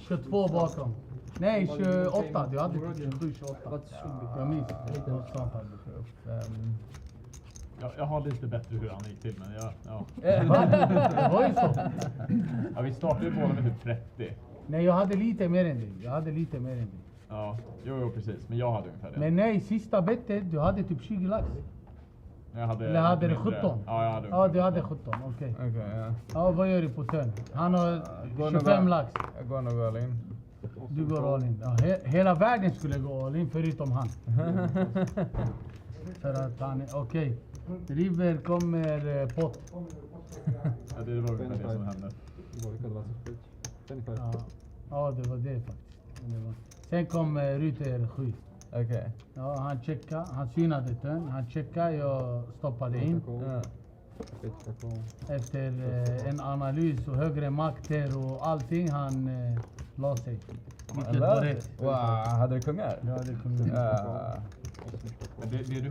22 bakom. Nej, 28. Du hade 27-28. Jag minns. Jag har lite bättre hur han gick till, men ja. Det var ju så. Ja, vi startade ju båda med typ 30. Nej, jag hade lite mer än dig. Ja, jo precis. Men jag hade ungefär det. Men nej, sista bettet, du hade typ 20 lax. Jag hade... Eller hade du 17? Ja, jag hade. Ja, du hade 17. Okej. Ja. Ja, vad gör du på turn? Han har 25 lax. Jag går nog all in. Du går all in. Ja, hela världen skulle gå all in förutom han. För att han är... Okej. River kommer pott. Ja, det var ungefär det som hände. Ja, det var det faktiskt. Sen kom ruter 7. Okej. Ja, han checkade. Han synade turn. Han checkade. Jag stoppade in. Efter en analys och högre makter och allting, han la sig. Vilket var rätt. Wow, hade du kungar? Ja, det kunde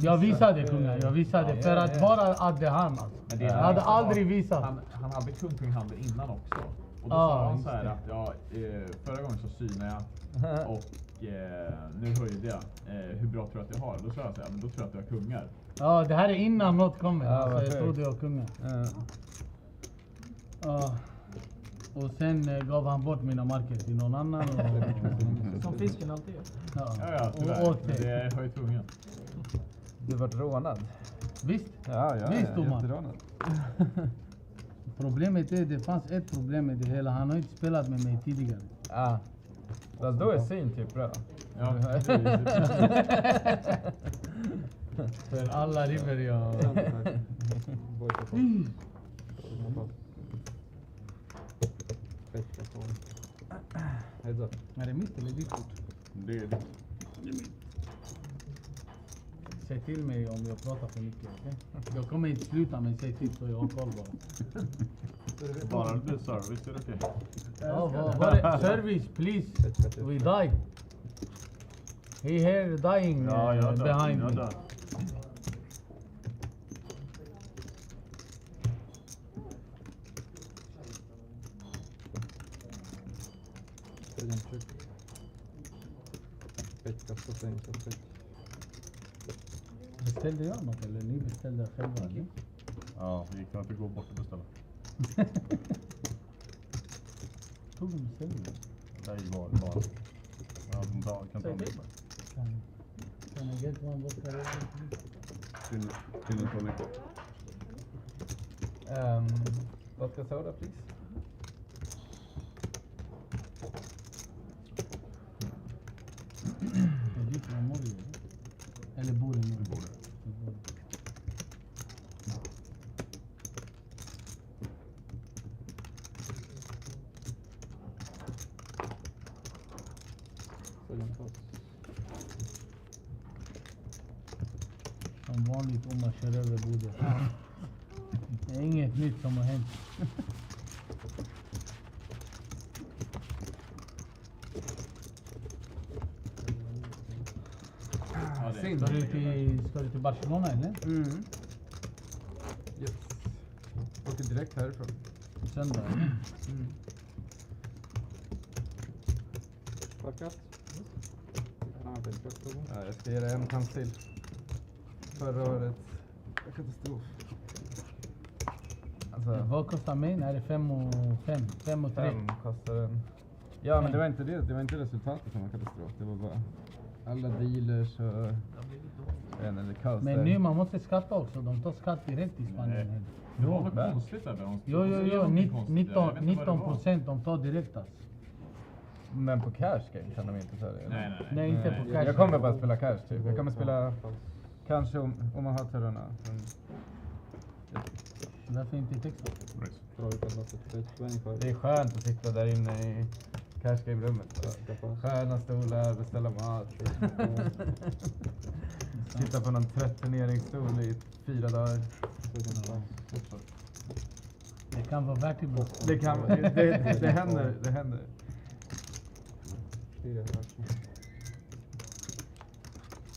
Jag visade kungar, jag visade för att bara Adde han alltså. Jag hade aldrig visat. Han hade kung handen innan också. Och då sa han så här att förra gången så synade jag och nu höjde jag. Hur bra tror du att jag har? Då sa jag så här, men då tror jag att jag har kungar. Ja, det här är innan något kommer. Alltså, jag trodde jag har kungar. Och sen gav han bort mina marker till någon annan. Som fisken alltid gör. Ja, tyvärr. Och det har ju tvungen. Du vart rånad. Visst? Ja, Visst, Omar. jätterånad. Problemet är, det fanns ett problem med det hela. Han har inte spelat med mig tidigare. Ja. Fast då är syn typ bra. Ja, För alla river jag... Är det mitt eller ditt kort? det är det. Säg till mig om jag pratar för mycket, okej? Jag kommer inte sluta, men säg till så jag har koll bara. Bara det blir service, är det okej? Ja, vad är service, please? We died. He here dying behind me. Beställde jag något eller ni beställde själva? Eller? Ja, vi kan inte gå bort och beställa. Tog de beställde? Nej, bara. Ja, de kan ta en bild. Can I get one vodka? Gin and tonic. Vodka soda, please. Är det från Norge? Eller bor i Norge? Som vanligt om man kör över bordet. Det är inget nytt som har hänt. Ska du till Barcelona eller? Yes. Åker direkt härifrån. Söndag? Varkat? Ja, jag ska ge dig en chans till. Förra året. Katastrof. Alltså, vad kostar min? Är det 5 och 5? 5 och 3? 5 kostar den. Ja, men det var inte det. Det var inte resultatet som var katastrof. Det var bara alla dealers och... Men nu man måste skatta också. De tar skatt direkt i Spanien. Det var väl konstigt där? Jo. 19% de tar direkt alltså. Men på cash game kan de inte ta det? Nej, inte på cash. Jag kommer bara spela cash typ. Jag kommer spela kanske om man har turerna. Varför inte Texas? Det är skönt att sitta där inne i cash game-rummet. Sköna stolar, beställa mat. Sitta på någon turneringsstol i 4 dagar. Det kan vara värt det. Det händer. Det händer.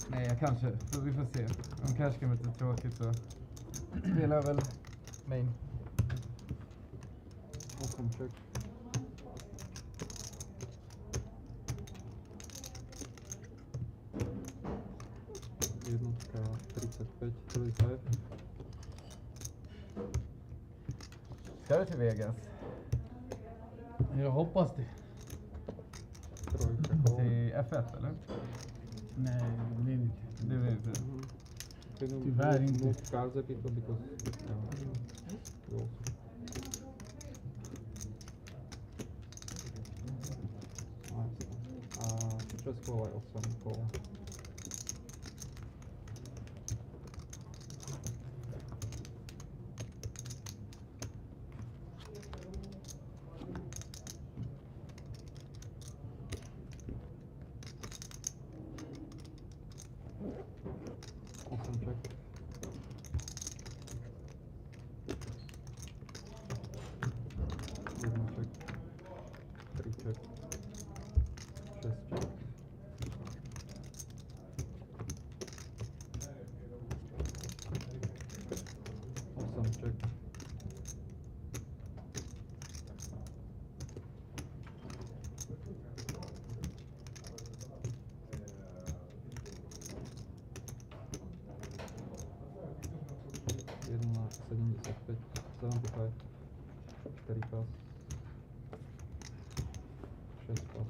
Nej, jag kanske. Vi får se. Om cash game är tråkigt så spelar väl main. Ska du till Vegas? Jag hoppas det. Till F1 eller? Nej, det blir inte. Det blir inte. Tyvärr inte. Just go also go. Awesome check. Rhythm check. Free check. Chest check. check. Jedna 75, 75, 4 pas, 6 pas.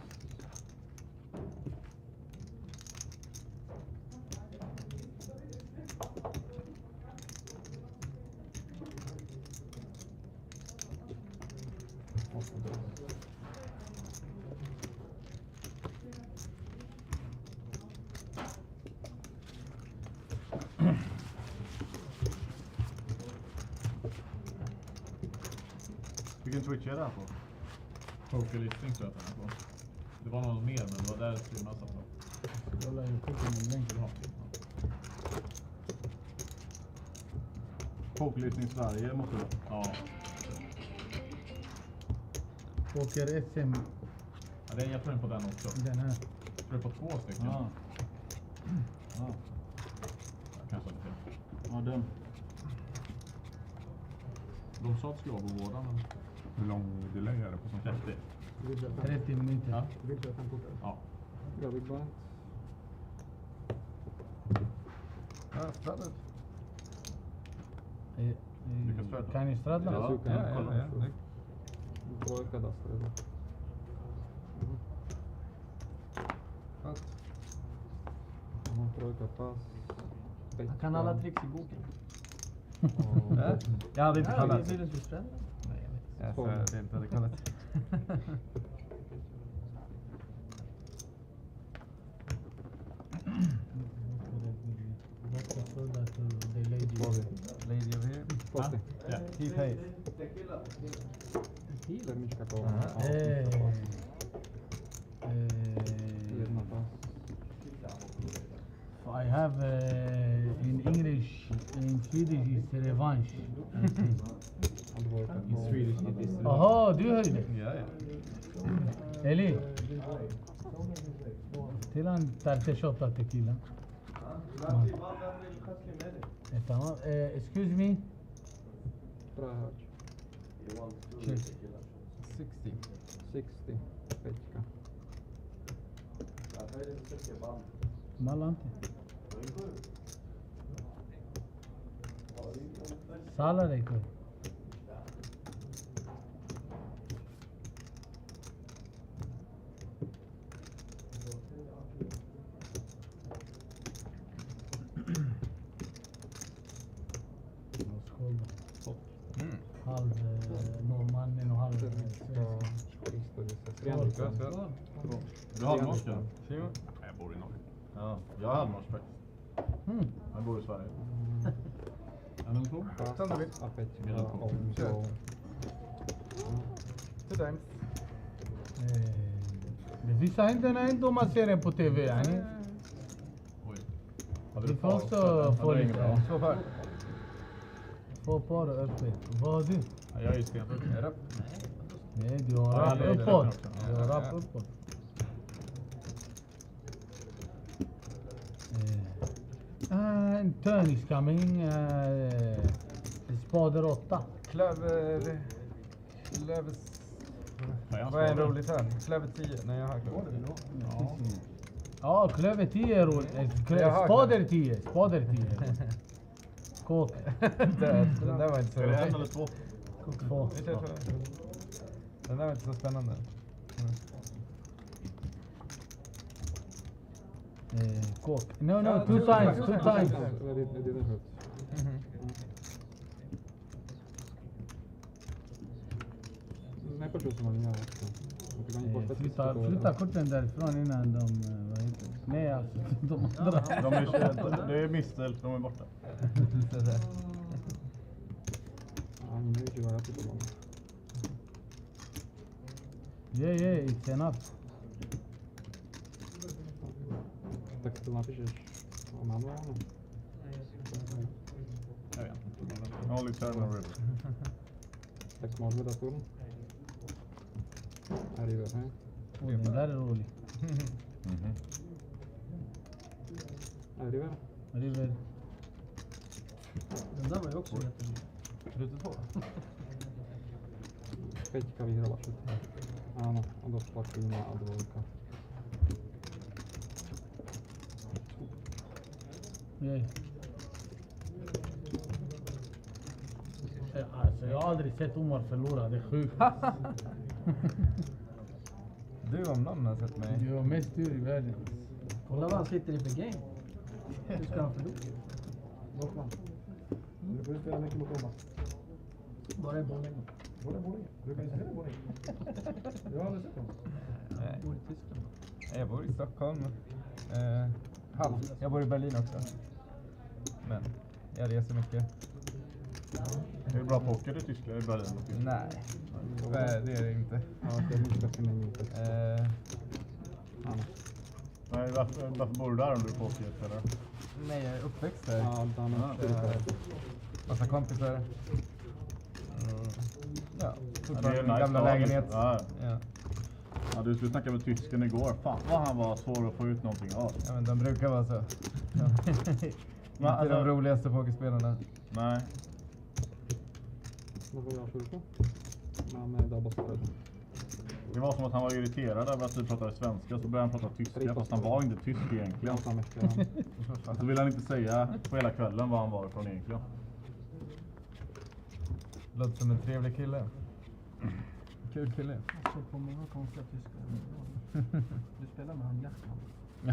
Vilken Twitch är det här på? Pokerlisting tror jag att den är på. Det var någon mer, men det var där streamen satt på. Jag lär ju skicka min länk. Pokerlisting Sverige måste det. Ja. PokerSM. Ja, jag tror på den också. Den här. Jag tror på 2 stycken. Ja. Ja. Jag kanske inte fel. Ja, den. De sa att det skulle vara på båda, men... Hur lång delay är det på sånt? 30. 30 minuter. Ja. Vill du att han kokar? Ja. Ja, big blind. Ja, straddlet. Kan ni straddla? Ja. Ja. Två kadaster är det. Fast. Man trojkar pass. Han kan alla tricks i boken. Jag hade inte kallat. Vill du inte straddla? Nej, jag vet. Ja, för det inte hade kallat. Lady of here. Posti. Ja. Keep pace. Termička kola. Jedna pass. I have in English, in Swedish is revanche. In Swedish it is... Jaha, du höjde? Ja. Eli? Till han tar shotta tequila. Tamam. Excuse me. Bra hög. Check. 60. Pekka. Malante. Sala rekao. Halv norrmannen och halv Du har norsk, ja? Nej, jag bor i Norge. Ja, jag har norsk faktiskt. Jag bor i Sverige. Är det så? Sen vi. Det visar inte när man ser den på TV. Du får också få lite. Så för. Få par öppet. Vad har du? Ja, jag är ju stenfull. Är det? Nej, du har rapp uppåt. Du har rapp uppåt. En turn is coming. Spader 8. Klöver... Vad är en rolig turn? Klöver 10. Nej, jag har klöver. Ja, klöver 10 är roligt. Spader 10. Spader 10. Kåk. Den där var inte så... Är det 1 eller 2? 2. Den där var inte så spännande. Kåk. No, 2 times. 2 times. Det didn't hurt. Nej, på som man gör också. Flytta korten därifrån innan de... Nej, alltså de andra. Det är misställt, de är borta. Ja, nu är det ju happy på gång. Yeah, it's enough. Tak to napiszesz o manualnym. Jag vet inte. Only turn or river. Tak może datorn. Arriver här. Den där är rolig. Arriver. River. Den där var ju också jättebra. Ruta 2? Skejtka vyhrala všetko. Áno, odošla kvína a dvojka. Nej. Alltså jag har aldrig sett Omar förlora, det är sjukt. Du om någon har sett mig. Du har mest tur i världen. Kolla vad han sitter i för game. Hur ska han förlora? Lockman. Du får spela mycket mot Thomas. Bara i Borlänge. Bara i Borlänge? Du kan inte spela i Borlänge. Du har aldrig sett honom? Nej. Bor i Tyskland. Jag bor i Stockholm. Jag bor i Berlin också. Men jag reser mycket. Är det bra poker i Tyskland i Berlin? Nej, det är det inte. Ja, det är mycket bättre än min. Nej, varför bor du där om du är pokerspelare? Nej, jag är uppväxt där. Ja, massa kompisar. Ja, det är nice gamla lägenhet. Ja. Ja, du skulle snacka med tysken igår. Fan vad han var svår att få ut någonting av. Ja, men de brukar vara så. Ja. Men, inte de roligaste pokerspelarna. Nej. Vad var jag för på? Men det var det var som att han var irriterad över att vi pratade svenska, så började han prata tyska, fast han var inte tysk egentligen. Så vill han inte säga på hela kvällen var han var ifrån egentligen. Låter som en trevlig kille. Kul kille. Jag såg på många konstiga tyskar. Du spelar med han Jackman.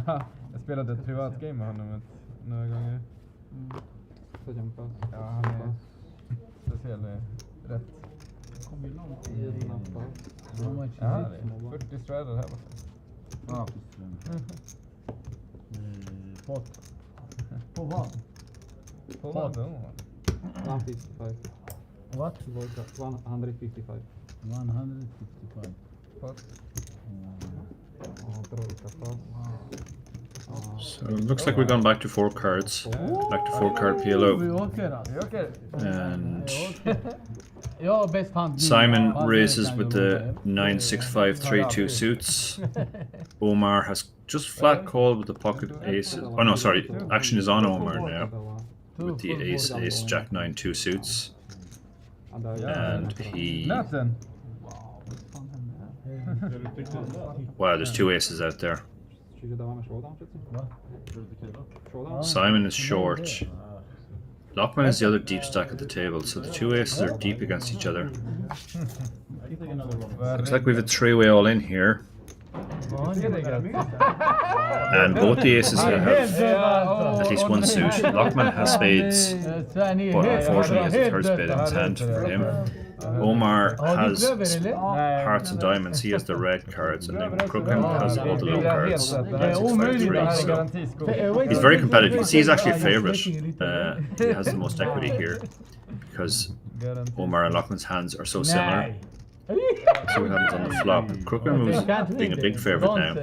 Ja, jag spelade ett privat game med honom några gånger. Så jämpa. Ja, han är speciell rätt. Kom ju långt. Ja, det är 40 strider här borta. Ja, Pot. På vad? På vad då? 155. What? 155. 155. Pot. So it looks like we've gone back to 4 cards. Back to 4 card PLO. And Simon raises with the 9-6-5-3-2 suits. Omar has just flat called with the pocket aces. Oh no, sorry. Action is on Omar now with the ace jack 9-2 suits. And he... Wow, there's 2 aces out there. Simon is short. Lockman is the other deep stack at the table, so the 2 aces are deep against each other. Looks like we have a 3-way all in here. And both the aces have at least 1 suit. Lockman has spades, but unfortunately has a 3rd spade in his hand for him. Omar has hearts and diamonds, he has the red cards, and then Crookham has all the low cards. 9-6-5-3, so he's very competitive. You can see he's actually a favourite. He has the most equity here because Omar and Lockman's hands are so similar. See what happens on the flop. Crookham was being a big favourite now.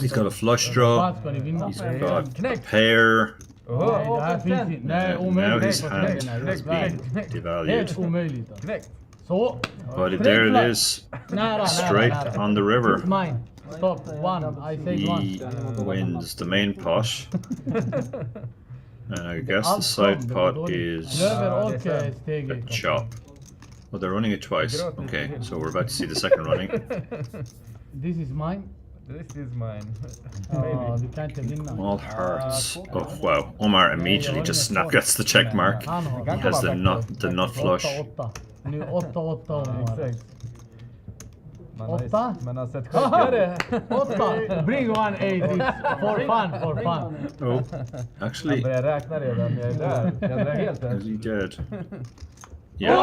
He's got a flush draw, he's got a pair. Now his hand has been devalued. But there it is, straight on the river. He wins the main pot. And I guess the side pot is a chop. Oh, they're running it twice. Okay, so we're about to see the second running. This is mine. This is mine. All hearts. Oh wow! Omar immediately just snap gets the check mark. He has the nut flush. Nu 8-8. Man har sett sjukare. 8. Bring 1-8. For fun. Oh, actually. Jag börjar räkna redan. Jag är där. Jag är helt där. Is he dead? Yeah.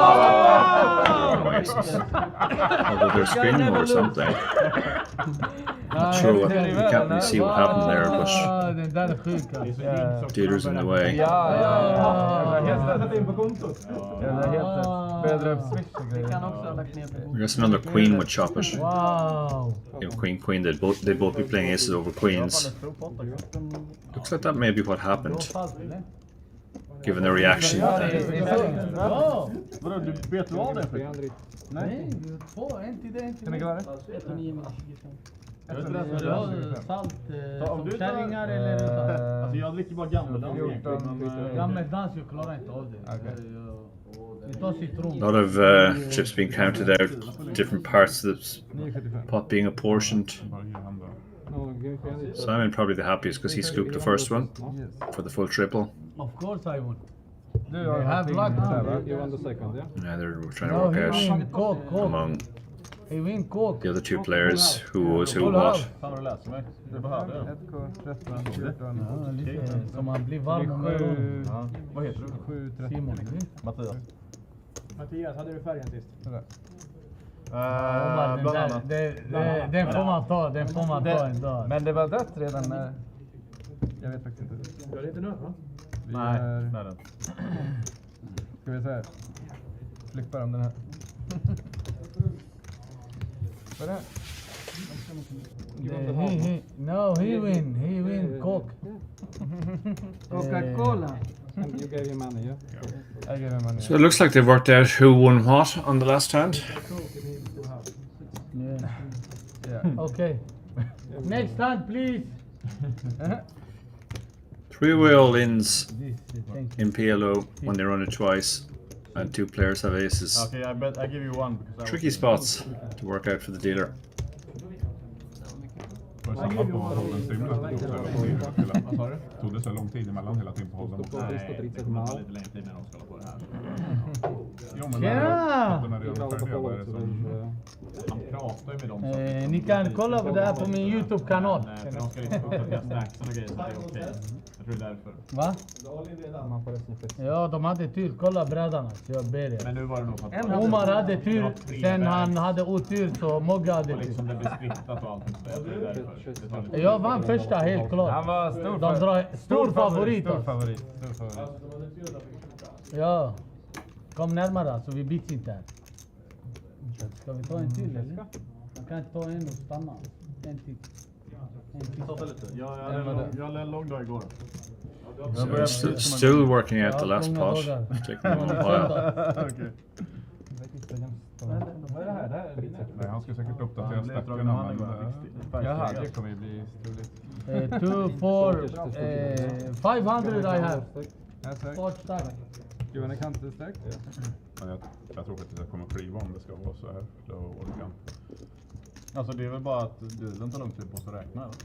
Although they're screaming or something. Not sure what, you can't really see what happened there, but Dieter's in the way. I guess another queen would chop it. Wow. You know, queen, they'd both be playing aces over queens. Looks like that may be what happened. Given the reaction. Vadå, du vet du av det? Nej, 2, en till det. Hur mycket var det? 1,9 minus 25. Salt Om du som tar- kärringar eller utan? Alltså jag dricker bara gammeldans. Gammeldans, jag klarar inte av det. Vi tar citron. A lot of chips being counted out, different parts of the pot being apportioned. Simon probably the happiest because he scooped the first one for the full triple. Of course I won. Du They have luck now. You won the second, yeah? Yeah, they're trying to No, work he out win coke. among He win coke. the other two players who was who what. Fan vad du läser mig. Du behöver det. 1 kort, 13, 14. Ja, lite som man blir varm om öronen. Ja. Vad heter du? 7, 13. Simon. Mattias. Mattias, hade du färgen sist? Bland annat. Den får man ta, den får man ta en dag. Men det var dött redan när... Jag vet faktiskt inte. Du hade inte nöt va? Nej, det är det. Ska vi se. Flippar om den här. Vad är det? No, he win coke. Coca-Cola. And you gave your money, yeah? I gave him money. So it looks like they've worked out who won what on the last hand. Yeah. Okay. Next hand, please. 3-way all-ins Thank in PLO when they run it twice, and 2 players have aces. Okay, I bet I give you one because Tricky spots to work out for the dealer. Var det samma på Holden Sim? Tog det så lång tid emellan hela tiden på Holden? Nej, det kommer ta lite längre tid när de ska hålla på det här. Jo, men när det är färdiga, vad är det som... Han pratar ju med dem som... Ni kan kolla på det här på min YouTube-kanal. Nej, för de ska liksom uppdatera stacksen och grejer så det är okej. Jag tror det är därför. Va? Ja, de hade tur. Kolla brädan. Jag ber er. Men nu var det nog för att... Omar hade tur, sen han hade otur så Mogga hade Och tur. liksom det blir splittat och allting så jag tror det är därför. Det tar lite... Jag vann första helt klart. Han var Stor favorit. Stor favorit. Ja. Kom närmare så vi byts inte här. Ska vi ta en till eller? Man kan inte ta en och stanna. En till. Stoppa lite. Jag hade en lång dag igår. So still working out the last pot. Taking them a while. Okej. Vad är det här? Det här är lite... Nej, han ska säkert uppdatera stackarna, men... Jaha, det kommer ju bli struligt. 2, 4, 500 I have. Sport stack. You wanna count the stack? Men jag tror faktiskt att jag kommer kliva om det ska vara så här. Då orkar jag inte. Alltså det är väl bara att dealen tar lång tid på att räkna eller?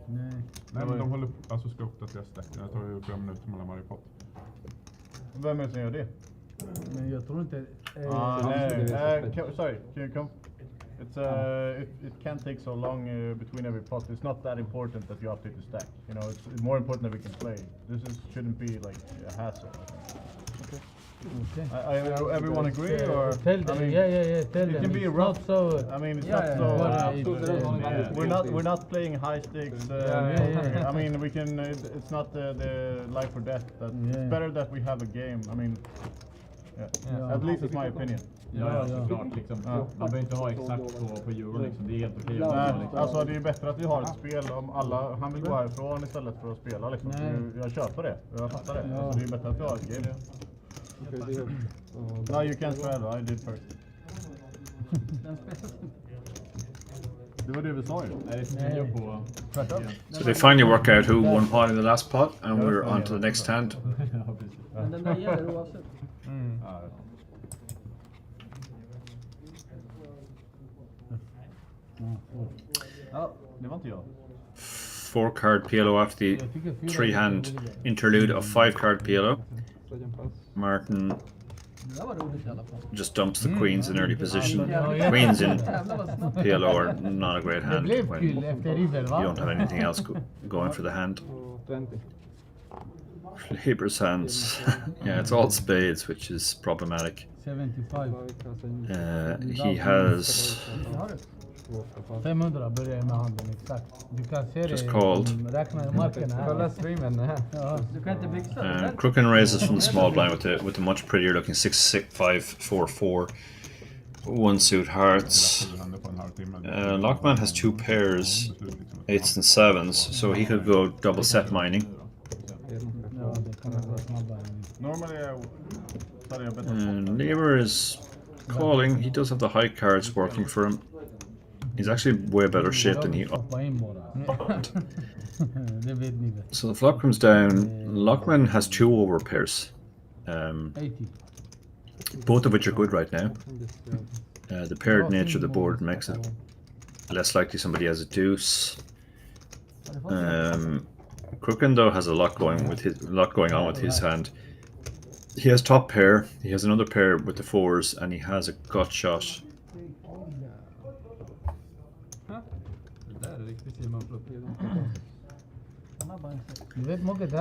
Nej. Nej, men de håller alltså ska uppdatera stackarna. Det tar ju 5 minuter mellan varje pott. Vem är det som gör det? Men jag tror inte... Sorry, can you come? It's it can't take so long between every pot. It's not that important that you update the stack. You know, it's more important that we can play. Shouldn't be like a hassle. Okay. Everyone agree or? Tell them. I mean, yeah. Tell them. It can be it's rough. not so. I mean, it's not so. We're not playing high stakes. I mean, we can. It's not the life or death. It's better that we have a game. I mean. Yeah. At least it's my opinion. Ja, såklart liksom. Man behöver inte ha exakt på euro liksom. Det är helt okej. Alltså det är bättre att vi har ett spel om alla, han vill gå härifrån istället för att spela liksom. Jag köper det, jag fattar det. Alltså det är bättre att vi har ett game. No, you can't try. I did first. Det var det vi sa ju. So they finally work out who won pot in the last pot, and we're on to the next hand. Men den där gäller oavsett. Ja, det var inte jag. 4-card PLO after the 3-hand interlude of 5-card PLO. Martin just dumps the queens in early position. Queens in PLO are not a great hand when you don't have anything else going for the hand. Labor's hands. Yeah, it's all spades, which is problematic. 75. He has 500 börjar med handen exakt. Du kan se det. Just called. Räkna marken här. Kolla streamen här. Du kan inte byxa. Crooken raises from the small blind with a much prettier looking 6-5-4-4. 1 suit hearts. Lockman has 2 pairs, 8s and 7s, so he could go double set mining. Normally Labor is calling. He does have the high cards working for him. He's actually way better shape than he. Hoppa in bara. Det vet ni väl. So the flop comes down. Lockman has 2 overpairs. 80. Both of which are good right now. The paired nature of the board makes it less likely somebody has a deuce. Crooken though has a lot going on with his hand. He has top pair. He has another pair with the 4s, and he has a gut shot.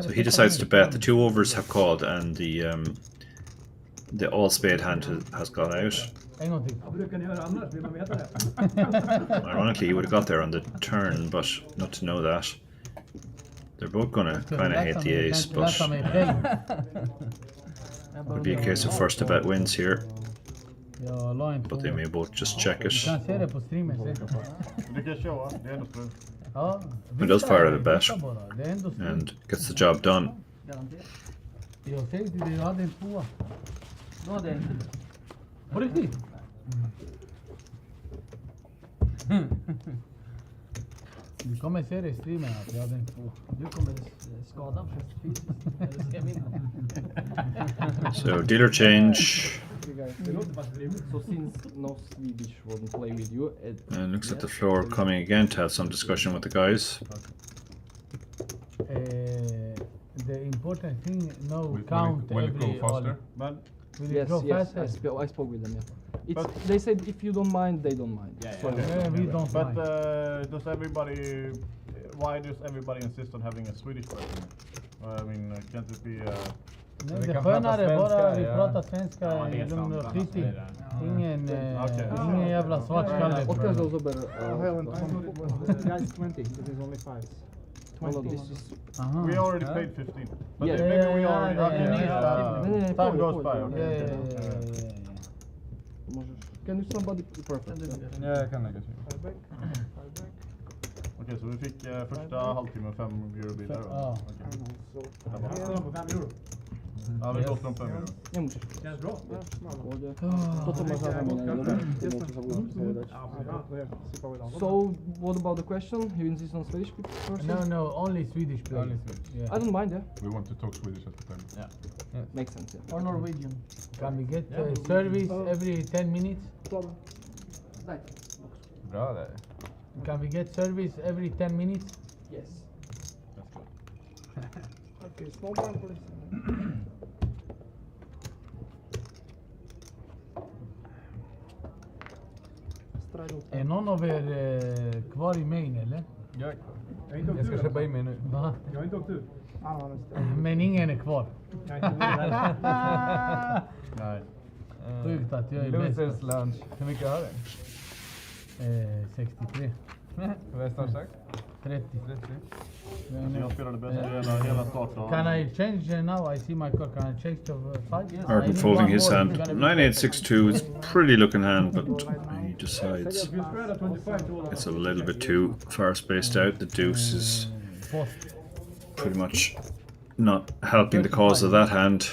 So he decides to bet. The 2 overs have called, and the all spade hand has gone out. Ironically, he would have got there on the turn, but not to know that. They're both gonna kind of hate the ace, but would be a case of first to bet wins here. But they may both just check it. He does fire at a bet and gets the job done. Du kommer se det i streamen att jag hade en 2. Du kommer skada mig fysiskt. Eller se min. So dealer change. So since no Swedish wouldn't play with you, And looks at the floor coming again to have some discussion with the guys. The important thing, no Will count it go every faster? Will yes, it go yes, faster? I spoke with them. Yeah. They said if you don't mind, they don't mind. So we don't But mind. why does everybody insist on having a Swedish version? I mean, can't it be? Nej, det skönare bara vi pratar svenska i lugn och fritid. Ingen jävla svartskalle. Oscar is also better. Guys, 20. It is only 5. 20. We already played 15. But Yeah. maybe we already. Time goes by. Can you somebody perfect? Ja, jag kan lägga sig. Okej, så vi fick första halvtimmen 5 euro bilar då? Ja. Ja, vi gått från 5 euro. Känns bra. So, what about the question? You insist on Swedish person? No, only Swedish players. Only Swedish. Yeah. I don't mind, yeah. We want to talk Swedish at the time. Yeah. Makes sense, yeah. Or Norwegian. Can we get service every 10 minutes? Bra där. Can we get service every 10 minutes? Yes. That's good. Okay, small blind please. Är någon av er kvar i main eller? Jag är kvar. Jag ska köpa in mig nu. Va? Jag har inte åkt ut. Men ingen är kvar. Nej. Sjukt att jag är bäst. Losers lunch. Hur mycket har du? 63. Vad är startsax? 30. Jag spelade bäst hela starten. Can I change now? I see my card. Can I change to 5? Martin folding his hand. 9862 is pretty looking hand, but he decides it's a little bit too far spaced out. The deuce is pretty much not helping the cause of that hand.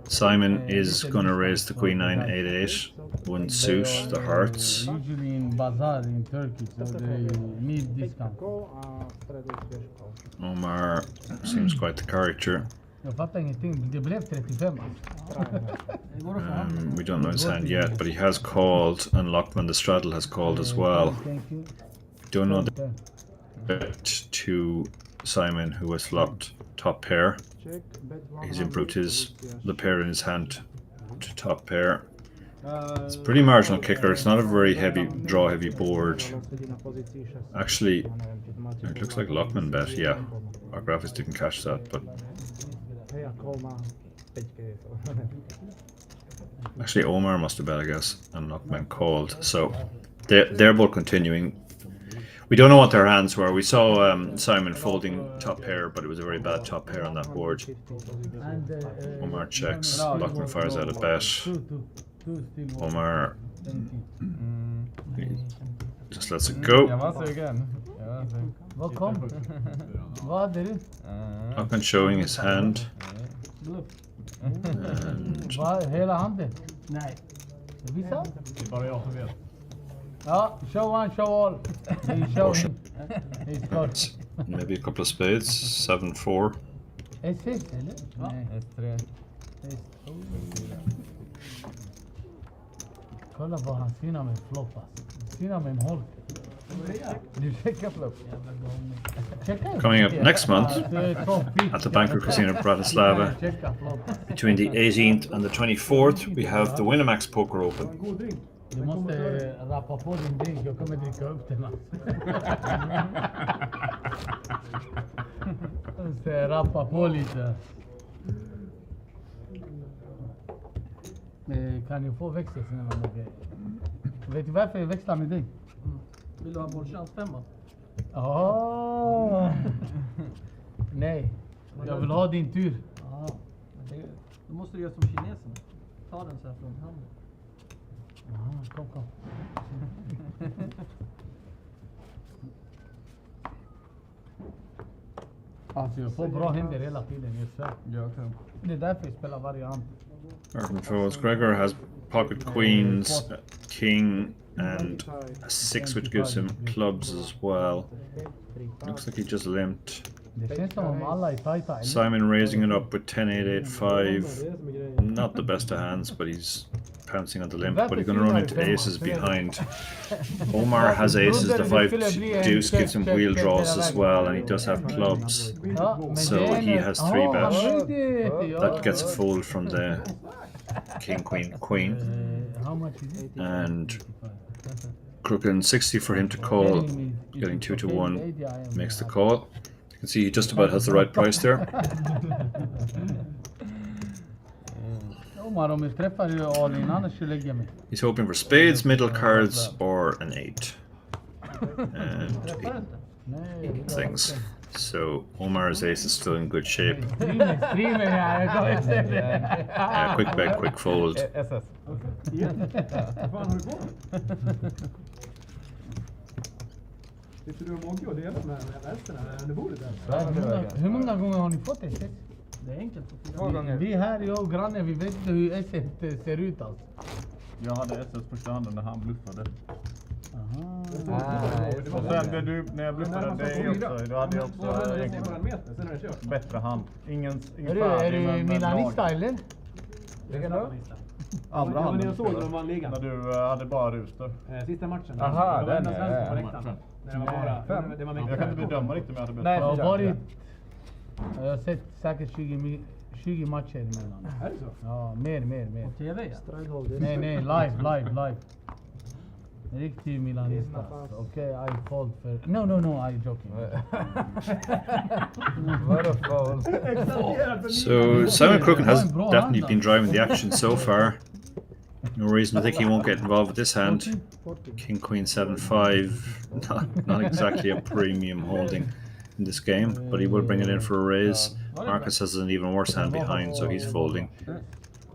Simon is going to raise the queen 9-8-8. Wouldn't suit the hearts. Usually in bazaar in Turkey, so they need discount. Omar seems quite the character. Jag fattar ingenting. Det blev 35. We don't know his hand yet, but he has called, and Lockman the straddle has called as well. Don't know the bet to Simon, who has flopped top pair. He's improved the pair in his hand to top pair. It's a pretty marginal kicker. It's not a very heavy draw heavy board. Actually, it looks like Lockman bet. Yeah, our graphics didn't catch that, but actually Omar must have bet, I guess, and Lockman called. So they're both continuing. We don't know what their hands were. We saw Simon folding top pair, but it was a very bad top pair on that board. Omar checks. Lockman fires out a bet. Omar just lets it go. Lockman showing his hand. Hela handen? Nej. Visa? Det är bara jag som vet. Ja, show one, show all. He's showing. He's got. Maybe a couple of spades. 7-4. S6 eller? Nej. S3. Kolla vad han synar med flopp alltså. Synar med en holk. Du checkar flopp. Coming up next month at the Banco Casino Bratislava, between the 18th and the 24th, we have the Winamax Poker Open. Du måste rappa på din drink, jag kommer dricka upp den alltså. Jag ska rappa på lite. Kan du få växel sen när man åker? Vet du varför jag växlar med dig? Vill du ha bollchans 5? Nej, jag vill ha din tur. Då måste du göra som kineserna. Ta den så här från handen. Kom. Alltså jag får bra händer hela tiden, jag svär. Det är därför jag spelar varje hand. American folds. Gregor has pocket queens, king, and a 6, which gives him clubs as well. Looks like he just limped. Det känns som om alla är tajta. Simon raising it up with 10-8-8-5. Not the best of hands, but he's pouncing on the limp, but he's going to run into aces behind. Omar has aces, the 5 deuce gives him wheel draws as well, and he does have clubs. So he has 3 bet. That gets a fold from the king, queen. And crook and 60 for him to call, getting 2-1, makes the call. You can see he just about has the right price there. He's hoping for spades, middle cards, or an 8. And 8 things. So Omar's ace is still in good shape. Quick bet, quick fold. SS. Sitter du och Mogge och delar med vänsterna under bordet där? Hur många gånger har ni fått SS? Det är enkelt. Vi här, jag och grannen, vi vet inte hur SS ser ut alltså. Jag hade SS första handen när han bluffade. Och sen när jag bluffade dig också, då hade jag också bättre hand. Ingen Är du milanista eller? Andra handen. Jag såg när de vann ligan. När du hade bara ruster. Sista matchen. Aha, den är på läktaren. Det var jag kan inte bedöma riktigt om jag hade bättre. Jag har sett säkert 20 matcher emellan. Är det så? Ja, mer. På TV? Nej, live. Riktig milanista. Okej, I fold för... No, I'm joking. What a fold. So Simon Crooken has definitely been driving the action so far. No reason to think he won't get involved with this hand. King, queen, 7-5. Not exactly a premium holding in this game, but he will bring it in for a raise. Marcus has an even worse hand behind, so he's folding.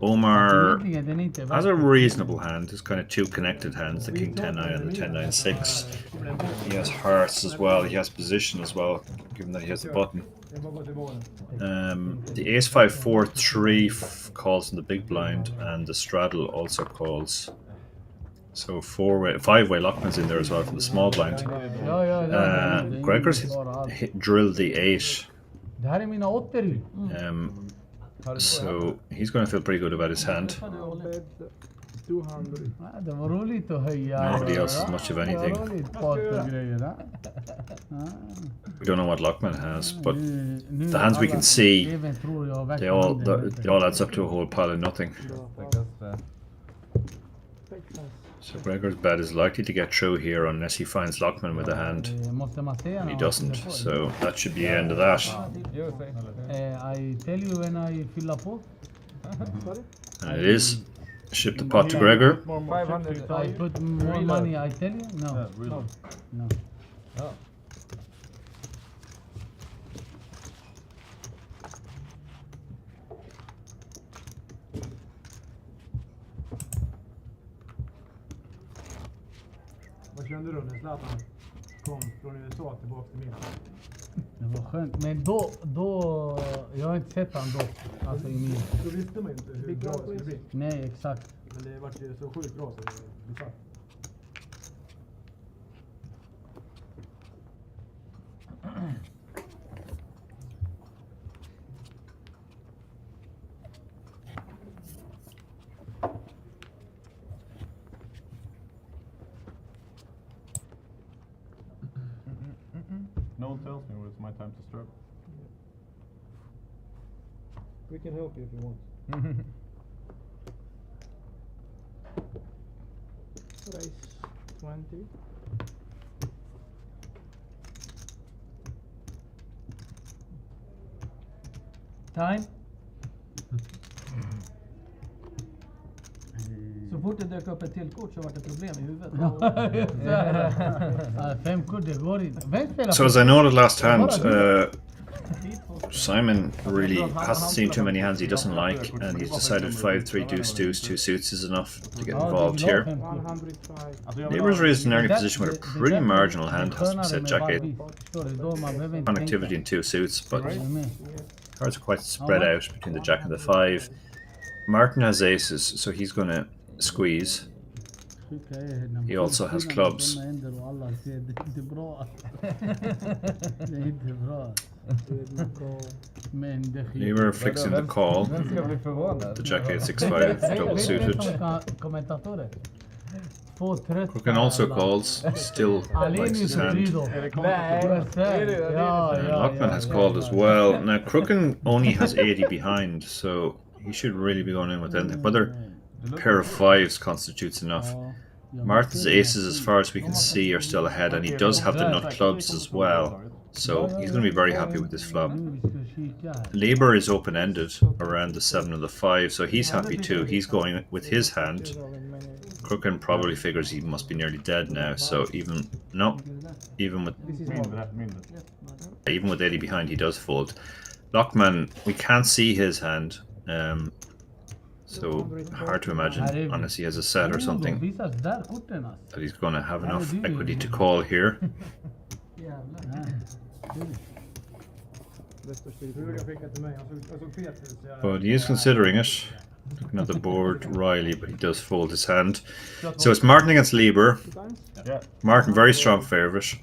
Omar has a reasonable hand. There's kind of 2 connected hands, the king 10-9 and the 10-9-6. He has hearts as well. He has position as well, given that he has the button. The ace 5-4-3 calls in the big blind, and the straddle also calls. So 5-way lockman's in there as well from the small blind. Gregor's drilled the 8. So he's going to feel pretty good about his hand. Nobody else has much of anything. We don't know what Lockman has, but the hands we can see, they all adds up to a whole pile of nothing. So Gregor's bet is likely to get through here unless he finds Lockman with a hand. He doesn't, so that should be the end of that. I tell you when I fill up. And it is. Ship the pot to Gregor. I put more money, I tell you? No. No. Vad kände du när Zlatan kom från USA tillbaka till Milan? Det var skönt, men då jag har inte sett han då, alltså i Milan. Då visste man inte hur bra det skulle bli. Nej, exakt. Men det var ju så sjukt bra så det blir satt. one tells me when it's my time to stir. We can help you if you want. Raise 20. Time. Så fort det dök upp ett till kort så var det problem i huvudet. 5 kort, det går inte. Vem spelar? So as I noted last hand, Simon really hasn't seen too many hands he doesn't like, and he's decided 5-3 deuce deuce 2 suits is enough to get involved here. 105. Neighbours raised an early position with a pretty marginal hand, has to be said. Jack 8 connectivity in 2 suits, but cards are quite spread out between the Jack and the 5. Martin has aces, so he's going to squeeze. He also has clubs. Neighbour fixing the call. The Jack 8-6-5 double suited. Crooked also calls, still likes his hand. And Lockman has called as well. Now Crooked only has 80 behind, so he should really be going in with anything. Whether a pair of 5s constitutes enough. Martin's aces, as far as we can see, are still ahead, and he does have the nut clubs as well, so he's going to be very happy with this flop. Labour is open-ended around the 7 and the 5, so he's happy too. He's going with his hand. Crooked probably figures he must be nearly dead now, so even with 80 behind, he does fold. Lockman, we can't see his hand. So hard to imagine, unless he has a set or something, that he's going to have enough equity to call here. But he is considering it. Looking at the board, Riley, but he does fold his hand. So it's Martin against Lieber. Martin, very strong favourite.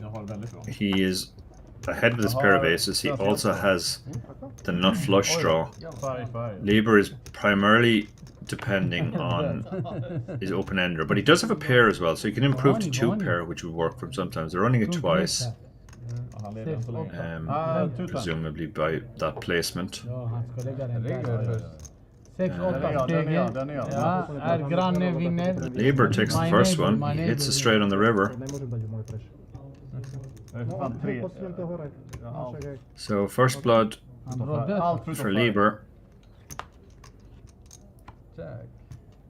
He is ahead with his pair of aces. He also has the nut flush draw. Lieber is primarily depending on his open-ender, but he does have a pair as well, so he can improve to 2 pair, which would work for him sometimes. They're running it twice, presumably by that placement. Lieber takes the first one. He hits it straight on the river. So first blood for Lieber.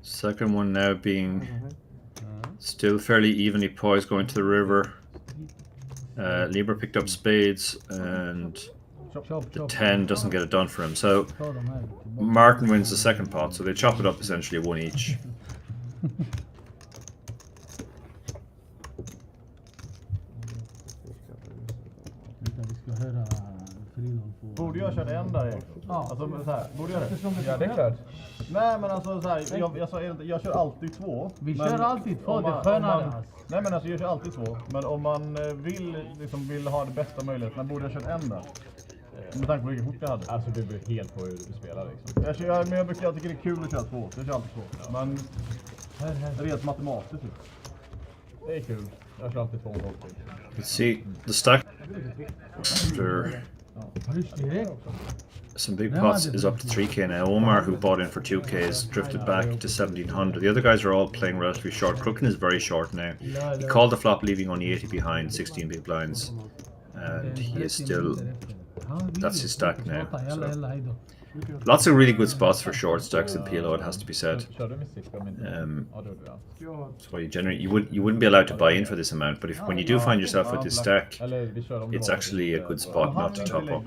Second one now being still fairly evenly poised, going to the river. Lieber picked up spades, and the 10 doesn't get it done for him. So Martin wins the second pot, so they chop it up essentially 1 each. Borde jag köra en där? Ja. Alltså så här, borde jag det? Ja, det är klart. Nej, men alltså så här, jag kör alltid 2. Vi kör alltid 2, det är skönare. Nej, men alltså jag kör alltid 2. Men om man vill ha det bästa möjligheten, borde jag köra en där? Med tanke på vilken kort jag hade. Alltså det beror helt på hur du spelar liksom. Jag tycker det är kul att köra 2. Jag kör alltid 2. Men rent matematiskt. Det är kul. Jag kör alltid 2 gånger. Let's see the stack after some big pots is up to 3k now. Omar, who bought in for 2k, has drifted back to 1700. The other guys are all playing relatively short. Crooked is very short now. He called the flop, leaving only 80 behind, 16 big blinds, and he is still, that's his stack now. So lots of really good spots for short stacks in PLO, it has to be said. That's why you wouldn't be allowed to buy in for this amount, but when you do find yourself with this stack, it's actually a good spot not to top up.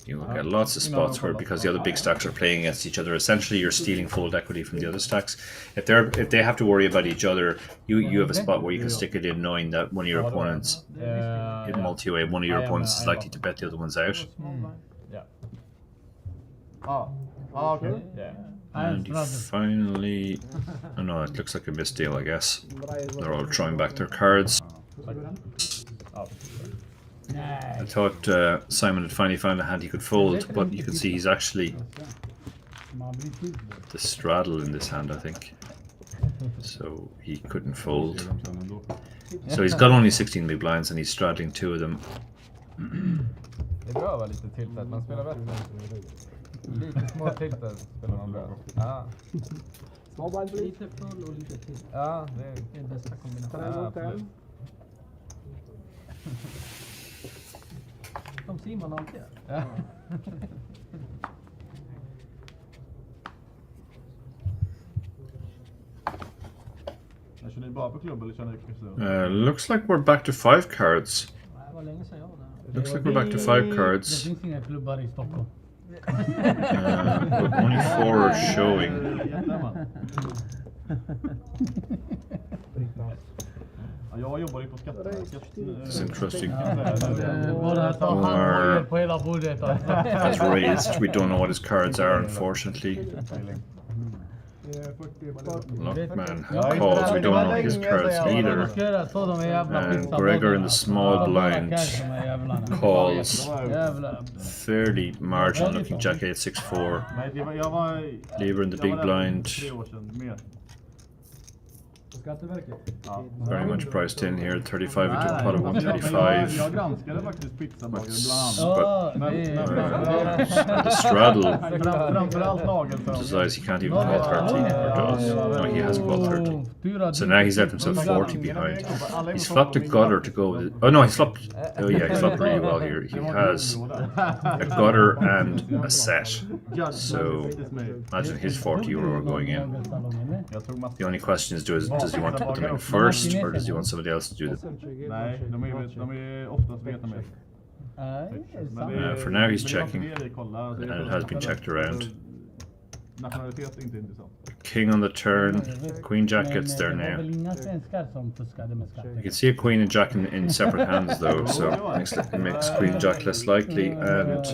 You will get lots of spots where, because the other big stacks are playing against each other, essentially you're stealing fold equity from the other stacks. If they have to worry about each other, you have a spot where you can stick it in, knowing that one of your opponents in multi-way, one of your opponents is likely to bet the other ones out. Yeah. Okay. Yeah. And you finally, oh no, it looks like a misdeal, I guess. They're all throwing back their cards. I thought Simon had finally found a hand he could fold, but you can see he's actually the straddle in this hand, I think. so he couldn't fold. So he's got only 16 big blinds and he's straddling 2 of them. Det är bra att vara lite tiltad, man spelar bättre. Lite små tiltad spelar man bra. Ja. Small blind please. Lite full och lite till. Ja, det är bästa kombinationen. Ja, absolut. Som Simon alltid gör. Ja. Kör ni bara på klubb eller kör ni kasino? Looks like we're back to 5 cards. Det var länge sedan jag var där. Looks like we're back to 5 cards. Det finns inga klubbar i Stockholm. But only 4 are showing. Jag jobbar ju på Skatteverket. It's interesting. På hela bordet. Has raised. We don't know what his cards are, unfortunately. Lockman calls. We don't know his cards either. And Gregor in the small blind calls. Fairly marginal looking jack 8 6-4. Lever in the big blind. Very much priced in here. 35 into a pot of 135. Jag granskade faktiskt pizzabagaren The straddle framförallt nagelfönster. decides he can't even call 30, or does. No, he hasn't called 30. So now he's left himself 40 behind. He's flopped a gutter to go with it. Oh no, he's flopped. Oh yeah, he's flopped really well here. He has a gutter and a set. So imagine his 40 euro going in. The only question is, does he want to put them in first, or does he want somebody else to do them? Nej, de är oftast veta med. For now he's checking, and it has been checked around. Nationalitet är inte intressant. King on the turn, Queen Jack gets there now. You can see a Queen and Jack in separate hands though, so it makes Queen Jack less likely, and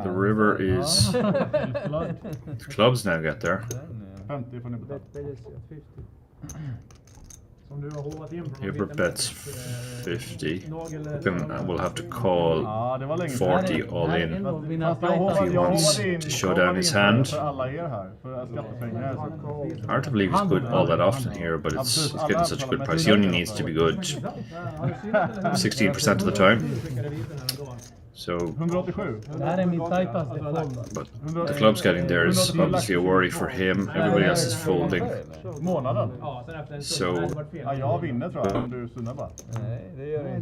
the river is... The clubs now get there. 50 får ni betala. Hubert bets 50. We'll have to call 40 all in if he wants to show down his hand. Hard to believe he's good all that often here, but it's getting such a good price. He only needs to be good 16% of the time. So, but the club's getting there is obviously a worry for him. Everybody else is folding. So,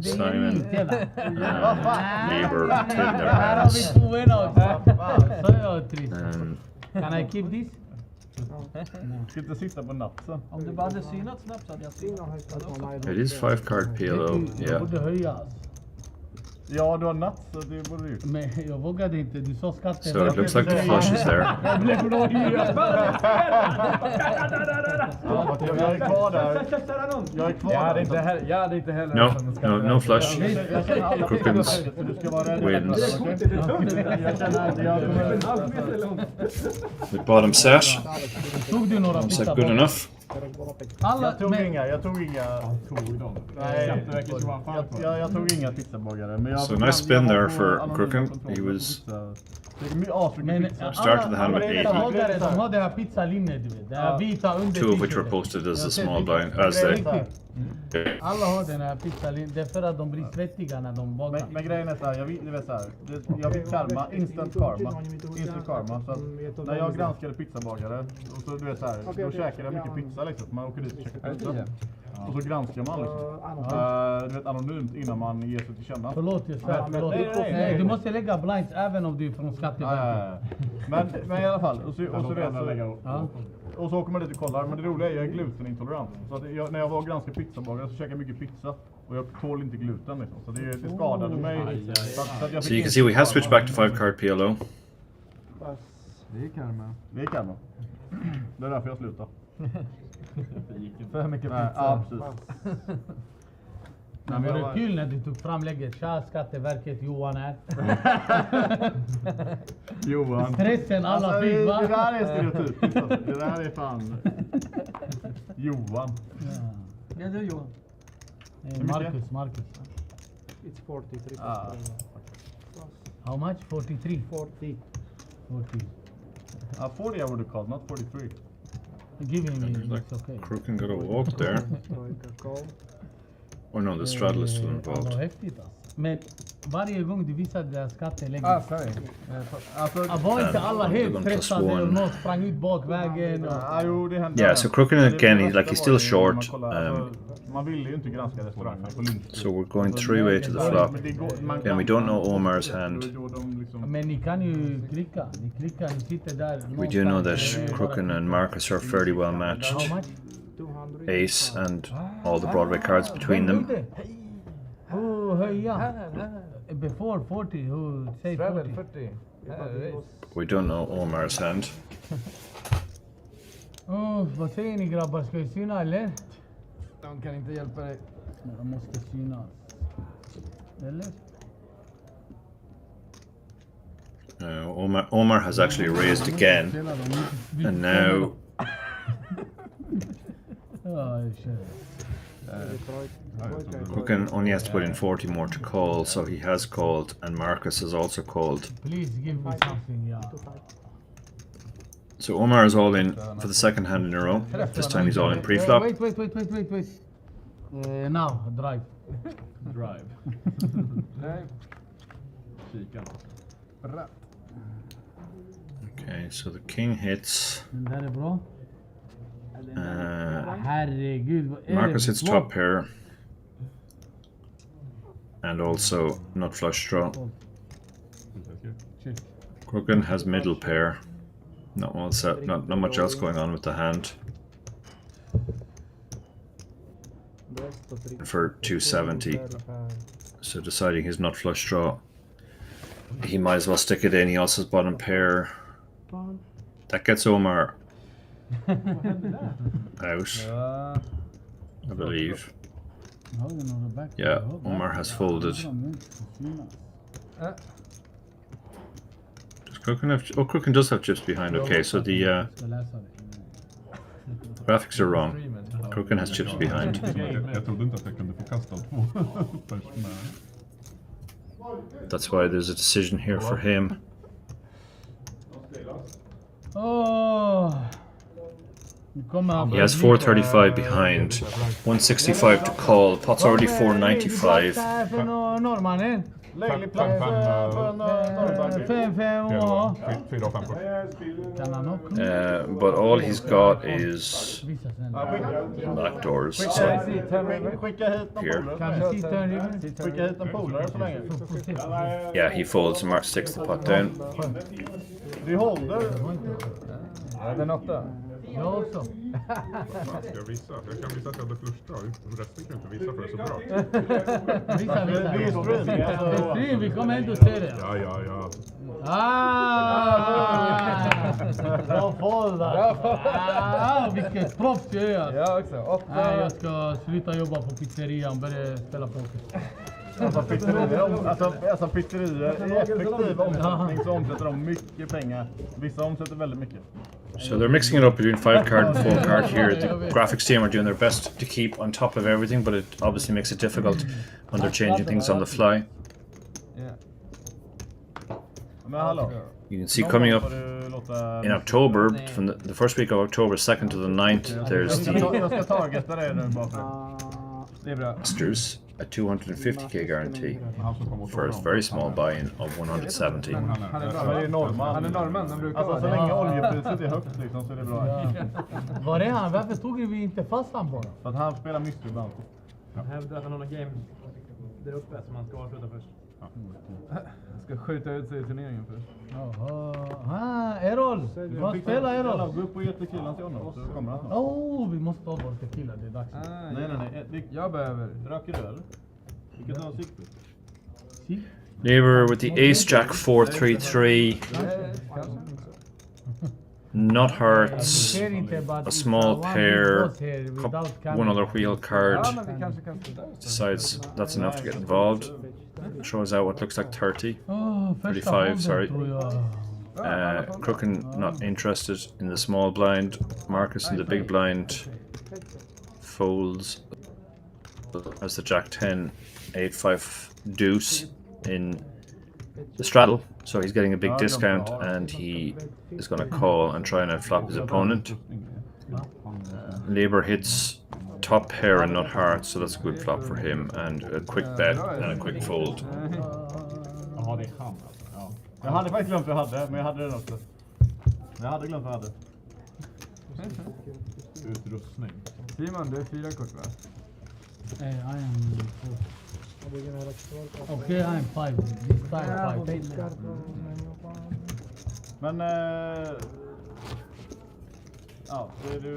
Simon and Lieber take their hands. Can I keep this? Ska inte sitta på natsen. Om du bara hade synat snabbt så hade jag synat. It is 5-card PLO, yeah. Ja, du har natt så det borde ju. Men jag vågade inte, du sa skatten. So it looks like the flush is there. Jag är kvar där. Jag är kvar där. Jag hade inte heller. No flush. Crookens wins. With bottom set. Bottom set good enough. Jag tog inga. Jag tog inga pizzabagare. So nice spin there for Crooken. He was started the hand with 80. Two of which were posted as a small blind, as the... Alla har den här pizzalinjen, det är för att de blir svettiga när de bakar. Men grejen är såhär, jag fick karma, instant karma, så att när jag granskade pizzabagare, och så du vet såhär, då käkade jag mycket pizza liksom, man åker dit och käkar pizza. Och så granskar man liksom, du vet anonymt innan man ger sig till känna. Förlåt, nej, du måste lägga blinds även om du är från Skatteverket. Men i alla fall, och så åker man dit och kollar, men det roliga är att jag är glutenintolerant. Så att när jag var ganska pizzabagare så käkade jag mycket pizza och jag tål inte gluten liksom. Så det skadade mig. So you can see we have switched back to 5-card PLO. Det är karma. Det är karma. Det är därför jag slutar. För mycket pizza. Ja, precis. Men var det kul när du tog fram lägget? Tja, Skatteverket, Johan här. Johan. Stressen alla fick, va? Det där är stereotypiskt alltså. Det där är fan... Johan. Ja, det är Johan. Marcus. It's 43. How much? 43? 40. 40 I would have called, not 43. Giving me Like it's okay. Crook and got a walk there. Oh no, the straddle is still Vad involved. häftigt alltså. Men varje gång du visade deras skattelägg. Sorry. Alltså, var inte alla helt They're gonna stressade plus och one. någon sprang ut bakvägen? Jo, det hände. Yeah, so Crook and again, like he's still short. Man vill ju inte granska restaurangen på Lund. So we're going 3-way to the flop. Again, we don't know Omar's hand. Men ni kan ju klicka. Ni klickar, ni sitter där. We do know that Crooken and Marcus are fairly well matched. Ace and all the Broadway cards between them. Oh, höja. Before 40, who say 40? 40. We don't know Omar's hand. Vad säger ni grabbar? Ska vi syna eller? De kan inte hjälpa dig. De måste synas. Eller? Omar has actually raised again. And now... Crooken only has to put in 40 more to call, so he has called, and Marcus has also called. Please give me something, yeah. So Omar is all in for the second hand in a row. This time he's all in pre-flop. Wait. Now, drive. Drive. Kika. Okay, so the king hits. Den där är bra. Herregud, Marcus hits top pair. And also not flush draw. Crooken has middle pair. Not well set. Not much else going on with the hand. For 270. So deciding his not flush draw. He might as well stick it in. He also has bottom pair. That gets Omar out, I believe. Yeah, Omar has folded. Does Crooken have... Oh, Crooken does have chips behind. Okay, so the graphics are wrong. Crooken has chips behind. Jag trodde inte att jag kunde få kasta två först med. That's why there's a decision here for him. Oh. He has 435 behind, 165 to call. Pot's already 495. Läglig plats för en But all he's got is black doors. So here. Yeah, he folds and Mark sticks the pot down. Vi håller. Den 8. Jag också. Jag visa. Jag kan visa att jag hade flushdrag. Resten kan inte visa för det är så bra. Visa. Vi kommer inte att se det. Ja. Bra fold. Vilket proffs jag är. Jag också. 8. Nej, jag ska sluta jobba på pizzerian och börja spela poker. Alltså pizzerier i effektiv omsättning så omsätter de mycket pengar. Vissa omsätter väldigt mycket. So they're mixing it up between 5-card and 4-card here. The graphics team are doing their best to keep on top of everything, but it obviously makes it difficult when they're changing things on the fly. You can see coming up in October, from the first week of October, 2nd to the 9th, there's the Masters, a 250k guarantee for a very small buy-in of 170. Han är norrman. Alltså så länge oljepriset är högt liksom så är det bra. Var är han? Varför tog vi inte fast han på? För att han spelar mystery ibland. Han hävdar att han har någon game där uppe som han ska avsluta först. Ska skjuta ut sig i turneringen först. Errol! Vad spelar Errol? Gå upp och ge tequilan till honom så kommer han. Vi måste ta bort tequila, det är dags. Nej. Jag behöver. Drack du eller? Vilket har sikte? Lever with the Ace Jack 433. Not hearts, a small pair, one other wheel card. Decides that's enough to get involved. Shows out what looks like 30. 35, sorry. Crooken not interested in the small blind. Marcus in the big blind. Folds as the Jack 10, 8-5 deuce in the straddle. So he's getting a big discount and he is going to call and try and outflop his opponent. Lieber hits top pair and not hearts, so that's a good flop for him. And a quick bet and a quick fold. Jaha, det är han alltså. Ja. Jag hade faktiskt glömt vad jag hade, men jag hade den också. Jag hade glömt vad jag hade. Utrustning. Simon, du är 4 kort va? I am 4. Okay, I am 5. This time 5. Men ja, det är du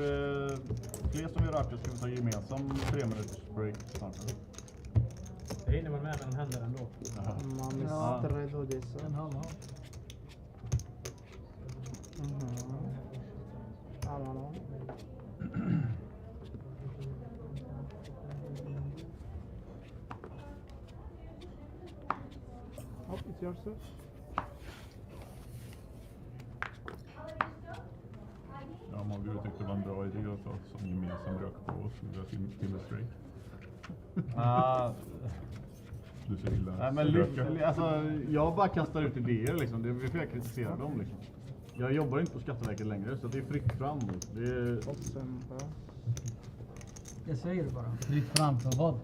fler som gör aktier ska vi ta gemensam 3 minuters break snart. Det hinner man med när den händer ändå. Man missar rädd och det så. En halv. It's yours, sir. Ja, man borde tycka det var en bra idé att ta som gemensam rök på oss. Vi har till straight. Du ser illa. Nej, men alltså, jag bara kastar ut idéer liksom. Det är för jag kritiserar dem liksom. Jag jobbar inte på Skatteverket längre, så det är fritt fram. Det är... Jag säger det bara. Fritt fram för vad?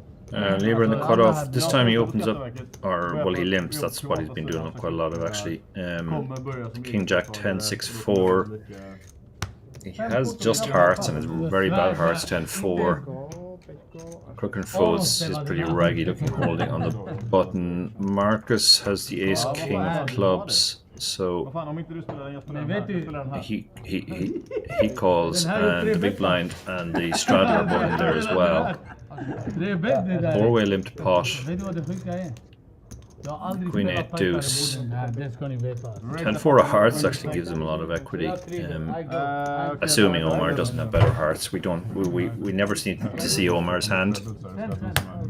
Lieber in the cutoff. This time he opens up, or well, he limps. That's what he's been doing quite a lot of actually. King Jack 10 6 4. He has just hearts and it's very bad hearts 10 4. Crook and folds is pretty raggy looking holding on the button. Marcus has the ace king of clubs, so he calls, and the big blind and the straddler button there as well. Four-way limped pot. Queen 8 deuce. 10-4 of hearts actually gives him a lot of equity. Assuming Omar doesn't have better hearts, we never seem to see Omar's hand.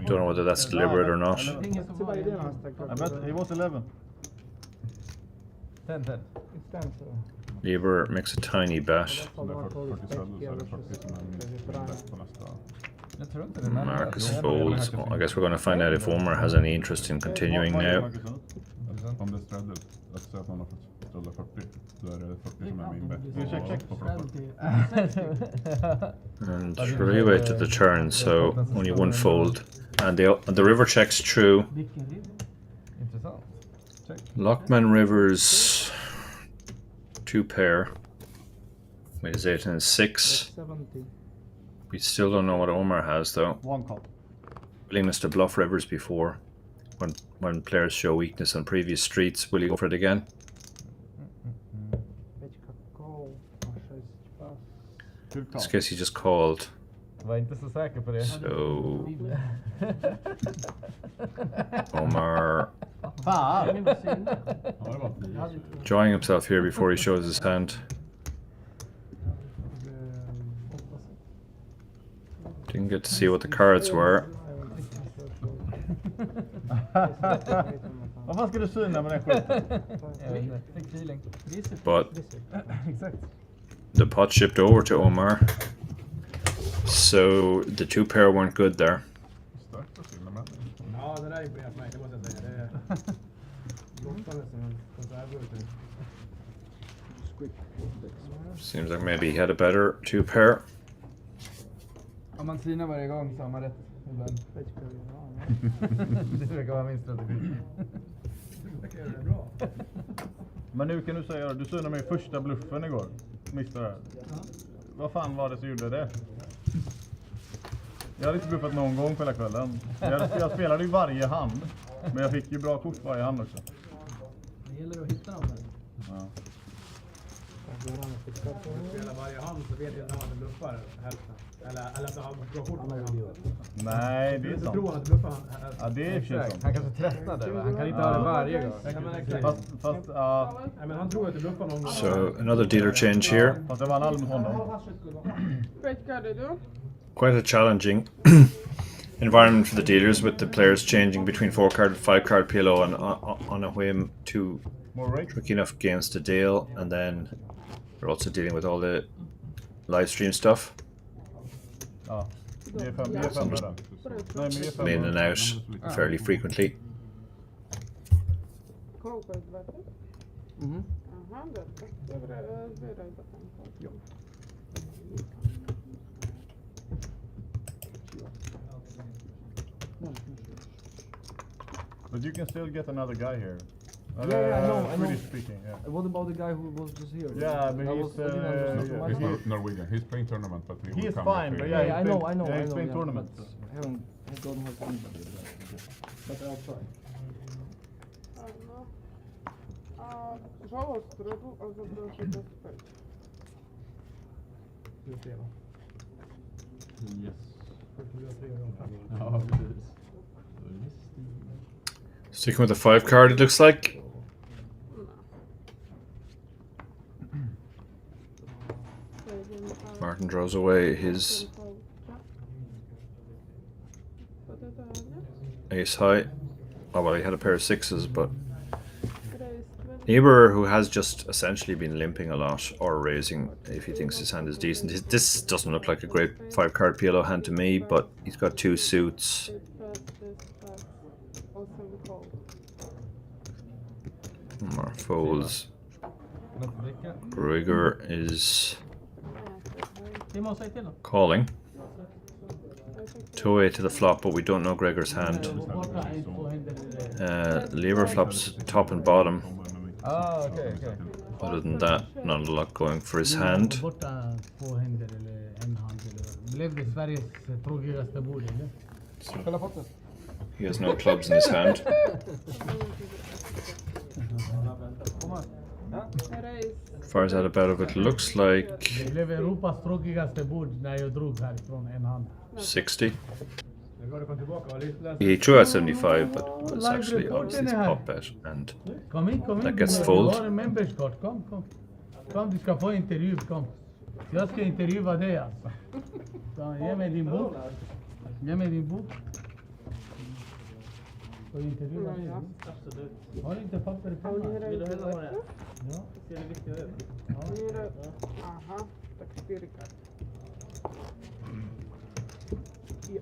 Don't know whether that's deliberate or not. I bet he was 11. 10. Lieber makes a tiny bet. Marcus folds. Well, I guess we're going to find out if Omar has any interest in continuing now. Om det straddlar, att säga att man har fått straddla 40, då är det 40 som är min bet. And three-way to the turn, so only one fold. And the river checks true. Lockman Rivers, 2 pair. With his 8 and 6. We still don't know what Omar has though. One call. Willingness to bluff rivers before. When players show weakness on previous streets, will he go for it again? In this case he just called. Var inte så säker på det. So Omar enjoying himself here before he shows his hand. Didn't get to see what the cards were. Vad fan ska du syna med den skiten? But the pot shipped over to Omar. So the 2 pair weren't good there. Ja, det där imponerar mig, det måste jag säga. Seems like maybe he had a better 2 pair. Om man synar varje gång så har man rätt ibland. Det brukar vara min strategi. Men nu kan du säga, du synade mig första bluffen igår. Missade. Vad fan var det som gjorde det? Jag hade inte bluffat någon gång på hela kvällen. Jag spelade ju varje hand. Men jag fick ju bra kort varje hand också. Det gäller att hitta dem där. Ja. Om du spelar varje hand så vet jag inte när man bluffar hälften. Eller att han har bra kort varje hand. Nej, det är sant. Jag tror att bluffar han. Ja, det är för sant. Han kanske tröttnade va? Han kan inte ha det varje gång. Fast ja. Nej, men han tror att det bluffar någon gång. So another dealer change here. Fast det var en allmän honom. Quite a challenging environment for the dealers, with the players changing between 4-card and 5-card PLO and on a whim. 2 tricky enough games to deal, and then we're also dealing with all the live stream stuff. Ja, In and out fairly frequently. But you can still get another guy here. I know. Swedish speaking, yeah. What about the guy who was just here? Yeah, but I he's, didn't understand from my He's side. Norwegian. He's playing tournament, but he will He's come fine, if but he- yeah, I know. Yeah, he's playing Yeah, tournaments. but I haven't gotten his anybody. But I'll try. Žalost redu, a zapravo će da speć. Yes. Ja, precis. Sticking with the 5 card, it looks like. Martin draws away his ace high. Oh well, he had a pair of 6s, but Niebuhr, who has just essentially been limping a lot or raising if he thinks his hand is decent. This doesn't look like a great 5 card PLO hand to me, but he's got 2 suits. More folds. Grigor is calling. 2-8 to the flop, but we don't know Gregor's hand. Lever flops top and bottom. Ah, okay. Other than that, not a lot going for his hand. He has no clubs in his hand. As far as that about of it looks like 60. He threw out 75, but it's actually obviously his pop bet, and that gets fold. Kom, du ska få intervju, kom. Jag ska intervjua dig alltså. Så, ge mig din bok. Ge mig din bok. Ska du intervjua dig? Absolut. Har du inte papper på mig? Vill du hälla på det? Ja. Ser det viktiga ut? Ja. Aha, tak 4 karty.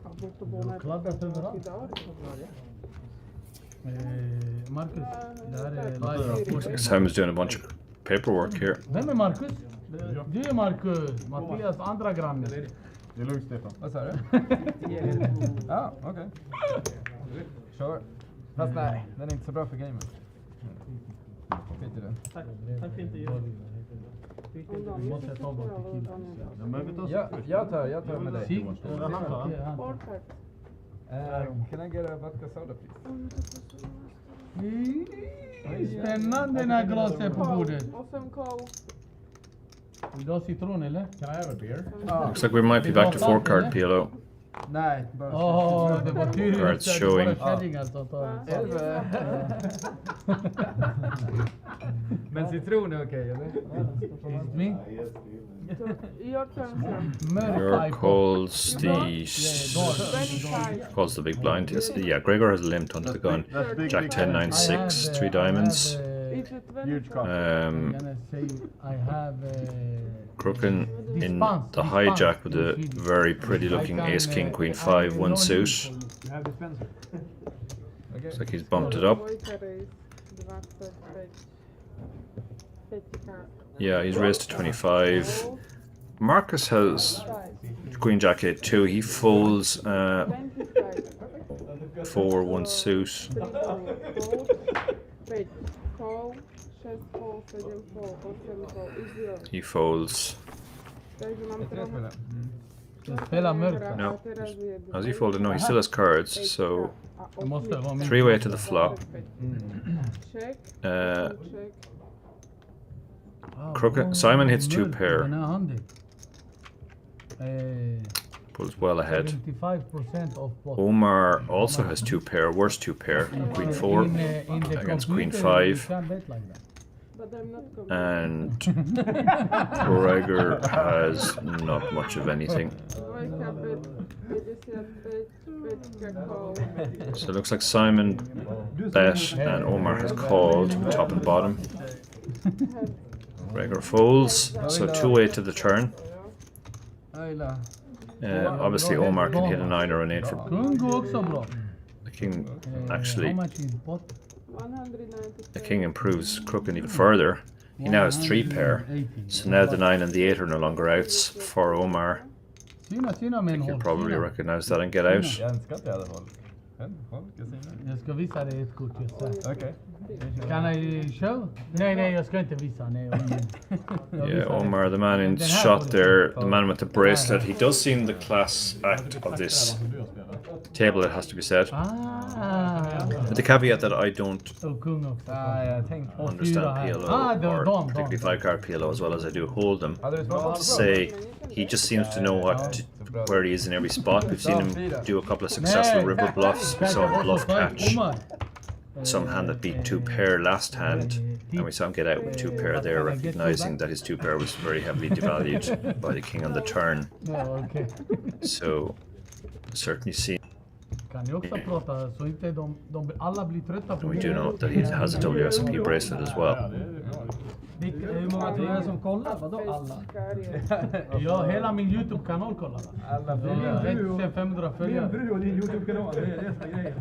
Albo to było Kladdat överallt. Marcus, det här är... Simon's doing a bunch of paperwork here. Vem är Marcus? Du är Marcus, Mattias andra granne. Det är lugnt, Stefan. Vad sa du? Ja, okej. Sure. Fast nej, den är inte så bra för gamen. Skit i den. Tack för intervjun. Vi måste ta bort Ja, jag tar med dig. Can I get a vodka soda please? Spännande när glaset på bordet. 8 call. Vill du ha citron eller? Can I have a beer? Looks like we might be back to 4 card PLO. Nej, bara... Det var tur. Cards showing. Men citron är okej, eller? Me? Your turn, Gregor calls the big blind. Yeah, Gregor has limped onto the gun. Jack 10, 9, 6, 3 diamonds. Crooken in the hijack with a very pretty looking ace, king, queen, 5, 1 suit. Looks like he's bumped it up. Yeah, he's raised to 25. Marcus has queen, jack, 8, 2. He folds 4, 1 suit. He folds. No. Has he folded? No, he still has cards, so 3-way to the flop. Crooked. Simon hits 2 pair. Pulls well ahead. Omar also has 2 pair, worse 2 pair. Queen 4 against queen 5. And Gregor has not much of anything. So it looks like Simon bet and Omar has called top and bottom. Gregor folds, so 2-8 to the turn. Obviously Omar can hit a 9 or an 8 for the king. Actually, the king improves Crooken even further. He now has 3 pair, so now the 9 and the 8 are no longer outs for Omar. Syna min You håll. probably Syna. recognize that and get out. Jag önskar att jag hade hållit. Håll kasino. Jag ska visa dig ett kort just här. Okej. Can I show? Nej, jag ska inte visa. Nej, Yeah, Omar, the man in shot there, the man with the bracelet, he does seem the class act of this table, it has to be said. With the caveat that I don't understand PLO, or particularly 5-card PLO as well as I do hold them. To say, he just seems to know where he is in every spot. We've seen him do a couple of successful river bluffs. We saw him bluff catch some hand that beat 2-pair last hand, and we saw him get out with 2-pair there, recognizing that his 2-pair was very heavily devalued by the king on the turn. So, certainly see. Kan jag också prata så inte de alla blir trötta på We do know that he has a WSOP bracelet as well. Hur många tror jag som kollar? Vadå alla? Ja, hela min YouTube-kanal kollar. Alla följare. 500 följare. Din fru och din YouTube-kanal, det är nästa grejen.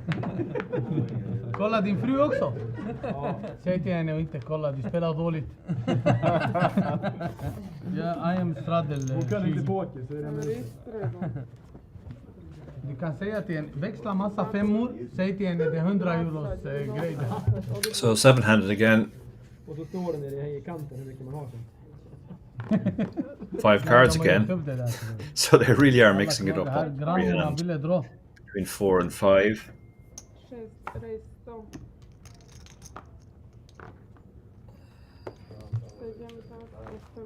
Kolla din fru också? Säg till henne och inte kolla, du spelar dåligt. I am straddle. Hon kan inte poker så är det Du kan säga till en, växla massa femmor, säg till henne det är 100 euros grej. So 7-handed again. Och så står det nere i kanten hur mycket man har sen. 5 cards again. So they really are mixing it up on 3 hands. Between 4 and 5.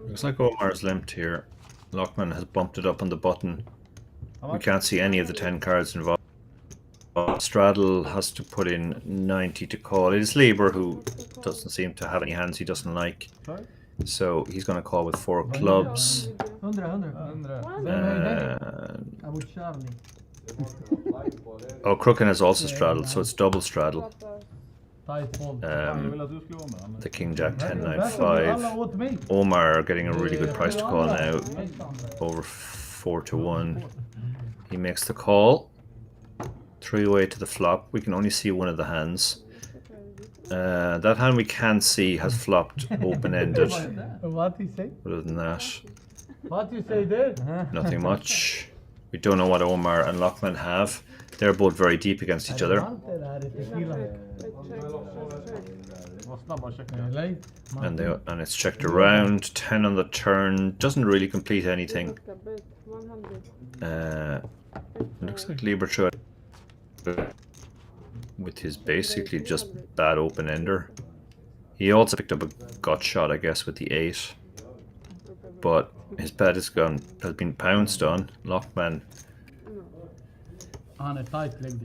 Looks like Omar's limped here. Lockman has bumped it up on the button. We can't see any of the 10 cards involved. Straddle has to put in 90 to call. It is Lieber who doesn't seem to have any hands he doesn't like. So he's going to call with 4 clubs. 100. Oh, Crooken has also straddled, so it's double straddle. The King Jack 10 9 5. Omar getting a really good price to call now, over 4 to 1. He makes the call. 3-way to the flop. We can only see one of the hands. That hand we can see has flopped open-ended. What you say? Other than that, What you say there? nothing much. We don't know what Omar and Lockman have. They're both very deep against each other. And it's checked around. 10 on the turn. Doesn't really complete anything. Looks like Lieber tried with his basically just bad open-ender. He also picked up a gut shot, I guess, with the 8. But his bet has been pounced on. Lockman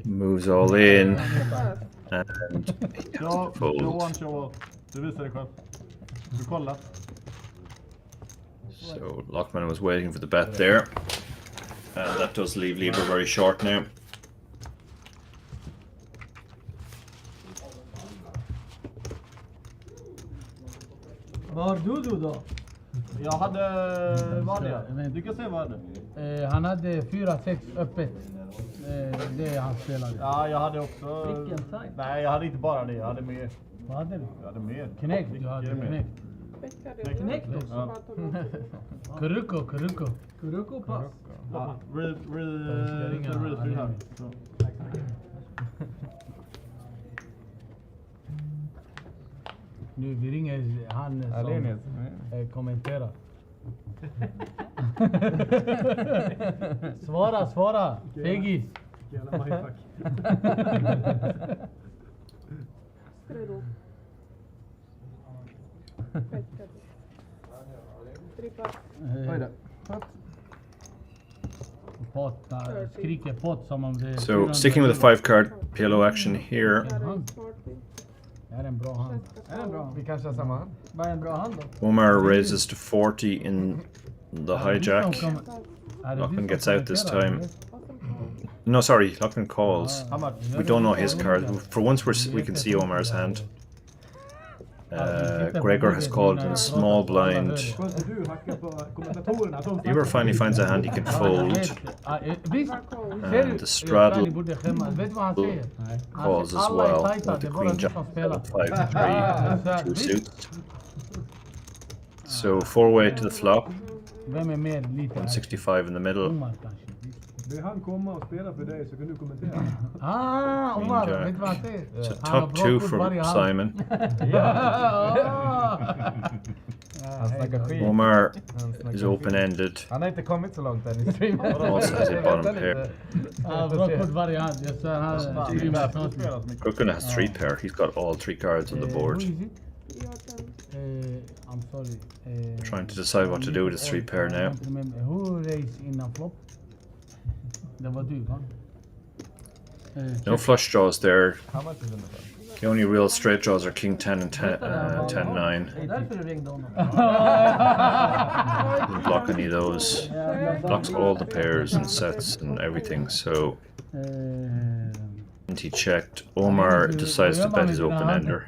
moves all in, and he has to fold. So Lockman was waiting for the bet there, and that does leave Lieber very short now. Vad har du då? Jag hade, vad hade jag? Du kan se vad hade. Han hade 4-6 öppet. Det är han spelade. Ja, jag hade också... Vilken sajt? Nej, jag hade inte bara det, jag hade mer. Vad hade du? Jag hade mer. Knäck, du hade knäck. Knäck också? Ja. Kuruko. Kuruko pass. Ja, read här. Nu vi ringer han som kommenterar. Svara. Fegis. Skriker pott som om det. So sticking with the 5-card PLO action here. Är en bra hand. Vi kanske har samma hand. Vad är en bra hand då? Omar raises to 40 in the hijack. Lockman gets out this time. No, sorry, Lockman calls. We don't know his card. For once we can see Omar's hand. Gregor has called in small blind. Lieber finally finds a hand he can fold. And the straddle calls as well with the Queen Jack 5-3, 2 suits. So 4-way to the flop. Vem är mer lite? 165 in the middle. Omar kanske. Vill han komma och spela för dig så kan du kommentera. Ah, Omar, Queen vet du vad det är? It's a top two from Simon. Han snackar skit. Omar is open-ended. Han har inte kommit så långt än i streamen. Also has a bottom pair. Bra kortvariant. Jag sa han Crooked has 3 pair. He's got all 3 cards on the board. I'm sorry. Trying to decide what to do with his 3 pair now. Who raised innan flop? Det var du, va? No flush draws there. How much is in the front? The only real straight draws are King 10 and 10, 10-9. Därför du ringde honom. Doesn't block any of those. Blocks all the pairs and sets and everything. So, and he checked. Omar decides to bet his open-ender.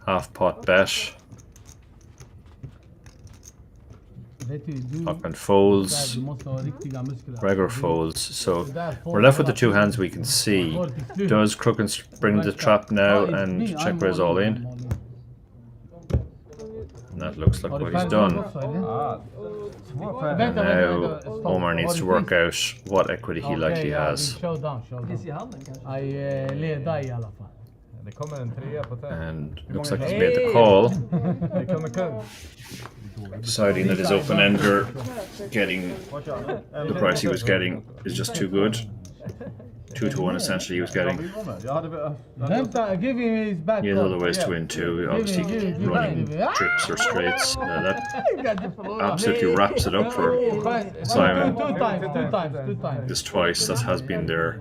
Half pot bet. Up and folds. Regular folds. So we're left with the 2 hands we can see. Does Crooked bring the trap now and check raise all in? And that looks like what he's done. And now Omar needs to work out what equity he likely has. Det kommer en 3 på 10. And looks like he's made the call. Det kommer kung. Deciding that his open-ender getting the price he was getting is just too good. 2-1 essentially he was getting. Give him his back. He has other ways to win too. Obviously running trips or straights. That absolutely wraps it up for Simon. Two times. This twice, that has been there.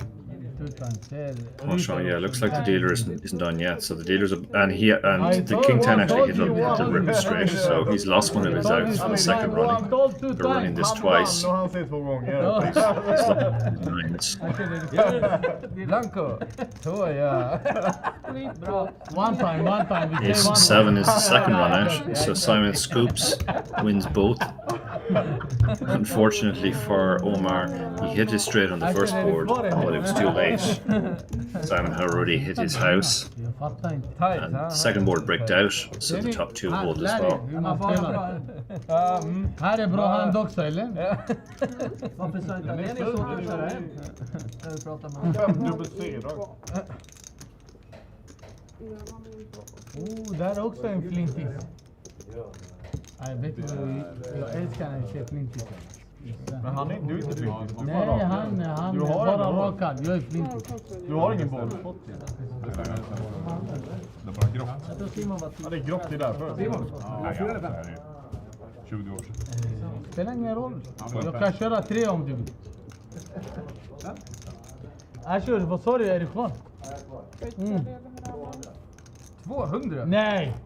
Yeah, looks like the dealer isn't done yet. So the dealer's and the King 10 actually hit the rip straight. So he's lost one of his outs for the second running. They're running this twice. Blanco. One time. Ace 7 is the second run out. So Simon scoops, wins both. Unfortunately for Omar, he hit his straight on the first board, but it was too late. Simon had already hit his house, and the second board bricked out, so the top 2 hold as well. Här är bra hand också, eller? Varför sa inte ni så att köra hem? När vi pratar med 5 dubbel-C då. Där är också en flintis. Jag vet inte, jag älskar när jag ser flintis. Men han är du är inte flintis. Nej, han är bara rakad. Jag är flintis. Du har ingen boll. Det är bara grått. Ja, det är grått, det är därför. Ja, 20 år sedan. Spelar ingen roll. Jag kan köra 3 om du vill. Ashur, vad sa du? Är du kvar? 200? Nej!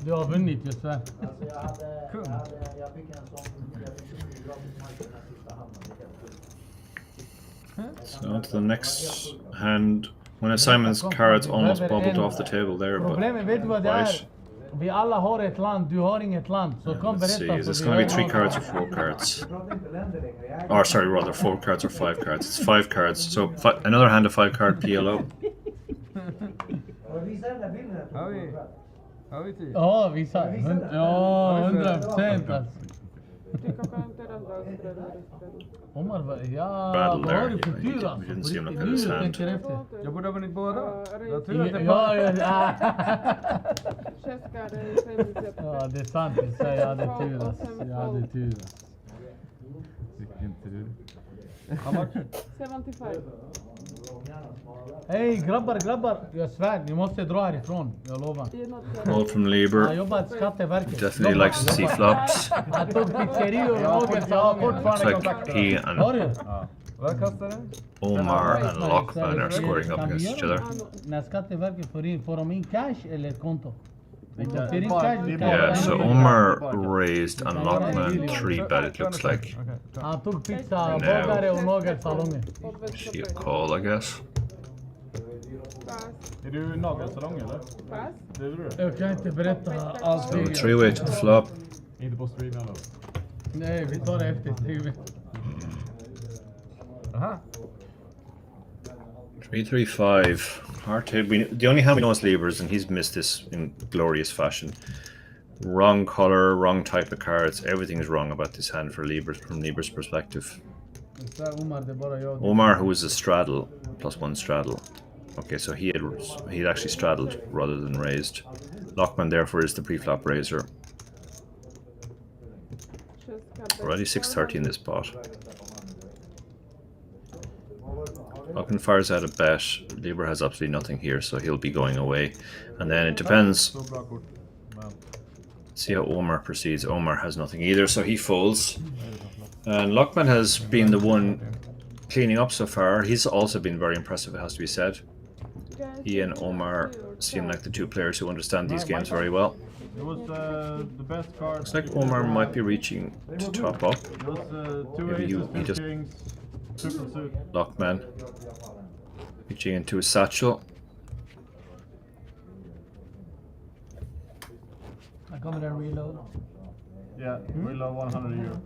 Du har vunnit, jag svär. Kung. So on to the next hand. When Simon's cards almost bobbled off the table there, but Problemet, vet du vad det är? Vi alla har ett land, du har inget land. Så kom let's see, berätta. is this going to be 3 cards or 4 cards? Or sorry, rather 4 cards or 5 cards. It's 5 cards. So another hand of 5-card PLO. Har vi 10? Ja, visa. Ja, 100% alltså. Omar, ja, vad har du för tur alltså? We didn't see him look at his hand. Jag borde ha vunnit båda. Jag tror att det Ja, det är sant. Jag hade tur alltså. Vilken tur. How much? 75. Hej grabbar, jag svär, ni måste dra härifrån, jag lovar. Call from Lieber. Jag jobbar på Skatteverket. Definitely likes to see flops. Jag tog pizzerior och något, jag har fortfarande Looks kontakt. like he and Vad kostar det? Omar and Lockman are scoring up against each other. När Skatteverket får de in cash eller konto? Yeah, so Omar raised and Lockman 3-bet, it looks like. Han tog pizza, bagare och nagelsalonger. See a call, I guess. Är du nagelsalong eller? Det är du. Jag kan inte berätta allt. So 3-way to the flop. Inte på stream eller? Nej, vi tar det efter streamen. Aha. 3-3-5. Hard to. The only hand we know is Lieber's, and he's missed this in glorious fashion. Wrong color, wrong type of cards. Everything is wrong about this hand from Lieber's perspective. Omar, who is a straddle, +1 straddle. Okay, so he had actually straddled rather than raised. Lockman therefore is the pre-flop raiser. Already 630 in this pot. Lockman fires out a bet. Lieber has absolutely nothing here, so he'll be going away. And then it depends. See how Omar proceeds. Omar has nothing either, so he folds. And Lockman has been the one cleaning up so far. He's also been very impressive, it has to be said. He and Omar seem like the two players who understand these games very well. It was the best card. Looks like Omar might be reaching to top up. It was Maybe he just Lockman reaching into his satchel. I kommer där reload. Ja, reload 100 euro.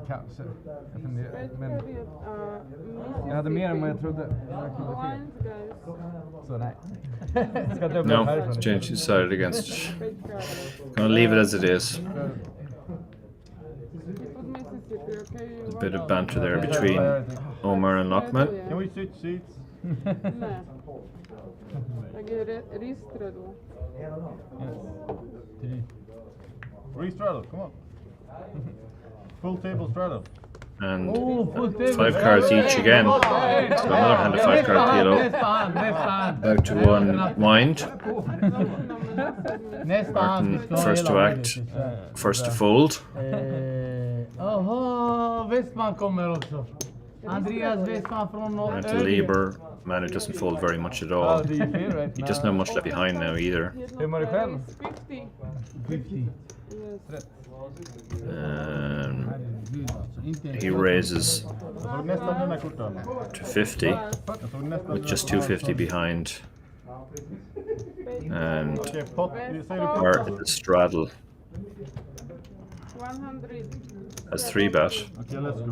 Kanske. Jag funderar. Men jag hade mer än vad jag trodde. Så nej. Ska dubbla No, härifrån. change decided against. Gonna leave it as it is. A bit of banter there between Omar and Lockman. Can we switch seats? Re-straddle, come on. Full table straddle. And 5 cards each again. So another hand of 5 card PLO. About to unwind. Martin first to act, first to fold. Westman kommer också. Andreas Westman från And to Lieber, man who doesn't fold very much at all. He doesn't have much left behind now either. Hur mår du själv? 50. He raises to 50 with just 250 behind. And are at the straddle. Has 3 bet. Okay, let's go.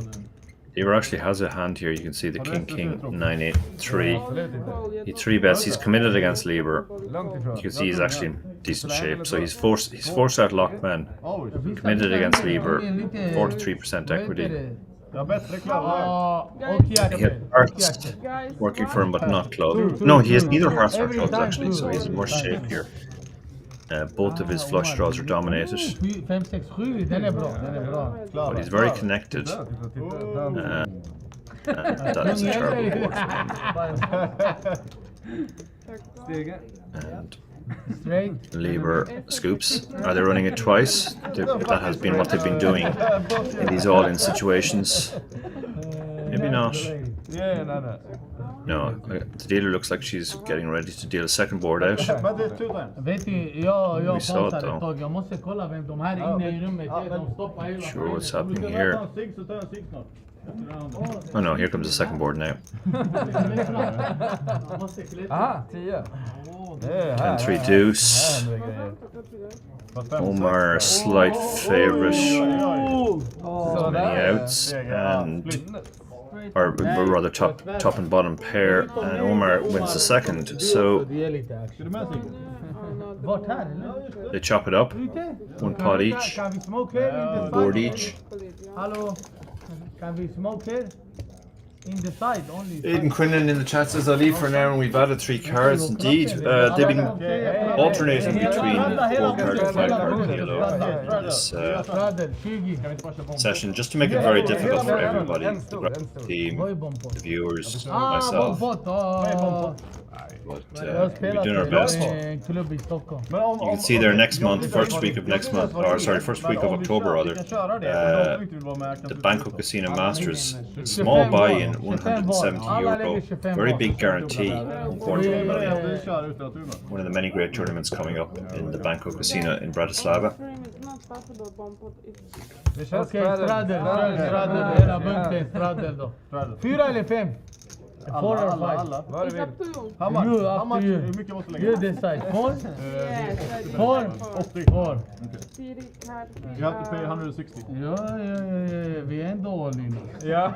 Lieber actually has a hand here. You can see the king 9 8 3. He 3 bets. He's committed against Lieber. You can see he's actually in decent shape. So he's forced out Lockman. Committed against Lieber. 43% equity. He has hearts working for him, but not club. No, he has neither hearts or clubs actually. So he's in worse shape here. Both of his flush draws are dominated. 5, 6, 7, den är bra, den är bra. But he's very connected. That is a terrible board for him. And Lieber scoops. Are they running it twice? That has been what they've been doing in these all-in situations. Maybe not. No, the dealer looks like she's getting ready to deal a second board out. Vet du, jag We saw it pausar ett though. tag. Jag måste kolla vem de här inne i rummet är. De stoppar hela Sure what's happening here. Oh no, here comes the second board now. Aha, 10. And 3 deuce. Omar, slight favourite. So many outs. And or rather top and bottom pair, and Omar wins the second. So they chop it up, 1 pot each, 1 board each. Hello, can we smoke here? In the side only. Aidan Quinlan in the chat says I'll leave for now, and we've added 3 cards. Indeed, they've been alternating between 4 card and 5 card PLO this session, just to make it very difficult for everybody, the team, the viewers, myself. But we're doing our best. You can see there next month, first week of October rather, the Banco Casino Masters, small buy-in, €170, very big guarantee, 1.1 million. One of the many great tournaments coming up in the Banco Casino in Bratislava. Okej, straddle, hela bunten straddle då. 4 eller 5? 4 or 5? Vad du vill. How much? Hur mycket måste lägga? You decide. 4? 4? 4. You have to pay 160. Ja, vi är ändå all in. Ja.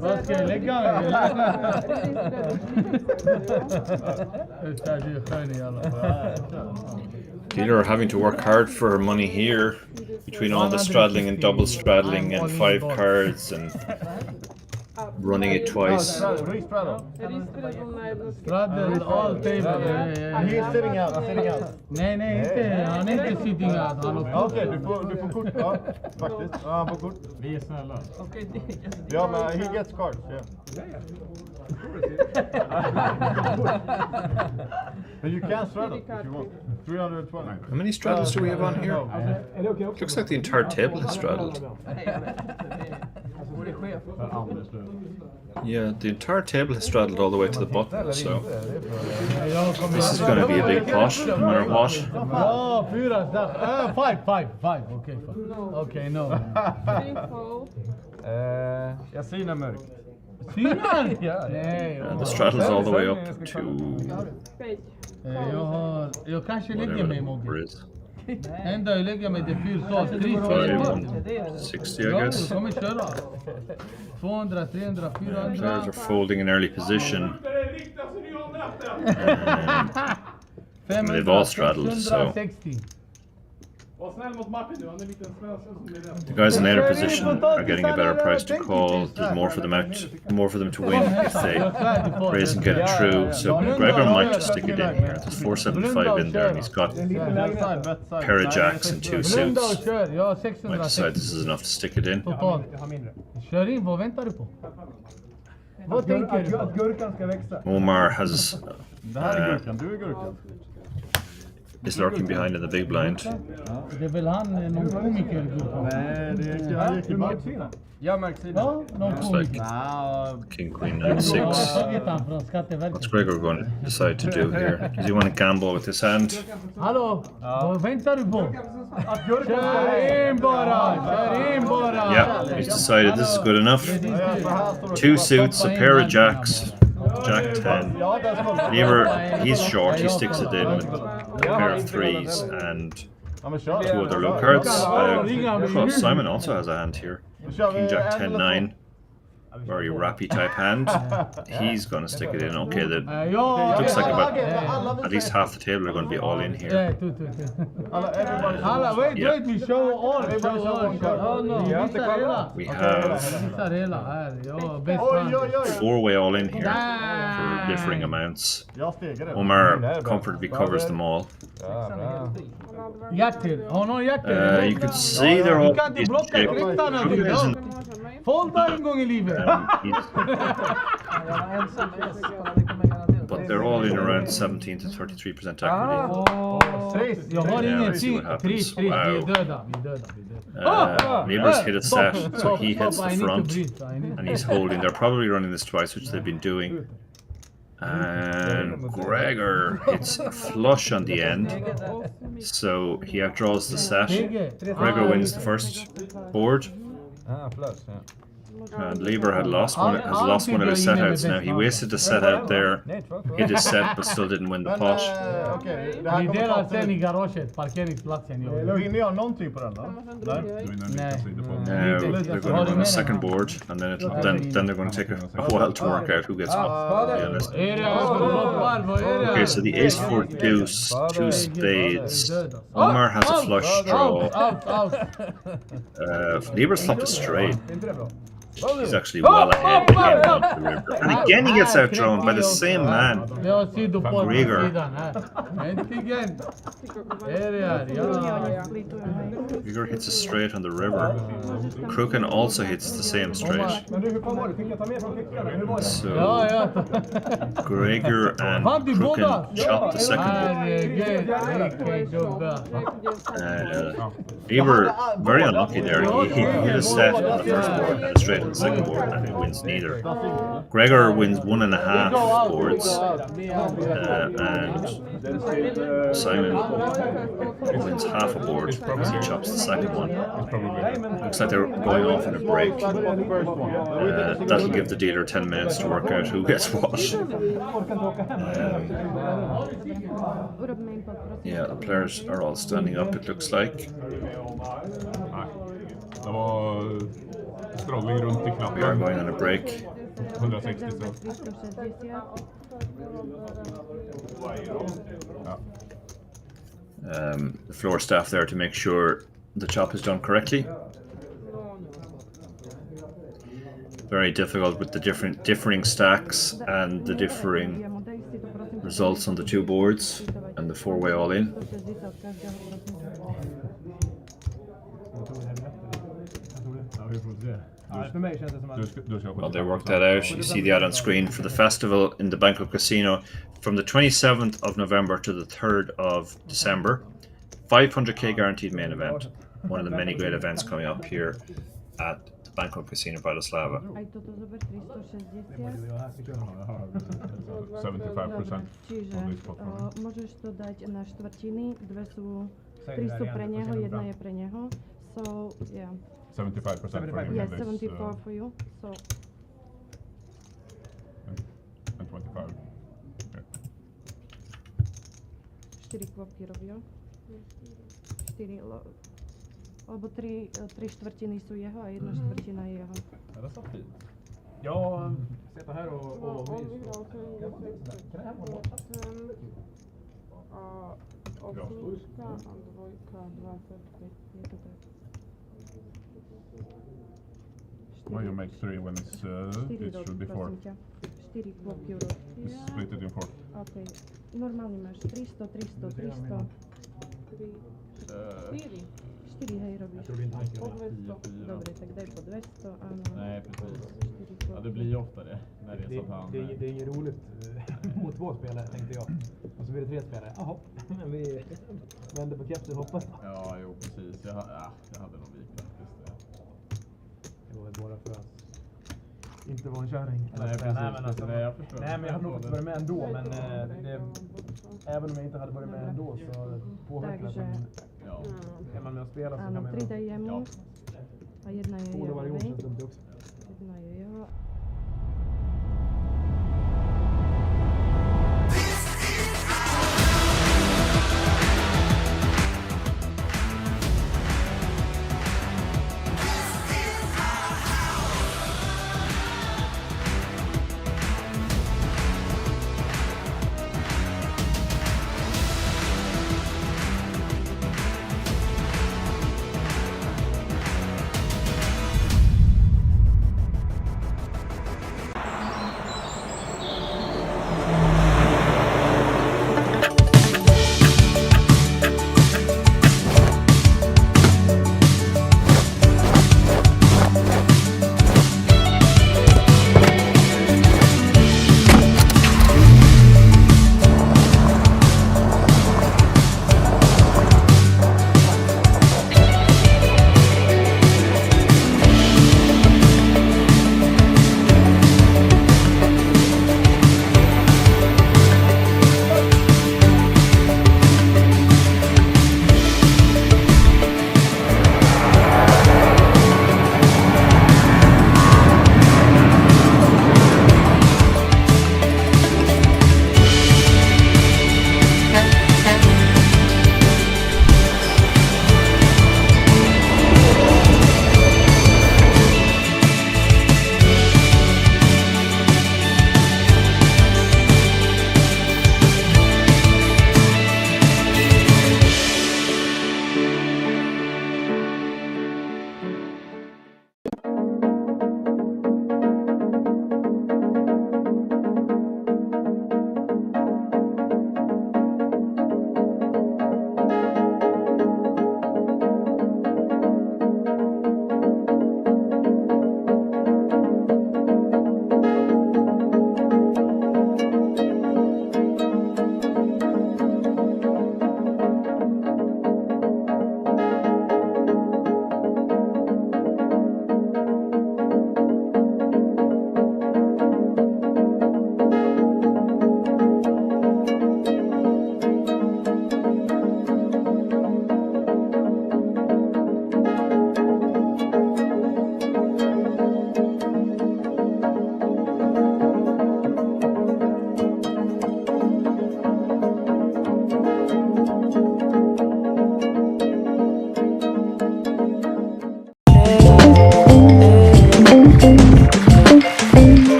Vad ska jag lägga? Du är skön i alla fall. Dealer having to work hard for money here between all the straddling and double straddling and 5 cards and running it twice. Straddle. Straddle all table. And he's sitting out. Nej, inte. Han är inte sitting out. Okej, du får kort. Ja, faktiskt. Ja, han får kort. Vi är snälla. Ja, men he gets cards. Yeah. But you can straddle if you want. 320. How many straddles do we have on here? Looks like the entire table is straddled. Yeah, the entire table is straddled all the way to the button, so this is going to be a big pot, no matter what. Ja, 4 där. 5. Okej, okej, no. Jag synar mörkt. Synar? Nej. The straddles all the way up to jag kanske lägger mig whatever Mogge. it is. Ända jag lägger mig till 60, I guess. Du kommer köra. 200, 300, 400. Players are folding in early position. They've all straddled, so the guys in later position are getting a better price to call. There's more for them to win if they raise and get it through. So Gregor might just stick it in here. There's 475 in there, and he's got a pair of jacks and 2 suits. Might decide this is enough to stick it in. Kör in, vad väntar du på? Vad tänker du? Att gurkan ska växa. Omar has Det här är gurkan, du är gurkan. is lurking behind in the big blind. Det är väl han, någon komiker? Nej, det är mörksidan. Jag mörksidan. Ja, någon komiker. King, Queen, 9, 6. What's Gregor going to decide to do here? Does he want to gamble with his hand? Hallå, vad väntar du på? Kör in bara! Yeah, he's decided this is good enough. 2 suits, a pair of jacks, Jack 10. He's short, he sticks it in with a pair of 3s and 2 other low cards. Simon also has a hand here. King, Jack 10, 9. Very rappy type hand. He's going to stick it in. Okay, it looks like about at least half the table are going to be all in here. Wait, we show all. We have 4-way all in here for differing amounts. Omar comfortably covers them all. You can see they're all in shape. Folda en gång i livet. But they're all in around 17 to 33% equity. Jag har ingenting. Trist. Vi är döda. Neilber's hit a set, so he hits the front, and he's holding. They're probably running this twice, which they've been doing. And Gregor hits a flush on the end, so he outdraws the set. Gregor wins the first board. Flush, yeah. And Lieber has lost one of his set outs now. He wasted the set out there, hit his set, but still didn't win the pot. Vi delar sen i garaget, parkeringsplatsen. Vinner jag någonting på den då? Now they're going to run a second board, and then they're going to take a while to work out who gets what, to be honest. Okay, so the ace 4 deuce, 2 spades. Omar has a flush draw. Lieber's flopped a straight. He's actually well ahead again on the river. And again he gets outdrawn by the same man. Gregor. Gregor hits a straight on the river. Kruken also hits the same straight. So Gregor and Kruken chop the second board. Lieber, very unlucky there. He hit a set on the first board and a straight on the second board, and he wins neither. Gregor wins 1.5 boards, and Simon wins half a board because he chops the second one. Looks like they're going off in a break. That'll give the dealer 10 minutes to work out who gets what. Yeah, the players are all standing up, it looks like. We are going on a break. 160 så. the floor staff there to make sure the chop is done correctly. Very difficult with the differing stacks and the differing results on the two boards and the four-way all-in. Well, they worked that out. You see the ad on screen for the festival in the Banco Casino from the 27th of November to the 3rd of December. 500k guaranteed main event. One of the many great events coming up here at the Banco Casino Bratislava. 75% Čiže on this spot. môžeš to dať na štvrtiny, dve sú, tri sú pre neho, jedna je pre neho. So, yeah. 75% for him. Yes, and 74 for you. So, and 25. Okay. 4 kvopky robia. 4, alebo 3 štvrtiny sú jeho a jedna štvrtina je jeho. Ja, det sa fint. Jag sitter här och Om vi har osmička a dvojka 25, je to tak. Well, you make 3 when it's it should be 4. 4 kvopky urobia. Split it in 4. OK. Normálne máš 300, 300, 300. 4. 4 hej robíš. Po 200. Dobre, tak daj po 200, áno. Nej, precis. Ja, det blir ju ofta det. När det är så att han... Det är inget roligt mot 2 spelare, tänkte jag. Och så blir det 3 spelare. Jaha, men vi vänder på kepsen, hoppas. Ja, jo precis. Jag hade nog vikt faktiskt. Det var väl bara för att inte vara en kärring. Nej, precis. Nej, men, alltså, Nej, jag förstår. nej, men jag hade nog fått vara med ändå. Men även om jag inte hade varit med ändå så påverkar det. Ja. Är man med och spelar så kan Áno, man... 3 dajemu. A jedna je jeho, varje gång hej? känns dumt också. Jedna je jeho.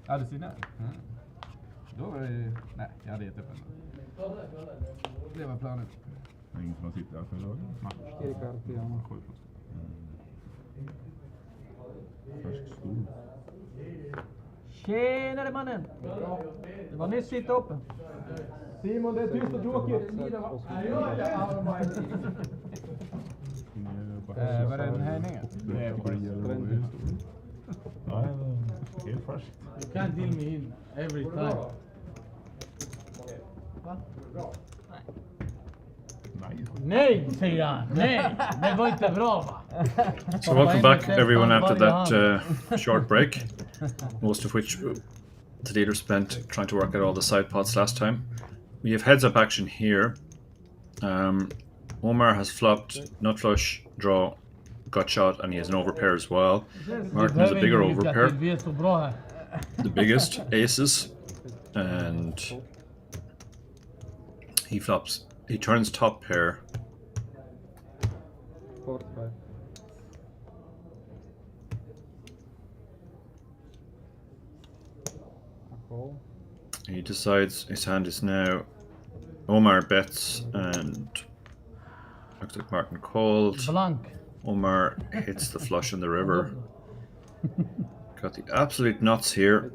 Ja, du ser där. Då var det... Nej, jag hade gett upp ändå. Det var planen. Det är ingen som har suttit här för dagen. Färsk skor. Tjenare mannen! Det var nyss sitta uppe. Simon, det är tyst och tråkigt. Var det en höjning? Ja, helt färskt. You can't deal me in every time. Nej, säger han. Nej, det var inte bra va? So welcome back everyone after that short break, most of which the dealer spent trying to work out all the side pots last time. We have heads up action here. Omar has flopped nut flush, draw, gut shot, and he has an overpair as well. Martin has a bigger overpair, the biggest aces, and he flops. He turns top pair. He decides his hand is now. Omar bets and looks like Martin called. Blank. Omar hits the flush in the river. Got the absolute nuts here.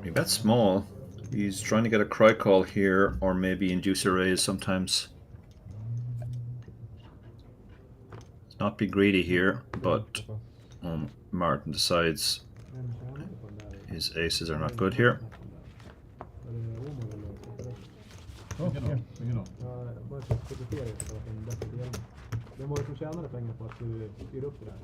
He bets small. He's trying to get a cry call here, or maybe induce a raise sometimes. Let's not be greedy here, but Martin decides his aces are not good here. Vem var det som tjänade pengar på att du styr upp det där?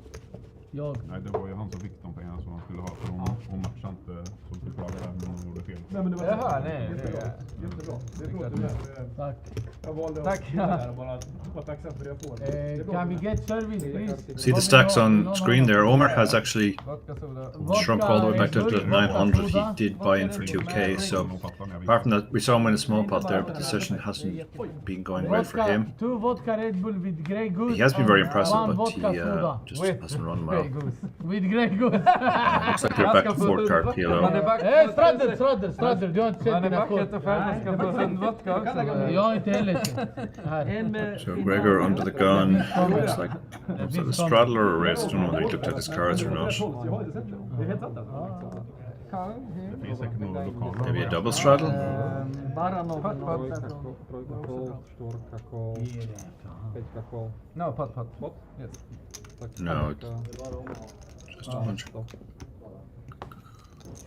Jag. Nej, det var ju han som fick de pengarna som han skulle ha, för hon matchade inte som fick laga där, men hon gjorde fel. Nej, men det var Jaha, nej, jättebra. Jättebra. Det är bra. Tack. Jag valde Tack. att där och bara vara tacksam för det jag får. Can we get service please? See the stacks on screen there. Omar has actually shrunk all the way back to 900. He did buy in for 2k, so apart from that, we saw him win a small pot there, but the session hasn't been going great for him. 2 vodka Red Bull with Grey Goose. He has been very impressive, One but he vodka soda. just hasn't run well. With Grey Goose. Looks like they're back to 4 card PLO. Stradder, du har inte sett mina kort. Jag har inte heller sett. So Gregor under the gun. Looks like was that a straddle or a race? I don't know whether he looked at his cards or not. Maybe a double straddle? No, pot. Yes. No, just a bunch.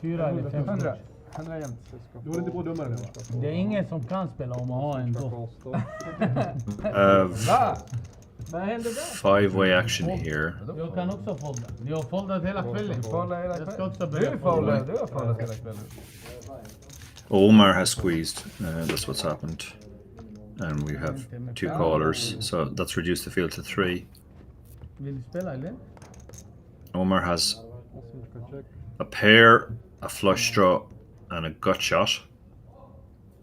4 eller 500. 100 jämnt. Du var inte på dummare nu va? Det är ingen som kan spela om att ha en då. Vad hände där? 5-way action here. Jag kan också folda. Jag har foldat hela kvällen. Jag ska också börja Du har foldat hela kvällen. Omar has squeezed. That's what's happened. And we have 2 callers, so that's reduced the field to 3. Vill du spela eller? Omar has a pair, a flush draw, and a gut shot.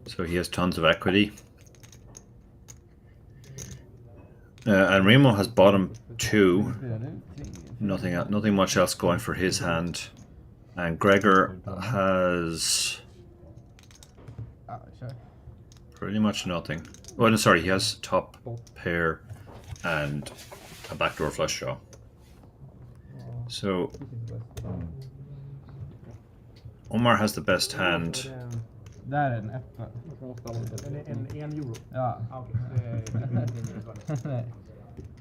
So he has tons of equity. And Remo has bottom 2. Nothing much else going for his hand. And Gregor has pretty much nothing. Oh, no, sorry, he has top pair and a backdoor flush draw. So Omar has the best hand. Där är en etta. En euro? Ja.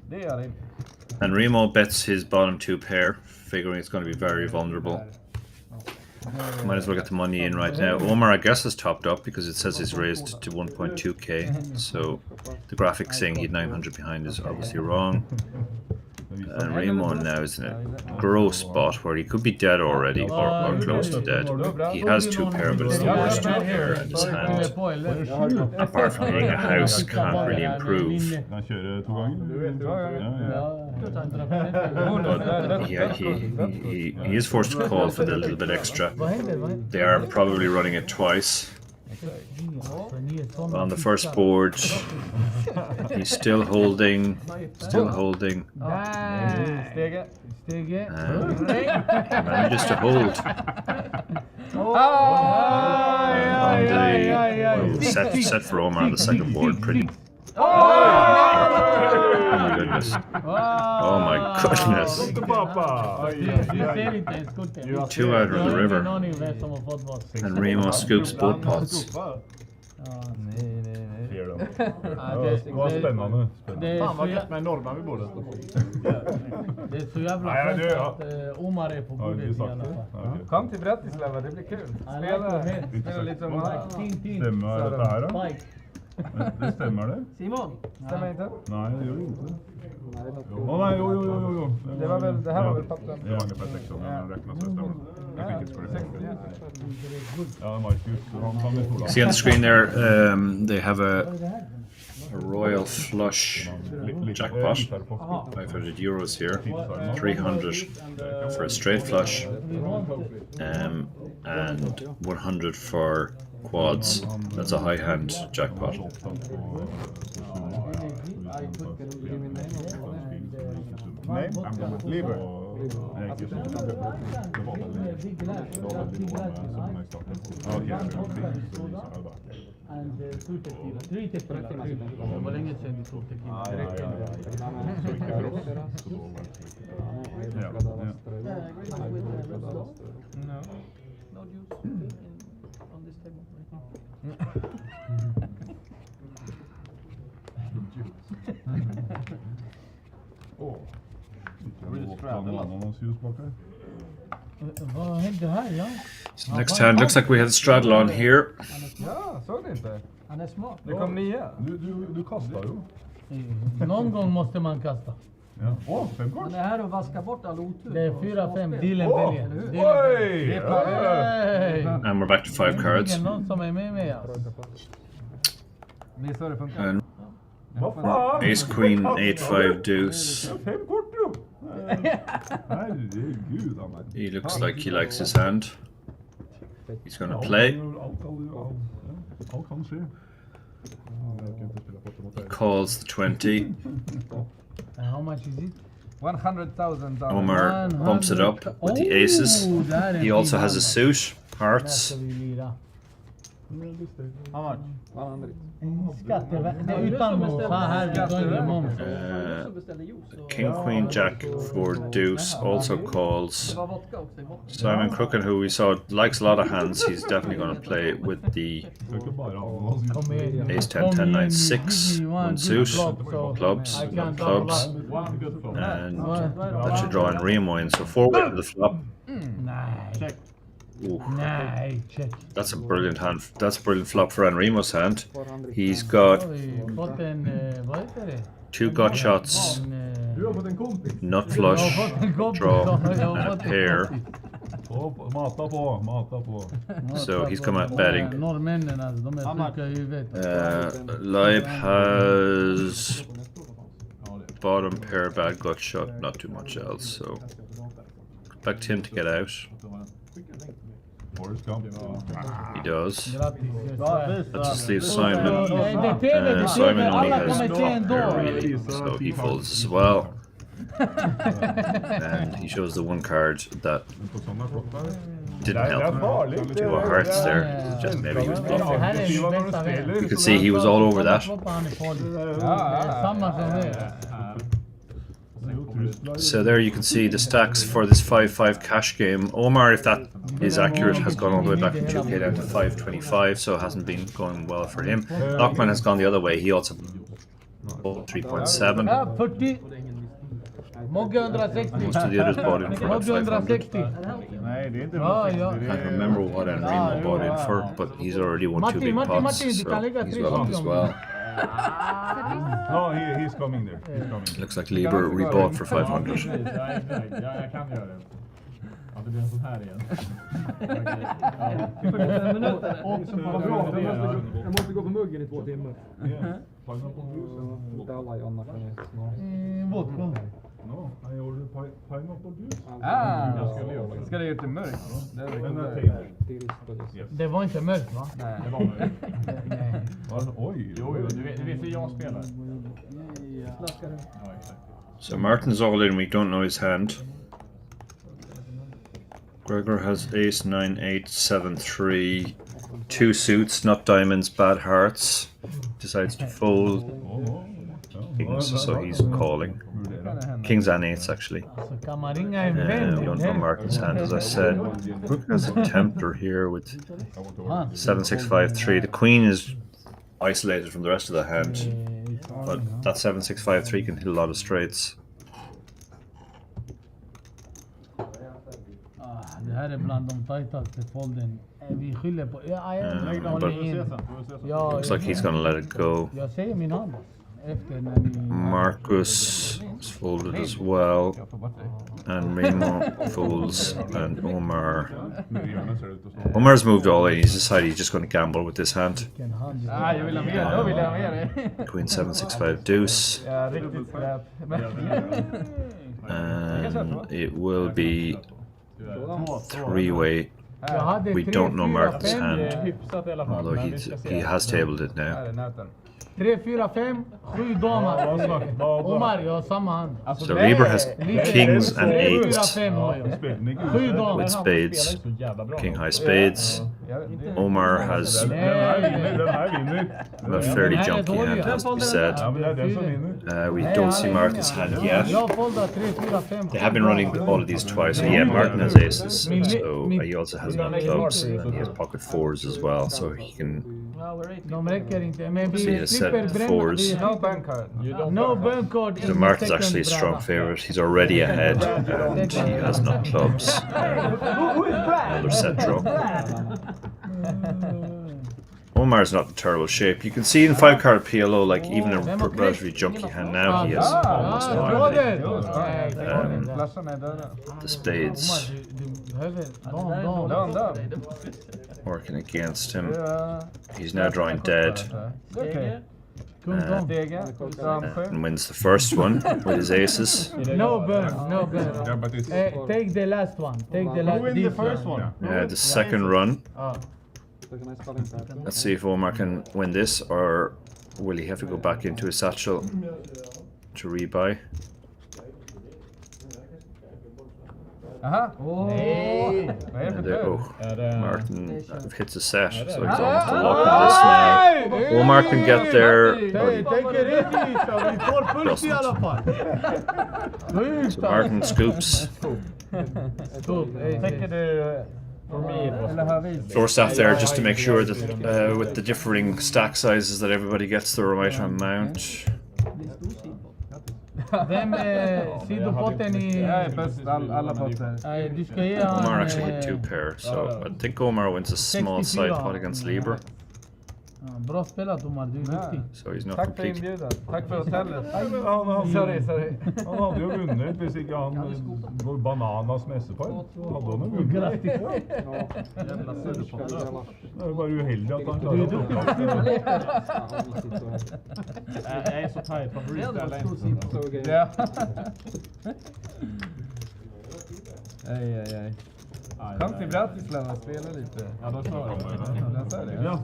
Det gör det. And Remo bets his bottom 2 pair, figuring it's going to be very vulnerable. Might as well get the money in right now. Omar, I guess, has topped up because it says he's raised to 1.2k. So the graphic saying he had 900 behind is obviously wrong. And Raymond now is in a gross spot where he could be dead already or close to dead. He has 2 pair, but it's the worst 2 pair in his hand. Apart from being a house, can't really improve. He is forced to call for the little bit extra. They are probably running it twice. On the first board, he's still holding. And manages to hold. Set for Omar on the second board. Pretty. Oh my goodness. Oh my goodness. 2 out of the river. And Remo scoops both pots. Vad spännande. Fan vad gött med Norrman vid bordet. Det är så jävla skönt att Omar är på bordet i alla fall. Kom till Bratislava, det blir kul. Spela lite som han. Stämmer det här då? Det stämmer det? Simon? Stämmer inte? Nej, det gör det inte. Nej, jo. Det var väl, det här var väl pappen? Det var ungefär 16, men den räknas väl stämmer. Jag fick ett för det. Ja, Marcus, han är stor. See on the screen there, they have a royal flush jackpot, 500 euros here, 300 for a straight flush, and 100 for quads. That's a high hand jackpot. Nej, Liber. And 2 tequila. 3 tequila. Det var länge sedan vi tog tequila. No juice on this table right now. Vad hände här, ja? So next hand looks like we have straddle on here. Ja, såg ni inte? Han är smart. Det kom 9. Du kastar ju. Någon gång måste man kasta. Ja, 5 kort. Han är här och vaskar bort all otur. Det är 4-5. Dealen väljer. And we're back to 5 cards. Det är någon som är med mig. Visst det funkar? And ace, queen, 8-5 deuce. 5 kort ju. Herregud, He looks like he likes his hand. He's gonna play. He calls the 20. How much is it? $100,000. Omar bumps it up with the aces. He also has a suit, hearts. How much? 100. Utan moms. Här går ingen moms. King, queen, jack for deuce also calls. Simon Crooken, who we saw likes a lot of hands, he's definitely going to play with the ace 10, 10, 9, 6, one suit, clubs, and that should draw in Remo in. So 4 way to the flop. Nej. Ooh. Nej, check. That's a brilliant hand. That's a brilliant flop for Enremo's hand. He's got 2 gut shots, nut flush, draw, and a pair. So he's come out betting. Leib has bottom pair, bad gut shot, not too much else. So expect him to get out. He does. That just leaves Simon. Simon only has pair really, so he folds as well. And he shows the 1 card that didn't help him. 2 hearts there, just maybe he was bluffing. You could see he was all over that. So there you can see the stacks for this 5-5 cash game. Omar, if that is accurate, has gone all the way back from 2k down to 525, so it hasn't been going well for him. Lockman has gone the other way. He also 3.7. Most of the others bought in for about 500. I can't remember what Enremo bought in for, but he's already won 2 big pots, so he's well up as well. No, he's coming there. He's coming. Looks like Lieber rebought for 500. Jag kan göra det. Att det blir en sån här igen. Jag måste gå på muggen i 2 timmar. Inte alla i Anna kan ju snart. Vodka. No, I ordered pineapple juice. Ska det göra till mörkt? Det var inte mörkt va? Nej, det var mörkt. Nej. Oj. Jo, du vet hur jag spelar. So Martin's all in. We don't know his hand. Gregor has ace 9 8 7 3, 2 suits, not diamonds, bad hearts. Decides to fold. Kings, so he's calling. Kings and eights actually. We don't know Martin's hand, as I said. Rook has a tempter here with 7 6 5 3. The queen is isolated from the rest of the hand, but that 7 6 5 3 can hit a lot of straights. Det här är bland de tajtaste folden. Vi skyller på... Looks like he's gonna let it go. Jag säger min hand. Marcus is folded as well, and Remo folds, and Omar's moved all in. He's decided he's just going to gamble with this hand. Queen 7 6 5 deuce, and it will be three-way. We don't know Martin's hand, although he has tabled it now. 3, 4, 5, 7 damer. Omar, jag har samma hand. So Reber has kings and 3, 4, eights 5 har jag. 7 damer. with spades, king high spades. Omar has a fairly junky hand, has to be said. We don't see Martin's hand yet. They have been running all of these twice. So yeah, Martin has aces, so he also has no clubs, and he has pocket fours as well, so he can. So he has set fours. No bank card. So Martin's actually a strong favorite. He's already ahead, and he has no clubs. Another set draw. Omar's not in terrible shape. You can see in 5-card PLO, like even a relatively junky hand now, he has almost the spades working against him. He's now drawing dead. And wins the first one with his aces. No burn, no burn. Take the last one. Take the last. Who win the first one? Yeah, the second run. Let's see if Omar can win this, or will he have to go back into his satchel to rebuy? Martin hits a set, so he's almost unlocking this now. Omar can get there, but so Martin scoops. Floor staff there just to make sure that with the differing stack sizes that everybody gets the right amount. Vem ser du potten i... Du ska ge han... Omar actually hit 2 pair, so I think Omar wins a small side pot against Lieber. Bra spelat Omar, du är duktig. So he's not Tack för complete. inbjudan. Tack för hotellet. Sorry. Han hade ju vunnit hvis ikke han går bananas messepoeng. Så hadde han jo vunnit. Grattis. Jävla surpotter. Det er bare uheldig at han klarer å plukke. Jag är så tajt från freestyle. Ja. Aj. Kom till Bratislava och spela lite. Ja, då kör Ja.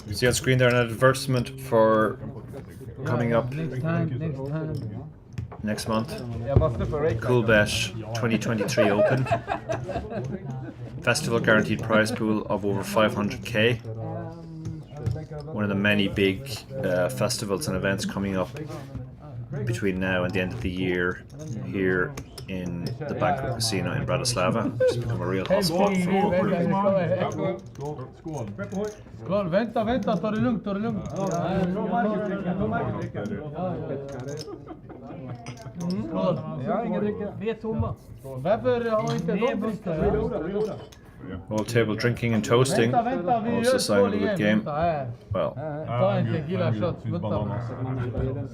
You see on screen there an advertisement for coming up next month. Cool Bash 2023 Open. Festival guaranteed prize pool of over 500k. One of the many big festivals and events coming up between now and the end of the year here in the Banco Casino in Bratislava, which has become a real hotspot for poker. Skål, vänta, ta det lugnt. Skål. Vi är tomma. Varför har inte de drickat? All table drinking and toasting. Also a sign of a good game. Well, Ta en tequila shot.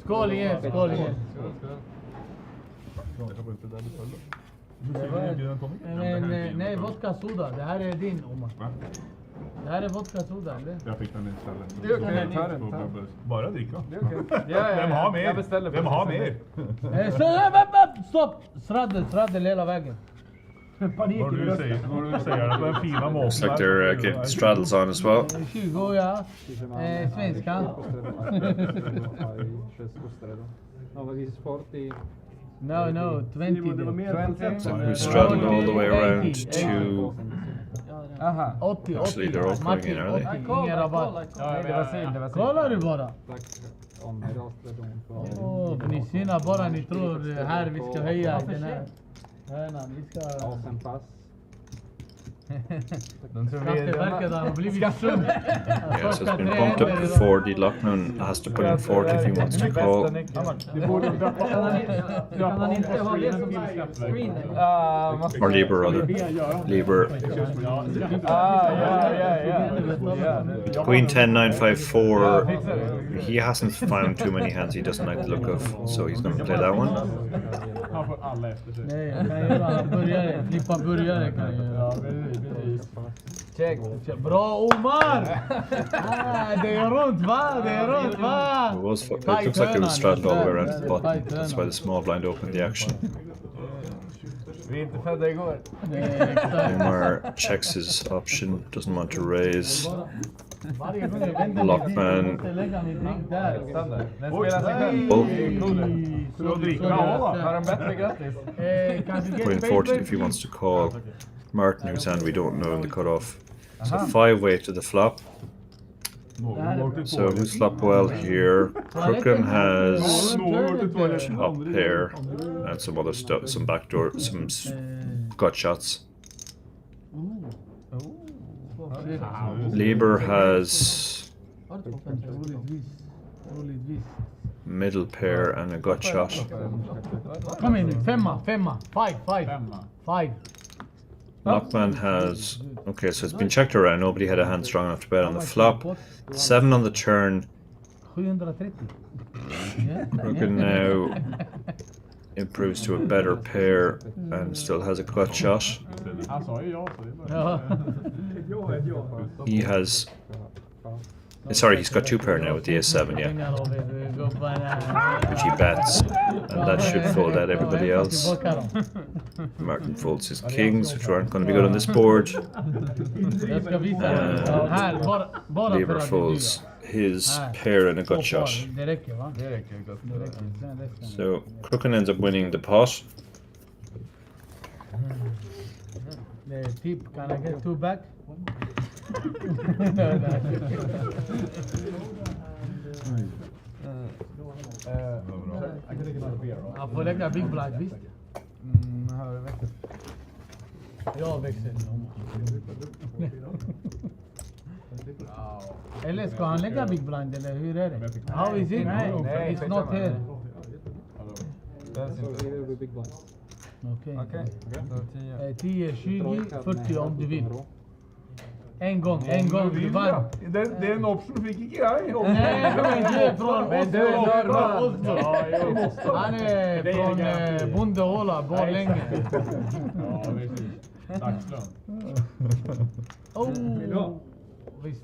Skål igen. Nej, vodka soda. Det här är din, Omar. Det här är vodka soda, eller? Jag fick den istället. Det är okej, ta den. Bara dricka. Det är okej. Vem har mer? Jag beställer. Vem har mer? Stopp! Straddel hela vägen. Vad du vill säga att den fina måsen. Looks like they're getting straddles on as well. 20, ja. Svenska. No, 20. So we straddled all the way around to. Aha. 80. Actually, they're all coming in, are they? Ingen rabatt. Det var synd. Kolla du bara. Ni synar bara, ni tror här vi ska höja den här hörnan. Vi ska... Skatteverket har blivit sum. Yeah, so it's been bumped up to 40. Lockman has to put in 40 if he wants to call. Kan han inte ha det som screen? Or Lieber, rather. Lieber. Queen 10, 9, 5, 4. He hasn't found too many hands he doesn't like the look of, so he's going to play that one. Han får alla efter sig. Nej, jag kan göra burgare. Klippa burgare kan jag göra. Check. Bra Omar! Det är runt va? It looks like it was straddled all the way around to the button. That's why the small blind opened the action. Vi är inte födda igår. Omar checks his option, doesn't want to raise. Lockman. Put in 40 if he wants to call. Martin, whose hand we don't know in the cutoff. So 5-way to the flop. So who's flop well here? Crookham has top pair and some other stuff, some backdoor, some gut shots. Lieber has middle pair and a gut shot. Come in, femma, 5. Lockman has, okay, so it's been checked around. Nobody had a hand strong enough to bet on the flop. 7 on the turn. 730. Crookham now improves to a better pair and still has a gut shot. He has, sorry, he's got 2 pair now with the ace-7, yeah. Which he bets, and that should fold out everybody else. Martin folds his kings, which aren't going to be good on this board. Lieber folds his pair and a gut shot. So Crookham ends up winning the pot. The tip, can I get 2 back? Han får lägga big blind, visst? Jag växer. Eller ska han lägga big blind, eller hur är det? How is it? It's not here. Okej. 10, 20, 40 om du vill. En gång, du vann. Det är en option fick inte jag. Nej, du är från Oslo. Han är från Bondehåla, Borlänge. Ja, precis. Dagslön.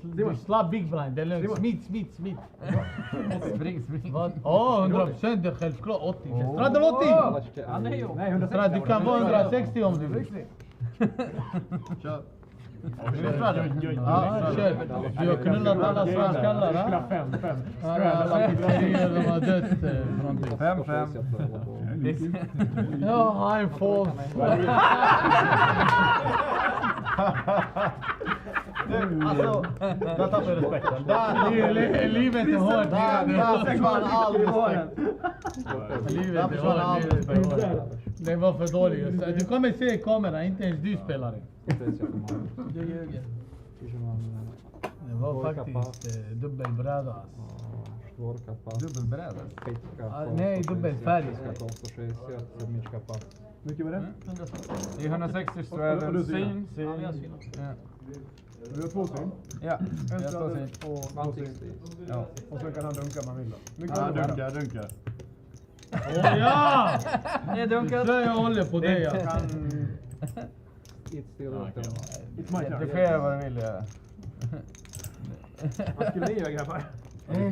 Vi slapp big blind, eller Smith. Spring. 100%, det är självklart 80. Straddel 80! Du kan vara 160 om du vill. Kör. Ja, kör. Du har knullat alla svartskallar, va? 5. Alla pizzerior, de har dött. 5. Ja, I'm false. Alltså, där tappar jag respekten. Livet är hårt. Där försvann all respekt. Livet är hårt. Det var för dåligt. Du kommer se i kameran, inte ens du spelar det. Du ljuger. Det var faktiskt dubbelbräda. Dubbelbräda? Nej, dubbelfärg. Mycket var det? Det är 160 straddle syn. Vi har 2 syn? Ja, en straddle och 2 syn. Ja. Och sen kan han dunka om han vill då. Dunkar. Ja! Det är dunkat. Så jag håller på det, ja. Du får göra vad du vill göra. Vad skulle ni göra grabbar?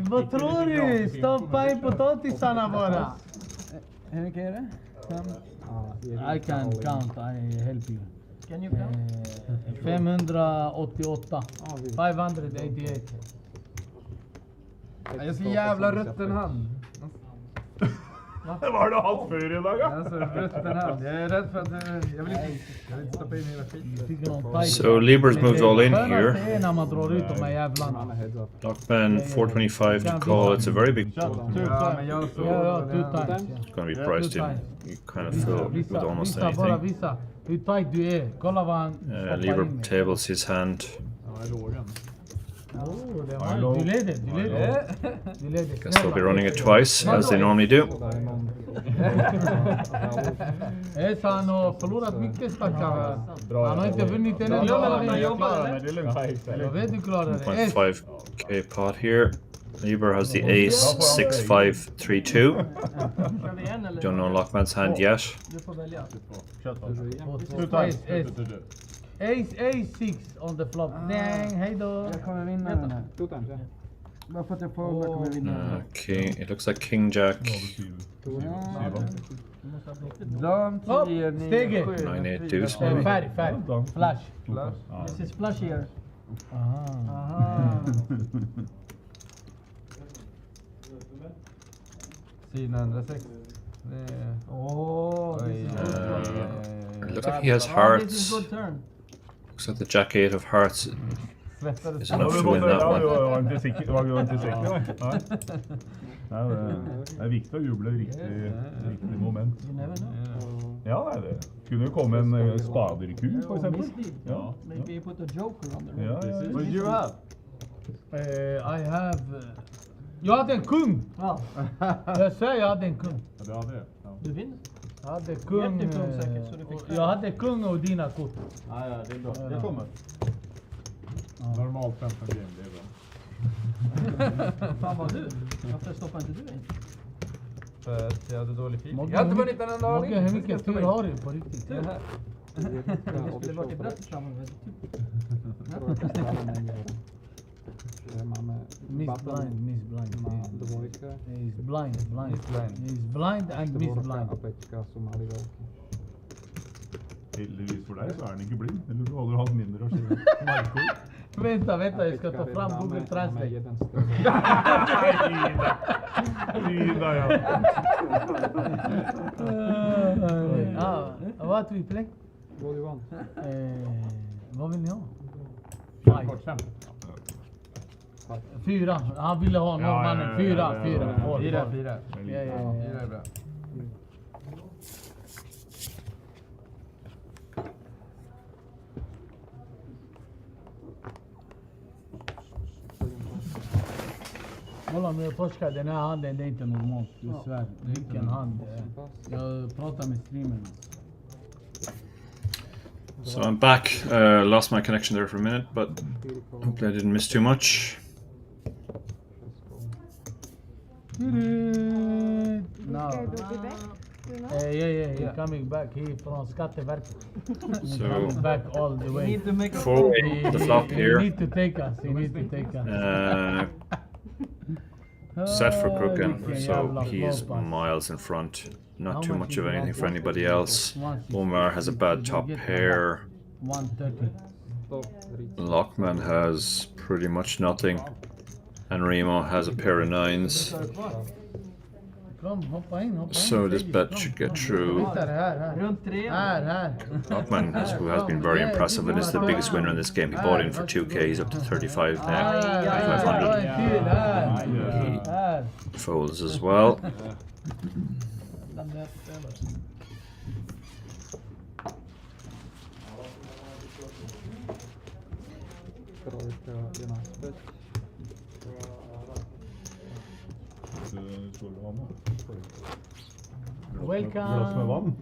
Vad tror du? Stoppa in potatisarna bara. Hur mycket är det? I can count, I help you. Can you count? 588. 588. Jag är så jävla rutten hand. Vad har du haft för i dag? Alltså, rutten hand. Jag är rädd för att jag vill inte stoppa in hela skiten. So Lieber's moved all in here. När man drar ut de här jävlarna. Lockman 425 to call. It's a very big Ja, two times. It's going to be priced in. You kind of fill with almost Visa bara, anything. visa hur tight du är. Kolla vad han Lieber tables his hand. Du leder. Guess they'll be running it twice, as they normally do. Så han har förlorat mycket stackare. Han har inte vunnit en enda. Jag vet du klarar det. 1.5k pot here. Lieber has the ace 6-5-3-2. Don't know Lockman's hand yet. Du får välja. Ace 6 on the flop. Dang, hej då. Jag kommer vinna den här. Bara för att jag får kommer vinna den här. King. It looks like King Jack. Dam 10, 9, 7. 9-8 deuce maybe. Färg. Flash. This is flush here. Aha. Sina 106. It looks like he has This is hearts. good turn. Looks like the Jack 8 of hearts is enough to win that Ja, one. du var inte säker. Du var inte säker. Nej, det är viktigt att jubla i riktig moment. You never know. Ja, nej, det kunne jo komme en spaderkul, for eksempel. Ja. Maybe you put a joker on the Ja, road. ja, ja. What do you have? I have... Jag hade en kung! Ja. Jag säger jag hade en kung. Ja, det hade jag. Ja. Du vinner. Jag hade kung. Jättekung säkert, så du fick Jag hade kung och dina kort. Ja, det är bra. Det kommer. Normalt 15 game, det är bra. Fan vad du. Varför stoppar inte du in? För att jag hade dålig feeling. Mogge, Jag har inte vunnit en enda aning. Mogge, hur mycket tur har du på riktigt? Det skulle varit i Bratislava med typ. Miss blind. He's blind. He's blind and miss blind. Heldigvis for deg så er den ikke blind. Eller du hadde hatt mindre å si. Vänta, jag ska ta fram Google Translate. Lina, ja. What we play? Vad du vann? Vad vill ni ha? Kort 5. 4. Han ville ha norrmannen. 4. 4. Ja. är bra. Kolla men jag torskar den här handen, det är inte normalt. Du svär. Vilken hand det är. Jag pratar med streamern. So I'm back. Lost my connection there for a minute, but hopefully I didn't miss too much. No. Yeah, coming back. He from Skatteverket. So Coming back all the way. before the flop He here, need to take us. set for cooking, so he's miles in front. Not too much of anything for anybody else. Omar has a bad top pair. 130. Lockman has pretty much nothing. And Remo has a pair of 9s. So this bet should get through. Lockman, who has been very impressive and is the biggest winner in this game. He bought in for 2k, he's up to 35 now. 500. He folds as well. Welcome.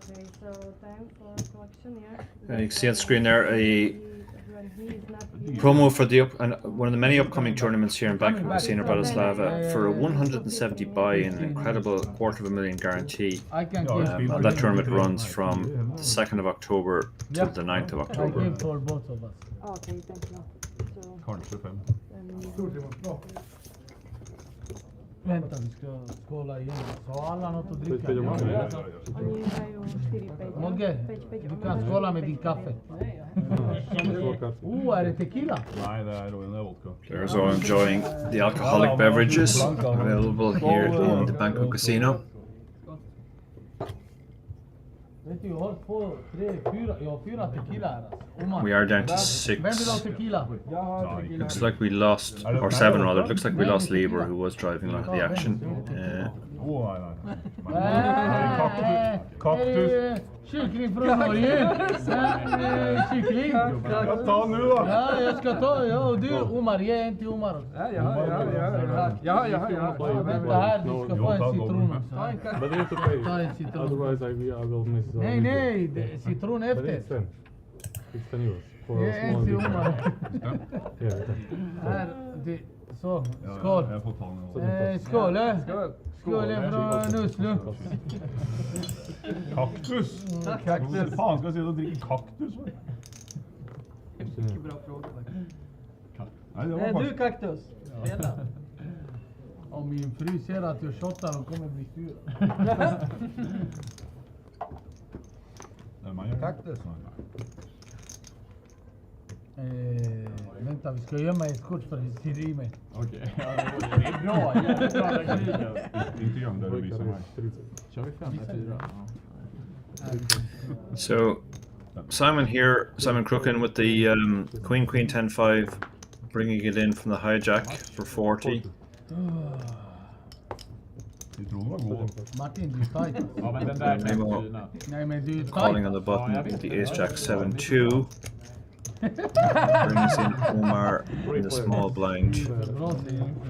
Okay, so time for collection here. You can see on the screen there a promo for one of the many upcoming tournaments here in Banco Casino Bratislava for a 170 buy-in, an incredible $250,000 guarantee. And that tournament runs from the 2nd of October to the 9th of October. I give for both of us. Okay, thank you. So, Kanske 5. Vänta, vi ska skåla igen. Så har alla något att dricka? Oni daju 4 peđa. Mogge, du kan skåla med din kaffe. Är det tequila? Nej, det är vodka. Players are enjoying the alcoholic beverages available here in the Banco Casino. Vet du, jag har 2, 3, 4, jag har 4 tequila här. We are down to 6. Vem vill ha tequila? Looks like we lost, or 7 rather. Looks like we lost Lieber, who was driving a lot of the action. Kaktus. Kyckling från Norge. Kyckling. Jag tar nu då. Ja, jag ska ta. Ja, och du, Omar, ge en till Omar. Ja. Vänta här, du ska få en citron. But it's okay. Ta en citron. Otherwise I will miss. Nej, citron efter. It's ten euros. Ge en till Omar. Här, så, skål. Skål, skål från Oslo. Kaktus? Hur fan ska jag sitta och dricka kaktus? Bra fråga. Du kaktus. Om min fru ser att jag shottar, hon kommer bli sur. Kaktus? Vänta, vi ska gömma ett kort för att styra i mig. Okej, det är bra. Inte göm där du visar mig. Kör vi 5-4? So, Simon here, Simon Crooken with the Queen 10-5, bringing it in from the hijack for 40. Martin, du är tajt. Ja, men den där Nemo Nej, men du är calling tajt. on the button with the Ace Jack 7-2. Brings in Omar in the small blind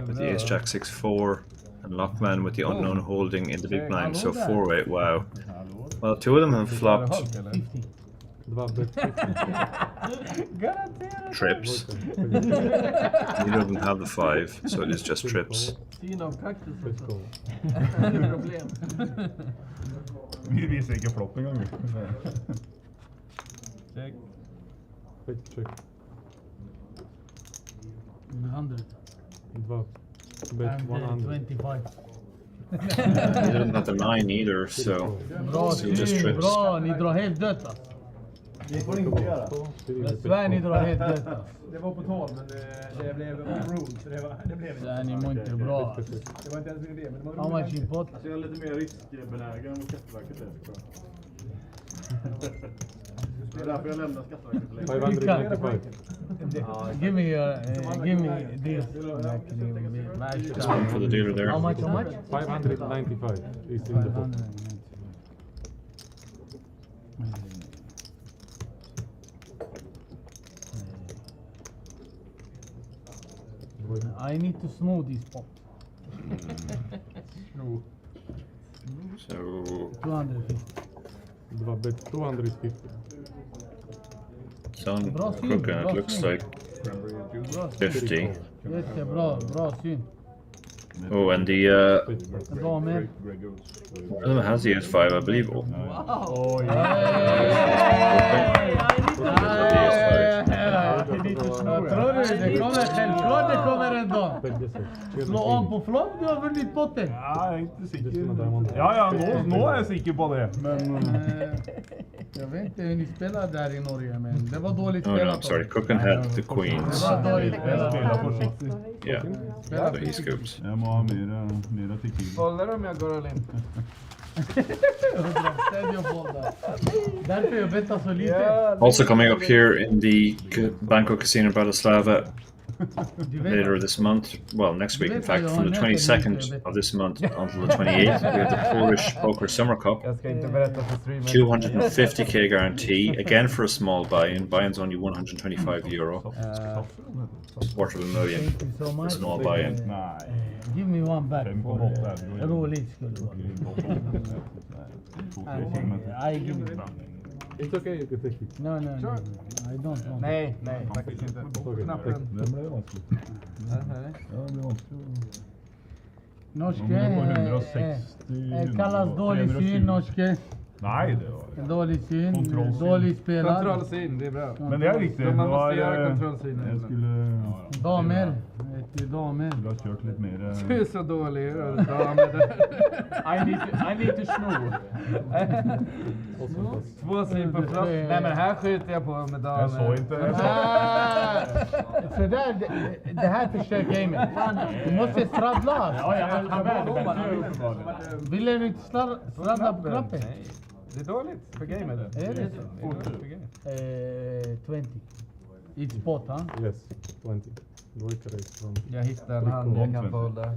with the Ace Jack 6-4, and Lockman with the unknown holding in the big blind. So 4-8, wow. Well, 2 of them have flopped trips. Neither of them have the 5, so it is just trips. Vi visar inte flopp en gång. Check. 100. Bet 125. He didn't have the 9 either, so just trips. Bra, ni drar helt dött alltså. Det får ni inte göra. Jag svär ni drar helt dött alltså. Det var på tal, men det blev overruled, så det blev inte. Nej, ni mår inte bra. Det var inte ens min idé, men det var How much in pot? Alltså jag är lite mer riskbenägen än vad Skatteverket är, tror jag. Det är därför jag lämnar Skatteverket för länge. 595. Give me this. This one for the dealer there. How much? 595 is in the pot. I need to smooth this pot. So 250. Bet 250. Son Crooken, it looks like 50. Jättebra, bra syn. Oh, and the Damer. one of them has the S5, I believe. Oh. Wow. Tror du det kommer? Självklart det kommer en dag. Slå om på flop, du har vunnit potten. Ja, jag är inte säker. Ja, nå är jag säker på det. Men jag vet inte hur ni spelar där i Norge, men det var dåligt Oh spelat. no, sorry, Crooken had the queens. Det var dåligt spelat. Yeah, so he scoops. jag må ha mera tequila. Håller de jag går all in? Därför jag bettar så lite. Also coming up here in the Banco Casino Bratislava Later this month, well, next week, in fact, from the 22nd of this month until the 28th, we have the Polish Poker Summer Cup. 250k guarantee, again for a small buy-in. Buy-in's only €125. Quarter of a million for a small buy-in. Give me one back for roligt skulle I give it. It's okay, you can take it. No, I don't want. Nej, faktiskt inte. Knappen. Norske kallas dålig syn, norske. Nej, det var dålig syn, dålig spelare. Kontrollsyn, det är bra. Men det är riktigt. Man måste göra kontrollsyn. Jag skulle... Damer. Skulle ha kört lite mer... Du är så dålig, damer. I need to snore. Två syn på flopp. Nej, men här skjuter jag på med damer. Jag såg inte. Så där, det här försöker jag med. Du måste straddla. Vill du inte straddla på kroppen? Det är dåligt för gamet. Är det så? 20. It's spot, huh? Yes, 20. Jag hittade en hand jag kan folda.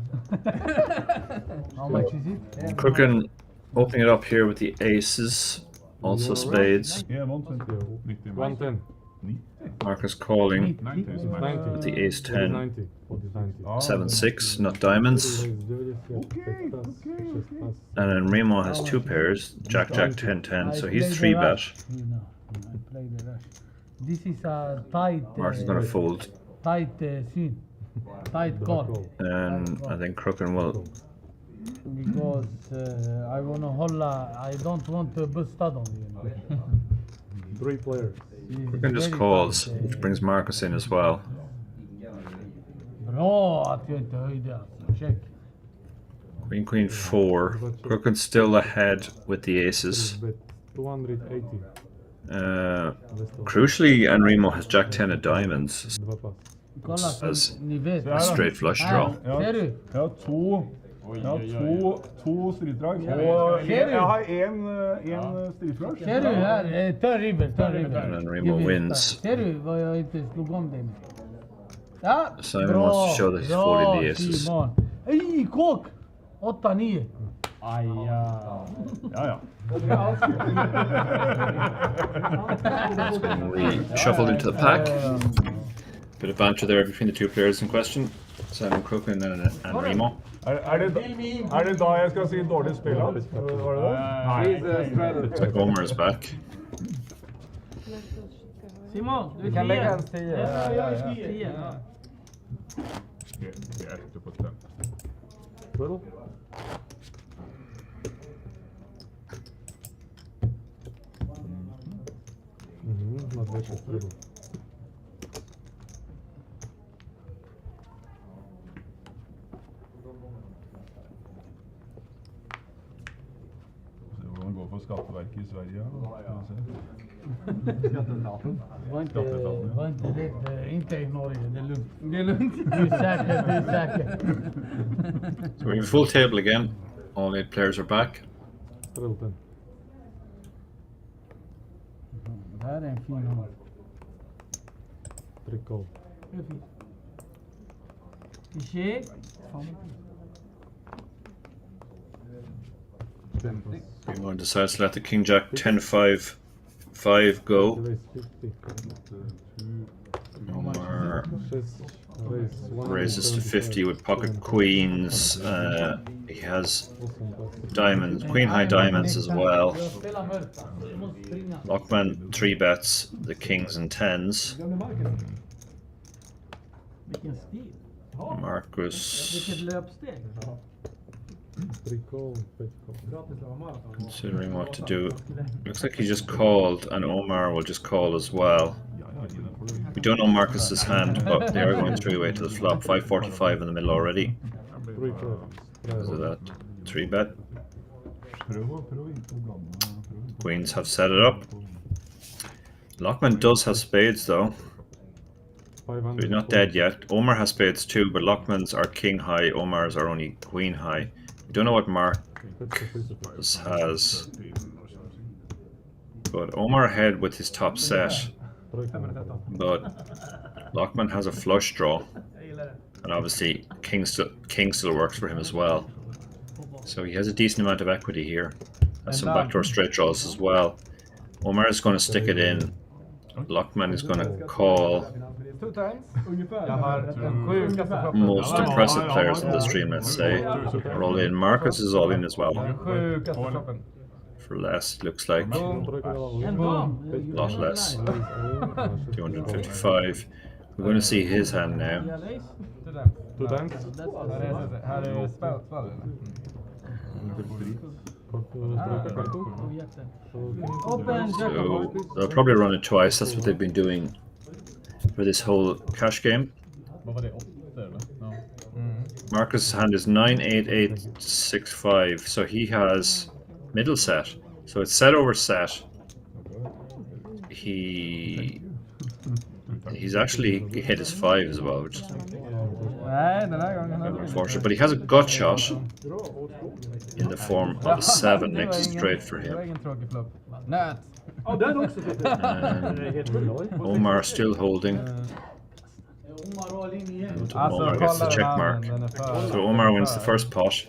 How much is it? Crooken opening it up here with the aces, also spades. Yeah, 120. 110. Marcus calling 90. with the ace 10. 90. 7-6, not diamonds. And then Remo has two pairs, Jack, 10-10, so he's 3-bet. This is a tight. Marcus is going to fold. Tight scene. Tight call. And I think Crooken will. Because I wanna hold. I don't want to bust out on you. 3 players. Crooken just calls, which brings Marcus in as well. Bra att jag inte höjde. Check. Queen 4. Crooken's still ahead with the aces. 280. Crucially, Remo has Jack 10 of diamonds as a straight flush draw. Ser du? Jag har två strypdrag. Jag har en strypdrag. Ser du här? Ta river. And then Remo wins. Ser du vad jag inte slog om dig med? Ja, Simon wants to show that he's folding the aces. Simon. Ej, kåk! 8-9. Ja. We shuffled into the pack. Bit of banter there between the two players in question, Simon Crooken and Remo. Er det da jeg skal si dårlig spill? Var det det? Looks like Omer is back. Simon, du kan lägga en 10. Jag är 10. Det är inte på 10. Little? Not very little. Hvordan det går for skatteverket i Sverige? Skatteetaten. Var inte det, inte i Norge, det är lugnt. Det är lugnt. Du är säker. So we have a full table again. All 8 players are back. Det här är en fin håll. Trickle. Det är fint. Check. Everyone decides to let the King Jack 10-5 go. Omar raises to 50 with pocket queens. He has diamonds, queen high diamonds as well. Lockman 3-bets the kings and 10s. Marcus considering what to do. Looks like he just called, and Omar will just call as well. We don't know Marcus's hand, but they are going 3-way to the flop. 545 in the middle already. Because of that 3-bet. Queens have set it up. Lockman does have spades though. So he's not dead yet. Omar has spades too, but Lockman's are king high, Omar's are only queen high. We don't know what Marcus has. But Omar ahead with his top set. But Lockman has a flush draw, and obviously king still works for him as well. So he has a decent amount of equity here. Has some backdoor straight draws as well. Omar is going to stick it in. Lockman is going to call. 2 times. Most impressive players in the stream, let's say, are all in. Marcus is all in as well. For less, looks like. A lot less. 255. We're going to see his hand now. 2 times. So they'll probably run it twice. That's what they've been doing for this whole cash game. Marcus' hand is 9-8-8-6-5, so he has middle set. So it's set over set. He's actually hit his 5 as well, which is unfortunate. But he has a gut shot in the form of a 7 next straight for him. Omar still holding. Omar gets the check mark. So Omar wins the first pot.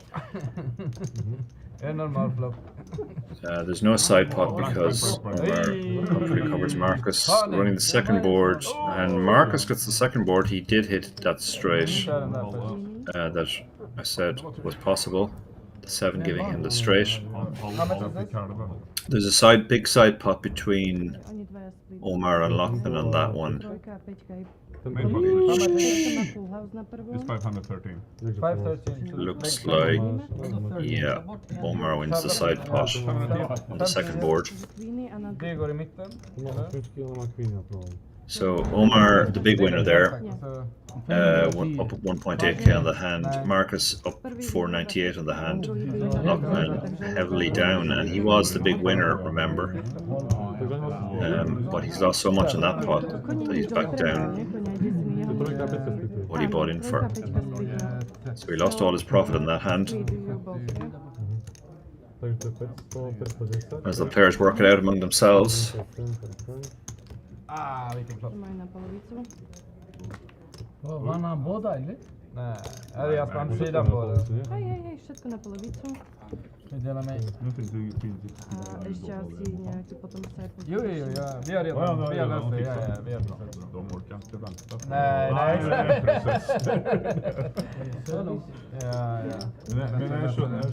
There's no side pot because Omar comfortably covers Marcus. Running the second board, and Marcus gets the second board. He did hit that straight that I said was possible. The 7 giving him the straight. There's a big side pot between Omar and Lockman on that one. It's 513. Looks like, yeah, Omar wins the side pot on the second board. So Omar, the big winner there, up at 1.8k on the hand. Marcus up 498 on the hand. Lockman heavily down, and he was the big winner, remember. But he's lost so much on that pot that he's back down what he bought in for. So he lost all his profit on that hand. As the players work it out among themselves. Vann han båda eller? Nej, jag ska inte sidan på det. Hej, všetko na polovicu. Vi delar med. Ešte asi nejaký potom side. Jo, vi har redan. Vi har löst det. Ja, vi har löst det. De orkar inte vänta. Nej. Ja. Men jag skjønner det.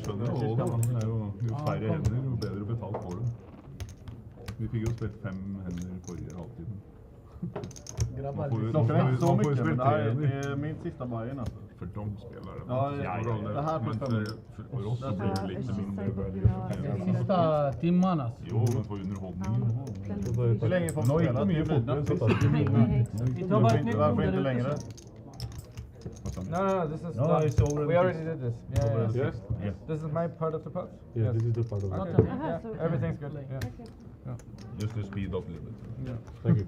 Jo færre hender, jo bedre betalt får du. Vi fikk jo spilt 5 hender forrige halvtiden. Grabbar, klockan är inte så mycket, men det här är min sista Bayern alltså. För de spelar det. Ja, det här men för oss så blir det lite mindre värde. Sista timmarna. Jo, men för underhållningen. Hur länge får man spela? Mycket fotboll så Vi tar bara ett nytt Varför inte längre? No, this is done. We already did this. Yes. This is my part of the pot. Yeah, this is the part of the pot. pot. Yeah, everything's good. Yeah. Just to speed up a little bit. Yeah. Thank you.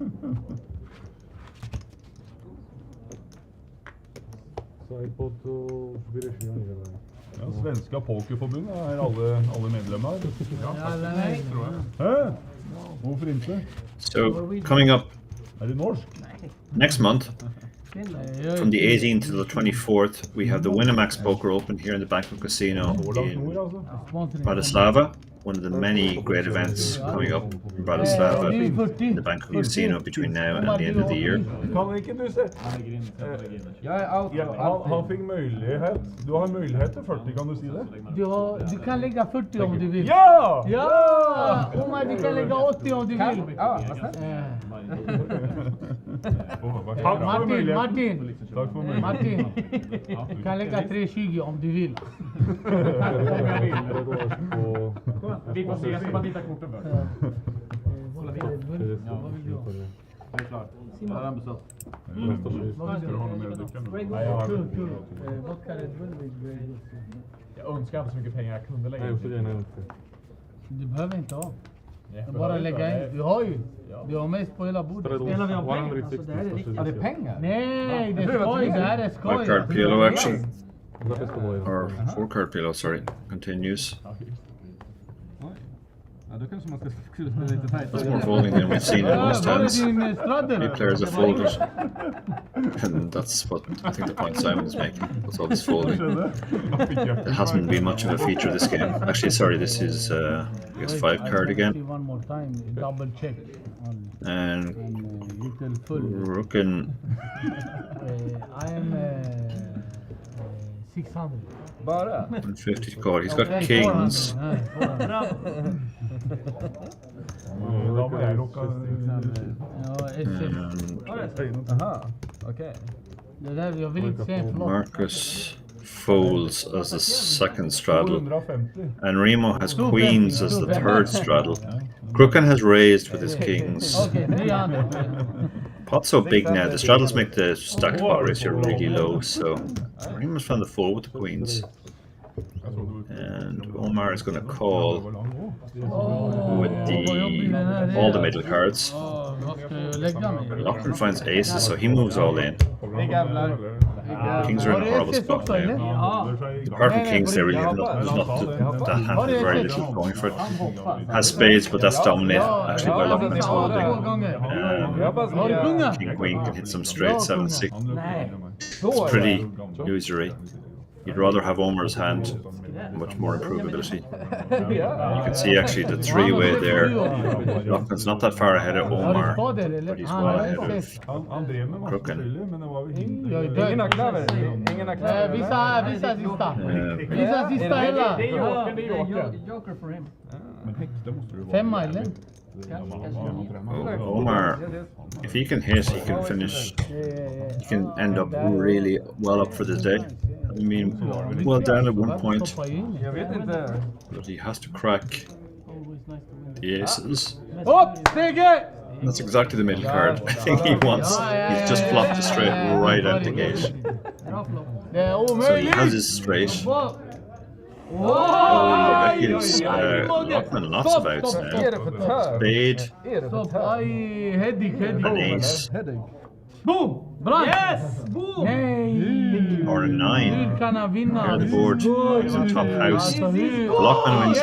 Ja, Svenska Pokerforbundet er alle medlemmer. Ja, tror jeg. Hæ? Hvorfor ikke? So, coming up next month, from the 18th to the 24th, we have the Winamax Poker Open here in the Banco Casino in Bratislava. One of the many great events coming up in Bratislava, the Banco Casino, between now and the end of the year. Kan ikke du se? Han fikk mulighet. Du har mulighet til 40, kan du si det? Du kan lägga 40 om du vill. Ja! Ja! Omar, du kan lägga 80 om du vill. Ja, vad snällt. Martin. Tack för mig. Martin. Du kan lägga 320 om du vill. Vi får se, jag ska bara titta korten först. Det är klart. Jag har redan bestått. Jag önskar inte så mycket pengar jag kunde lägga in. Du behöver inte ha. Bara lägga in. Du har ju. Du har mest på hela bordet. Spelar vi om pengar? Alltså, det är pengar? Nej, det är skoj. Det här är skoj. 5-card PLO action. Or 4-card PLO, sorry, continues. då kanske man skulle spela lite tajtare. That's more folding than we've seen in most hands. Many players have folded. And that's what I think the point Simon's making. What's all this folding? It hasn't been much of a feature of this game. Actually, sorry, this is, I guess, 5 card again. One more time, double check. And Rookin. I am 600. Bara? 150 to call. He's got kings. Aha, okej. Marcus folds as the second straddle, and Remo has queens as the third straddle. Crooken has raised with his kings. Pot's so big now, the straddles make the stack pot ratio really low, so Remo's found the fold with the queens. And Omar is going to call with all the middle cards. Lochner finds aces, so he moves all in. Kings are in a horrible spot now. Apart from kings, they really have that hand has very little going for it. Has spades, but that's dominate actually by Lochner's holding. King queen can hit some straight 7-6. It's pretty illusory. You'd rather have Omar's hand, much more improvability. You can see actually the 3-way there. Lochner's not that far ahead of Omar, but he's well ahead of Crooken. Omar, if he can hit, he can finish. He can end up really well up for the day. I mean, well down at one point, but he has to crack the aces. That's exactly the middle card I think he wants. He's just flopped a straight right out the gate. So he has his straight. Oh, that gives Lochner lots of outs now. Spade, an ace. Boom! Yes! Boom! Or a 9. Here the board is in top house. Lochner wins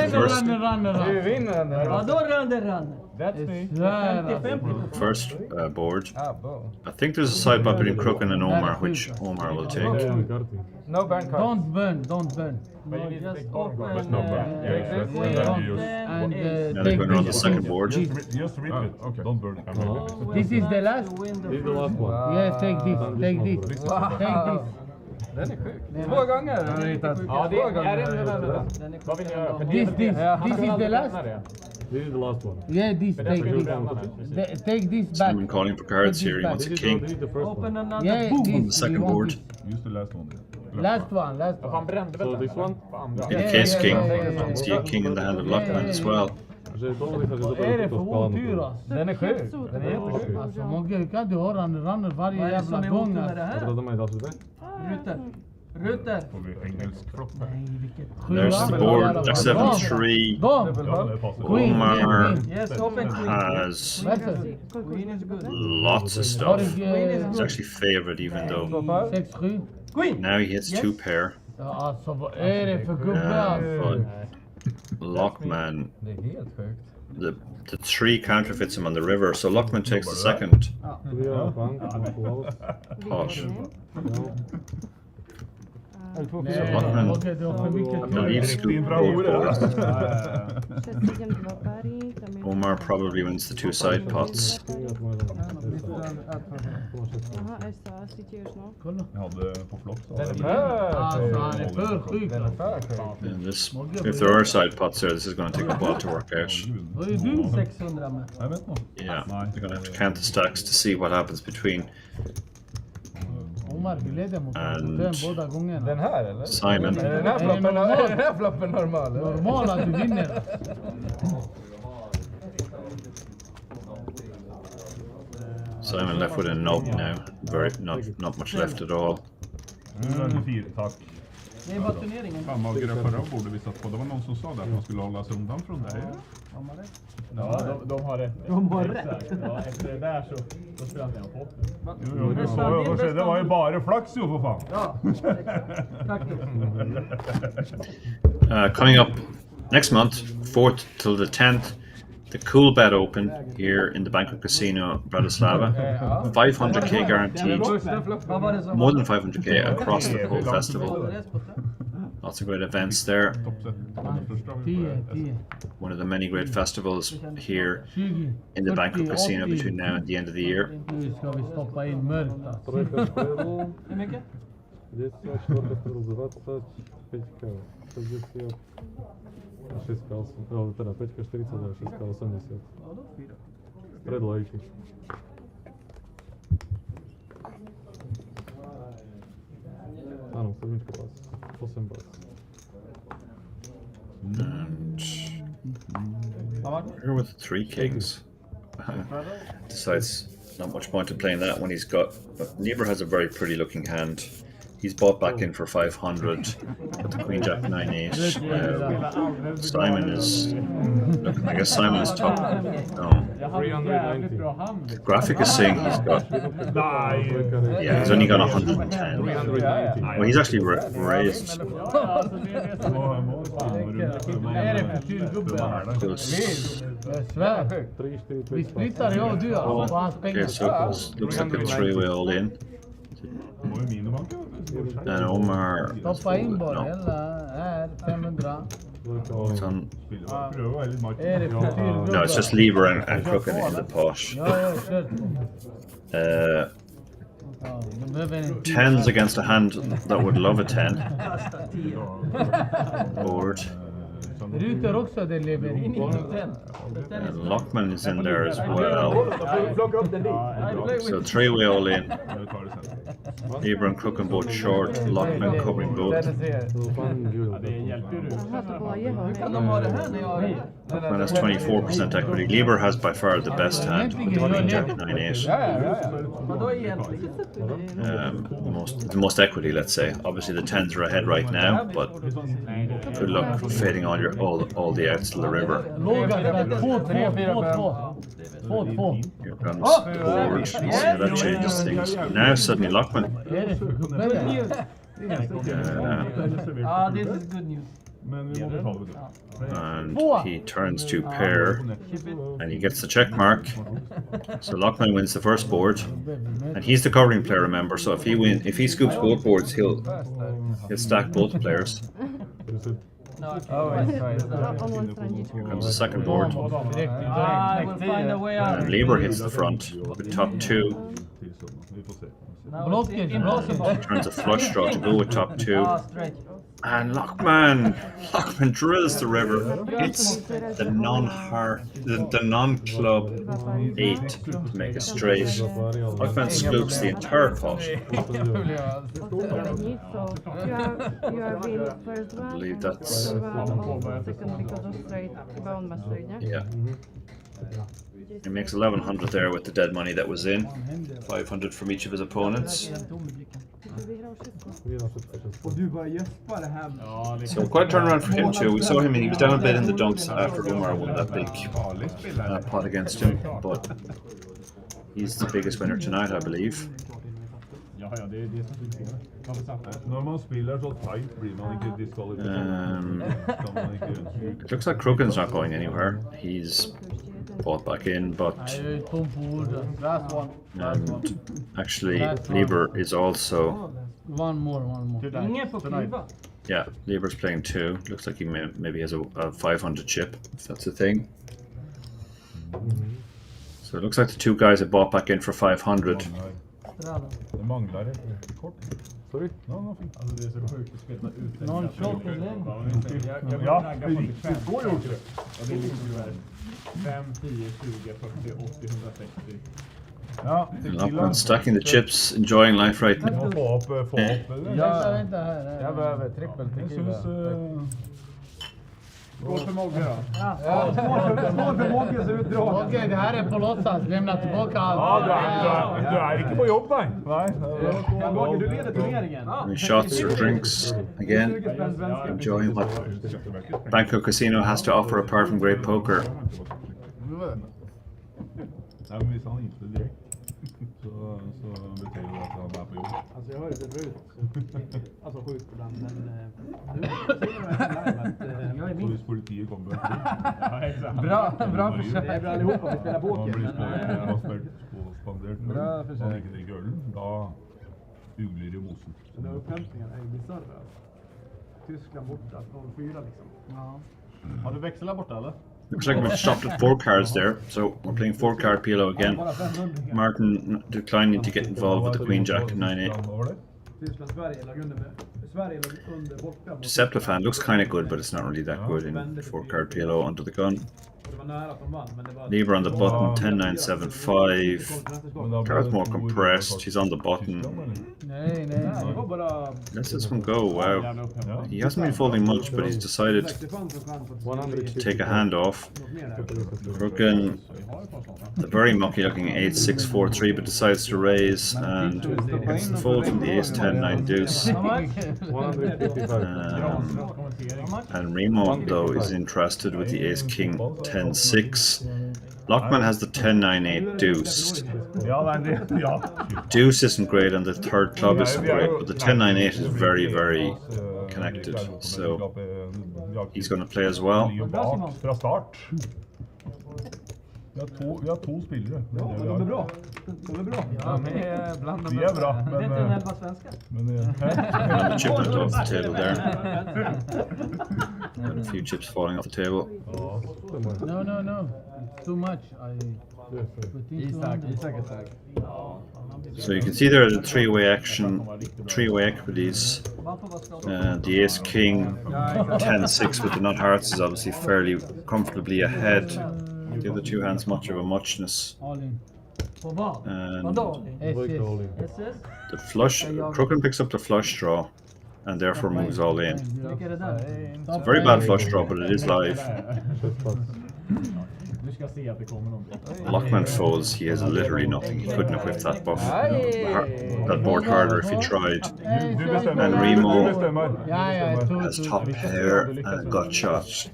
the first board. I think there's a side bet between Crooken and Omar, which Omar will take. No burn cards. Don't burn, don't burn. Now they're going on the second board. Just rip it. Okay. Don't burn it. This is the last? This is the last one. Yes, take this, take this. Take this. Den är sjuk. 2 gånger har du hittat. Ja, det är det. Vad vill ni göra? This is the last? This is the last one. Yeah, this, take this. Take this back. Someone calling for cards here, he wants a king. Open another. Yeah, On the second board. Use the last one. Last one, last one. Han brände väl this one? In case king. You can see a king in the hand of Lochner as well. Vad är det för otur alltså? Den är sjuk. Den är jättesjuk. Alltså Mogge, kan du höra han rannar varje jävla gång? Rutter. There's the board. Jack 7-3. Omar has lots of stuff. He's actually favored even though. Now he hits 2 pair. Alltså vad är det för gubbe alltså? Lochman, the 3 counterfeits him on the river, so Lochman takes the second pot. So Lochman, I believe, scooped both boards. Omar probably wins the 2 side pots. And this, if there are side pots there, this is going to take a while to work out. Yeah, they're going to have to count the stacks to see what happens between and Simon. Är den här floppen normal? Normal att du vinner. Simon left with a nub now. Not much left at all. 4, tack. Det var turneringen. Fan, Magre, förra borde vi satt på. Det var någon som sa det att man skulle hålla sig undan från det. Ja, de har rätt. De har rätt. Ja, efter det där så då spelar inte jag på. Jo, det var ju bara flax ju för fan. Ja. Coming up next month, 4th till the 10th, the cool bet open here in the Banco Casino Bratislava. 500k guaranteed. More than 500k across the whole festival. Lots of great events there. One of the many great festivals here in the Banco Casino between now and the end of the year. And here with the three kings. Decides not much point in playing that when he's got. But Lieber has a very pretty looking hand. He's bought back in for 500 with the Queen Jack 9-8. Simon is. Look, I guess Simon is top. No. The graphic is saying he's got. Yeah, he's only got 110. Well, he's actually raised. Okay, so it looks like a three-way all in. And Omar. Stoppa in bara, här 500. No, it's just Lieber and Crooked in the posh. Tens against a hand that would love a 10. Board. Ruter också, det lever in. And Lockman is in there as well. So three-way all in. Ibra and Crook both short. Lockman covering both. Lockman has 24% equity. Lieber has by far the best hand with the Queen Jack 9-8. The most equity, let's say. Obviously the 10s are ahead right now, but good luck fading all the outs to the river. Here comes the board. Let's see how that changes things. Now suddenly Lockman. This is good news. And he turns to pair and he gets the check mark. So Lockman wins the first board and he's the covering player, remember, so if he scoops both boards he'll stack both players. Here comes the second board. And Lieber hits the front with top 2. Turns a flush draw to go with top 2. And Lockman drills the river. It's the non-club 8 to make a straight. Lockman scoops the entire pot. I believe that's. Yeah. He makes 1100 there with the dead money that was in. 500 from each of his opponents. So quite a turnaround for him too. We saw him and he was down a bit in the dumps after Omar won that big pot against him, but he's the biggest winner tonight, I believe. It looks like Kroken's not going anywhere. He's bought back in, but and actually Lieber is also one more. Yeah, Lieber's playing 2. Looks like he maybe has a 500 chip, if that's a thing. So it looks like the 2 guys have bought back in for 500. Sorry? No, nothing. Alltså det är så sjukt att spela ut den. Någon shot på den? Ja, det går ju också. Ja, det är liksom 5, 10, 20, 40, 80, 160. Ja, Lockman stacking the chips, enjoying life right now. Vänta här. Jag behöver trippel tequila. Skål för Mogge då. Ja, skål för Mogges utdrag. Okej, det här är på låtsas. Lämna tillbaka allt. Ja, du är inte på jobb, nej. Mogge, du leder turneringen. Any shots or drinks again? Enjoying what Banco Casino has to offer apart from great poker. Nej, men hvis han inte direkt så betyder det att han är på jobb. Alltså jag hörde det ut. Alltså sjukt ibland, men nu ser jag att jag är Hvis politiet kommer. Bra försök. Det är bra allihopa, vi spelar Man poker. blir spandert øl. Man ikke drikker ølen, da ugler i mosen. Så den upphämtningen är ju bisarr alltså. Tyskland borta, 0-4 liksom. Ja. Har du växel där borta eller? Looks like we've stopped at 4 cards there, so we're playing 4 card PLO again. Martin declining to get involved with the Queen Jack 9-8. Tyskland, Sverige låg under med. Sverige låg under borta. Deceptive hand looks kind of good, but it's not really that good in 4 card PLO under the gun. Det var nära att de vann, men det var... Libra on the button, 10-9-7-5. Card's more compressed, he's on the button. Nej. Det var bara... Let's this one go, wow. He hasn't been folding much, but he's decided to take a hand off. Brooken, a very mucky looking 8-6-4-3, but decides to raise and gets the fold from the ace-10-9 deuce. And Remo, though, is interested with the ace-king 10-6. Lockman has the 10-9-8 deuce. Deuce isn't great and the third club isn't great, but the 10-9-8 is very, very connected, so he's going to play as well. Fra start. Vi har to spillere. Ja, men de är bra. De är bra. Ja, de är bland de De är bra, bästa. men... Vet du 11 svenskar? Chip off the table there. Got a few chips falling off the table. No. Too much. Isak är stark. So you can see there the three-way action, three-way equities. The ace king 10-6 with the nut hearts is obviously fairly comfortably ahead. The other two hands much of a muchness. And the flush, Crooken picks up the flush draw and therefore moves all in. It's a very bad flush draw, but it is live. Lockman folds, he has literally nothing. He couldn't have whipped that buff, that board harder if he tried. And Remo has top pair and gut shot.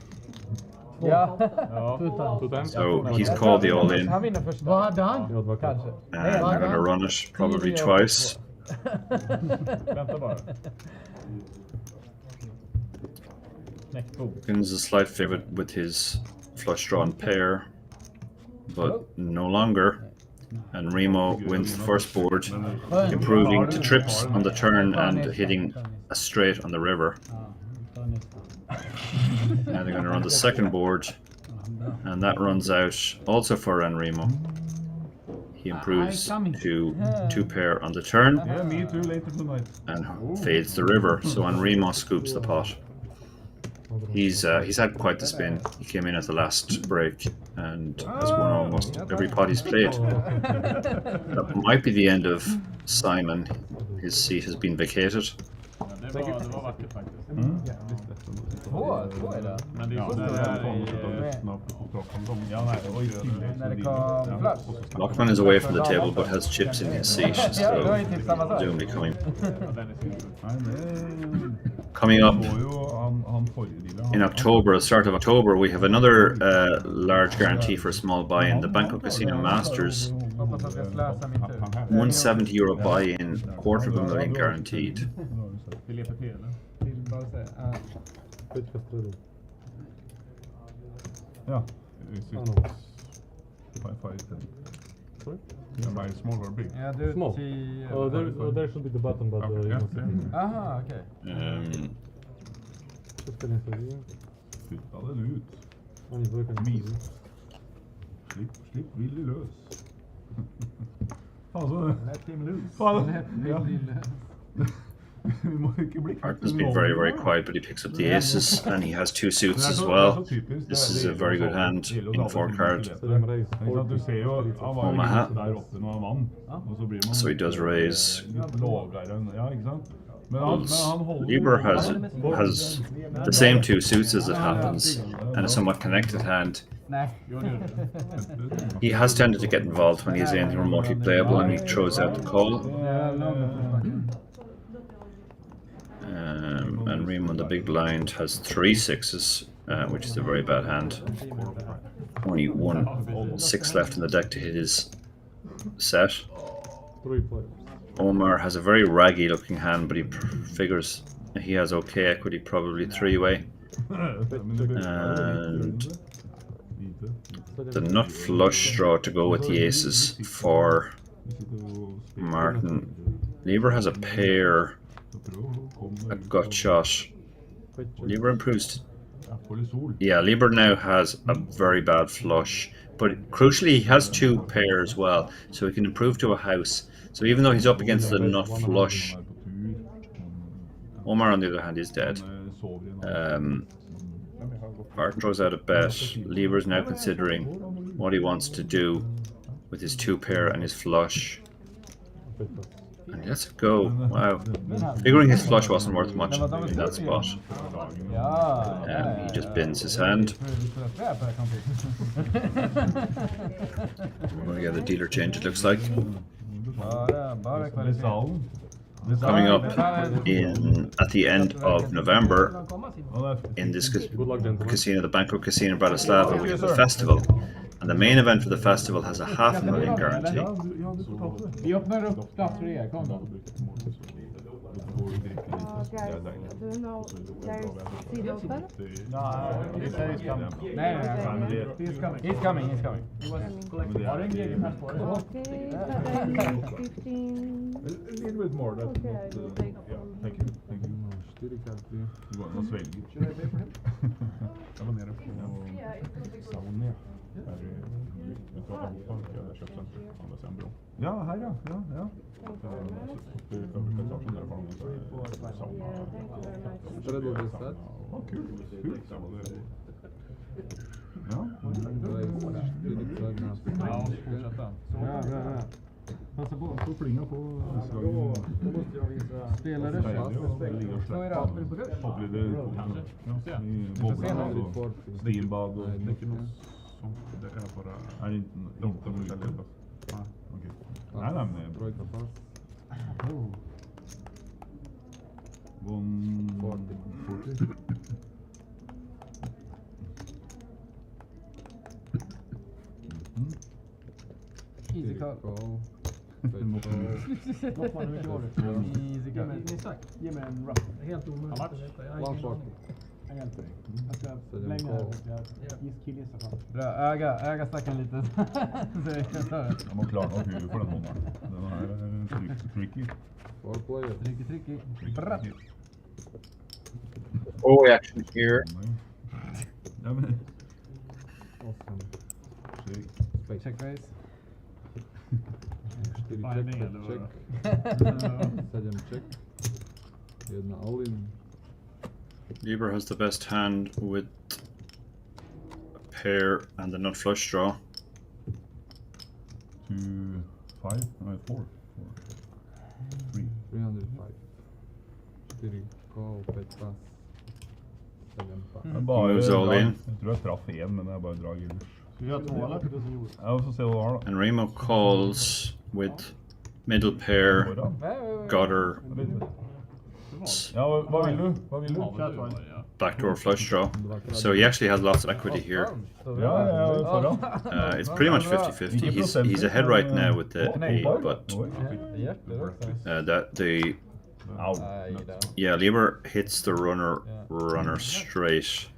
So he's called the all-in. And they're going to run it probably twice. Brooken's a slight favourite with his flush draw and pair, but no longer. And Remo wins the first board, improving to trips on the turn and hitting a straight on the river. Now they're going to run the second board, and that runs out also for Remo. He improves to 2 pair on the turn and fades the river, so Remo scoops the pot. He's had quite the spin. He came in at the last break and has won almost every pot he's played. That might be the end of Simon. His seat has been vacated. Det var vackert faktiskt. Två är det. Men det är Lockman is away from the table but has chips in his seat, so presumably coming up in October, the start of October, we have another large guarantee for a small buy-in, the Banco Casino Masters. €170 buy-in, $250,000 guaranteed. Yeah, Sorry? Yeah, by small or big? Yeah, do small. There should be the button, but okay, aha, okay. Flytta den ut. Slipp Willy lös. Let him loose. Martin's been very, very quiet, but he picks up the aces, and he has 2 suits as well. This is a very good hand in 4 card. Omaha. So he does raise. Lieber has the same 2 suits as it happens, and a somewhat connected hand. He has tended to get involved when he has anything remotely playable, and he throws out the call. And Remo on the big blind has 3 sixes, which is a very bad hand. Only 1 6 left in the deck to hit his set. Omar has a very raggy looking hand, but he figures he has okay equity, probably 3-way. And the nut flush draw to go with the aces for Martin. Lieber has a pair, a gut shot. Lieber improves. Yeah, Lieber now has a very bad flush, but crucially he has 2 pairs well, so he can improve to a house. So even though he's up against the nut flush, Omar on the other hand is dead. Martin throws out a bet. Lieber is now considering what he wants to do with his 2 pair and his flush. And let's go. Wow. Figuring his flush wasn't worth much in that spot. He just bins his hand. We're going to get a dealer change, it looks like. Coming up at the end of November in this casino, the Banco Casino Bratislava, we have a festival. And the main event for the festival has a $500,000 guarantee. Vi öppnar upp plats för er, kom då. Guys, do you know there is seat open? No, he said he's coming. He's coming. He's coming. He was collecting. Har du en grej med på det? Okay, 15. A little bit more. That's okay, I will take Thank you. Du var någon svälgig. Jag var nere på Sauna. Ja, här ja. Kul. Ja. Passa på att flinga på spelare. Svinbad och mycket sånt. Det är bara inte möjligt. Okej. Nej, men bra i fast. Easy call. Easy call. Ge mig en rough. Helt omöjligt. One short. Jag hjälper dig. Jag ska längre här. Killgissa fram. Bra, äga stacken lite. Jag må klara av huvudet för den honom. Den här är tricky. Tricky. Oh, action here. Ja, men. Awesome. Check raise. Check. Sadam check. Jedna all in. Lieber has the best hand with a pair and the nut flush draw. 2, 5, no, 4. 3. 305. 4 call, bet pass. Moves all in. Jag tror jag traff en, men jag bara drag in. Ska vi göra 2 eller? Ja, vi får se vad det var då. And Remo calls with middle pair, gutter, Ja, vad vill du? backdoor flush draw. So he actually has lots of equity here. It's pretty much 50-50. He's ahead right now with the 8, but Lieber hits the runner straight.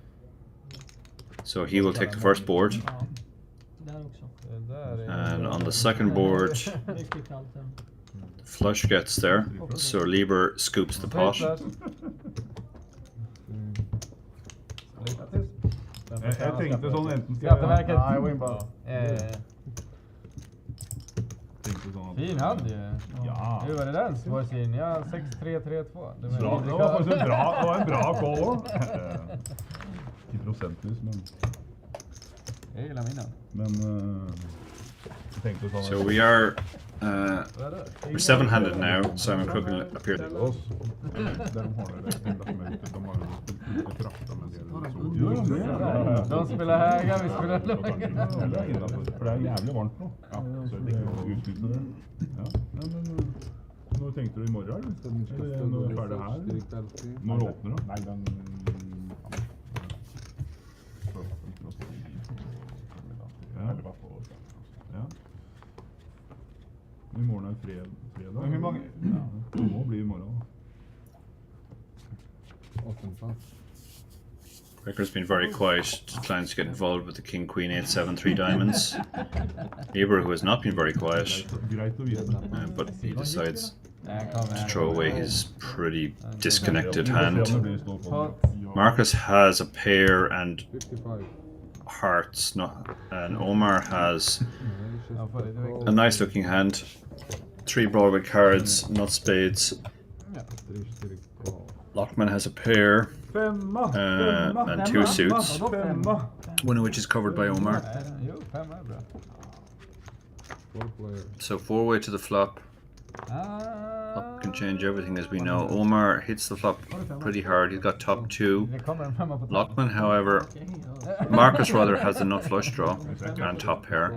So he will take the first board. And on the second board, flush gets there, so Lieber scoops the pot. Jag tänkte sån enten Skatteverket. Nej, jag var bara. Fin hand ju. Ja. Hur var det den? Svår sin. Ja, 6-3-3-2. Det var faktiskt en bra call. 10% men. Jag gillar mina. Men jag tänkte sån. So we are we're 7-handed now. Simon Crook appeared. Där de har det enda som är lite, de har lite krafta med det. De spelar höga, vi spelar låga. För det är jävligt varmt då. Ja, så det är utnyttja det. Ja, men när tänkte du imorgon? Eller när du är färdig här? När öppnar du? Nej, den... Ja. Imorgon är fredag. Hur många? Ja, det må bli imorgon. 18 pass. Becker's been very quiet, declines to get involved with the King Queen 8 7 3 diamonds. Eber, who has not been very quiet, but he decides to throw away his pretty disconnected hand. Marcus has a pair and hearts, and Omar has a nice looking hand. 3 Broadway cards, not spades. Lockman has a pair and 2 suits, one of which is covered by Omar. So 4-way to the flop. Flop can change everything, as we know. Omar hits the flop pretty hard. He's got top 2. Lockman, however, Marcus rather, has a nut flush draw and top pair.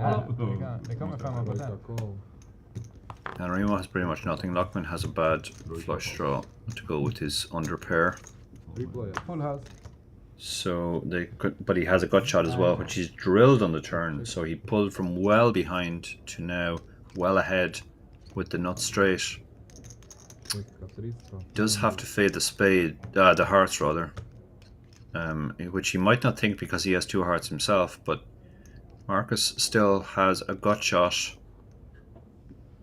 And Remo has pretty much nothing. Lockman has a bad flush draw to go with his under pair. So but he has a gut shot as well, which he's drilled on the turn. So he pulled from well behind to now well ahead with the nut straight. Does have to fade the spade, the hearts rather, which he might not think because he has 2 hearts himself. But Marcus still has a gut shot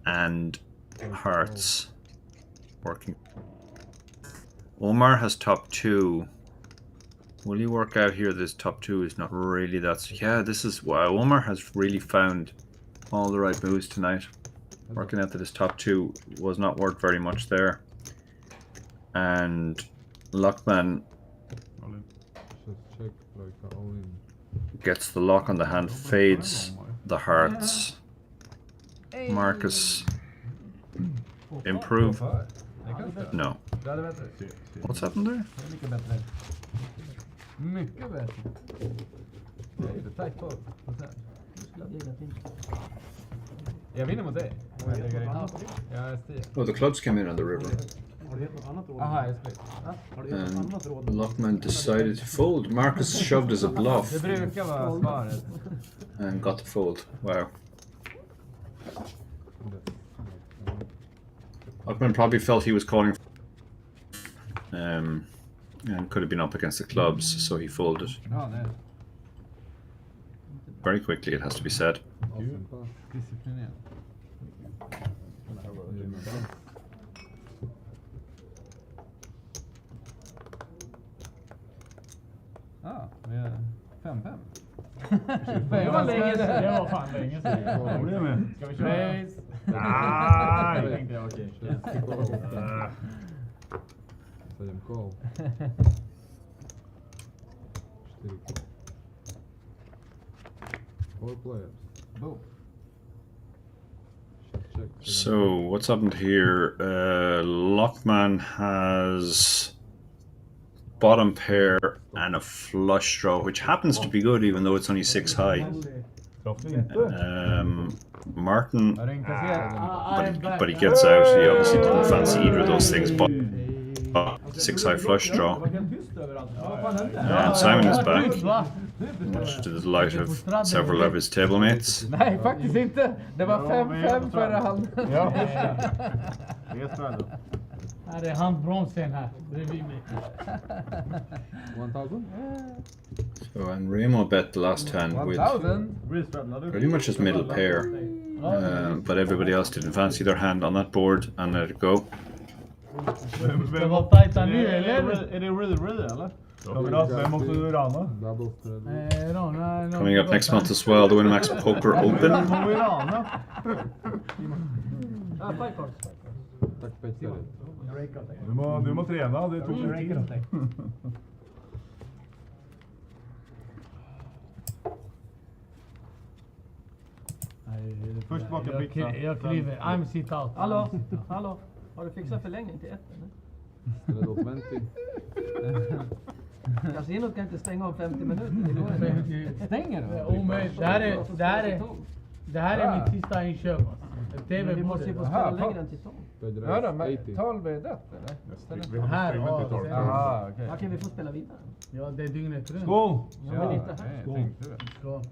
and hearts working. Omar has top 2. Will he work out here? This top 2 is not really that. Yeah, this is why Omar has really found all the right moves tonight. Working out that his top 2 was not worth very much there. And Lockman gets the lock on the hand, fades the hearts. Marcus improve. No. What's happened there? Oh, the clubs came in on the river. And Lockman decided to fold. Marcus shoved as a bluff and got the fold. Wow. Lockman probably felt he was calling and could have been up against the clubs, so he folded. Very quickly, it has to be said. Vi är 5-5. Det var länge sedan. Det var fan länge sedan. Ska vi köra? Nej! Jag tänkte okej. So what's happened here? Lockman has bottom pair and a flush draw, which happens to be good even though it's only 6 high. Martin, but he gets out. He obviously didn't fancy either of those things, but 6 high flush draw. And Simon is back, much to the delight of several of his table mates. Nej, faktiskt inte. Det var 5-5 förra hand. Det är handbromsen här. Bredvid mig. 1000? So, and Remo bet the last hand with pretty much his middle pair, but everybody else didn't fancy their hand on that board and let it go. Det var tajta nu, eller? Är det really, eller? Vem måste du rana? Coming up next month as well, the Winamax Poker Open. Du må träna, det tog ju tid. Först baka pizza. Jag kliver. I'm sit out. Hallå? Har du fixat förlängning till 1 eller? Spelar då 20. Kasinot kan inte stänga om 50 minuter. Det går inte. Stänger då? Det här är mitt sista inköp. TV måste ju få spela längre än till 12. Ja då, men 12 är dött eller? Här, ja. Jaha, okej. Okej, vi får spela vidare. Ja, det är dygnet runt. Skål! Ja, men inte här. Skål! Skål.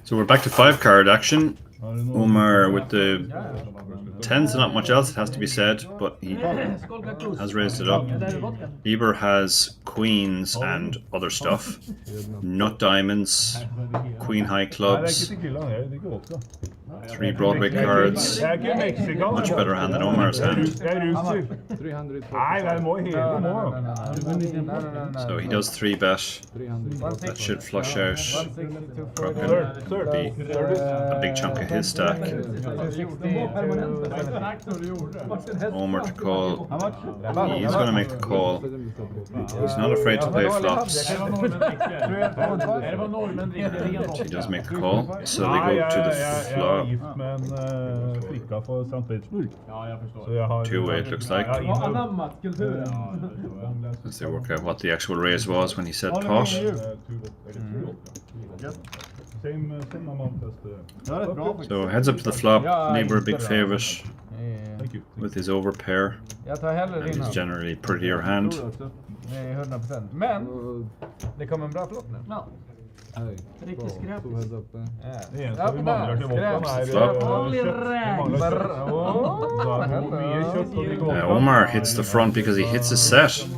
So we're back to 5-card action. Omar with the 10s, not much else, it has to be said, but he has raised it up. Lieber has queens and other stuff. Nut diamonds, queen high clubs, 3 Broadway cards. Much better hand than Omar's hand. So he does 3-bet. That should flush out Crooked. Be a big chunk of his stack. Omar to call. He's going to make a call. He's not afraid to play flops. He does make the call. So they go to the flop. 2-way it looks like. As they work out what the actual raise was when he said pot. So heads up to the flop. Lieber a big favourite with his overpair. And he's generally prettier hand. 100%. Men det kommer en bra flopp nu. Ja. Riktigt skräpigt. Det eneste vi mangler til Volkan Omar hits the front because he hits his set.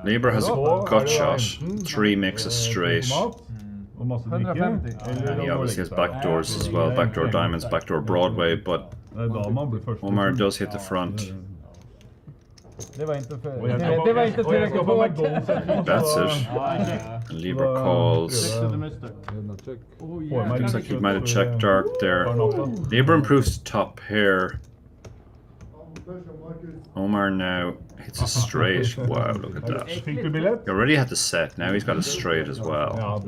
Lieber has a gut shot. 3 makes a straight. And he obviously has backdoors as well. Backdoor diamonds, backdoor Broadway, but Omar does hit the front. Det var inte tillräckligt hårt. Bets it. And Lieber calls. Looks like he might have checked dark there. Lieber improves the top pair. Omar now hits a straight. Wow, look at that. He already had the set, now he's got a straight as well. So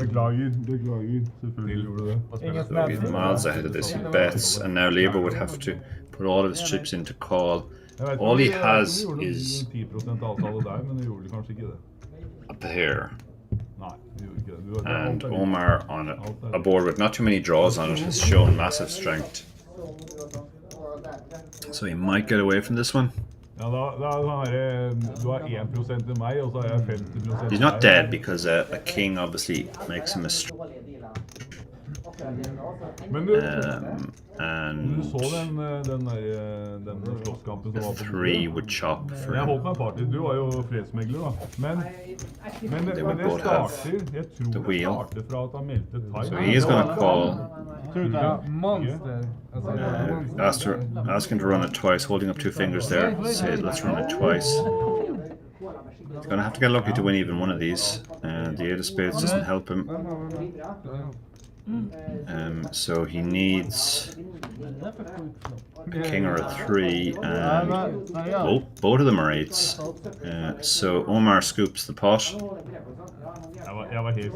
he's miles ahead of this. He bets, and now Lieber would have to put all of his chips in to call. All he has is a pair. And Omar on a board with not too many draws on it has shown massive strength. So he might get away from this one. He's not dead because a king obviously makes him a and 3 would chop for him. They would both have the wheel. So he is going to call. Ask him to run it twice, holding up 2 fingers there. Say, let's run it twice. He's going to have to get lucky to win even one of these. The 8 of spades doesn't help him. So he needs a king or a 3, and both of them are 8s. So Omar scoops the pot,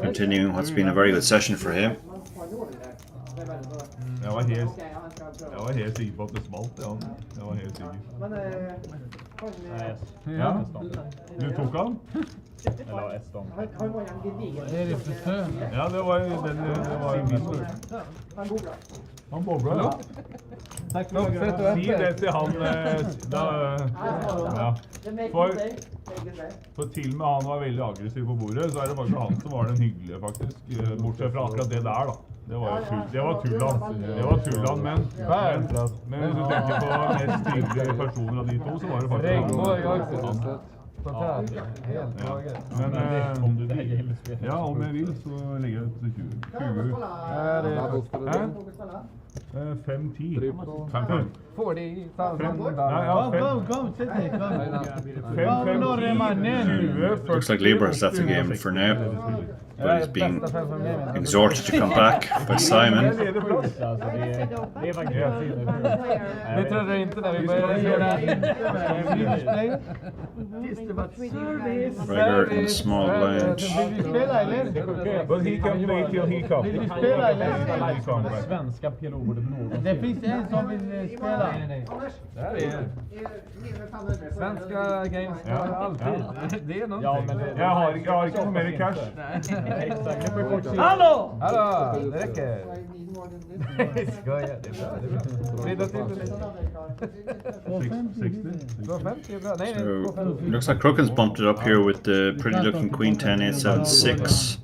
continuing what's been a very good session for him. Jeg var helt sikker på at det smalt, ja. Jeg var helt sikker. Ja, du tok han? Eller S-dom. Det är det för tön. Ja, det var min tur. Han bobler, ja. Si det til han, ja. For til med han var veldig aggressiv på bordet, så det faktisk han som var den hyggelige faktisk. Bortsett fra akkurat det der da. Det var Tullan, men hvis du tenker på mest hyggelige personer av de to, så var det faktisk han. Men ja, om jeg vil, så legger jeg til 20. 5-10. 40,000. Looks like Lieber has left the game for now. but he's being exhorted to come back by Simon. Det trodde jag inte när vi började göra Gregor in small blind. But he can play till he comes. Vill du spela eller? Svenska PLO borde någon. Det finns en som vill spela. Där är svenska games. Ja, alltid. Det är någonting. Ja, men det, jag har inte mer cash. Exakt. Hallå! Hallå, det räcker. Skojar, det är bra. Vrida till det lite. 250 är bra. Nej, So, looks like Crooken's bumped it up here with the pretty looking Queen 10, 8, 7, 6.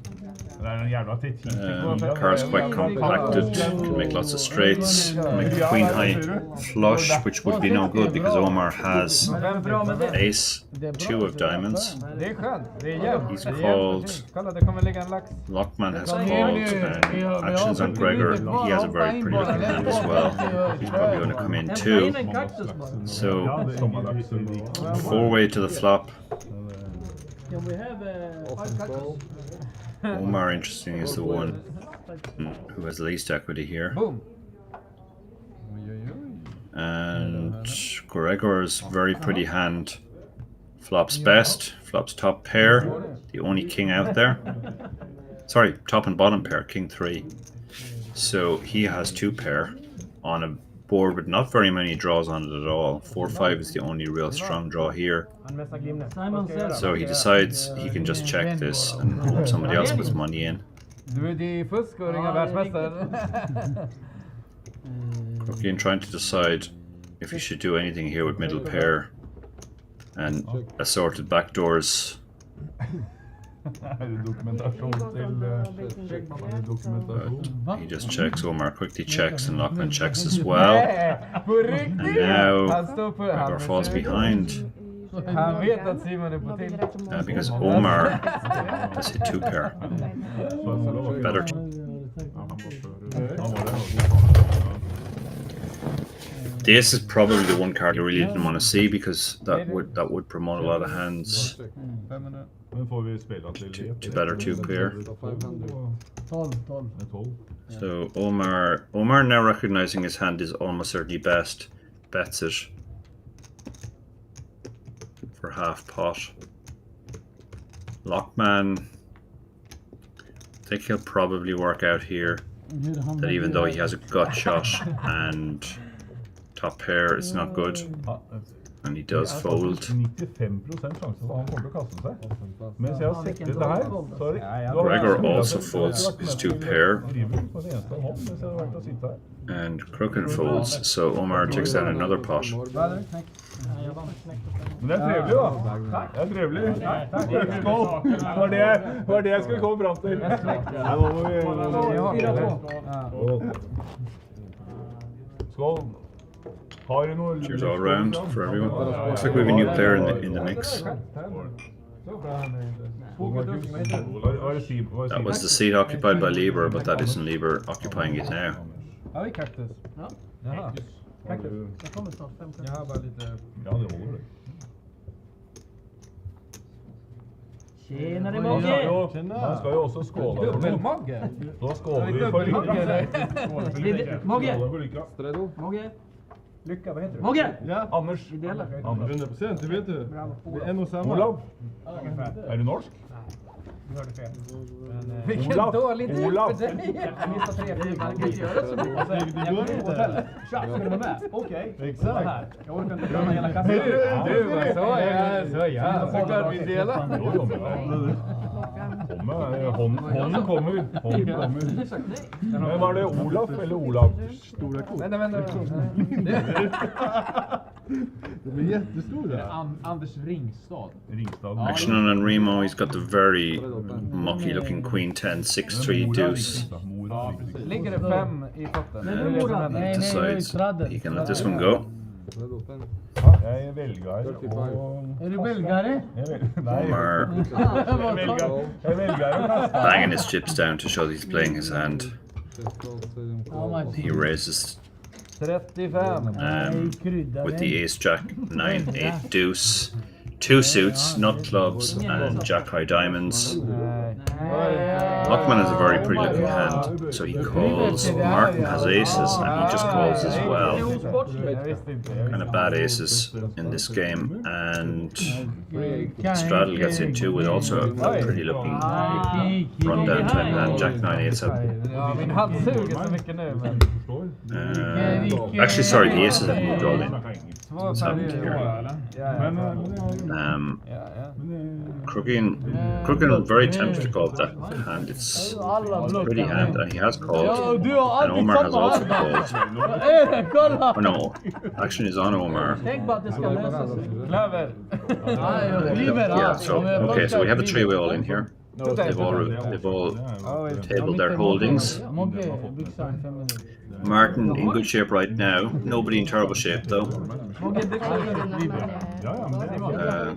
Cards quite compacted, can make lots of straights, can make a queen high flush, which would be no good because Omar has ace 2 of diamonds. He's called, Lockman has called actions on Gregor. He has a very pretty looking hand as well. He's probably going to come in too. So 4-way to the flop. Can we have Omar, interesting, is the one who has the least equity here. Boom. And Gregor's very pretty hand flops best, flops top pair, the only king out there. Sorry, top and bottom pair, king 3. So he has 2 pair on a board with not very many draws on it at all. 4-5 is the only real strong draw here. So he decides he can just check this and hope somebody else puts money in. Again, trying to decide if he should do anything here with middle pair and assorted backdoors. He just checks. Omar quickly checks, and Lockman checks as well. And now Gregor falls behind. Because Omar has hit 2 pair. Better. This is probably the one card you really didn't want to see because that would promote a lot of hands to better 2 pair. So Omar now recognizing his hand is almost certainly best, bets it for half pot. Lockman, I think he'll probably work out here that even though he has a gut shot and top pair, it's not good. And he does fold. 95% sjanse for han kommer til å kaste seg. Mens jeg har sett det her, sorry. Gregor also folds his 2 pair. And Crooken folds, so Omar takes down another pot. Men det trevlig da. Det trevlig. Skål. Det var det jeg skulle komme frem til. Skål. Cheers all round for everyone. Looks like we have a new player in the mix. That was the seat occupied by Lieber, but that isn't Lieber occupying it now. Har vi kaktus? Ja. Jaha. Kaktus. Jag kommer snart 5. Jag har bara lite... Ja, det håller det. Tjenare Mogge! Man ska ju också skåla. Dubbelmogge? Då skålar vi för lycka. Mogge! Mogge! Lycka, vad heter du? Mogge! Ja, Anders. Vi delar. 100%, det vet du. Vi är en och samma. Olav. Är du norsk? Du hörde fel. Vilken dålig tid för dig! Jag missade 3 timmar, kan inte göra så mycket. Jag går på hotellet. Tja, ska du vara med? Okej. Exakt. Jag orkar inte glömma hela kassan. Du, så ja. Såklart vi delar. Hånden kommer. Men var det Olaf eller Olav? Stora kort. Vänta. Det blir jättestora. Anders Ringstad. Action on Remo, he's got the very mucky looking Queen 10, 6-3 deuce. Ligger det 5 i potten? He decides he can let this one go. Jag är belgare. Är du belgare? Omar banging his chips down to show that he's playing his hand. He raises 35. with the ace jack 9-8 deuce. 2 suits, nut clubs, and jack high diamonds. Luckman has a very pretty looking hand, so he calls. Martin has aces, and he just calls as well. Kind of bad aces in this game, and Straddle gets in too with also a pretty looking rundown type hand, jack 9 8 7. Ja, min hand suger så mycket nu, men... Actually, sorry, the aces have moved all in. What's happened here? Crooking very tempted to call that hand. It's a pretty hand, and he has called, and Omar has also called. Oh no, action is on Omar. Yeah, so okay, so we have a 3-way all in here. They've all tabled their holdings. Martin in good shape right now. Nobody in terrible shape though.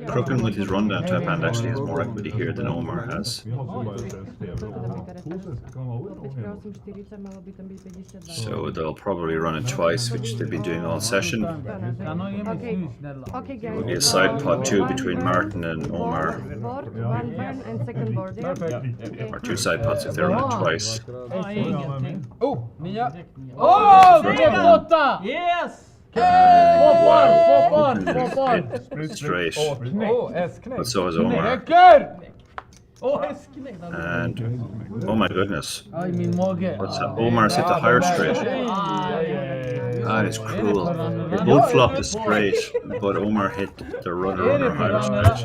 Crooken with his rundown type hand actually has more equity here than Omar has. So they'll probably run it twice, which they've been doing all session. Will be a side pot 2 between Martin and Omar. Or 2 side pots if they run it twice. Oh, 9. Oh, vilken botta! Yes! Wow. Straight. But so is Omar. And oh my goodness. What's that? Omar's hit the higher straight. That is cruel. They both flopped the straight, but Omar hit the runner higher straight.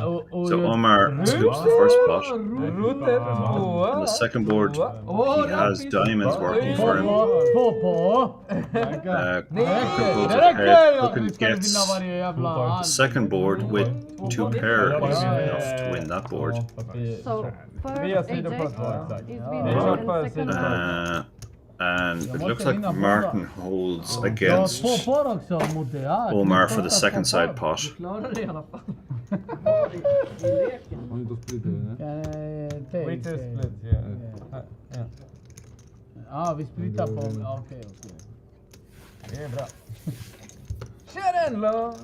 So Omar scoops the first pot. On the second board, he has diamonds working for him. Crooken gets the second board with 2 pair is enough to win that board. So first and it looks like Martin holds against Omar for the second side pot. Ja, vi splittar på... Okej. Det är bra. Kör den då!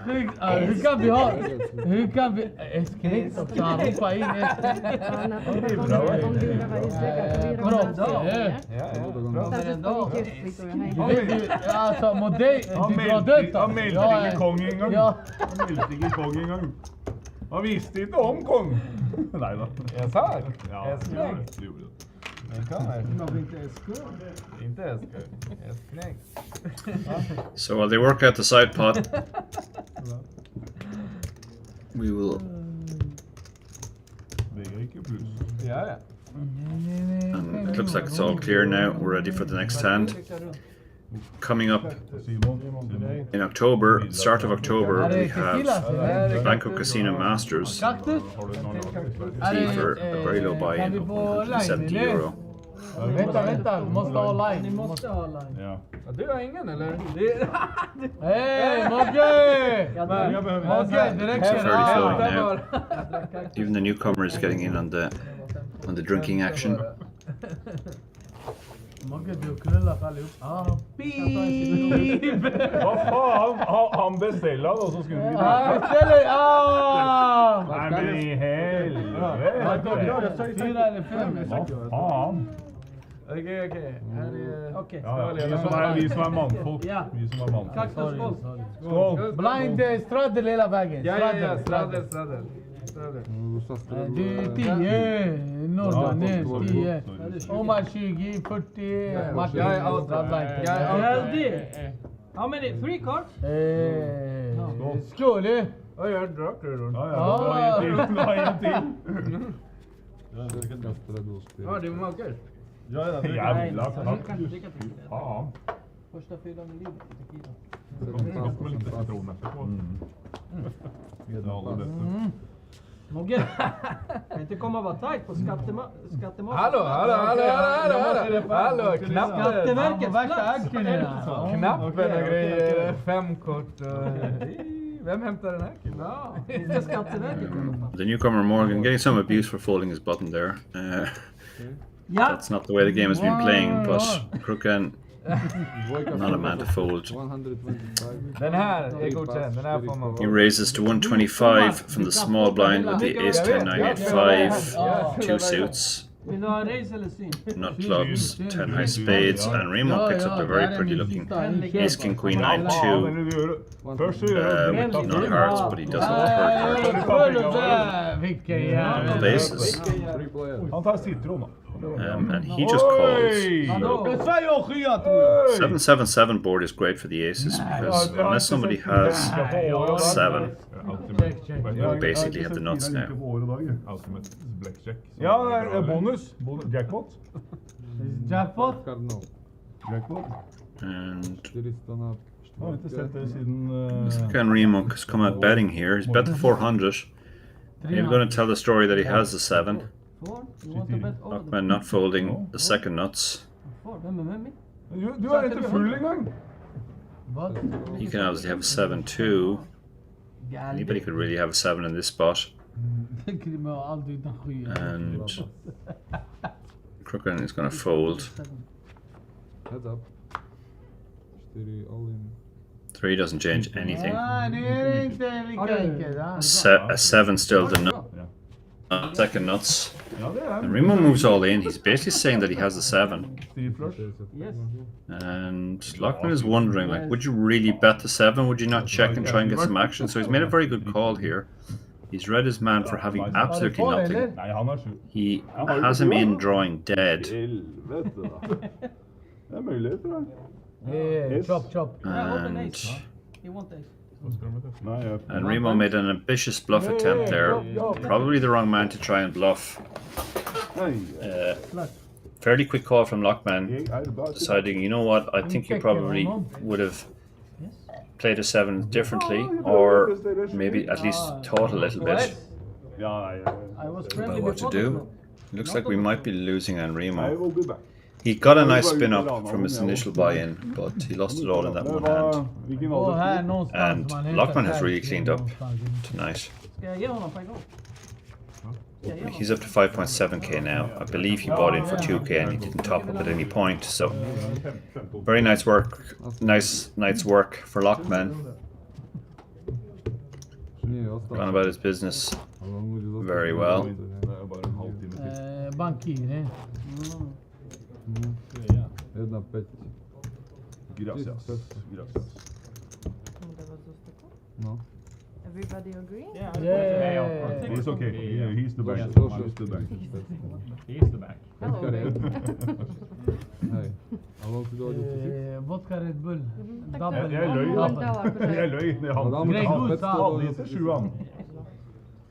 Hur kan vi ha... Hur kan vi... Skräck också, han hoppar in alltså, mot dig, du drar dött. Han meldte ikke kong engang. Han meldte ikke kong engang. Han visste ikke om kong. Nei da. Jag sa ja, skräck. Den kommer. Inte skräck. So while they work out the side pot, we will. And it looks like it's all clear now. We're ready for the next hand. Coming up in October, start of October, we have the Banco Casino Masters. Fee for a very low buy-in of €170. Vänta, vi måste ha line. Ni måste ha line. Ja. Du har ingen eller? Hej, Mogge! Mogge, direkt. 30 flowing now. Even the newcomer is getting in on the drinking action. Mogge, du knullar för allihop. Pip! Vad fan? Han beställde och så skulle vi... Han beställer! Nej men i helvete! 4 eller 5. Vad fan? Okej. Vi som är manfolk. Vi som är manfolk. Skål! Blind straddle hela vägen. Ja, straddle. Du är 10, Norden är 10. Omar 20, 40, Martin LD. How many? 3 cards? Skål! Oj, jag drack det då. Ja, det var en till. Ja, det var mager. Ja, det är jävla tack. Fan. Första 4 med livet i tequila. Det kommer lite citron Mogge, kan inte komma och vara tajt på skattemat. Hallå, knappen. Skatteverkets plats. Knappen och grejer, 5 kort. Vem hämtar den här killen? Inte Skatteverket. The newcomer Morgan getting some abuse for folding his button there. That's not the way the game has been playing, but Crooken Not a man to fold. 125. Den här är godkänd. Den här får man He raises to 125 from the small blind with the ace 10 9 8 5, 2 suits, Vill du ha race eller syn? nut clubs, 10 high spades, and Remo picks up a very pretty looking ace king queen 9 2. Not hearts, but he doesn't have heart. Vilken jävla... No bases. Han tar citron. And he just calls. 7-7-7 board is great for the aces because unless somebody has 7, you basically have the nuts now. Ja, bonus. Jackpot. Jackpot? Jackpot. And This look at Remo has come out betting here. He's bet the 400. Maybe going to tell the story that he has the 7. Lockman not folding the second nuts. Du är inte full en gång. He can obviously have a 7 too. Anybody could really have a 7 in this spot. And Crooken is going to fold. Heads up. 3 doesn't change anything. Det är inte lika enkelt. A 7 still the nut. Second nuts. And Remo moves all in. He's basically saying that he has a 7. And Lockman is wondering, like, would you really bet the 7? Would you not check and try and get some action? So he's made a very good call here. He's read his man for having absolutely nothing. He has him in drawing dead. Chop. And Remo made an ambitious bluff attempt there. Probably the wrong man to try and bluff. Fairly quick call from Lockman, deciding, you know what, I think you probably would have played a 7 differently, or maybe at least thought a little bit about what to do. Looks like we might be losing on Remo. He got a nice spin up from his initial buy-in, but he lost it all in that one hand. And Lockman has really cleaned up tonight. He's up to 5.7k now. I believe he bought in for 2k and he didn't top up at any point. So very nice work, nice night's work for Lockman. Gone about his business very well. Everybody agree? Yeah. He's okay. Yeah, he's the bank. He's the bank. He's the bank. Vodka Red Bull. Jag löj när han inte 7an.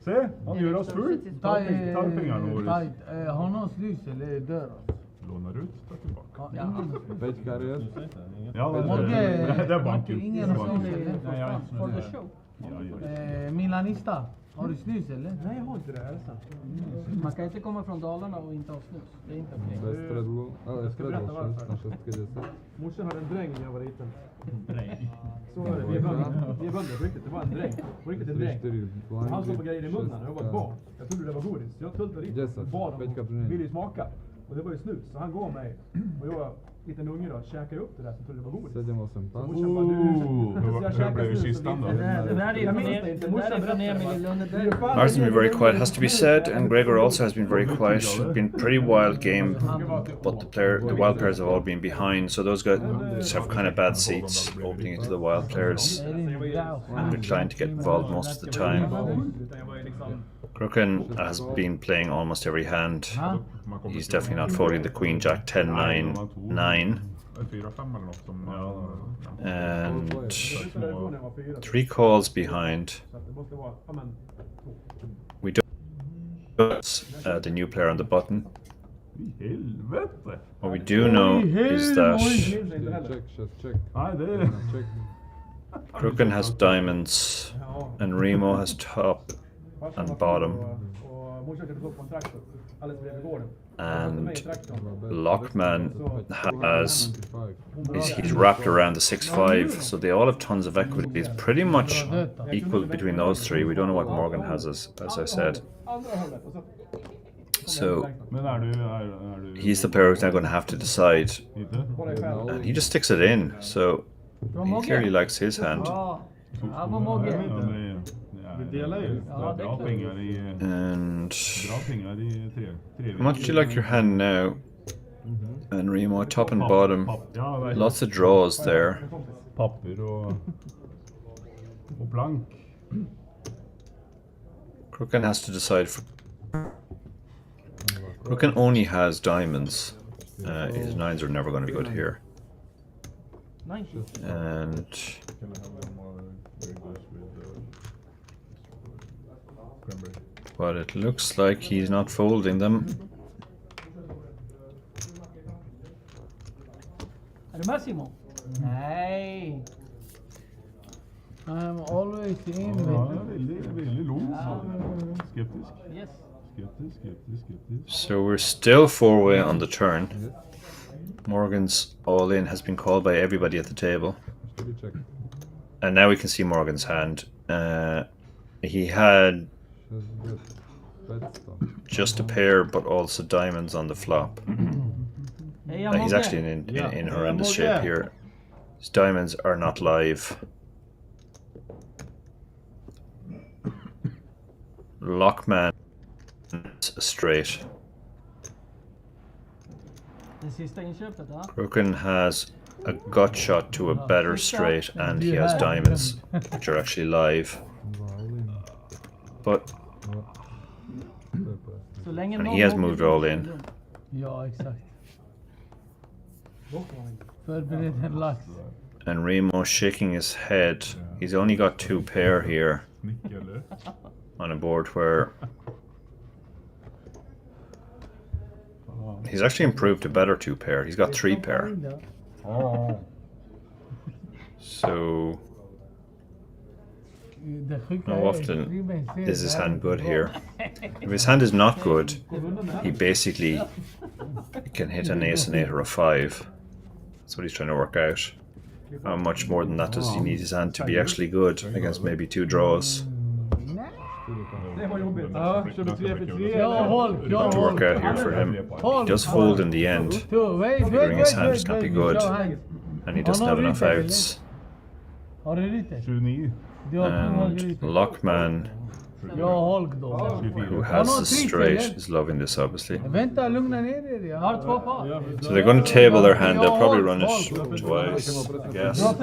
Se, han gör oss full. Tar pengarna våra. Har någon snus eller dör? Lånar ut, tar tillbaka. Ja, det är banken. Ingen snus eller? For the show. Milanista, har du snus eller? Nej, jag har inte det. Man kan inte komma från Dalarna och inte ha snus. Det är inte okej. Jag ska berätta varför. Morsan hade en dräng när jag var liten. Dräng? Så var det. Vi är bönder på riktigt. Det var en dräng. På riktigt en dräng. Han stoppade grejer i munnen när jag var ett barn. Jag trodde det var godis. Så jag tullade dit och bad honom. Ville ju smaka. Och det var ju snus. Så han gav mig. Och jag var liten unge då. Käkade upp det där som trodde det var godis. Hur blev kistan då? Ours has been very quiet, has to be said, and Gregor also has been very quiet. It's been a pretty wild game, but the wild players have all been behind, so those guys have kind of bad seats opening into the wild players. They're trying to get involved most of the time. Crooken has been playing almost every hand. He's definitely not folding the Queen Jack 10 9 9. And 3 calls behind. We don't the new player on the button. What we do know is that Crooken has diamonds and Remo has top and bottom. And Lockman he's wrapped around the 6-5, so they all have tons of equity. It's pretty much equal between those three. We don't know what Morgan has, as I said. So he's the player who's now going to have to decide, and he just sticks it in. So he clearly likes his hand. And how much do you like your hand now? And Remo, top and bottom, lots of draws there. Papper og blank. Crooken has to decide. Crooken only has diamonds. His nines are never going to be good here. And but it looks like he's not folding them. Massimo. Nej. I'm always in. Veldig skeptisk. Yes. Skeptisk. So we're still 4-way on the turn. Morgan's all-in has been called by everybody at the table. And now we can see Morgan's hand. He had just a pair, but also diamonds on the flop. He's actually in horrendous shape here. His diamonds are not live. Lockman straight. Crooken has a gut shot to a better straight, and he has diamonds, which are actually live. But and he has moved all in. Ja, exakt. Förbered en lax. And Remo shaking his head. He's only got 2 pair here on a board where he's actually improved to better 2 pair. He's got 3 pair. So how often is his hand good here? If his hand is not good, he basically can hit an ace, an 8, or a 5. That's what he's trying to work out. How much more than that does he need his hand to be actually good against maybe 2 draws? To work out here for him. He does fold in the end, figuring his hand just can't be good, and he doesn't have enough outs. And Lockman, who has the straight, is loving this obviously. So they're going to table their hand. They'll probably run it twice, I guess. So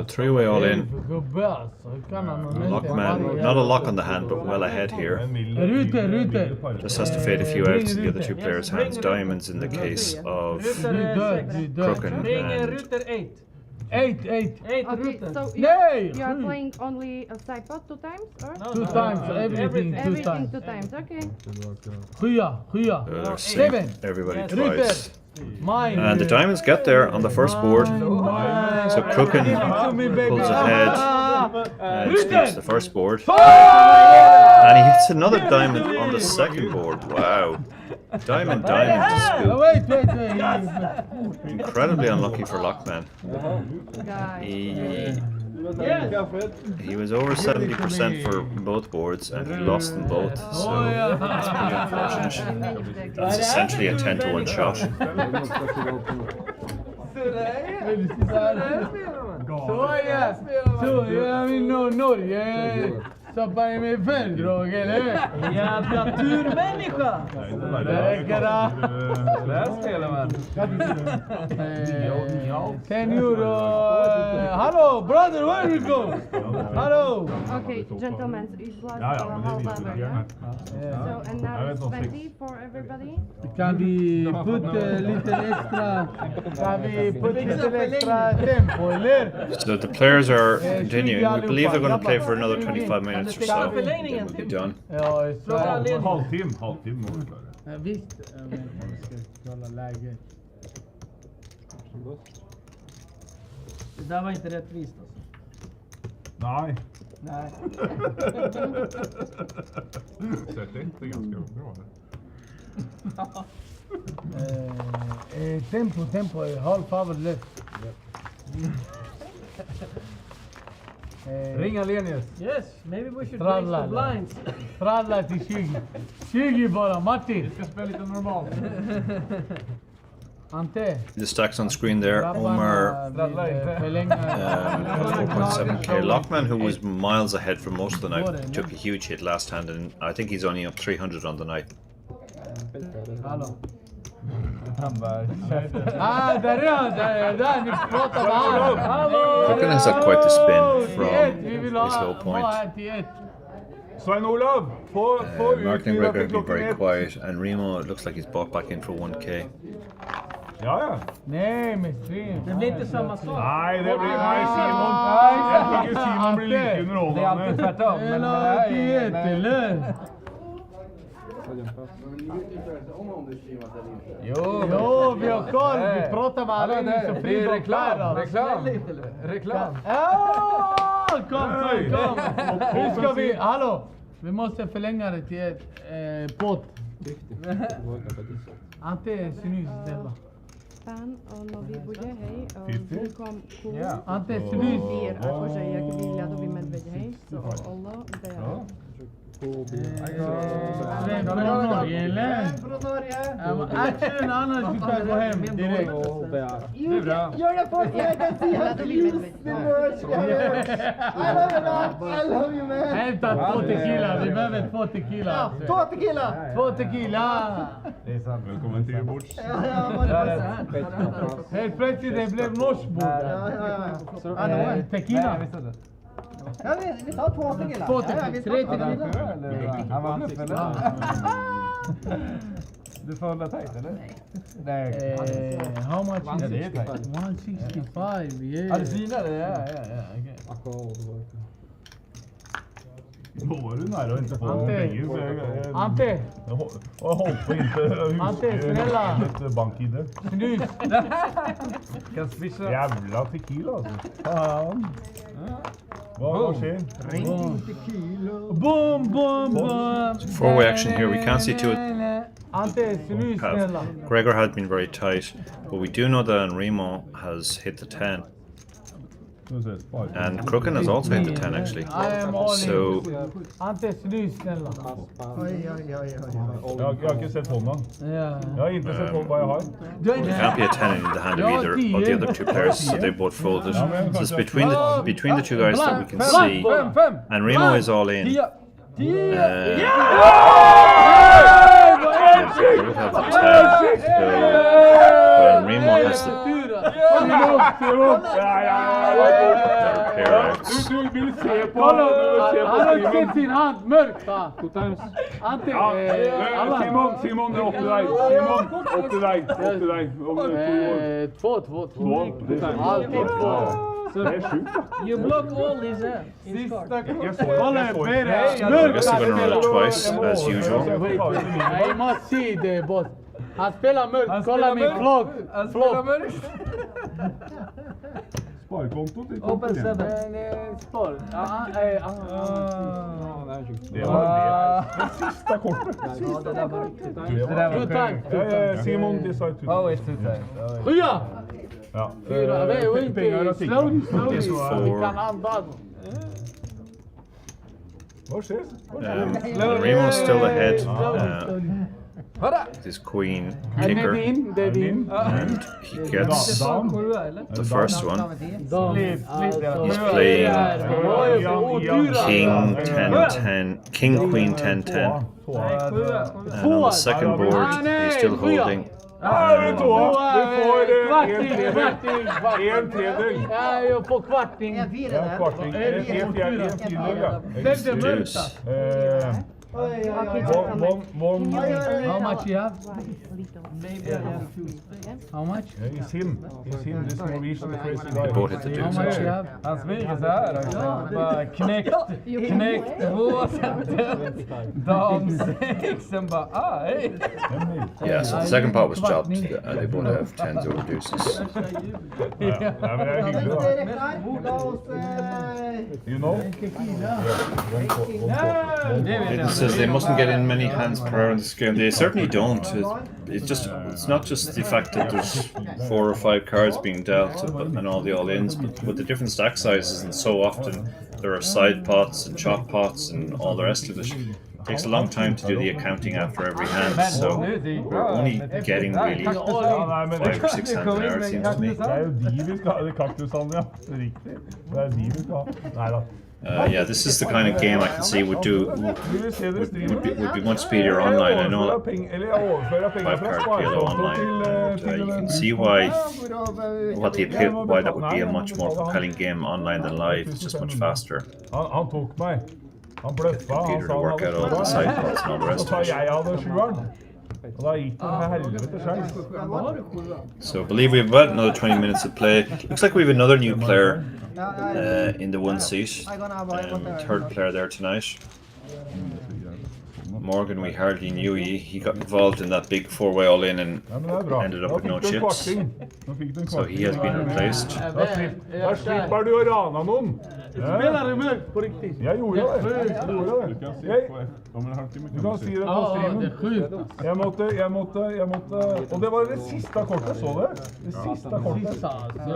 3-way all in. Lockman, not a lock on the hand, but well ahead here. Just has to fade a few outs in the other 2 players' hands. Diamonds in the case of Crooken and 8. Okay, so you are playing only a side pot 2 times, or? 2 times, everything 2 times. 2 times, okay. Everybody twice. And the diamonds get there on the first board. So Crooken pulls ahead and sneaks the first board. And he hits another diamond on the second board. Wow. Diamond to scoop. Incredibly unlucky for Lockman. He was over 70% for both boards, and he lost them both, so that's pretty unfortunate. It's essentially a 10-to-1 shot. Stoppar i mig fältdrag, eller? Jävla turmänniska! Det räcker då. Där spelar man. 10 euro. Hello, brother, where you go? Hello. Okay, gentlemen, it's last for a half hour, yeah? So, and now it's 20 for everybody? Kan vi putta lite extra? Kan vi putta lite extra tempo, eller? So the players are continuing. We believe they're going to play for another 25 minutes or so. Then we'll be done. Halvtimme Visst, men jag ska kolla läget. Det där var inte rättvist alltså. Nej. Nej. Sätt inte ganska bra här. Tempo, half hour left. Ring Alenius. Yes, maybe we should raise the blinds. Stradla till 20. 20 bara, Martin. Vi ska spela lite normalt. Ante. The stacks on screen there. Omar 4.7k. Lockman, who was miles ahead for most of the night, took a huge hit last hand, and I think he's only up 300 on the night. Hallå. Han bara... där, ni pratar med han. Hallå! Croken has had quite the spin from his low point. Svein Olav, Mark and Greg are being very quiet, and Remo, it looks like he's bought back in for 1k. Ja. Nej, men stream. Det blir inte samma sak. Nej, det blir... Nej, Simon. Jag tycker Simon blir lika underhållande. Det är alltid tvärtom. Men det här är... Jo, vi har koll. Vi pratar med alla. Det är reklam. Kom. Nu ska vi... Hallå! Vi måste förlänga det till ett pott. Ante, snus, snälla. Pán, ono výbude, hej, kom kůl. Ante, snus. Vír, akože jak výhľadový medveď, hej, so Olo, Bea. Action, annars du kan gå hem direkt. Det är bra. You're the first one I can see how to use the merch. I love you, man. I love you, man. Hämta 2 tequila, vi behöver 2 tequila. 2 tequila. 2 tequila. Det är sant. Välkommen till bords. Helt plötsligt det blev norskbord. Tequila. Ja, vi tar 2 tequila. 2 tequila. 3 tequila. Han var bluff, eller? Du får hålla tajt, eller? Nej. How much Ja, det är tajt. 165, yeah. Ja, du synar det? Ja, okej. Då var du nära att inte få pengar. Ante! Jag hoppas inte Ante, snälla! ett bank-id. Snus! Kan swisha. Jävla tequila alltså. Fan. Vad sker? Boom! Four-way action here. We can't see to it. Ante, snus, snälla! Gregor had been very tight, but we do know that Remo has hit the 10. And Croken has also hit the 10 actually. So Ante, snus, snälla! Jag har inte sett honom. Jag har inte sett honom vad jag har. There can't be a 10 in the hand of either of the other two players, so they both folded. So it's between the two guys that we can see. And Remo is all in. We have the 10. So Remo has the Du vill se på han har sett sin hand mörkt. Ante, Simon, det är upp till dig. Simon, upp till dig. Två. Alltid 2. Det är sjukt. You block all these hands. I guess they're gonna roll it twice as usual. I must see the boss. Han spelar mörkt, kolla min flock. Sparkontot är Open 7. Spar. Det var det sista kortet. Simon, det sa du. Oh, it's too tight. 7! Ja. 4, det är inte slowly. Vi kan andas. Vad sker? Remo's still ahead. This queen kicker, and he gets the first one. He's playing King, Queen, 10-10. And on the second board, he's still holding. Du får en tredjedel. Ja, jag får kvarting. En fjärdedel. How much you have? How much? It's him. This Norwegian crazy guy. He bought it to do How much you have? Han smyger så här också. Bara knäckt 2 dam 6, sen bara hej. Yeah, so the second part was chopped. They both have 10s over deuces. You know? Didn't says they mustn't get in many hands per hour in this game. They certainly don't. It's not just the fact that there's 4 or 5 cards being dealt and all the all-ins, but with the different stack sizes, and so often there are side pots and chop pots and all the rest of it. It takes a long time to do the accounting after every hand, so we're only getting really 5 or 6 hands an hour, it seems to me. Yeah, this is the kind of game I can see would be much speedier online. I know 5-card PLO online. You can see why that would be a much more compelling game online than live. It's just much faster. Get the computer to work out all the side pots and all the rest of it. So I believe we have about another 20 minutes of play. Looks like we have another new player in the 1 seat. Third player there tonight. Morgan, we hardly knew he got involved in that big 4-way all-in and ended up with no chips. So he has been replaced. Da slipper du å rane noen. Spelar du mörkt på riktigt? Jag gjorde det. Du kan si det på streamen. Jag måtte... Och det var det sista kortet, så du? Det sista kortet.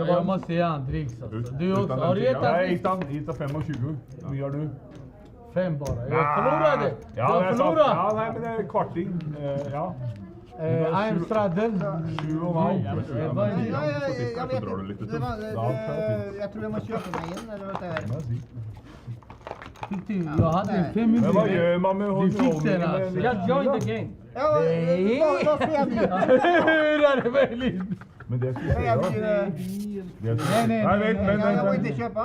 Jag måste ge han dricks. Du också, har du gett han? Jag hittade 25. Hur gör du? 5 bara. Jag förlorade. Ja, det är sant. Ja, nej, men det är kvarting. Ja. I'm straddle. 7,5. Jag tror jag måste köpa mig in, eller vad det är. Jag hade 5 minuter. Men vad gör man med du fick den alltså. Jag joined the game. Nej! Vad fel nu? Hur är det möjligt? Men det skulle jag säga. Nej, jag vill inte köpa.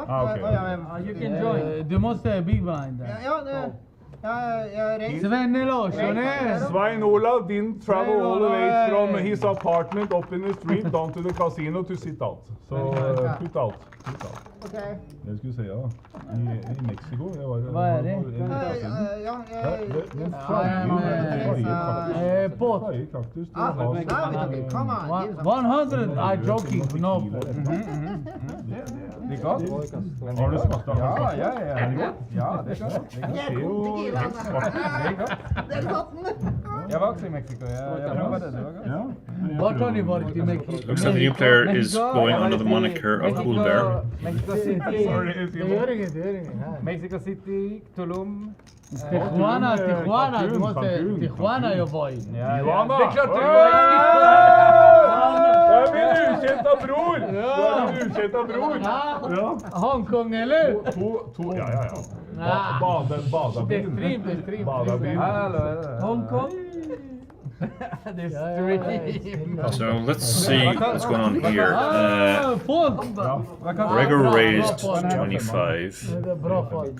You can join. Du måste big blind där. Svenne Larsson Svein Olav didn't travel all the way from his apartment up in the street down to the casino to sit out. So put out. Okej. Det skulle säga då. I Mexico. Vad är det? Pot. 100 I'm joking. No. Det är gott. Har du smakat? Ja, det är gott. Jag var också i Mexiko. Jag provade det. Vart har ni varit i Mexiko? Looks like the new player is going under the moniker of Cool Bear. Mexico City. Mexico City, Tulum. Tijuana. Du måste... Tijuana jag var i. Tijuana! Det är klart du Jag är min ursäkta bror! Du är min ursäkta bror! Ja. Hongkong eller? Ja. Badabil. Hongkong? So let's see what's going on here. Gregor raised 25.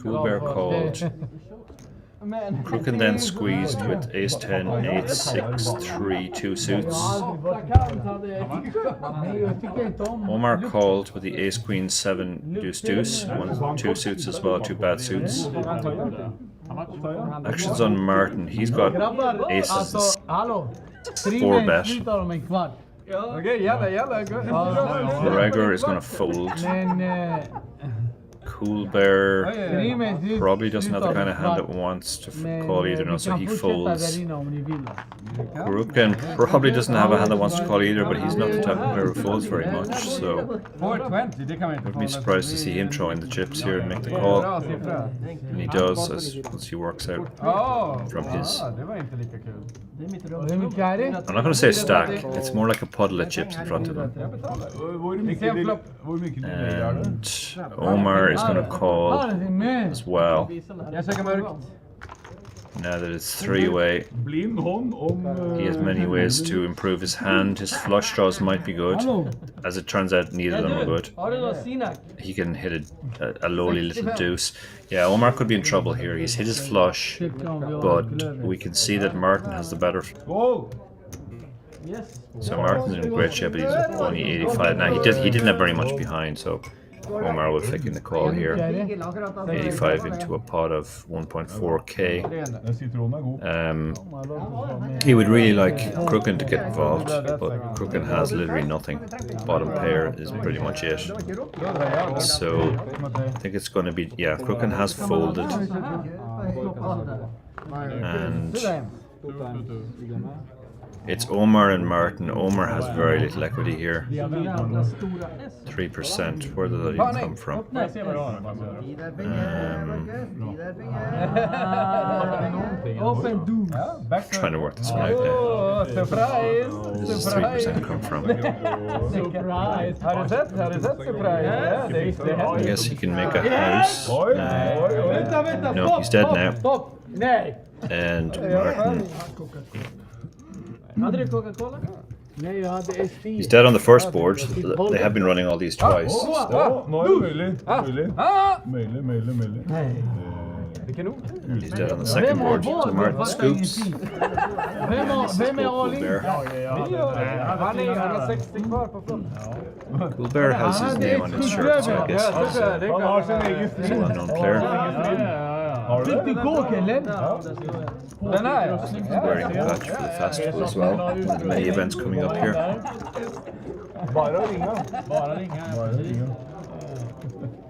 Cool Bear called. Crook and then squeezed with ace 10, 8, 6, 3, 2 suits. Omar called with the ace queen 7 deuce deuce, 2 suits as well, 2 bad suits. Actions on Martin, he's got aces and 4 bet. Gregor is going to fold. Cool Bear probably doesn't have the kind of hand that wants to call either, no, so he folds. Kurukan probably doesn't have a hand that wants to call either, but he's not the type of player who folds very much, so wouldn't be surprised to see him throw in the chips here and make the call. And he does as he works out from his... I'm not going to say stack, it's more like a puddle of chips in front of him. And Omar is going to call as well. Now that it's 3-way, he has many ways to improve his hand. His flush draws might be good. As it turns out, neither of them are good. He can hit a lowly little deuce. Yeah, Omar could be in trouble here. He's hit his flush, but we can see that Martin has the better... So Martin's in great shape, but he's only 85. Now, he didn't have very much behind, so... Omar will take in the call here. 85 into a pot of 1.4k. He would really like Crooken to get involved, but Crooken has literally nothing. Bottom pair is pretty much it. So I think it's going to be, yeah, Crooken has folded. And it's Omar and Martin. Omar has very little equity here. 3%. Where did that even come from? Trying to work this one out now. Surprise! Where does 3% come from? Surprise! Har du sett surprise? I guess he can make a house. No, he's dead now. And Martin. Hade du Coca-Cola? Nej, jag hade ST. He's dead on the first board. They have been running all these twice. He's dead on the second board. So Martin scoops. Vem är all in? Han har 60 kvar på front. Cool Bear has his name on his shirt, so I guess he's a well-known player. Fick du kåk eller? Den här? Wearing a patch for the festival as well. One of the many events coming up here. Bara ringa.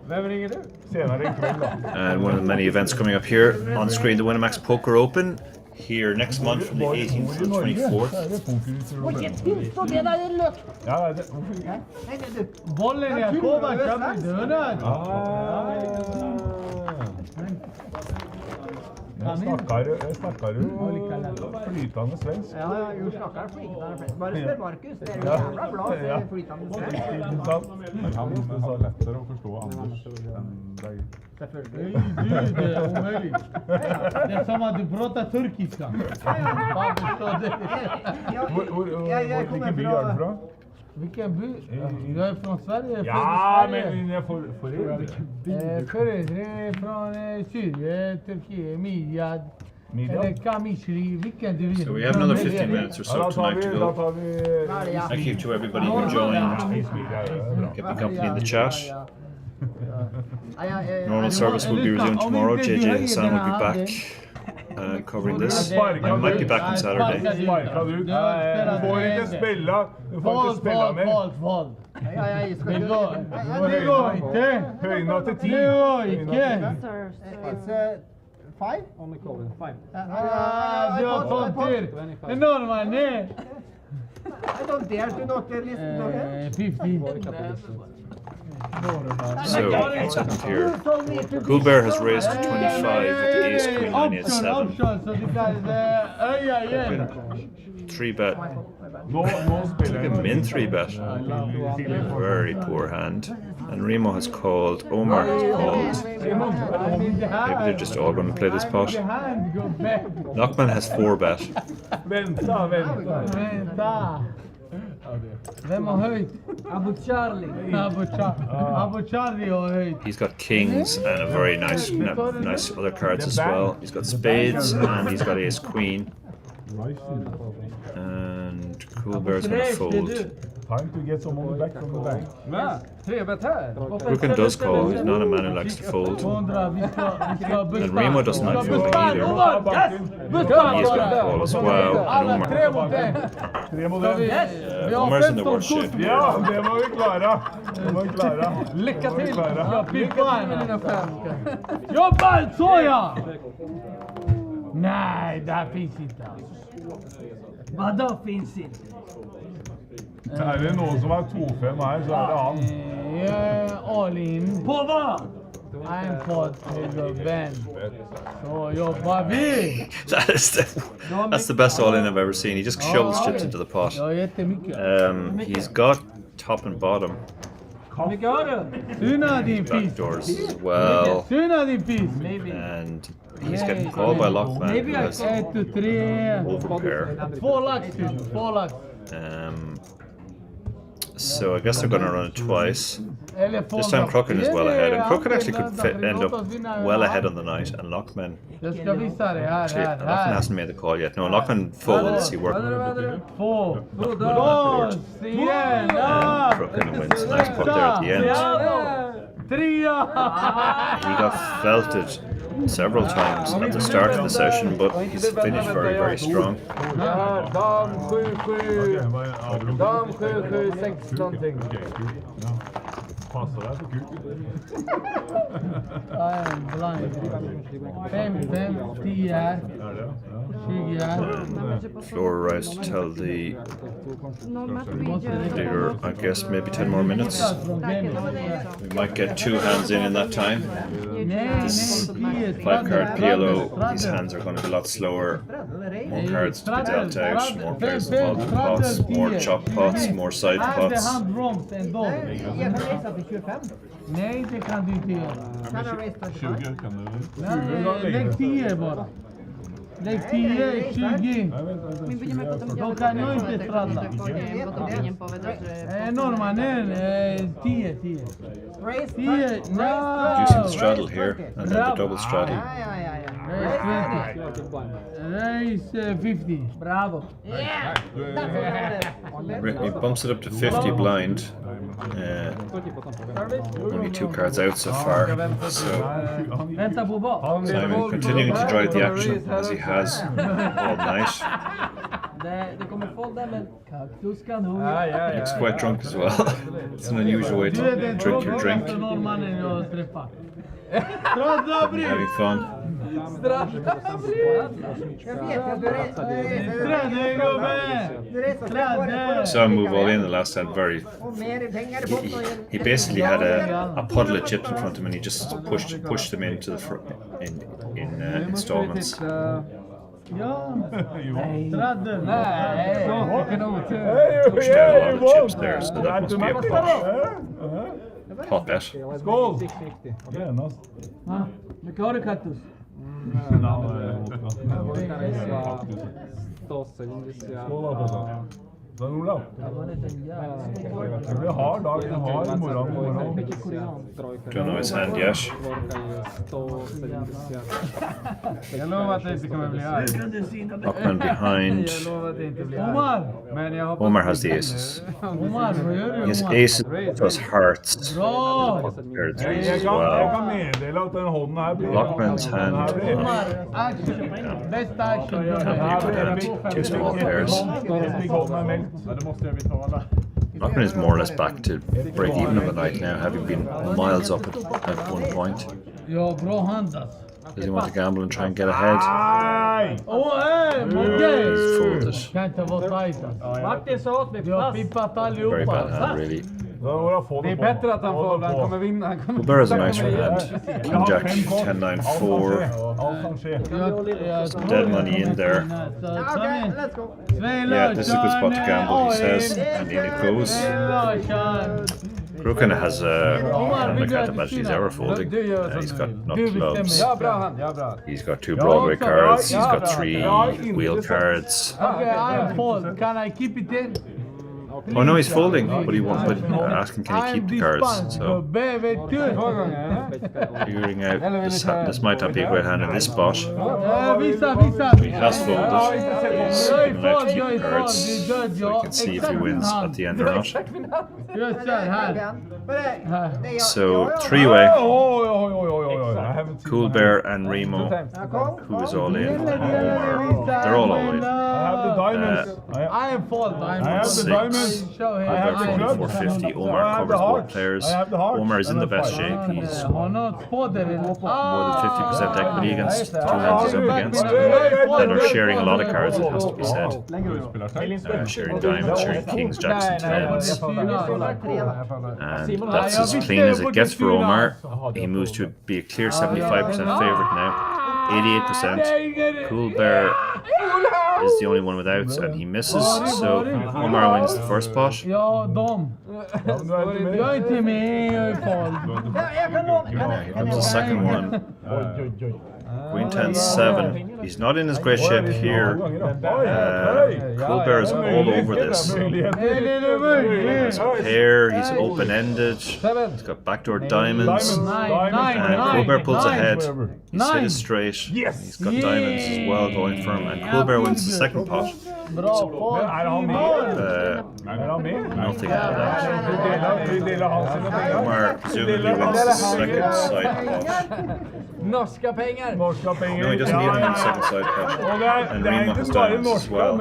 Vem ringer du? Senare ikväll då. And one of the many events coming up here on screen, the Winamax Poker Open. Here next month from the 18th to the 24th. Bollen är påverkad i dörren. Jeg snakker jo flytende svensk. Ja, jo snakker flytende svensk. Bare spør Markus, det er jo jævla glad for flytende svensk. Han er lettere å forstå Anders enn deg. Selvfølgelig. Det er omöjligt. Det är som att du pratar turkiska. Hvilken by er du fra? Vilken by? Jag är från Sverige. Ja, men jag får Föräldrar från Syrien, Turkiet, Midyat. Eller Kamishli, vilken du vill. So we have another 15 minutes or so tonight to go. Thank you to everybody who joined. Kept me company in the chat. Normal service will be resumed tomorrow. JJ Hassan will be back covering this. I might be back on Saturday. Du får ikke spille. Våld. Det går inte. Høyna til 10. Det går inte. It's 5? Only call 5. Du har fått till. Enorma, nej. I don't dare to not listen to him. 50. So, what's happened here? Cool Bear has raised to 25 with the ace queen 9 8 7. Option, so the guys igen. 3-bet. Look at him in 3-bet. Very poor hand. And Remo has called. Omar has called. Maybe they're just all going to play this pot. Lockman has 4-bet. Vänta. Vem har höjt? Abu Charlie. Abu Charlie har höjt. He's got kings and a very nice other cards as well. He's got spades and he's got ace queen. And Cool Bear's going to fold. Time to get some money back from the bank. Rukan does call. He's not a man who likes to fold. And Remo doesn't like folding either. He's going to call as well. And Omar's in the worst shape. Ja, det må vi klara. Lycka till! Jag pippar mina fem. Jobba, så ja! Nej, det här finns inte. Vadå finns inte? Er det noen som har 2-5 her, så er det han. All in. På vad? En pot till vän. Så jobbar vi! That's the best all-in I've ever seen. He just shovels chips into the pot. He's got top and bottom. Backdoors as well. And he's getting called by Lockman, who has overpair. So I guess they're going to run it twice. This time Crocken is well ahead, and Crocken actually could end up well ahead on the night, and Lockman hasn't made the call yet. No, Lockman folds, he works. And Crocken wins. Nice putt there at the end. He got felted several times at the start of the session, but he's finished very, very strong. Dam 7-7. Dam 7-7, 6 någonting. Passa deg så kult. I am blind. 5, 10 här. 20 här. Floor rise to tell the leader, I guess, maybe 10 more minutes. We might get 2 hands in that time. This 5-card PLO, these hands are going to be a lot slower. More cards to be dealt out, more players involved in pots, more chop pots, more side pots. Nej, det kan du inte göra. 20 kan du. Lägg 10 bara. Lägg 10, 20. Då kan jag inte straddla. Norman, 10. 10. Using the straddle here, and then the double straddle. Raise 50. Bravo. He bumps it up to 50 blind. Only 2 cards out so far. So Simon continuing to drive the action as he has all night. Det kommer folda men kaktus kan hon. He looks quite drunk as well. It's an unusual way to drink your drink. Having fun. Saw him move all in the last hand very. He basically had a puddle of chips in front of him and he just pushed them into the in installments. Ja. Pushed out a lot of chips there, so that must be a pot bet. Skål! Mycket har du kaktus? Den Olav. Det blir hard dag, en hard morgon. Don't know his hand yet. Jag lovar att det inte kommer bli arg. Lockman behind. Omar has the aces. He has aces plus hearts. Paired threes as well. Lockman's hand. Two small pairs. Lockman is more or less back to break even on the night now, having been miles up at one point. Ja, bra hand. Does he want to gamble and try and get ahead? He's folded. Kan inte vara tajt. Martin sa åt mig plats. Very bad hand, really. Det är bättre att han får, han kommer vinna. Uber has a nice hand. King Jack 10-9-4. Some dead money in there. Yeah, this is a good spot to gamble, he says, and in it goes. Bro kind of has I can't imagine he's ever folding. He's got nut clubs. He's got 2 Broadway cards. He's got 3 wheel cards. Okay, I fold. Can I keep it in? Oh no, he's folding, but he won't. But asking can he keep the cards? So figuring out this might not be a great hand in this spot. He has folded. He's allowed to keep the cards, so we can see if he wins at the end or not. So 3-way. Cool Bear and Remo, who is all in. They're all in. I have the diamonds. I am fold. I have the diamonds. I have 450. Omar covers both players. Omar is in the best shape. He's more than 50% equity against 2 hands he's up against. That are sharing a lot of cards, it has to be said. Sharing diamonds, sharing kings, jacks, and tens. And that's as clean as it gets for Omar. He moves to be a clear 75% favourite now. 88%. Cool Bear is the only one with outs and he misses, so Omar wins the first pot. Ja, dom. Jag är inte med i fold. Here comes the second one. Queen 10-7. He's not in his great shape here. Cool Bear is all over this. He's a pair, he's open-ended, he's got backdoor diamonds, and Cool Bear pulls ahead. He's hit it straight. He's got diamonds as well going for him, and Cool Bear wins the second pot. Bra folk, Simon! Nothing out of that. Omar presumably wins the second side pot. Norska pengar! No, he doesn't even win the second side pot. And Remo has diamonds as well.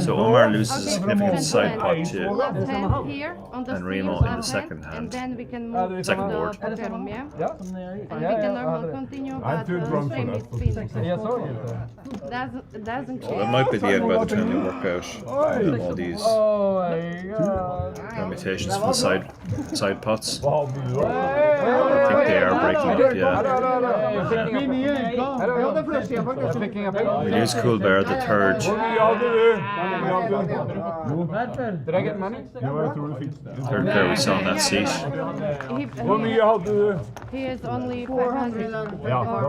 So Omar loses a significant side pot to Left hand here on the and Remo stream, in the left second hand, hand. and then we can move to Second the board. poker room, yeah? And we Yeah, can yeah, normal yeah. continue, I'm but too the drunk for stream that. is finished. Jag såg inte. Doesn't Well, that might be the end by the time they work out all these Oh my god. permutations for the side pots. I Hey, think they are breaking up, yeah. We lose Cool Bear the third. Did I get money? Third pair we saw on that seat. He is only 500 or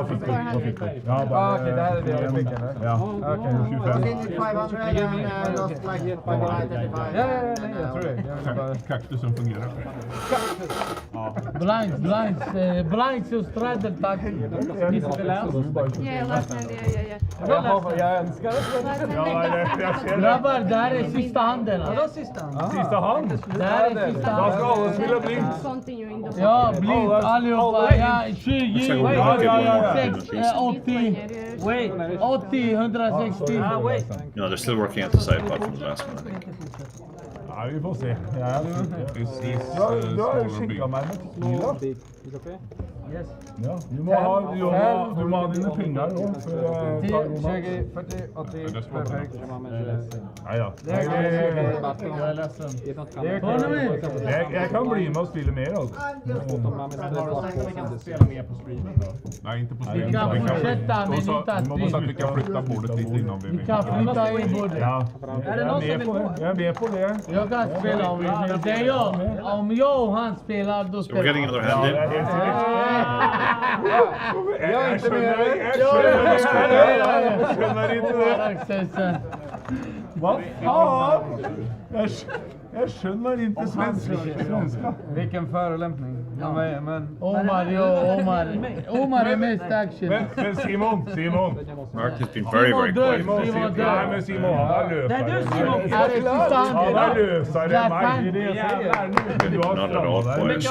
400. Okej, det här är det jag fick eller? Ja. Okej. 25. Ja, jag tror det. Kaktusen fungerar. Blinds och straddle tack. Yeah, left hand, yeah. Jag önskar det. Grabbar, det här är sista handen. Vadå sista hand? Sista hand? Det här är sista Då ska alla handen. spela blint. Continue in the Ja, blint allihopa. Ja, 20, Looks like we're gonna give one more 6, penalty. 80, 160. No, they're still working out the side pot from the last one, I think. Ja, vi får se. Ja, Du har skickat mig med Mila. Yes. Ja, du må ha dina pengar då. 10, 20, 40, 80, perfekt. Ja. Jag är ledsen. Jag kan bli med och spela mer också. Spela mer på streamen då. Nej, inte på Vi streamen. kan fortsätta men inte att Vi måste att vi kan flytta bordet lite innan vi... Vi kan flytta in bordet. Ja. Är det någon som vill gå? Jag är med på det. Jag kan spela om vi vill. Det är jag. Om jag och han spelar, då So we're spelar getting another hand in. Jag är inte med. Jag skönnar inte. Vad fan? Jag skönnar inte svenska. Vilken förolämpning. Men... Omar är mest action. Men Simon. Mark has been very, very quiet. Nej, men Simon, han löser det. Det är sista handen. Han löser det. Not at all quiet.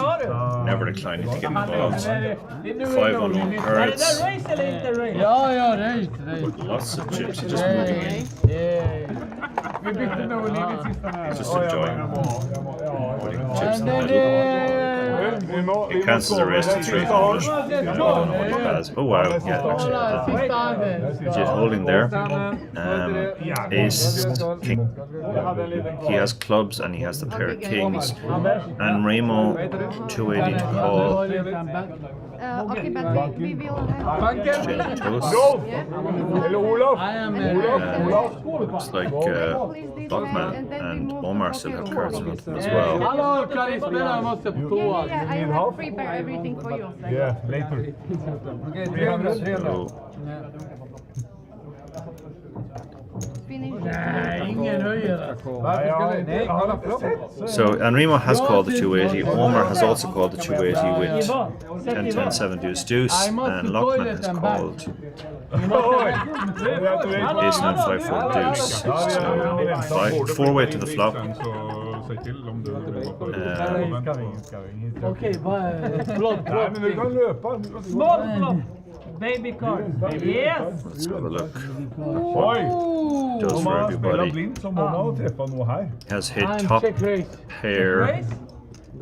Never declining to get involved. 5 on cards. Ja, race. Lots of chips. He's just moving in. Vi bytte nog lite sista He's just enjoying chips in the And middle. He He cancels the race to 3 flush. Oh wow, yeah, actually. Sista handen. Just holding there. Ace, king. He has clubs and he has the pair of kings. And Remo 280 to call. Okay, but we will have... Exchange toast. Looks like Blockman and Omar still have cards in front of them as well. Hallå, kan ni spela? Jag måste på toa. Yeah, I have prepare everything for you. Yeah, later. Okej, 300. So, Finish. Nej, ingen höjer. Varför skulle... Nej, kolla flopp. so and Remo has called the 280. Omar has also called the 280 with 10-10-7 deuce deuce, and Lockman has called ace 9 5 4 deuce. So 4-way to the flop. Okej, vad är... Förlåt. Nej, men vi kan löpa. Small flop. Baby card. Yes. Let's have a look. Oj! Goes for everybody. Blind som Mona har träffat nog här. Has hit top pair,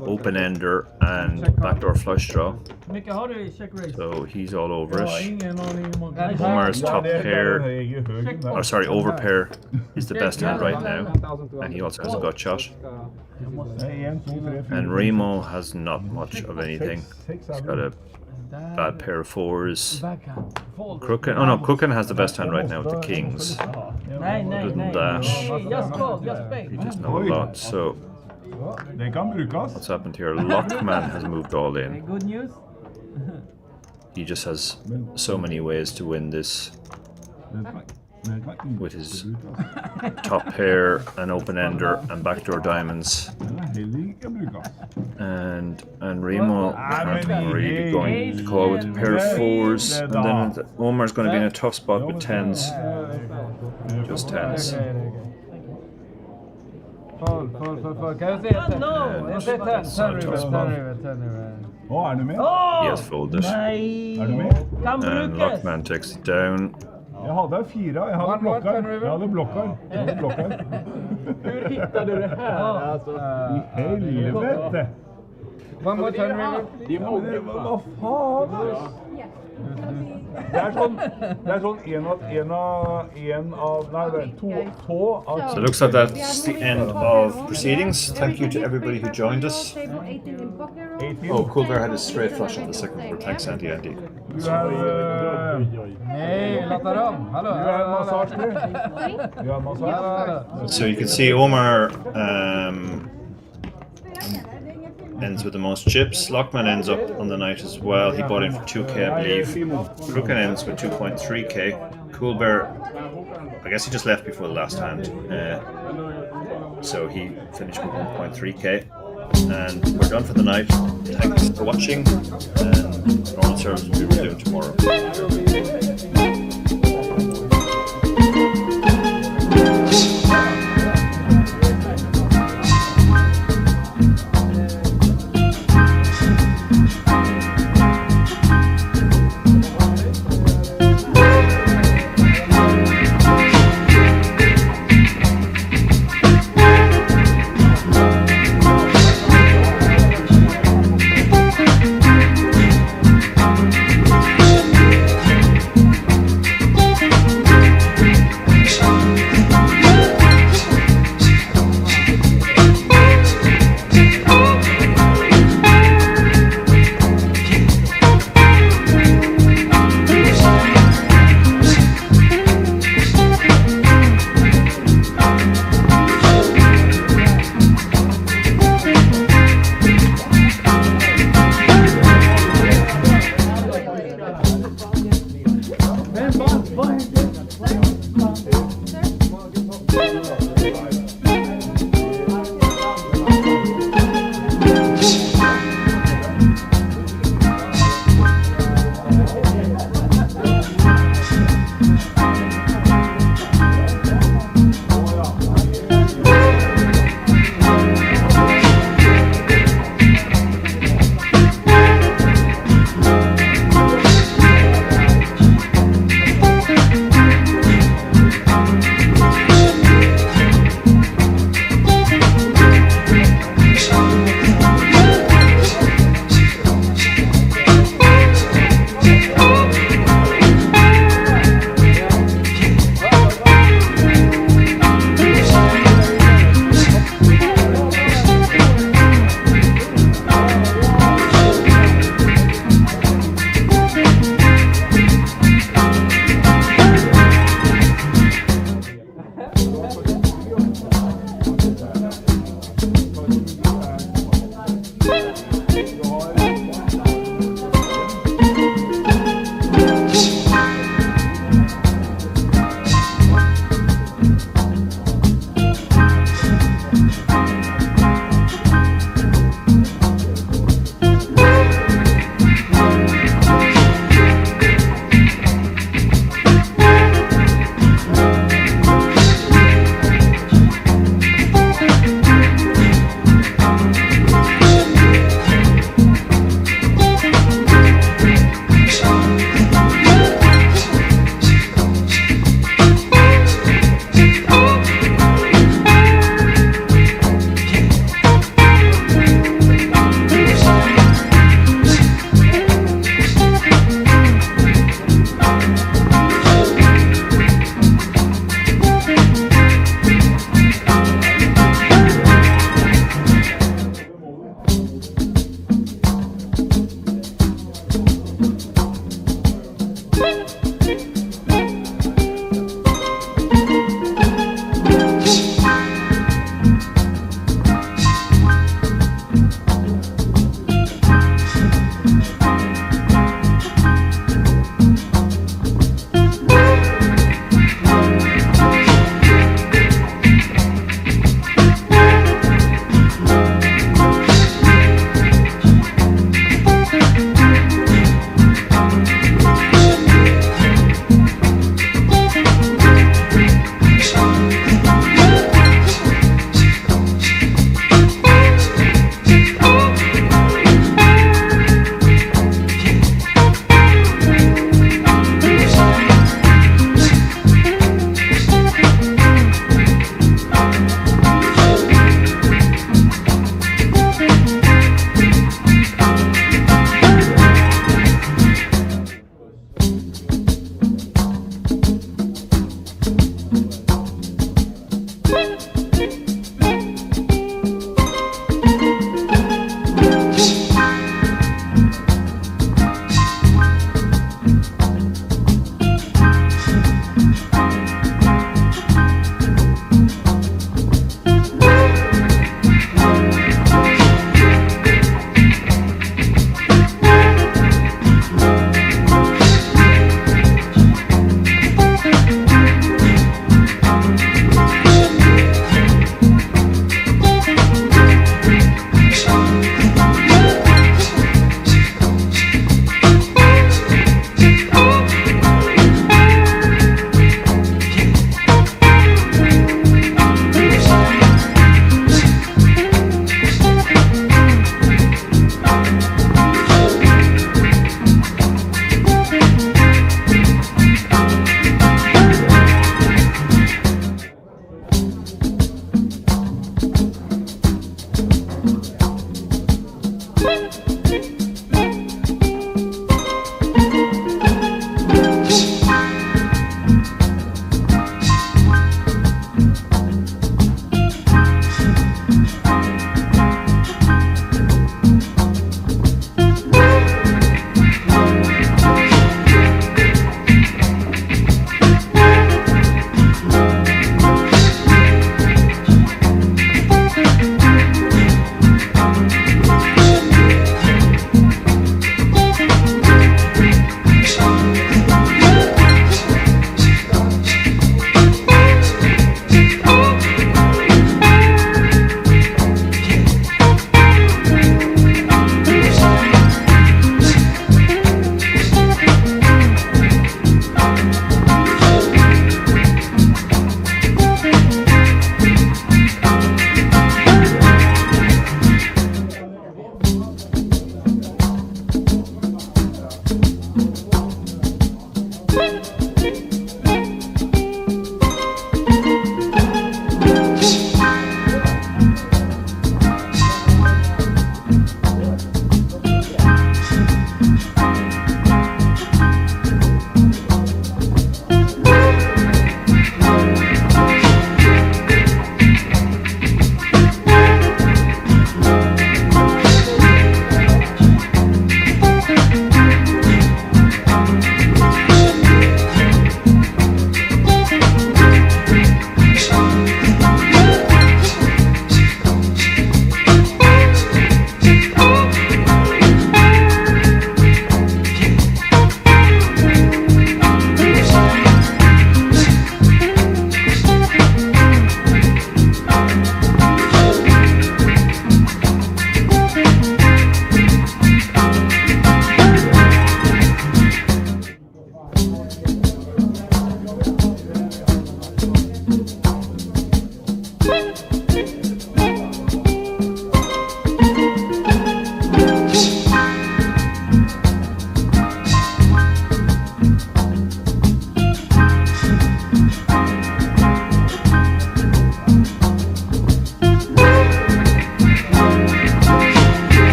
open ender, and backdoor flush draw. Mycket har du i check race? So he's all over it. Ingen aning. Omar's top pair, or sorry, over pair is the best hand right now, and he also has a gut shot. And Remo has not much of anything. He's got a bad pair of fours. Crooken has the best hand right now with the kings. Other than that, he doesn't know a lot. So what's happened here? Lockman has moved all in. Good news. He just has so many ways to win this with his top pair, an open ender, and backdoor diamonds. And Remo can't really be going to call with a pair of fours, and then Omar's going to be in a tough spot with tens, just tens. Fall. Kan jag se? Jag ser 10 river. Är du med? He has folded. Är du med? And Lockman takes it down. Jag hade 4, jag hade blockar. Hur hittade du det här? Alltså, I helvete! One more 10 river. Det är många. Vad fan? Det är sån två. So it looks like that's the end of proceedings. Thank you to everybody who joined us. Oh, Cool Bear had a straight flush on the second board. Thanks, Andy. Du har... Nej, låta dem. Hallå. Du har en massage nu. Du har en massage. So you can see Omar ends with the most chips. Lockman ends up on the night as well. He bought in for 2k, I believe. Crooken ends with 2.3k. Cool Bear, I guess he just left before the last hand. So he finished with 1.3k. And we're done for the night. Thanks for watching. And normal service will be resumed tomorrow.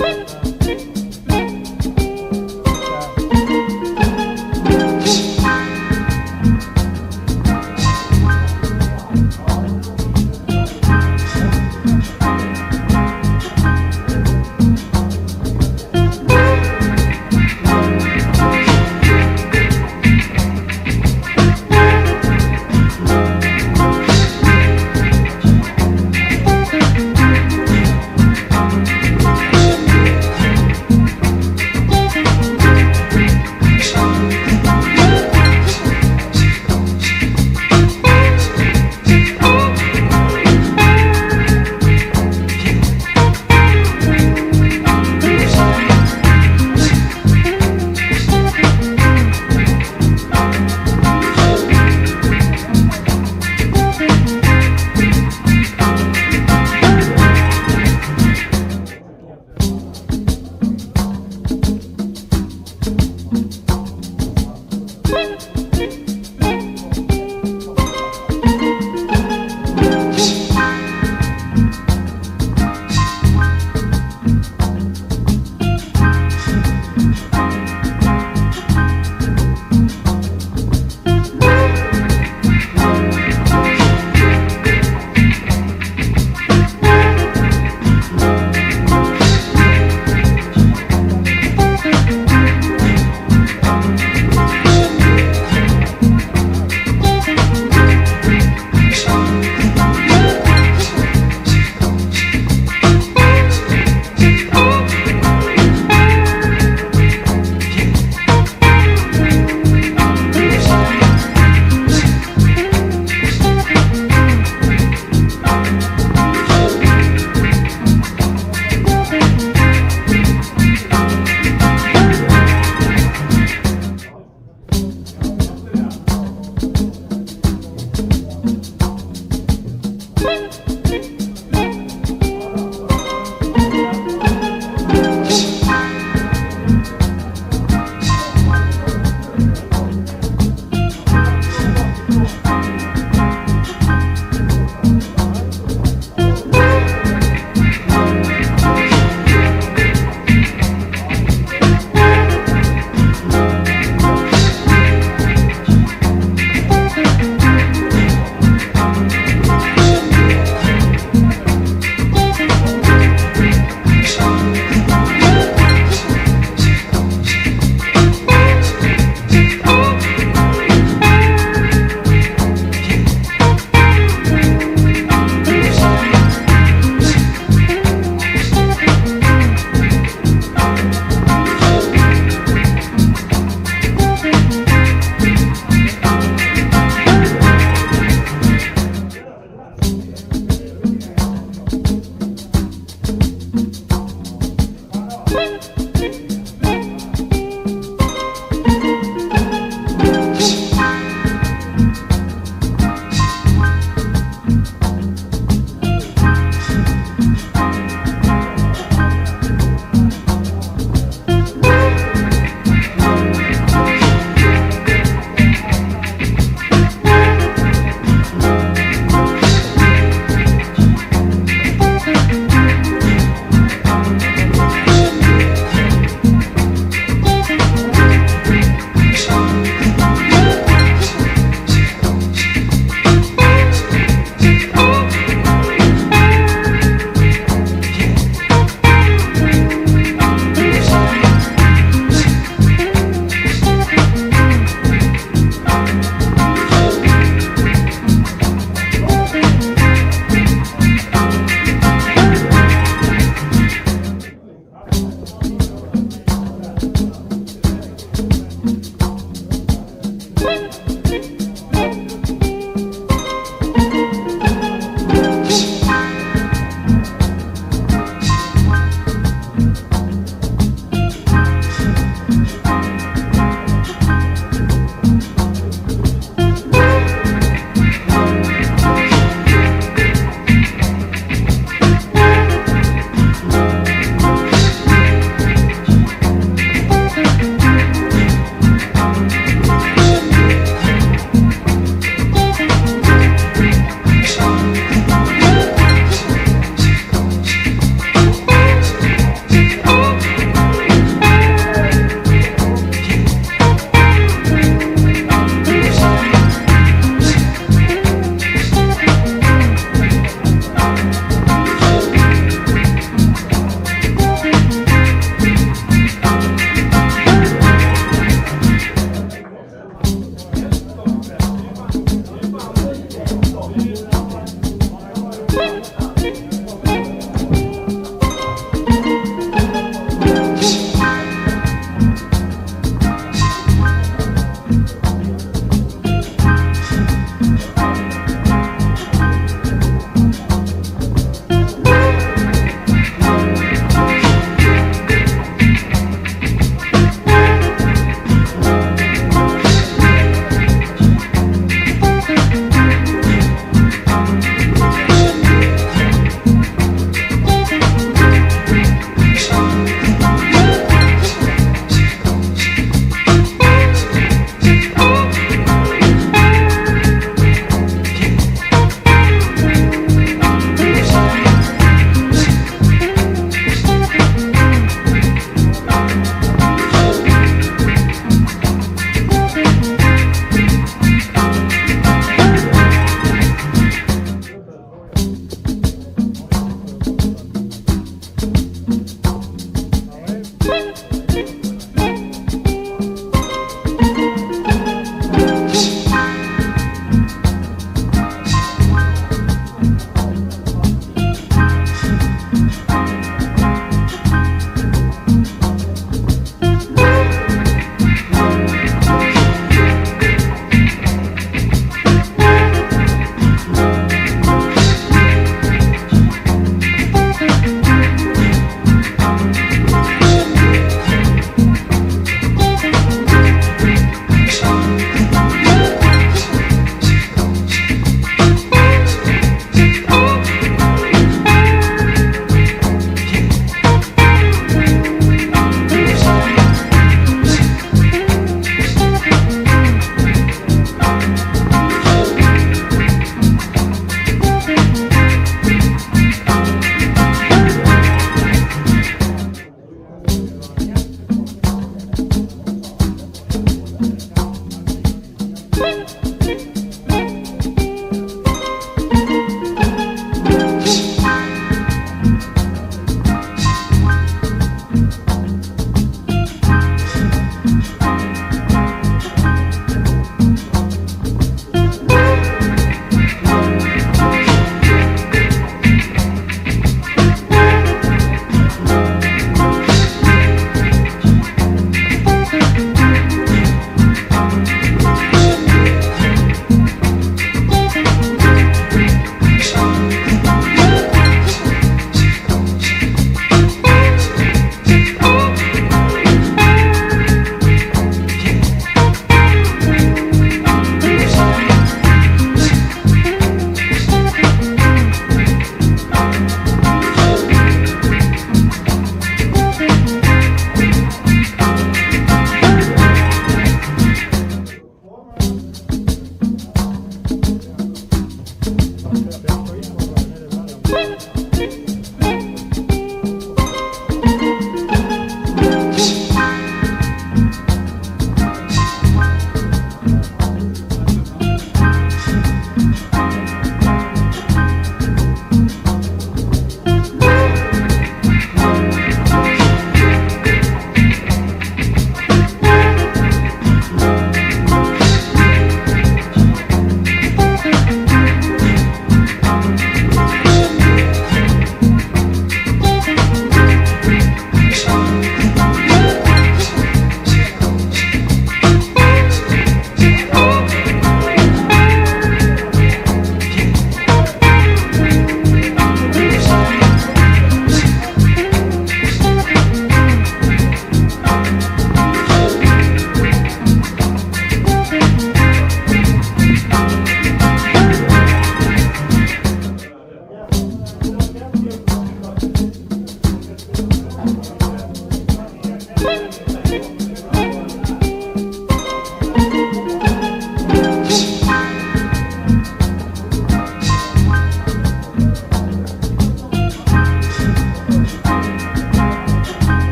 Thank